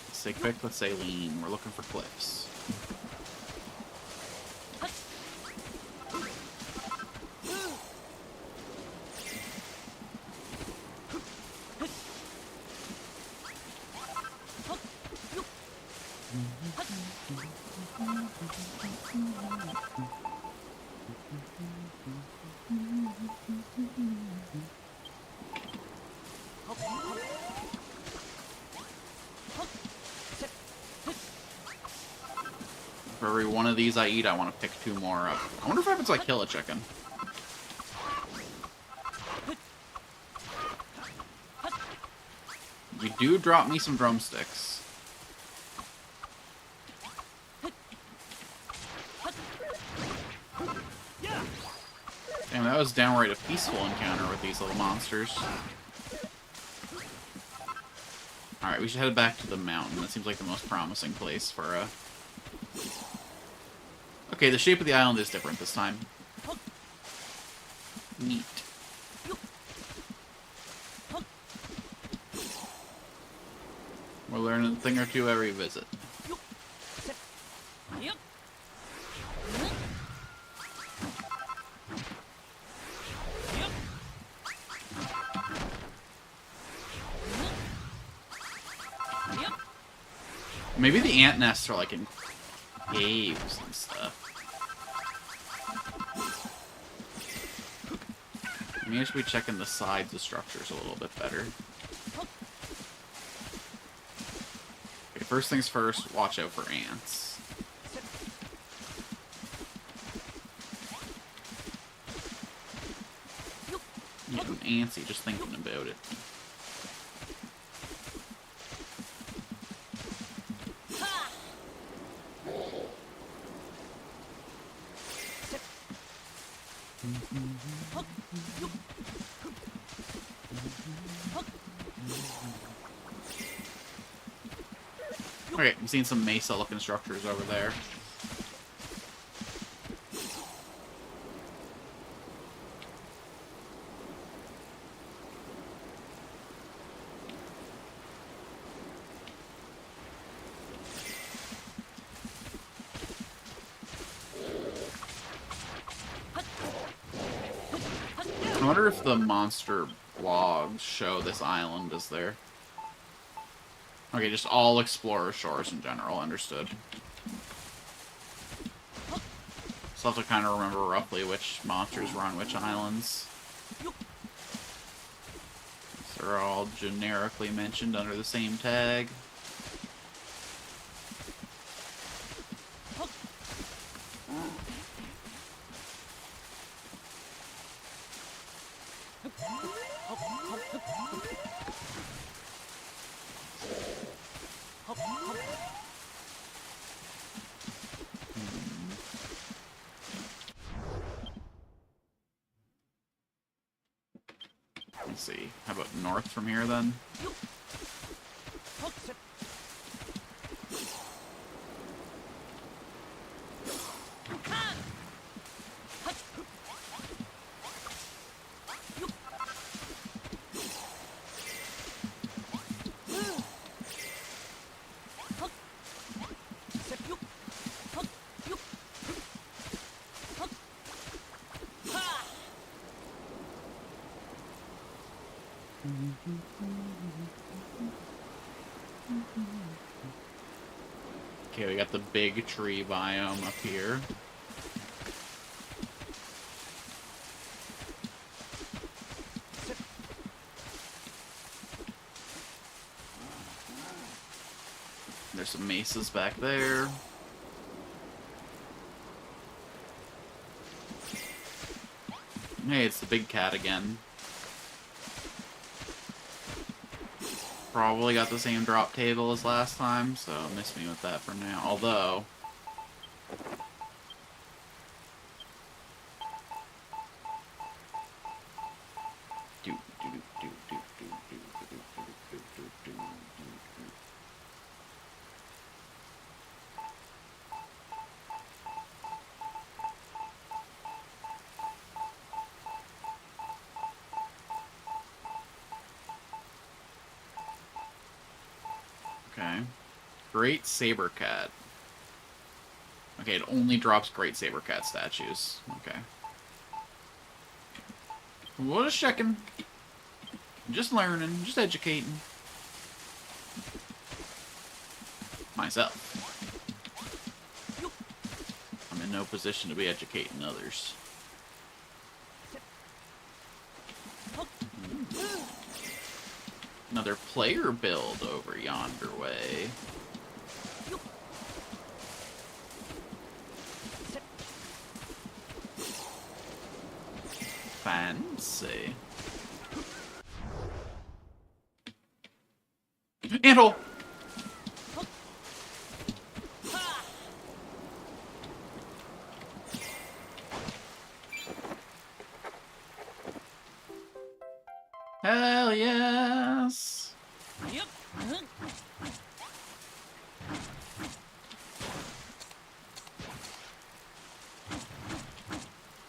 [SPEAKER 1] Let's say quick, let's say lean. We're looking for cliffs. For every one of these I eat, I want to pick 2 more up. I wonder if happens if I kill a chicken. You do drop me some drumsticks. Damn, that was downright a peaceful encounter with these little monsters. Alright, we should head back to the mountain. That seems like the most promising place for a... Okay, the shape of the island is different this time. Neat. We're learning a thing or two every visit. Maybe the ant nests are like in caves and stuff. Maybe I should be checking the sides of structures a little bit better. Okay, first things first, watch out for ants. I'm getting antsy just thinking about it. Okay, I'm seeing some mesa-looking structures over there. I wonder if the monster blogs show this island as there. Okay, just all Explorer shores in general, understood. So I'll have to kind of remember roughly which monsters were on which islands. They're all generically mentioned under the same tag. Let's see. How about north from here, then? Okay, we got the big tree biome up here. There's some mesas back there. Hey, it's the big cat again. Probably got the same drop table as last time, so miss me with that for now. Although... Okay. Great Saber Cat. Okay, it only drops Great Saber Cat statues. Okay. Well, just checking. Just learning. Just educating. Myself. I'm in no position to be educating others. Another player build over yonder way. Fancy. Anthole! Hell yes!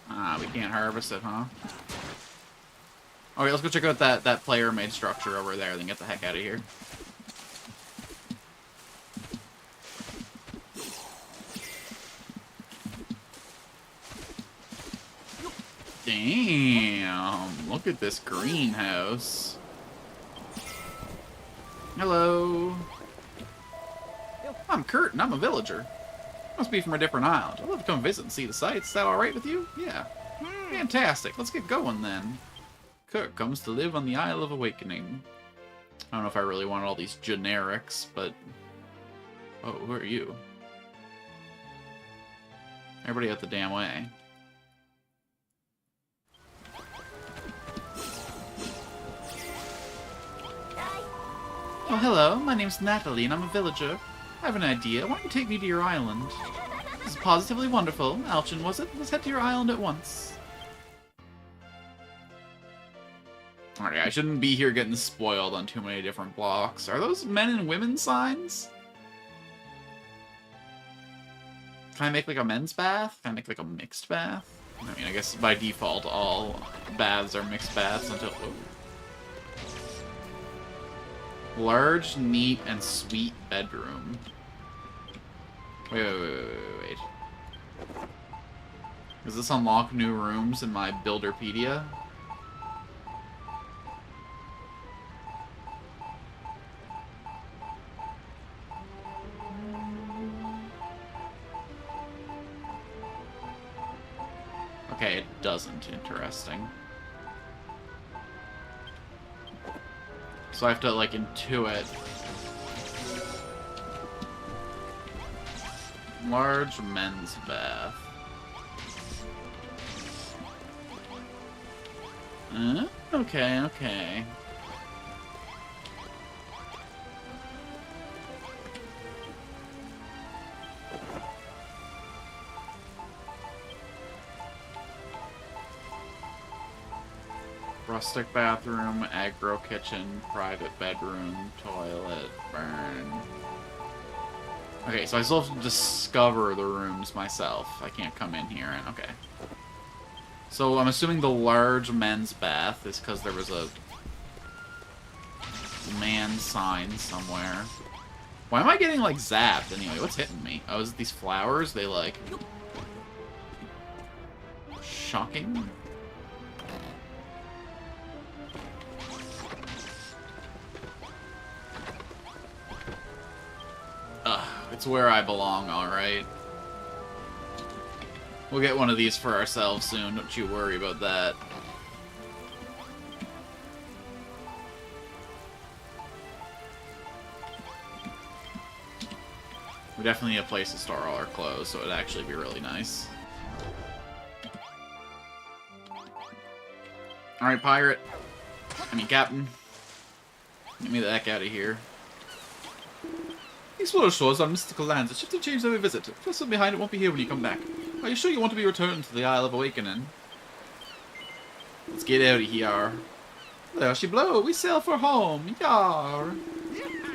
[SPEAKER 1] Ah, we can't harvest it, huh? Okay, let's go check out that player-made structure over there, then get the heck out of here. Damn, look at this greenhouse. Hello. I'm Kurt, and I'm a villager. Must be from a different island. I'd love to come visit and see the sights. Is that alright with you? Yeah. Fantastic. Let's get going, then. Kurt comes to live on the Isle of Awakening. I don't know if I really want all these generics, but... Oh, who are you? Everybody out the damn way. Oh, hello. My name's Natalie, and I'm a villager. I have an idea. Why don't you take me to your island? This is positively wonderful. Alchin, was it? Let's head to your island at once. Alright, I shouldn't be here getting spoiled on too many different blocks. Are those men and women signs? Can I make, like, a men's bath? Can I make, like, a mixed bath? I mean, I guess by default, all baths are mixed baths until... Oh. Large, neat, and sweet bedroom. Wait. Does this unlock new rooms in my Builderpedia? Okay, it doesn't. Interesting. So I have to, like, intuit. Large men's bath. Okay. Rustic bathroom, aggro kitchen, private bedroom, toilet, burn. Okay, so I still have to discover the rooms myself. I can't come in here and... Okay. So I'm assuming the large men's bath is because there was a man sign somewhere. Why am I getting, like, zapped anyway? What's hitting me? Oh, is it these flowers? They, like... Shocking? It's where I belong, alright. We'll get one of these for ourselves soon, don't you worry about that. We definitely need a place to store all our clothes, so it'd actually be really nice. Alright, pirate. I mean, captain. Get me the heck out of here. Explore shores on mystical lands. A shift and change every visit. The person behind it won't be here when you come back. Are you sure you want to be returned to the Isle of Awakening? Let's get out of here. There she blow. We sail for home. Yar.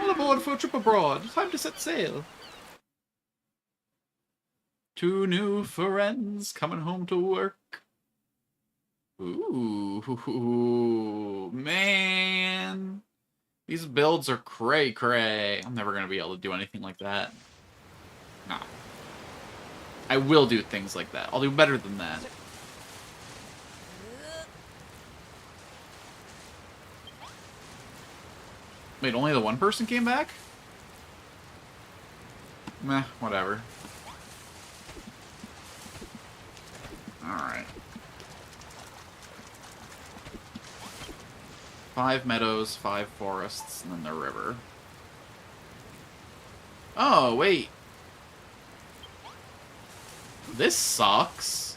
[SPEAKER 1] All aboard for a trip abroad. Time to set sail. 2 new friends coming home to work. Ooh, man. These builds are cray-cray. I'm never going to be able to do anything like that. Nah. I will do things like that. I'll do better than that. Wait, only the one person came back? Meh, whatever. Alright. 5 meadows, 5 forests, and then the river. Oh, wait. This sucks.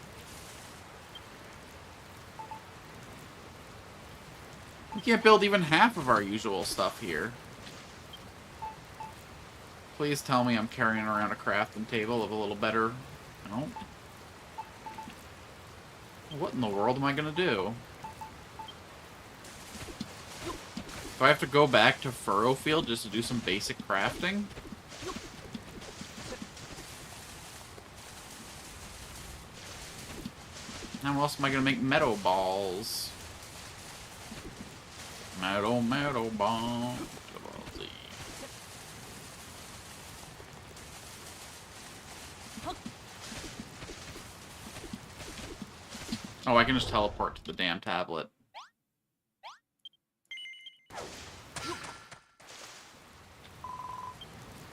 [SPEAKER 1] We can't build even half of our usual stuff here. Please tell me I'm carrying around a crafting table of a little better... No. What in the world am I gonna do? Do I have to go back to Furrow Field just to do some basic crafting? How else am I gonna make meadow balls? Meadow ball. Oh, I can just teleport to the damn tablet.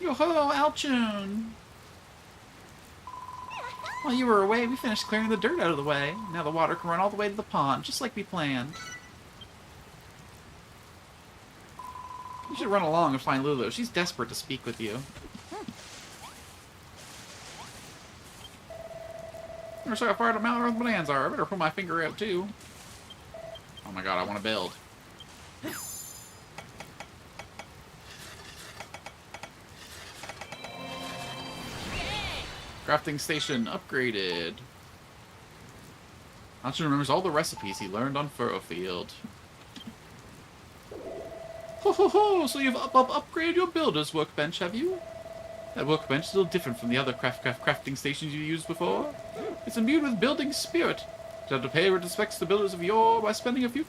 [SPEAKER 1] Yo-ho, Alchun! While you were away, we finished clearing the dirt out of the way. Now the water can run all the way to the pond, just like we planned. You should run along and find Lulu. She's desperate to speak with you. Never saw how far the Mount Earth bananas are. I better put my finger out, too. Oh my god, I want to build. Crafting station upgraded. Alchun remembers all the recipes he learned on Furrow Field. Ho ho ho! So you've upgraded your builder's workbench, have you? That workbench is a little different from the other crafting stations you used before. It's imbued with building spirit. You have to pay respects to the builders of yore by spending a few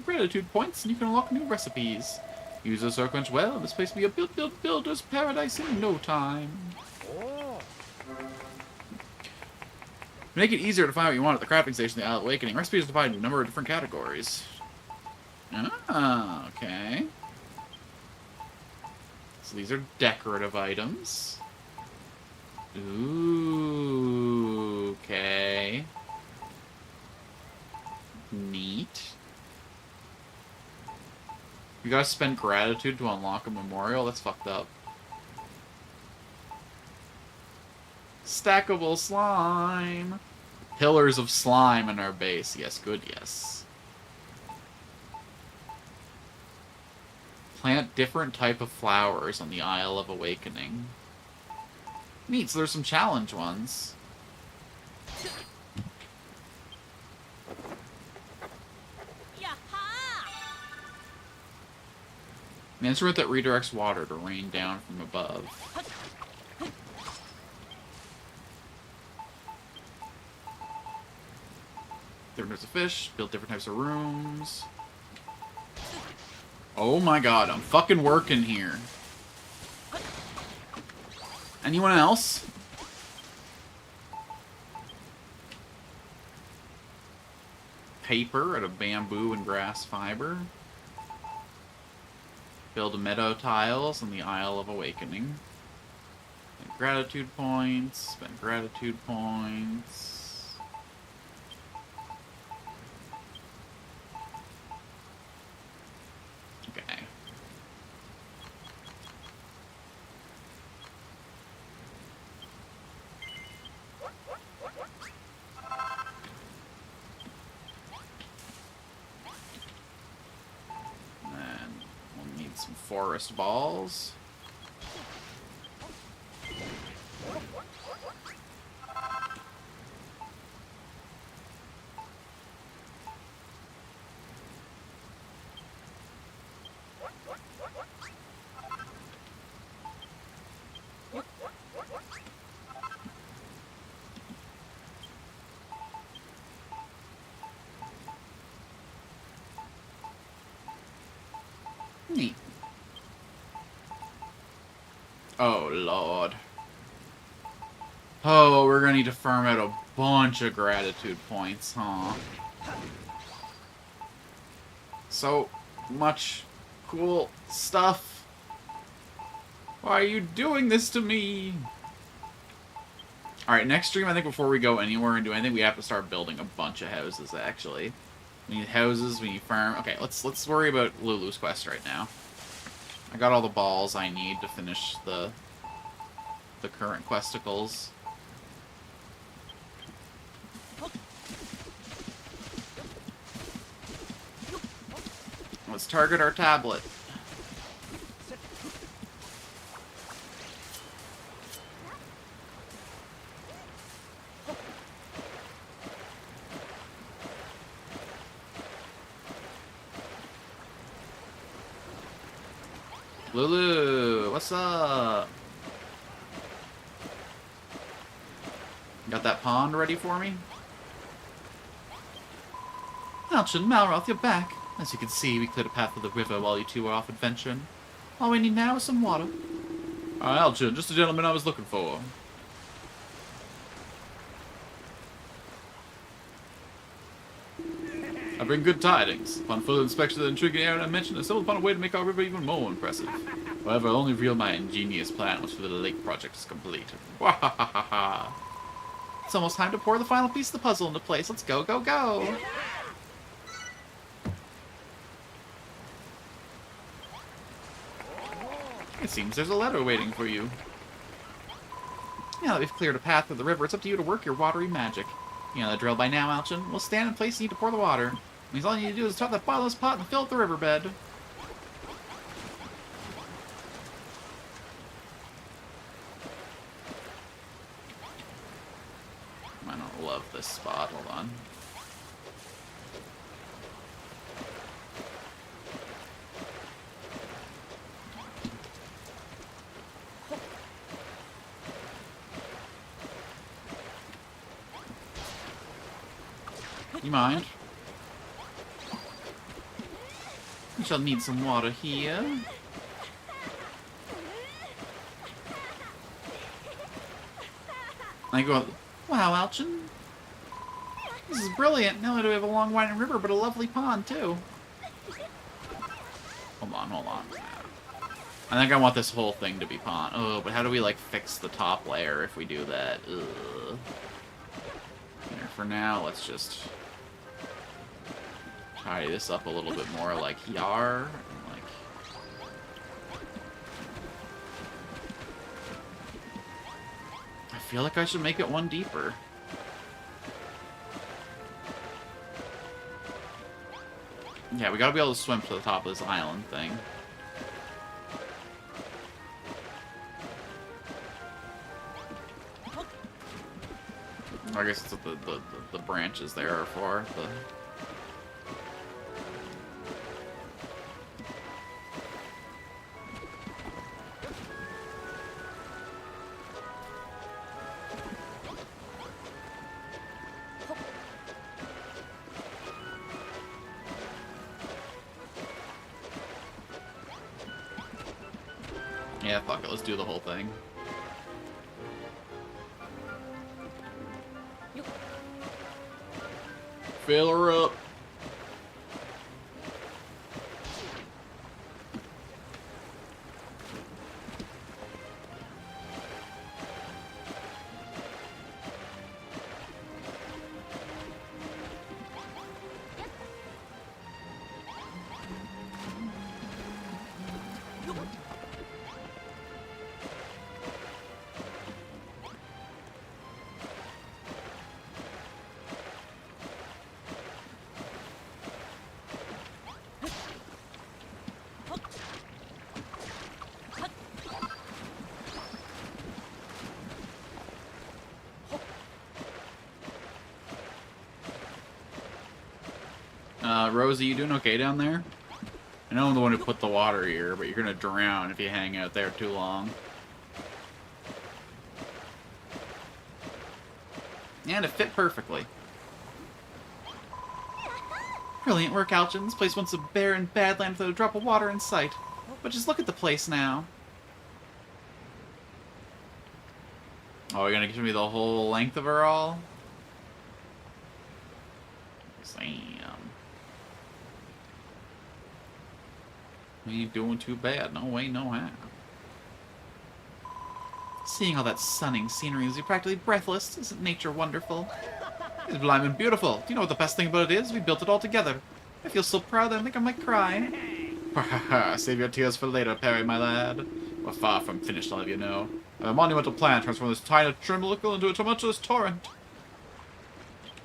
[SPEAKER 1] gratitude points, and you can unlock new recipes. Use this workbench well, and this place will be a builder's paradise in no time. To make it easier to find what you want at the crafting station, the Isle of Awakening, recipes are divided into a number of different categories. Ah, okay. So these are decorative items. Ooh, okay. Neat. You gotta spend gratitude to unlock a memorial? That's fucked up. Stackable slime! Pillars of slime in our base. Yes, good, yes. Plant different type of flowers on the Isle of Awakening. Neat, so there's some challenge ones. An instrument that redirects water to rain down from above. Different types of fish, build different types of rooms. Oh my god, I'm fucking working here. Anyone else? Paper out of bamboo and grass fiber. Build meadow tiles on the Isle of Awakening. Spend gratitude points, spend gratitude points. Okay. forest balls. Neat. Oh, Lord. Oh, we're gonna need to farm out a bunch of gratitude points, huh? So much cool stuff. Why are you doing this to me? Alright, next stream, I think before we go anywhere and do anything, we have to start building a bunch of houses, actually. We need houses, we need farm. Okay, let's worry about Lulu's quest right now. I got all the balls I need to finish the current questicles. Let's target our tablet. Lulu, what's up? Got that pond ready for me? Alchin, Malroth, you're back. As you can see, we cleared a path to the river while you two were off adventuring. All we need now is some water. Alchin, just the gentleman I was looking for. I bring good tidings. Upon further inspection of the intriguing area I mentioned, I stumbled upon a way to make our river even more impressive. However, I only revealed my ingenious plan once the lake project is complete. Wahahaha! It's almost time to pour the final piece of the puzzle into place. Let's go, go, go! It seems there's a letter waiting for you. Now that we've cleared a path through the river, it's up to you to work your watery magic. You know the drill by now, Alchin. We'll stand in place and need to pour the water. It means all you need to do is top that bottomless pot and fill up the riverbed. I don't love this spot. Hold on. You mind? We shall need some water here. I go, wow, Alchin. This is brilliant. Not only do we have a long winding river, but a lovely pond, too. Hold on, hold on. I think I want this whole thing to be pond. Oh, but how do we, like, fix the top layer if we do that? Ugh. Here, for now, let's just tidy this up a little bit more like yar. And like, I feel like I should make it one deeper. Yeah, we gotta be able to swim to the top of this island thing. I guess it's what the branches there are for. Yeah, fuck it, let's do the whole thing. Fill her up. Rosie, you doing okay down there? I know I'm the one who put the water here, but you're gonna drown if you hang out there too long. And it fit perfectly. Brilliant work, Alchin. This place once a barren badland without a drop of water in sight. But just look at the place now. Oh, you're gonna give me the whole length of her all? Sam. We ain't doing too bad. No way, no how. Seeing all that stunning scenery is practically breathless. Isn't nature wonderful? It's blimey beautiful. Do you know what the best thing about it is? We built it all together. I feel so proud that I think I might cry. Save your tears for later, Perry, my lad. We're far from finished, I'll have you know. I have a monumental plan to transform this tiny tremolicle into a tumultuous torrent.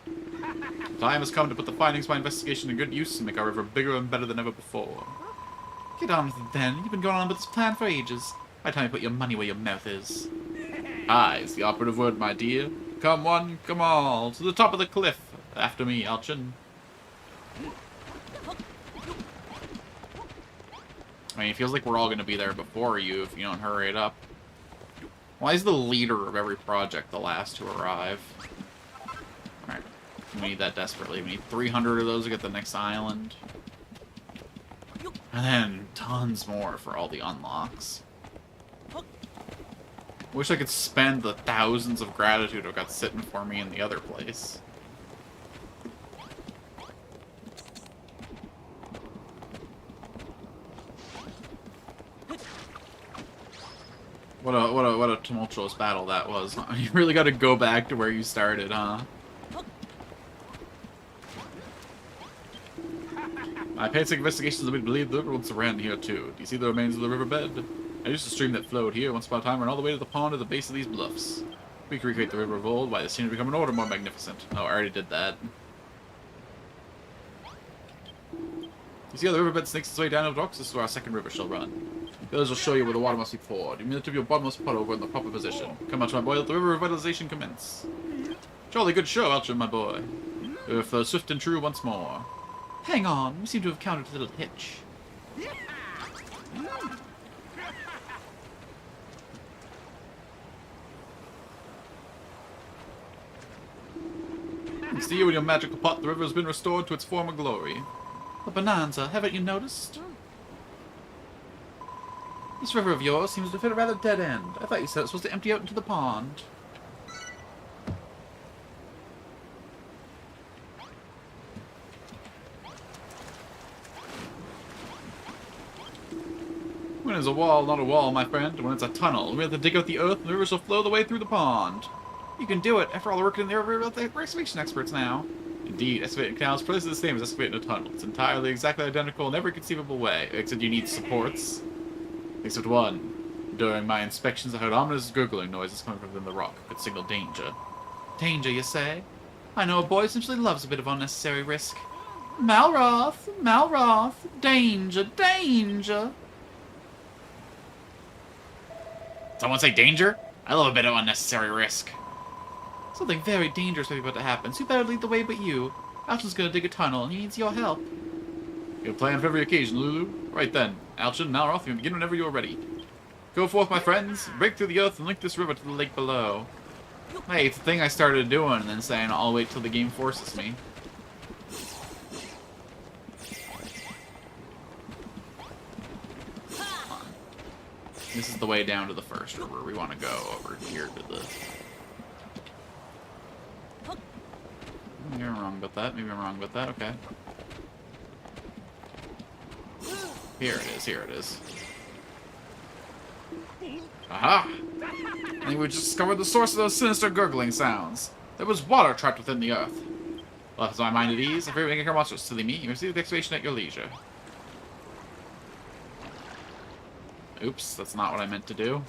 [SPEAKER 1] The time has come to put the findings of my investigation to good use and make our river bigger and better than ever before. Get on with it then. You've been going on with this plan for ages. By the time you put your money where your mouth is. Aye, is the operative word, my dear. Come one, come all, to the top of the cliff. After me, Alchin. I mean, it feels like we're all going to be there before you if you don't hurry it up. Why is the leader of every project the last to arrive? Alright, we need that desperately. We need 300 of those to get the next island. And then tons more for all the unlocks. Wish I could spend the thousands of gratitude I've got sitting for me in the other place. What a tumultuous battle that was, huh? You really got to go back to where you started, huh? My basic investigations lead me to believe the river once ran here too. Do you see the remains of the riverbed? I used to stream that flowed here once upon a time ran all the way to the pond at the base of these bluffs. We could recreate the river of old, why the scene would become an order more magnificent. Oh, I already did that. You see how the riverbed snakes its way down the rocks? This is where our second river shall run. The others will show you where the water must be poured. You need to your bottomless puddle over in the proper position. Come out, my boy, let the river revitalization commence. Jolly good show, Alchin, my boy. The river flows swift and true once more. Hang on, we seem to have countered a little hitch. See you in your magical pot, the river has been restored to its former glory. A bonanza, haven't you noticed? This river of yours seems to fit a rather dead end. I thought you said it was supposed to empty out into the pond. When it's a wall, not a wall, my friend. When it's a tunnel, we have to dig out the earth and the river shall flow the way through the pond. You can do it. After all, we're working in the river with excavation experts now. Indeed, excavating canals is precisely the same as excavating a tunnel. It's entirely exactly identical in every conceivable way, except you need supports. Except one. During my inspections, I heard ominous gurgling noises coming from within the rock. It signaled danger. Danger, you say? I know a boy essentially loves a bit of unnecessary risk. Malroth! Malroth! Danger! Danger! Someone say danger? I love a bit of unnecessary risk. Something very dangerous may be about to happen, so who better lead the way but you? Alchin's gonna dig a tunnel, and he needs your help. Your plan for every occasion, Lulu. Right then, Alchin, Malroth, you can begin whenever you are ready. Go forth, my friends, break through the earth and link this river to the lake below. Hey, it's the thing I started doing and then saying I'll wait till the game forces me. This is the way down to the first river. We want to go over here to the... Maybe I'm wrong about that. Maybe I'm wrong about that. Okay. Here it is. Here it is. Aha! I think we just discovered the source of those sinister gurgling sounds. There was water trapped within the earth. Well, as my mind at ease, if everything can monsters silly me, you receive the excavation at your leisure. Oops, that's not what I meant to do.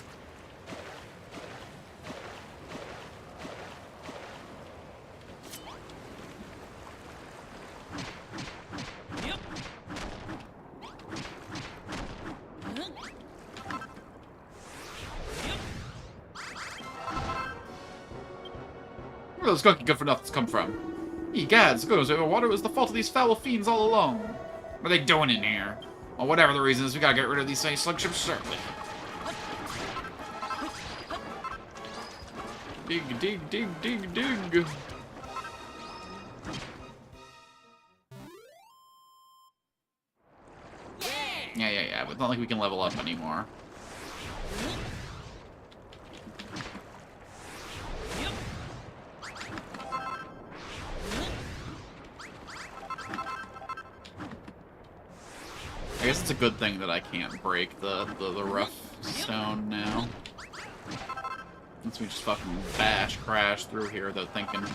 [SPEAKER 1] Where those gunky good for nothings come from? Ye gods, goes over water was the fault of these foul fiends all along. What are they doing in here? Well, whatever the reason is, we gotta get rid of these slug ships, certainly. Dig, dig, dig, dig, dig. Yeah, but it's not like we can level up anymore. I guess it's a good thing that I can't break the rough stone now. Since we just fucking crash through here without thinking.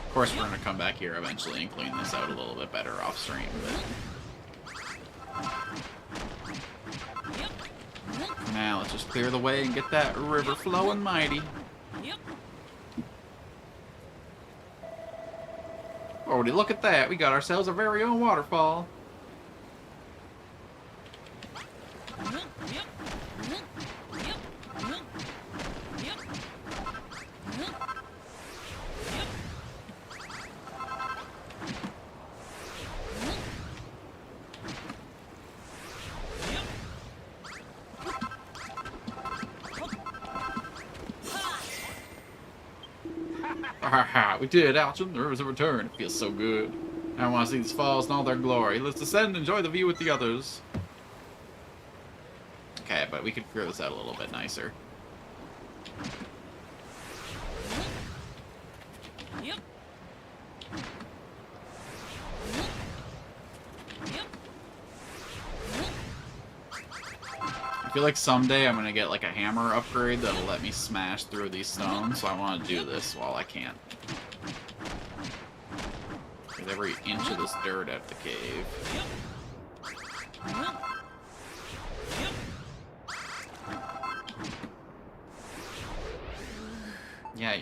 [SPEAKER 1] Of course, we're gonna come back here eventually and clean this out a little bit better off stream, but now let's just clear the way and get that river flowing mighty. Oh, look at that! We got ourselves our very own waterfall. We did, Alchin. The rivers have returned. It feels so good. I want to see these falls in all their glory. Let's descend and enjoy the view with the others. Okay, but we could clear this out a little bit nicer. I feel like someday I'm gonna get like a hammer upgrade that'll let me smash through these stones, so I want to do this while I can. Get every inch of this dirt out the cave. Yeah.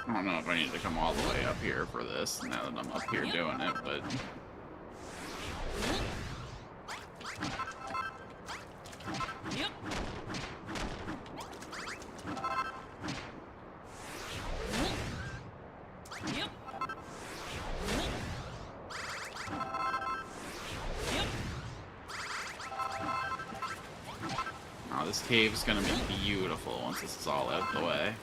[SPEAKER 1] I don't know if I need to come all the way up here for this, now that I'm up here doing it, but... Oh, this cave is gonna be beautiful once this is all out of the way.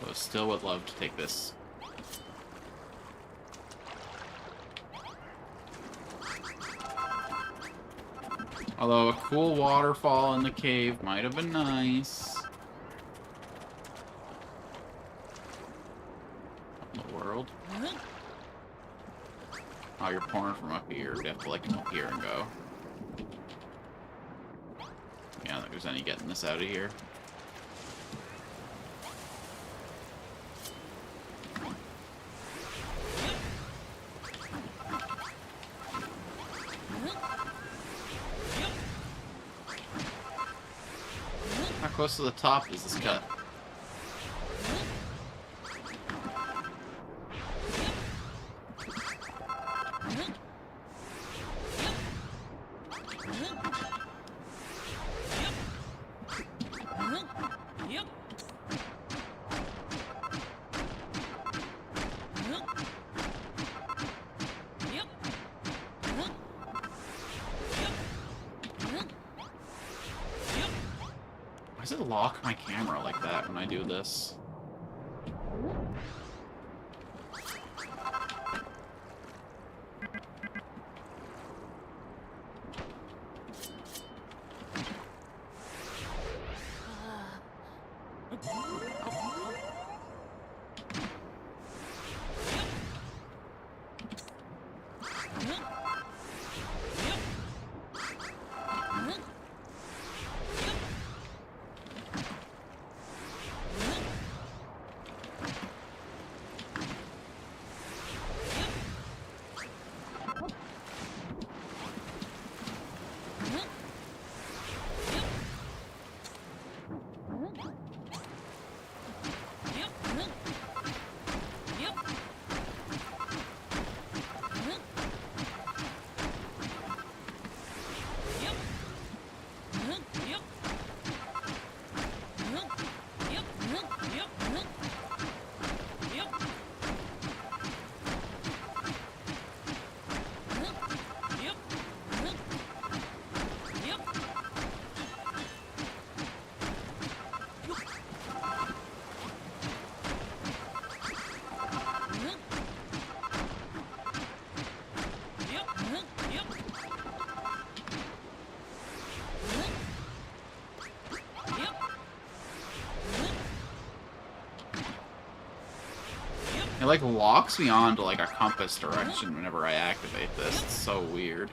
[SPEAKER 1] Though still would love to take this. Although a cool waterfall in the cave might have been nice. What in the world? Oh, you're pouring from up here. You have to like come up here and go. Yeah, I don't think there's any getting this out of here. close to the top is this cut? Why does it lock my camera like that when I do this? It like locks me on to like a compass direction whenever I activate this. It's so weird.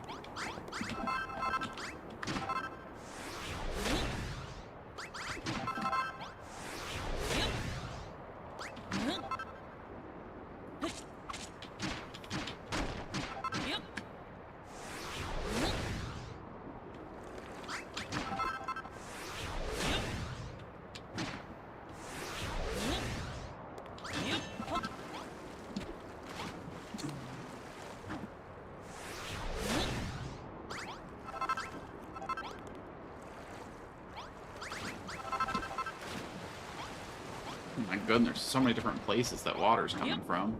[SPEAKER 1] Oh my goodness, there's so many different places that water's coming from.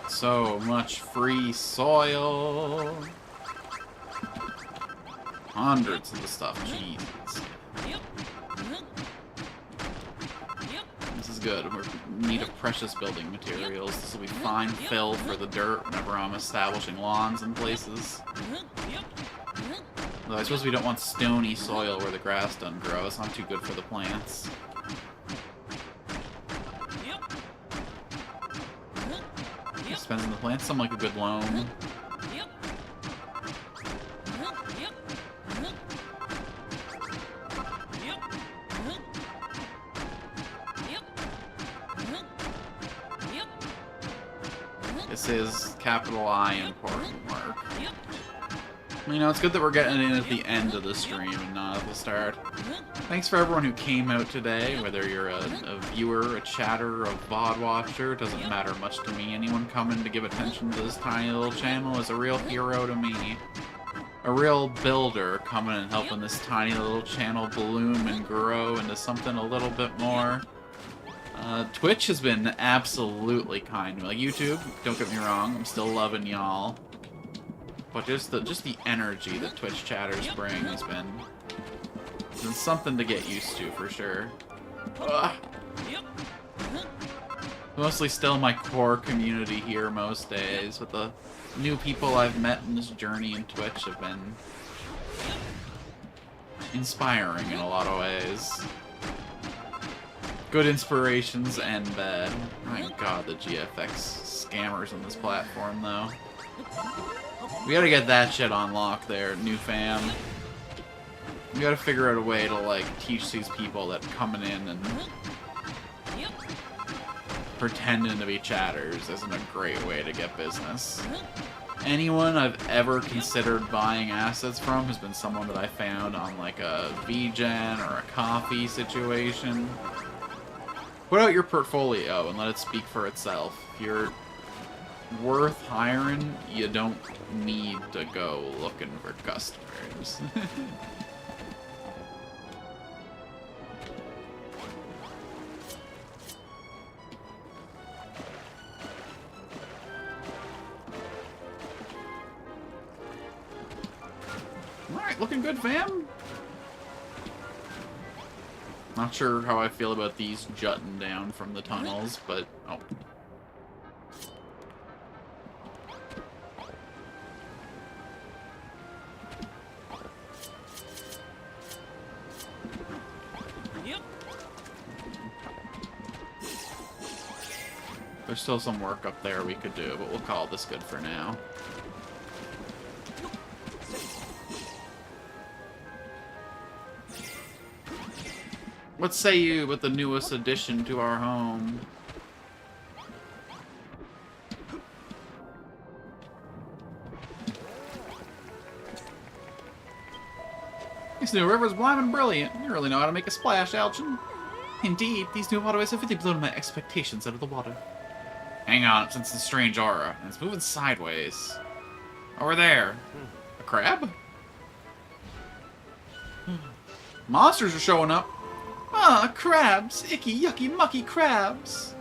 [SPEAKER 1] So much free soil. Hundreds of the stuff. Jesus. This is good. We're in need of precious building materials. This will be fine fill for the dirt whenever I'm establishing lawns and places. Though I suppose we don't want stony soil where the grass doesn't grow. It's not too good for the plants. Spends in the plants, some like a good loam. This is capital I important work. You know, it's good that we're getting in at the end of the stream and not at the start. Thanks for everyone who came out today, whether you're a viewer, a chatter, a VOD watcher, doesn't matter much to me. Anyone coming to give attention to this tiny little channel is a real hero to me. A real builder coming and helping this tiny little channel bloom and grow into something a little bit more. Twitch has been absolutely kind to me. Like, YouTube, don't get me wrong, I'm still loving y'all. But just the energy that Twitch chatters bring has been something to get used to, for sure. Ugh. Mostly still my core community here most days, but the new people I've met in this journey in Twitch have been inspiring in a lot of ways. Good inspirations and bad. My god, the GFX scammers on this platform, though. We gotta get that shit on lock there, new fam. We gotta figure out a way to, like, teach these people that coming in and pretending to be chatters isn't a great way to get business. Anyone I've ever considered buying assets from has been someone that I found on, like, a VGen or a coffee situation. Put out your portfolio and let it speak for itself. If you're worth hiring, you don't need to go looking for customers. Alright, looking good, fam. Not sure how I feel about these jutting down from the tunnels, but... oh. There's still some work up there we could do, but we'll call this good for now. What say you with the newest addition to our home? This new river's blimmin' brilliant. You really know how to make a splash, Alchin. Indeed, these new waterways have really blown my expectations out of the water. Hang on, I'm sensing a strange aura, and it's moving sideways. Over there. A crab? Monsters are showing up. Ah, crabs! Icky, yucky, mucky crabs!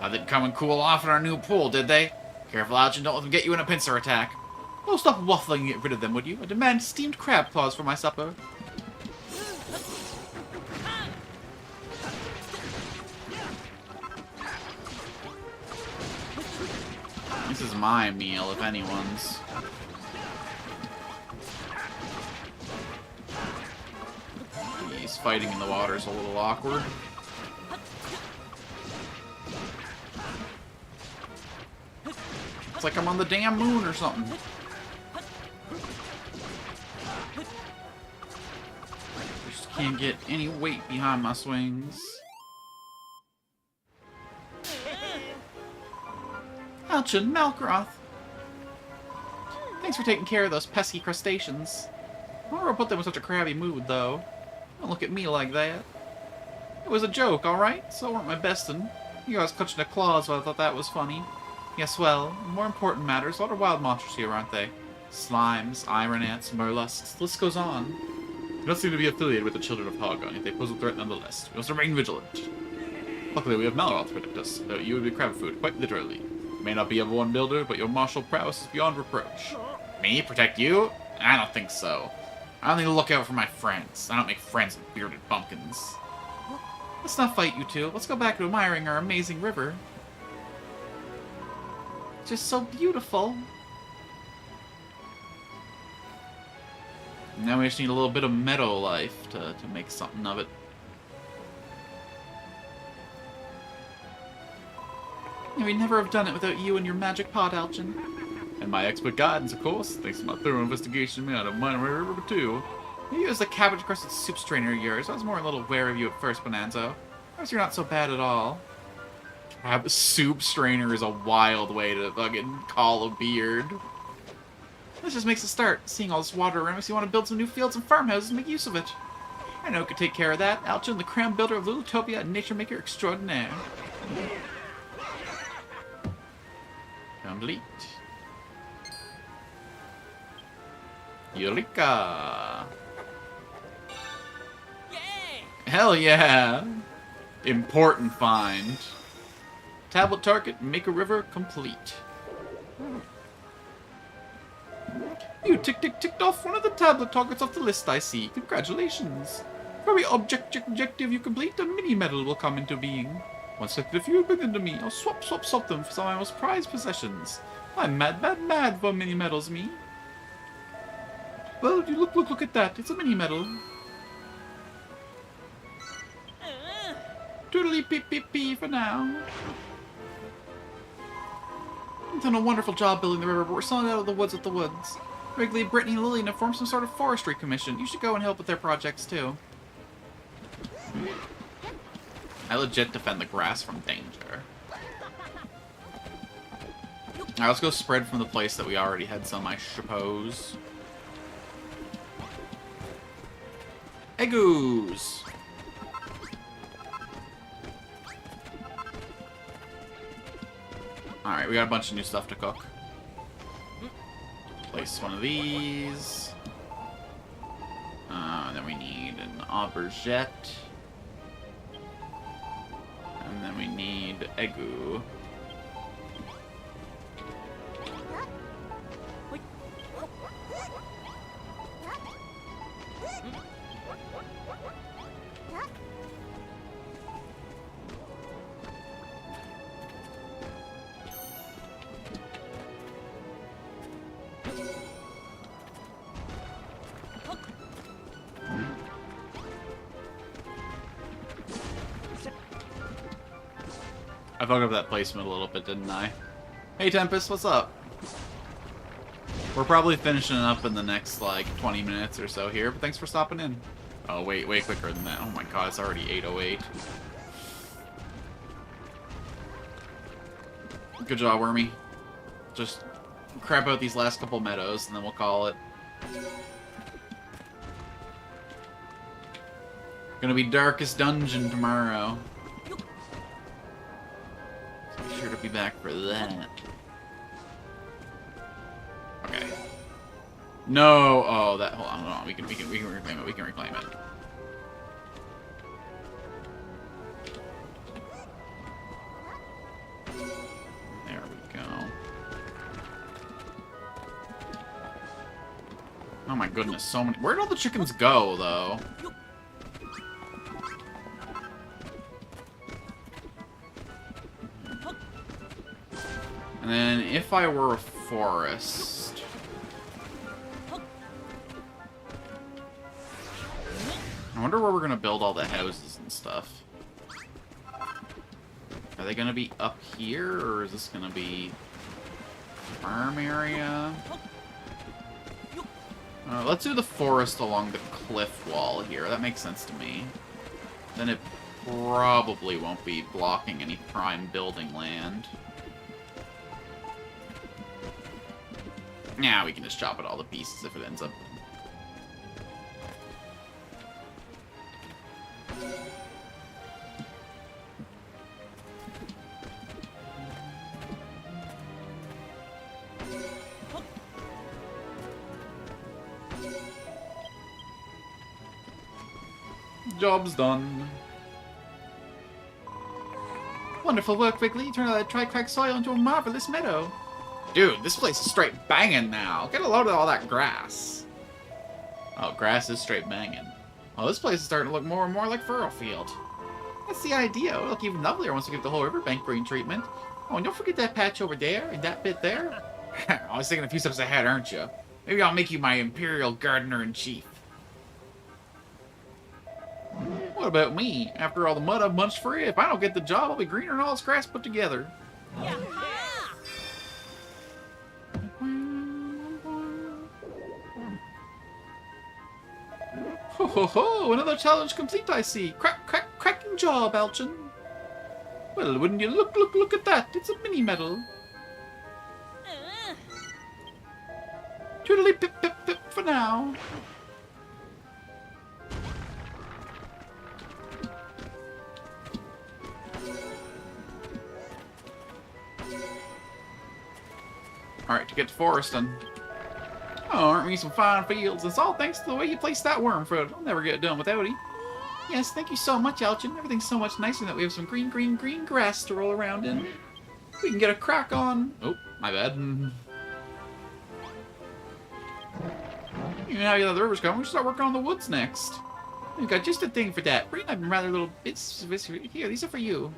[SPEAKER 1] They didn't come and cool off in our new pool, did they? Careful, Alchin, don't let them get you in a pincer attack. Oh, stop waffling and get rid of them, would you? I demand steamed crab claws for my supper. This is my meal, if anyone's. Jeez, fighting in the water is a little awkward. It's like I'm on the damn moon or something. Just can't get any weight behind my swings. Alchin, Malgroth. Thanks for taking care of those pesky crustaceans. I wonder what put them in such a crabby mood, though. Don't look at me like that. It was a joke, alright? So weren't my bestin'. You guys clutching their claws, so I thought that was funny. Yes, well, more important matters. A lot of wild monsters here, aren't they? Slimes, iron ants, mollusks, the list goes on. You don't seem to be affiliated with the Children of Hogon, yet they pose a threat nonetheless. We must remain vigilant. Luckily, we have Malroth to protect us, though you would be crab food, quite literally. You may not be a one builder, but your martial prowess is beyond reproach. Me? Protect you? I don't think so. I only look out for my friends. I don't make friends with bearded bumpkins. Let's not fight, you two. Let's go back to admiring our amazing river. Just so beautiful. Now we just need a little bit of meadow life to make something of it. We'd never have done it without you and your magic pot, Alchin. And my expert guidance, of course. Thanks to my thorough investigation, I don't mind my river too. You used the cabbage-crusted soup strainer of yours. I was more a little wary of you at first, Bonanzo. I guess you're not so bad at all. Soup strainer is a wild way to fucking call a beard. This just makes a start. Seeing all this water around us, you want to build some new fields and farmhouses and make use of it. I know who could take care of that. Alchin, the crown builder of Lulutopia and nature maker extraordinaire. Complete. Eureka!
[SPEAKER 2] Yay!
[SPEAKER 1] Hell yeah! Important find. Tablet target, make a river complete. You ticked off one of the tablet targets off the list, I see. Congratulations. For every objective you complete, a mini-medal will come into being. Once selected, if you bring them to me, I'll swap them for some of my most prized possessions. I'm mad for mini-medals, me. Well, you look at that. It's a mini-medal. Toodly pee for now. You've done a wonderful job building the river, but we're selling out of the woods with the woods. Wrigley, Brittany, and Lillian have formed some sort of forestry commission. You should go and help with their projects, too. I legit defend the grass from danger. Alright, let's go spread from the place that we already had some, I suppose. Eggoos! Alright, we got a bunch of new stuff to cook. Place one of these. Then we need an aubergine. And then we need egu. I fucked up that placement a little bit, didn't I? Hey Tempest, what's up? We're probably finishing up in the next, like, 20 minutes or so here, but thanks for stopping in. Oh, wait, way quicker than that. Oh my god, it's already 8:08. Good job, Wormy. Just crap out these last couple meadows, and then we'll call it. Gonna be darkest dungeon tomorrow. Be sure to be back for that. Okay. No. Oh, that. Hold on. We can reclaim it. We can reclaim it. There we go. Oh my goodness, so many. Where'd all the chickens go, though? And then, if I were a forest... I wonder where we're gonna build all the houses and stuff. Are they gonna be up here, or is this gonna be... farm area? Let's do the forest along the cliff wall here. That makes sense to me. Then it probably won't be blocking any prime building land. Yeah, we can just chop it all to pieces if it ends up. Job's done. Wonderful work, Wrigley. You turned that tri-cracked soil into a marvelous meadow. Dude, this place is straight banging now. Get a load of all that grass. Oh, grass is straight banging. Well, this place is starting to look more and more like Furrow Field. That's the idea. It'll look even lovelier once we give the whole riverbank green treatment. Oh, and don't forget that patch over there and that bit there. I was thinking a few steps ahead, aren't you? Maybe I'll make you my imperial gardener-in-chief. What about me? After all the mud I've munched for you, if I don't get the job, I'll be greener than all this grass put together. Ho ho ho! Another challenge complete, I see. Cracking job, Alchin. Well, wouldn't you look at that? It's a mini medal. Toodly pip pip pip for now. Alright, to get to Foreston. Oh, aren't we some fine fields? It's all thanks to the way you placed that worm food. I'll never get it done without it. Yes, thank you so much, Elchin. Everything's so much nicer that we have some green, green, green grass to roll around in. We can get a crack on... Oh, my bad. You know how the river's coming. We should start working on the woods next. We've got just a thing for that. Bree and I have been rather little bits... Here, these are for you.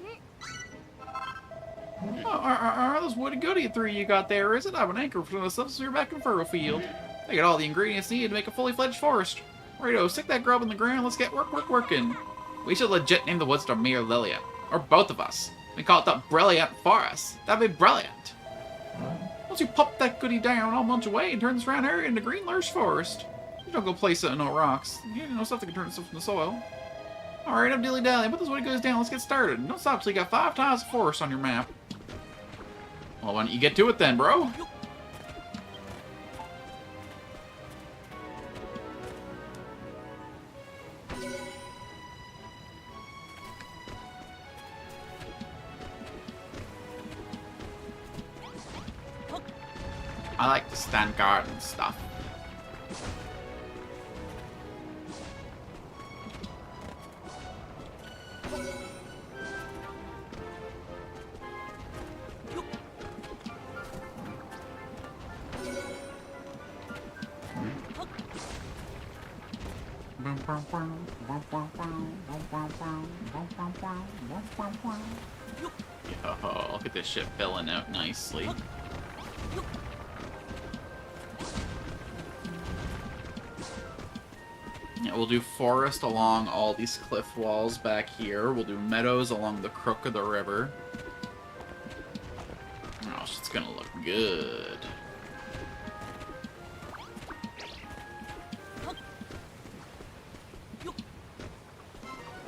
[SPEAKER 1] Oh, are those woody goody three you got there, is it? I have an anchor for the stuff so you're back in Furrow Field. They got all the ingredients needed to make a fully fledged forest. Righto, stick that grub in the ground, let's get working. We should legit name the woods to me or Lilia. Or both of us. We call it the Brilliant Forest. That'd be brilliant. Once you pop that goody down, I'll munch away and turn this round area into green lush forest. You don't go place it in no rocks. You know stuff that can turn stuff from the soil. Alright, I'm dilly-dally. Put those woody goodies down, let's get started. Don't stop till you got 5 tiles of forest on your map. Well, why don't you get to it then, bro? I like to stand guard and stuff. Yo, look at this shit filling out nicely. Yeah, we'll do forest along all these cliff walls back here. We'll do meadows along the crook of the river. Oh, it's gonna look good.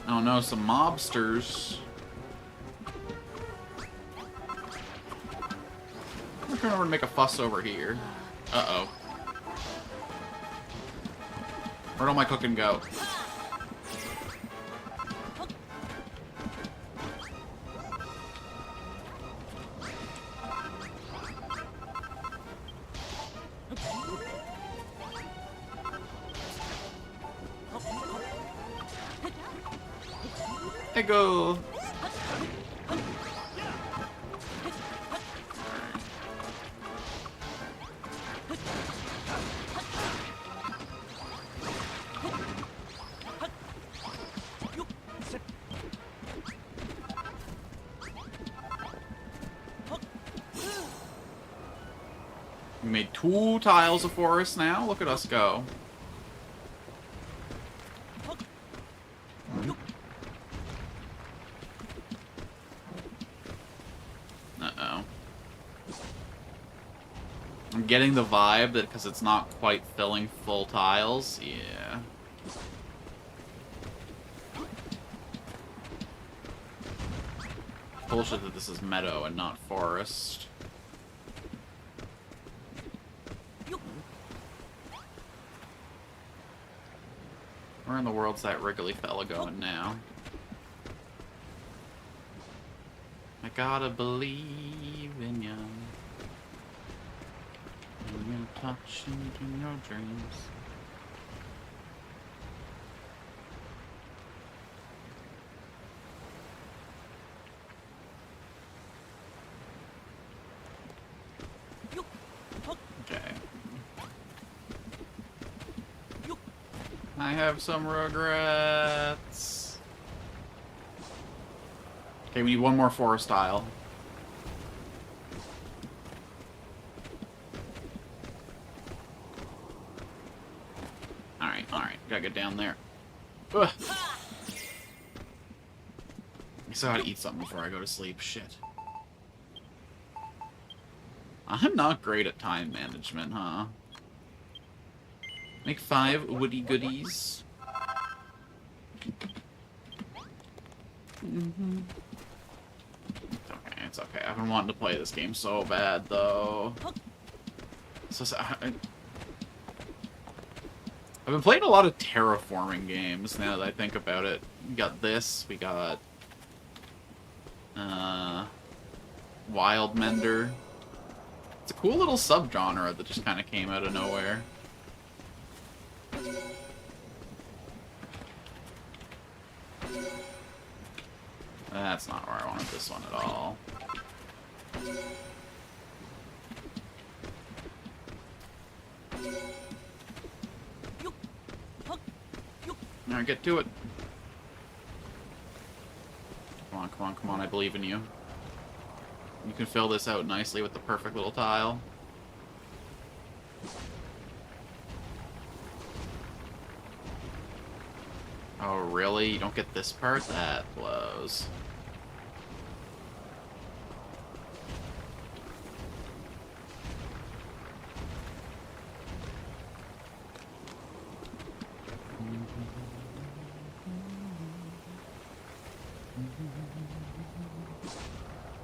[SPEAKER 1] Oh no, some mobsters. I'm trying to make a fuss over here. Uh-oh. Where'd all my cooking go? There go. We made 2 tiles of forest now. Look at us go. Uh-oh. I'm getting the vibe that because it's not quite filling full tiles. Yeah. Bullshit that this is meadow and not forest. Where in the world's that wriggly fella going now? I gotta believe in you. When you touch into your dreams. Okay. I have some regrets. Okay, we need 1 more forest tile. Alright, gotta get down there. Ugh. I still gotta eat something before I go to sleep. Shit. I'm not great at time management, huh? Make 5 woody goodies. It's okay. I've been wanting to play this game so bad, though. So I've been playing a lot of terraforming games now that I think about it. We got this, we got Wild Mender. It's a cool little subgenre that just kind of came out of nowhere. That's not where I wanted this one at all. Alright, get to it. Come on, come on, come on, I believe in you. You can fill this out nicely with the perfect little tile. Oh, really? You don't get this part? That blows.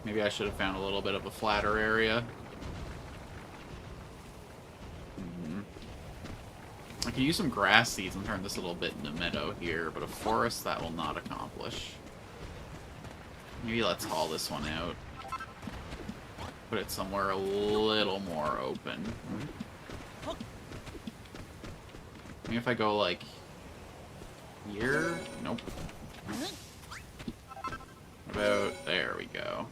[SPEAKER 1] Maybe I should have found a little bit of a flatter area. I could use some grass seeds and turn this little bit into meadow here, but a forest that will not accomplish. Maybe let's haul this one out. Put it somewhere a little more open. Maybe if I go like here? Nope. About there we go.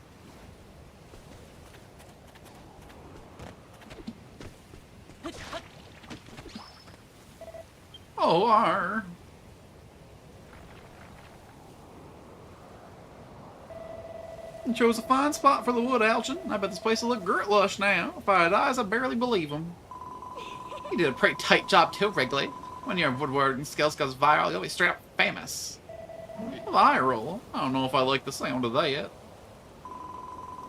[SPEAKER 1] Oh, R. You chose a fine spot for the wood, Alchin. I bet this place will look grit lush now. If I had eyes, I barely believe them. You did a pretty tight job too, Wrigley. When your woodworking skills goes viral, you'll be straight up famous. Well, I roll. I don't know if I like the sound of that.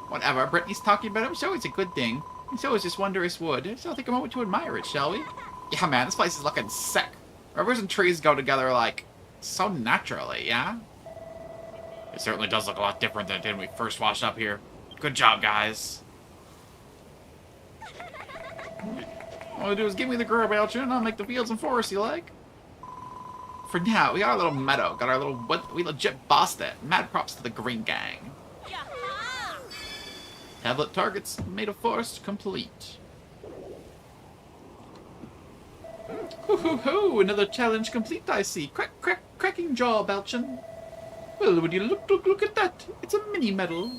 [SPEAKER 1] Whatever, Brittany's talking about it. I'm sure it's a good thing. It's always just wondrous wood. So I'll take a moment to admire it, shall we? Yeah, man, this place is looking sick. Rivers and trees go together, like, so naturally, yeah? It certainly does look a lot different than it did when we first washed up here. Good job, guys. All you do is give me the grub, Alchin, and I'll make the fields and forests you like. For now, we got our little meadow, got our little wood, we legit bossed it. Mad props to the Green Gang. Tablet targets made a forest complete. Hoo hoo hoo! Another challenge complete, I see. Cracking jaw, Alchin. Well, would you look at that? It's a mini medal.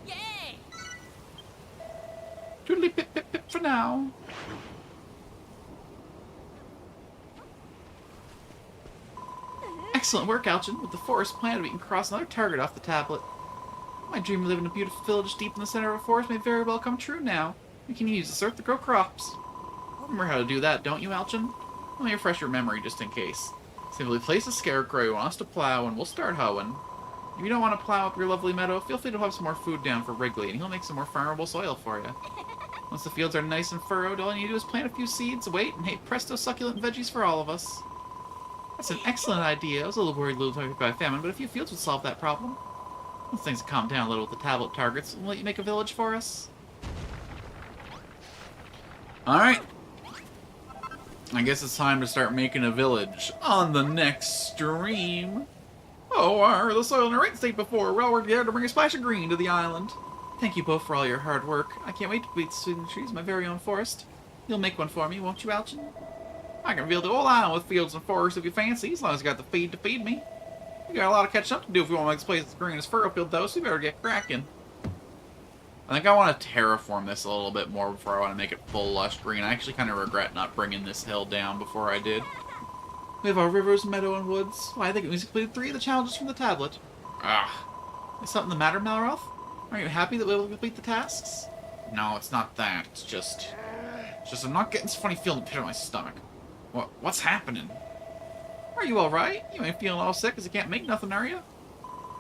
[SPEAKER 1] Yay! Toodly pip pip pip for now. Excellent work, Alchin. With the forest plan, we can cross another target off the tablet. My dream of living in a beautiful village deep in the center of a forest may very well come true now. We can use this earth to grow crops. Remember how to do that, don't you, Alchin? Let me refresh your memory just in case. Simply place a scarecrow you want us to plow, and we'll start hoeing. If you don't want to plow up your lovely meadow, feel free to have some more food down for Wrigley, and he'll make some more farmable soil for you. Once the fields are nice and furrowed, all you need to do is plant a few seeds, wait, and hey presto, succulent veggies for all of us. That's an excellent idea. I was a little worried by famine, but a few fields would solve that problem. Once things calm down a little with the tablet targets, we'll let you make a village for us. Alright. I guess it's time to start making a village on the next stream. Oh, the soil in a right state before. Well, we're there to bring a splash of green to the island. Thank you both for all your hard work. I can't wait to beat the trees in my very own forest. You'll make one for me, won't you, Alchin? I can build the whole island with fields and forests if you fancy, as long as you got the feed to feed me. We got a lot of catching up to do if we want to make this place as green as Furrow field, though, so you better get cracking. I think I want to terraform this a little bit more before I want to make it full lush green. I actually kind of regret not bringing this hill down before I did. We have our rivers, meadow, and woods. Well, I think we completed 3 of the challenges from the tablet. Is something the matter, Malroth? Are you happy that we will complete the tasks? No, it's not that. It's just I'm not getting this funny feeling in the pit of my stomach. What's happening? Are you alright? You ain't feeling all sick because you can't make nothing, are you?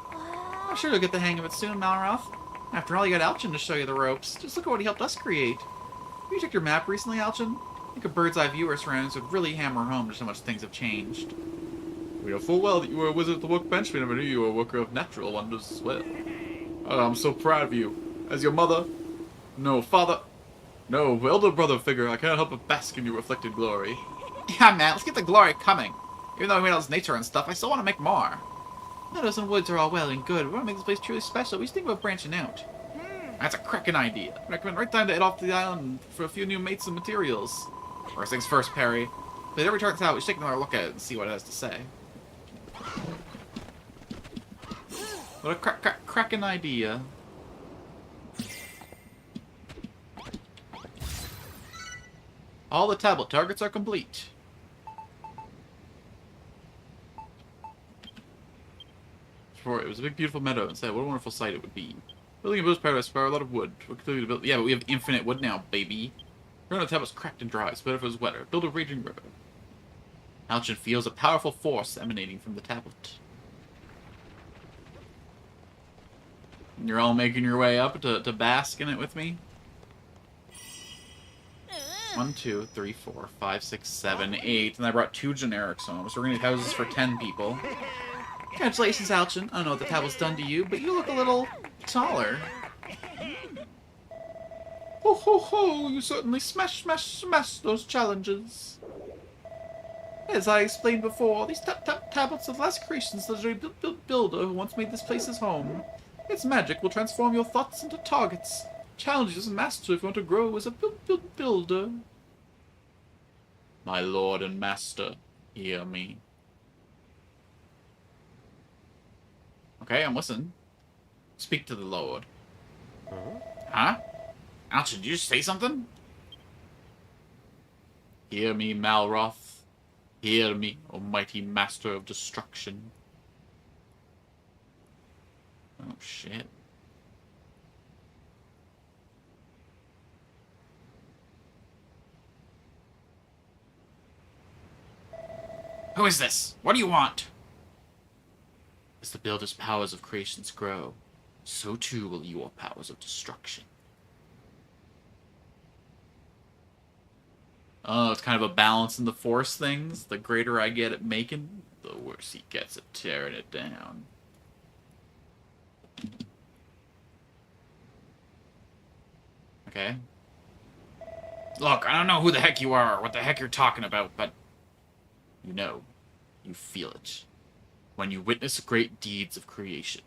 [SPEAKER 1] I'm sure you'll get the hang of it soon, Malroth. After all, you got Alchin to show you the ropes. Just look at what he helped us create. Have you checked your map recently, Alchin? I think a bird's eye view of our surroundings would really hammer home just how much things have changed. We know full well that you were a wizard at the workbench. We never knew you were a worker of natural wonders as well. Oh, I'm so proud of you. As your mother, no, father, no, elder brother figure, I cannot help but bask in your reflected glory. Yeah, man, let's get the glory coming. Even though we made all this nature and stuff, I still want to make more. Meadows and woods are all well and good. We want to make this place truly special. We should think about branching out. That's a cracking idea. I recommend right time to head off to the island for a few new mates and materials. First things first, Perry. If it ever turns out, we should take another look at it and see what it has to say. What a cracking idea. All the tablet targets are complete. It was a big, beautiful meadow and said, what a wonderful sight it would be. Building a Boo's paradise requires a lot of wood. We're clearly to build. Yeah, but we have infinite wood now, baby. Run the tablet's cracked and dry, so better if it was wetter. Build a raging river. Alchin feels a powerful force emanating from the tablet. You're all making your way up to bask in it with me? 1, 2, 3, 4, 5, 6, 7, 8. And I brought 2 generics home, so we're gonna need houses for 10 people. Congratulations, Alchin. I don't know what the tablet's done to you, but you look a little taller. Ho ho ho! You certainly smash those challenges. As I explained before, these tablets are the last creations of the builder who once made this place his home. Its magic will transform your thoughts into targets. Challenges and master if you want to grow as a builder. My lord and master, hear me. Okay, I'm listening. Speak to the Lord. Huh? Alchin, did you just say something? Hear me, Malroth. Hear me, almighty master of destruction. Oh, shit. Who is this? What do you want? As the builder's powers of creations grow, so too will your powers of destruction. Oh, it's kind of a balance in the Force things. The greater I get at making, the worse he gets at tearing it down. Okay. Look, I don't know who the heck you are or what the heck you're talking about, but you know, you feel it. When you witness great deeds of creation,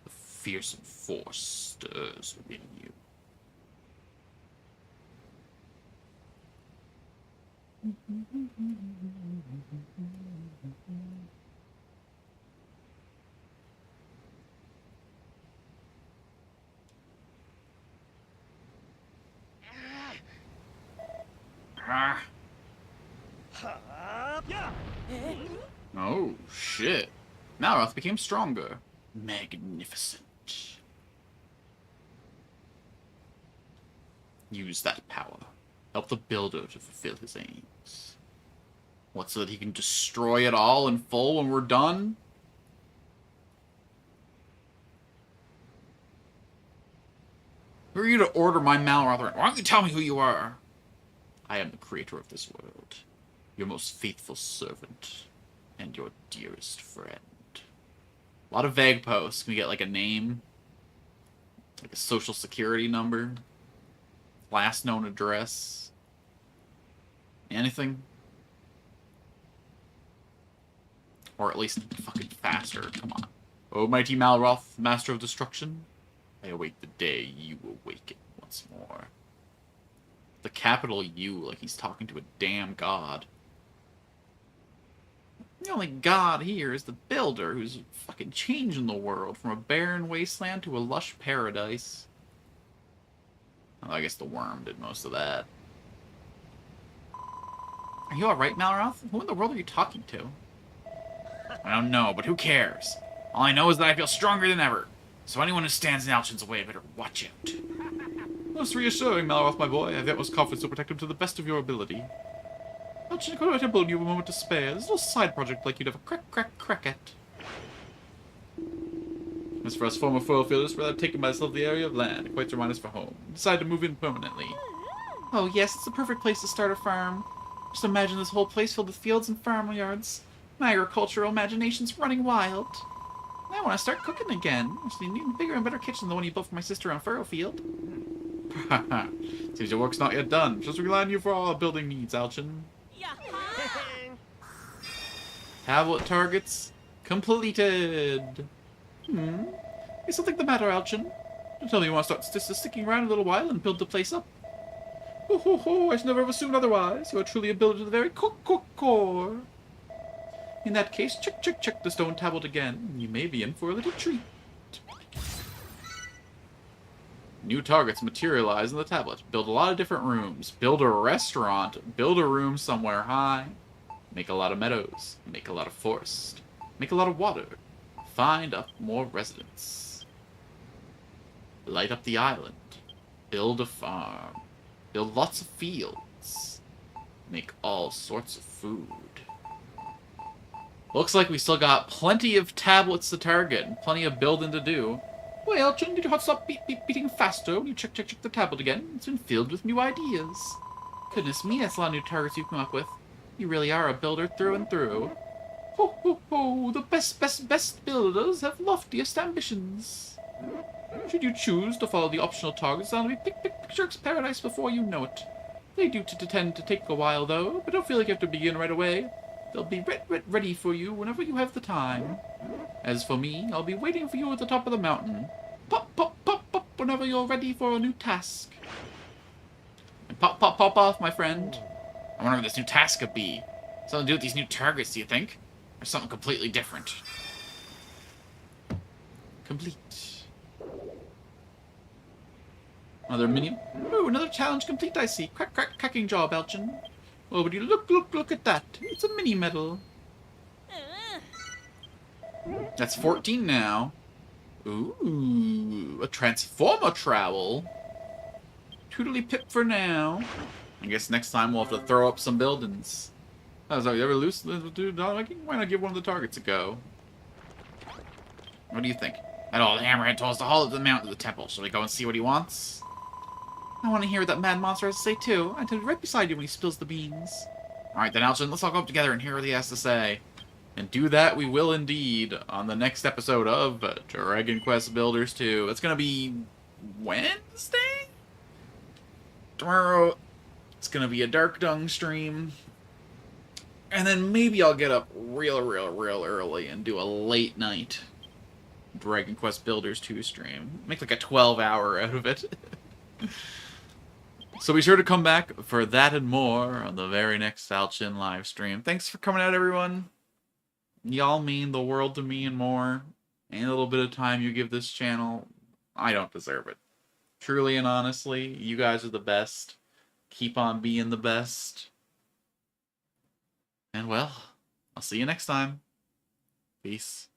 [SPEAKER 1] the fearsome force stirs within you. Oh, shit. Malroth became stronger. Magnificent. Use that power. Help the builder to fulfill his aims. What, so that he can destroy it all in full when we're done? Who are you to order my Malroth? Why don't you tell me who you are? I am the creator of this world. Your most faithful servant. And your dearest friend. A lot of vague posts. Can we get like a name? Like a social security number? Last known address? Anything? Or at least fucking faster. Come on. O mighty Malroth, master of destruction, I await the day you awaken once more. The capital U, like he's talking to a damn god. The only god here is the builder, who's fucking changing the world from a barren wasteland to a lush paradise. Well, I guess the worm did most of that. Are you alright, Malroth? Who in the world are you talking to? I don't know, but who cares? All I know is that I feel stronger than ever. So anyone who stands in Alchin's way better watch out. Most reassuring, Malroth, my boy. I have the utmost confidence to protect him to the best of your ability. Alchin, could I temple you a moment to spare? This little side project like you'd have a crack at. As for us former Furrow fielders, rather taken by myself the area of land, quite to remind us for home. Decided to move in permanently. Oh yes, it's the perfect place to start a farm. Just imagine this whole place filled with fields and farmyards. My agricultural imagination's running wild. I want to start cooking again. I need a bigger and better kitchen than the one you built for my sister on Furrow Field. Seems your work's not yet done. Just rely on you for all our building needs, Alchin. Tablet targets completed. Is something the matter, Alchin? Don't tell me you want to start just sticking around a little while and build the place up. Ho ho ho, I should never have assumed otherwise. You are truly a builder to the very core. In that case, check the stone tablet again. You may be in for a little treat. New targets materialize in the tablet. Build a lot of different rooms. Build a restaurant. Build a room somewhere high. Make a lot of meadows. Make a lot of forest. Make a lot of water. Find up more residents. Light up the island. Build a farm. Build lots of fields. Make all sorts of food. Looks like we still got plenty of tablets to target and plenty of building to do. Well, Elchin, did your heart stop beating faster when you check the tablet again? It's been filled with new ideas. Goodness me, that's a lot of new targets you've come up with. You really are a builder through and through. Ho ho ho, the best builders have loftiest ambitions. Should you choose to follow the optional targets, that'll be picture's paradise before you know it. They do tend to take a while, though, but don't feel like you have to begin right away. They'll be ready for you whenever you have the time. As for me, I'll be waiting for you at the top of the mountain. Pop, pop, pop, pop, whenever you're ready for a new task. And pop, pop, pop off, my friend. I wonder what this new task could be. Something to do with these new targets, do you think? Or something completely different? Complete. Another mini... Ooh, another challenge complete, I see. Cracking job, Elchin. Oh, but you look at that. It's a mini medal. That's 14 now. Ooh, a transformer trowel. Toodly pip for now. I guess next time we'll have to throw up some buildings. Oh, so you ever loose dude? Why not give one of the targets a go? What do you think? That old hammerhead told us to haul up the mountain to the temple. Shall we go and see what he wants? I want to hear what that mad monster has to say, too. I intend right beside you when he spills the beans. Alright then, Alchin, let's all go up together and hear what he has to say. And do that we will indeed on the next episode of Dragon Quest Builders 2. It's going to be Wednesday? Tomorrow, it's going to be a Dark Dung stream. And then maybe I'll get up real early and do a late night Dragon Quest Builders 2 stream. Make like a 12-hour out of it. So be sure to come back for that and more on the very next Alchin live stream. Thanks for coming out, everyone. Y'all mean the world to me and more. Any little bit of time you give this channel, I don't deserve it. Truly and honestly, you guys are the best. Keep on being the best. And well, I'll see you next time. Peace.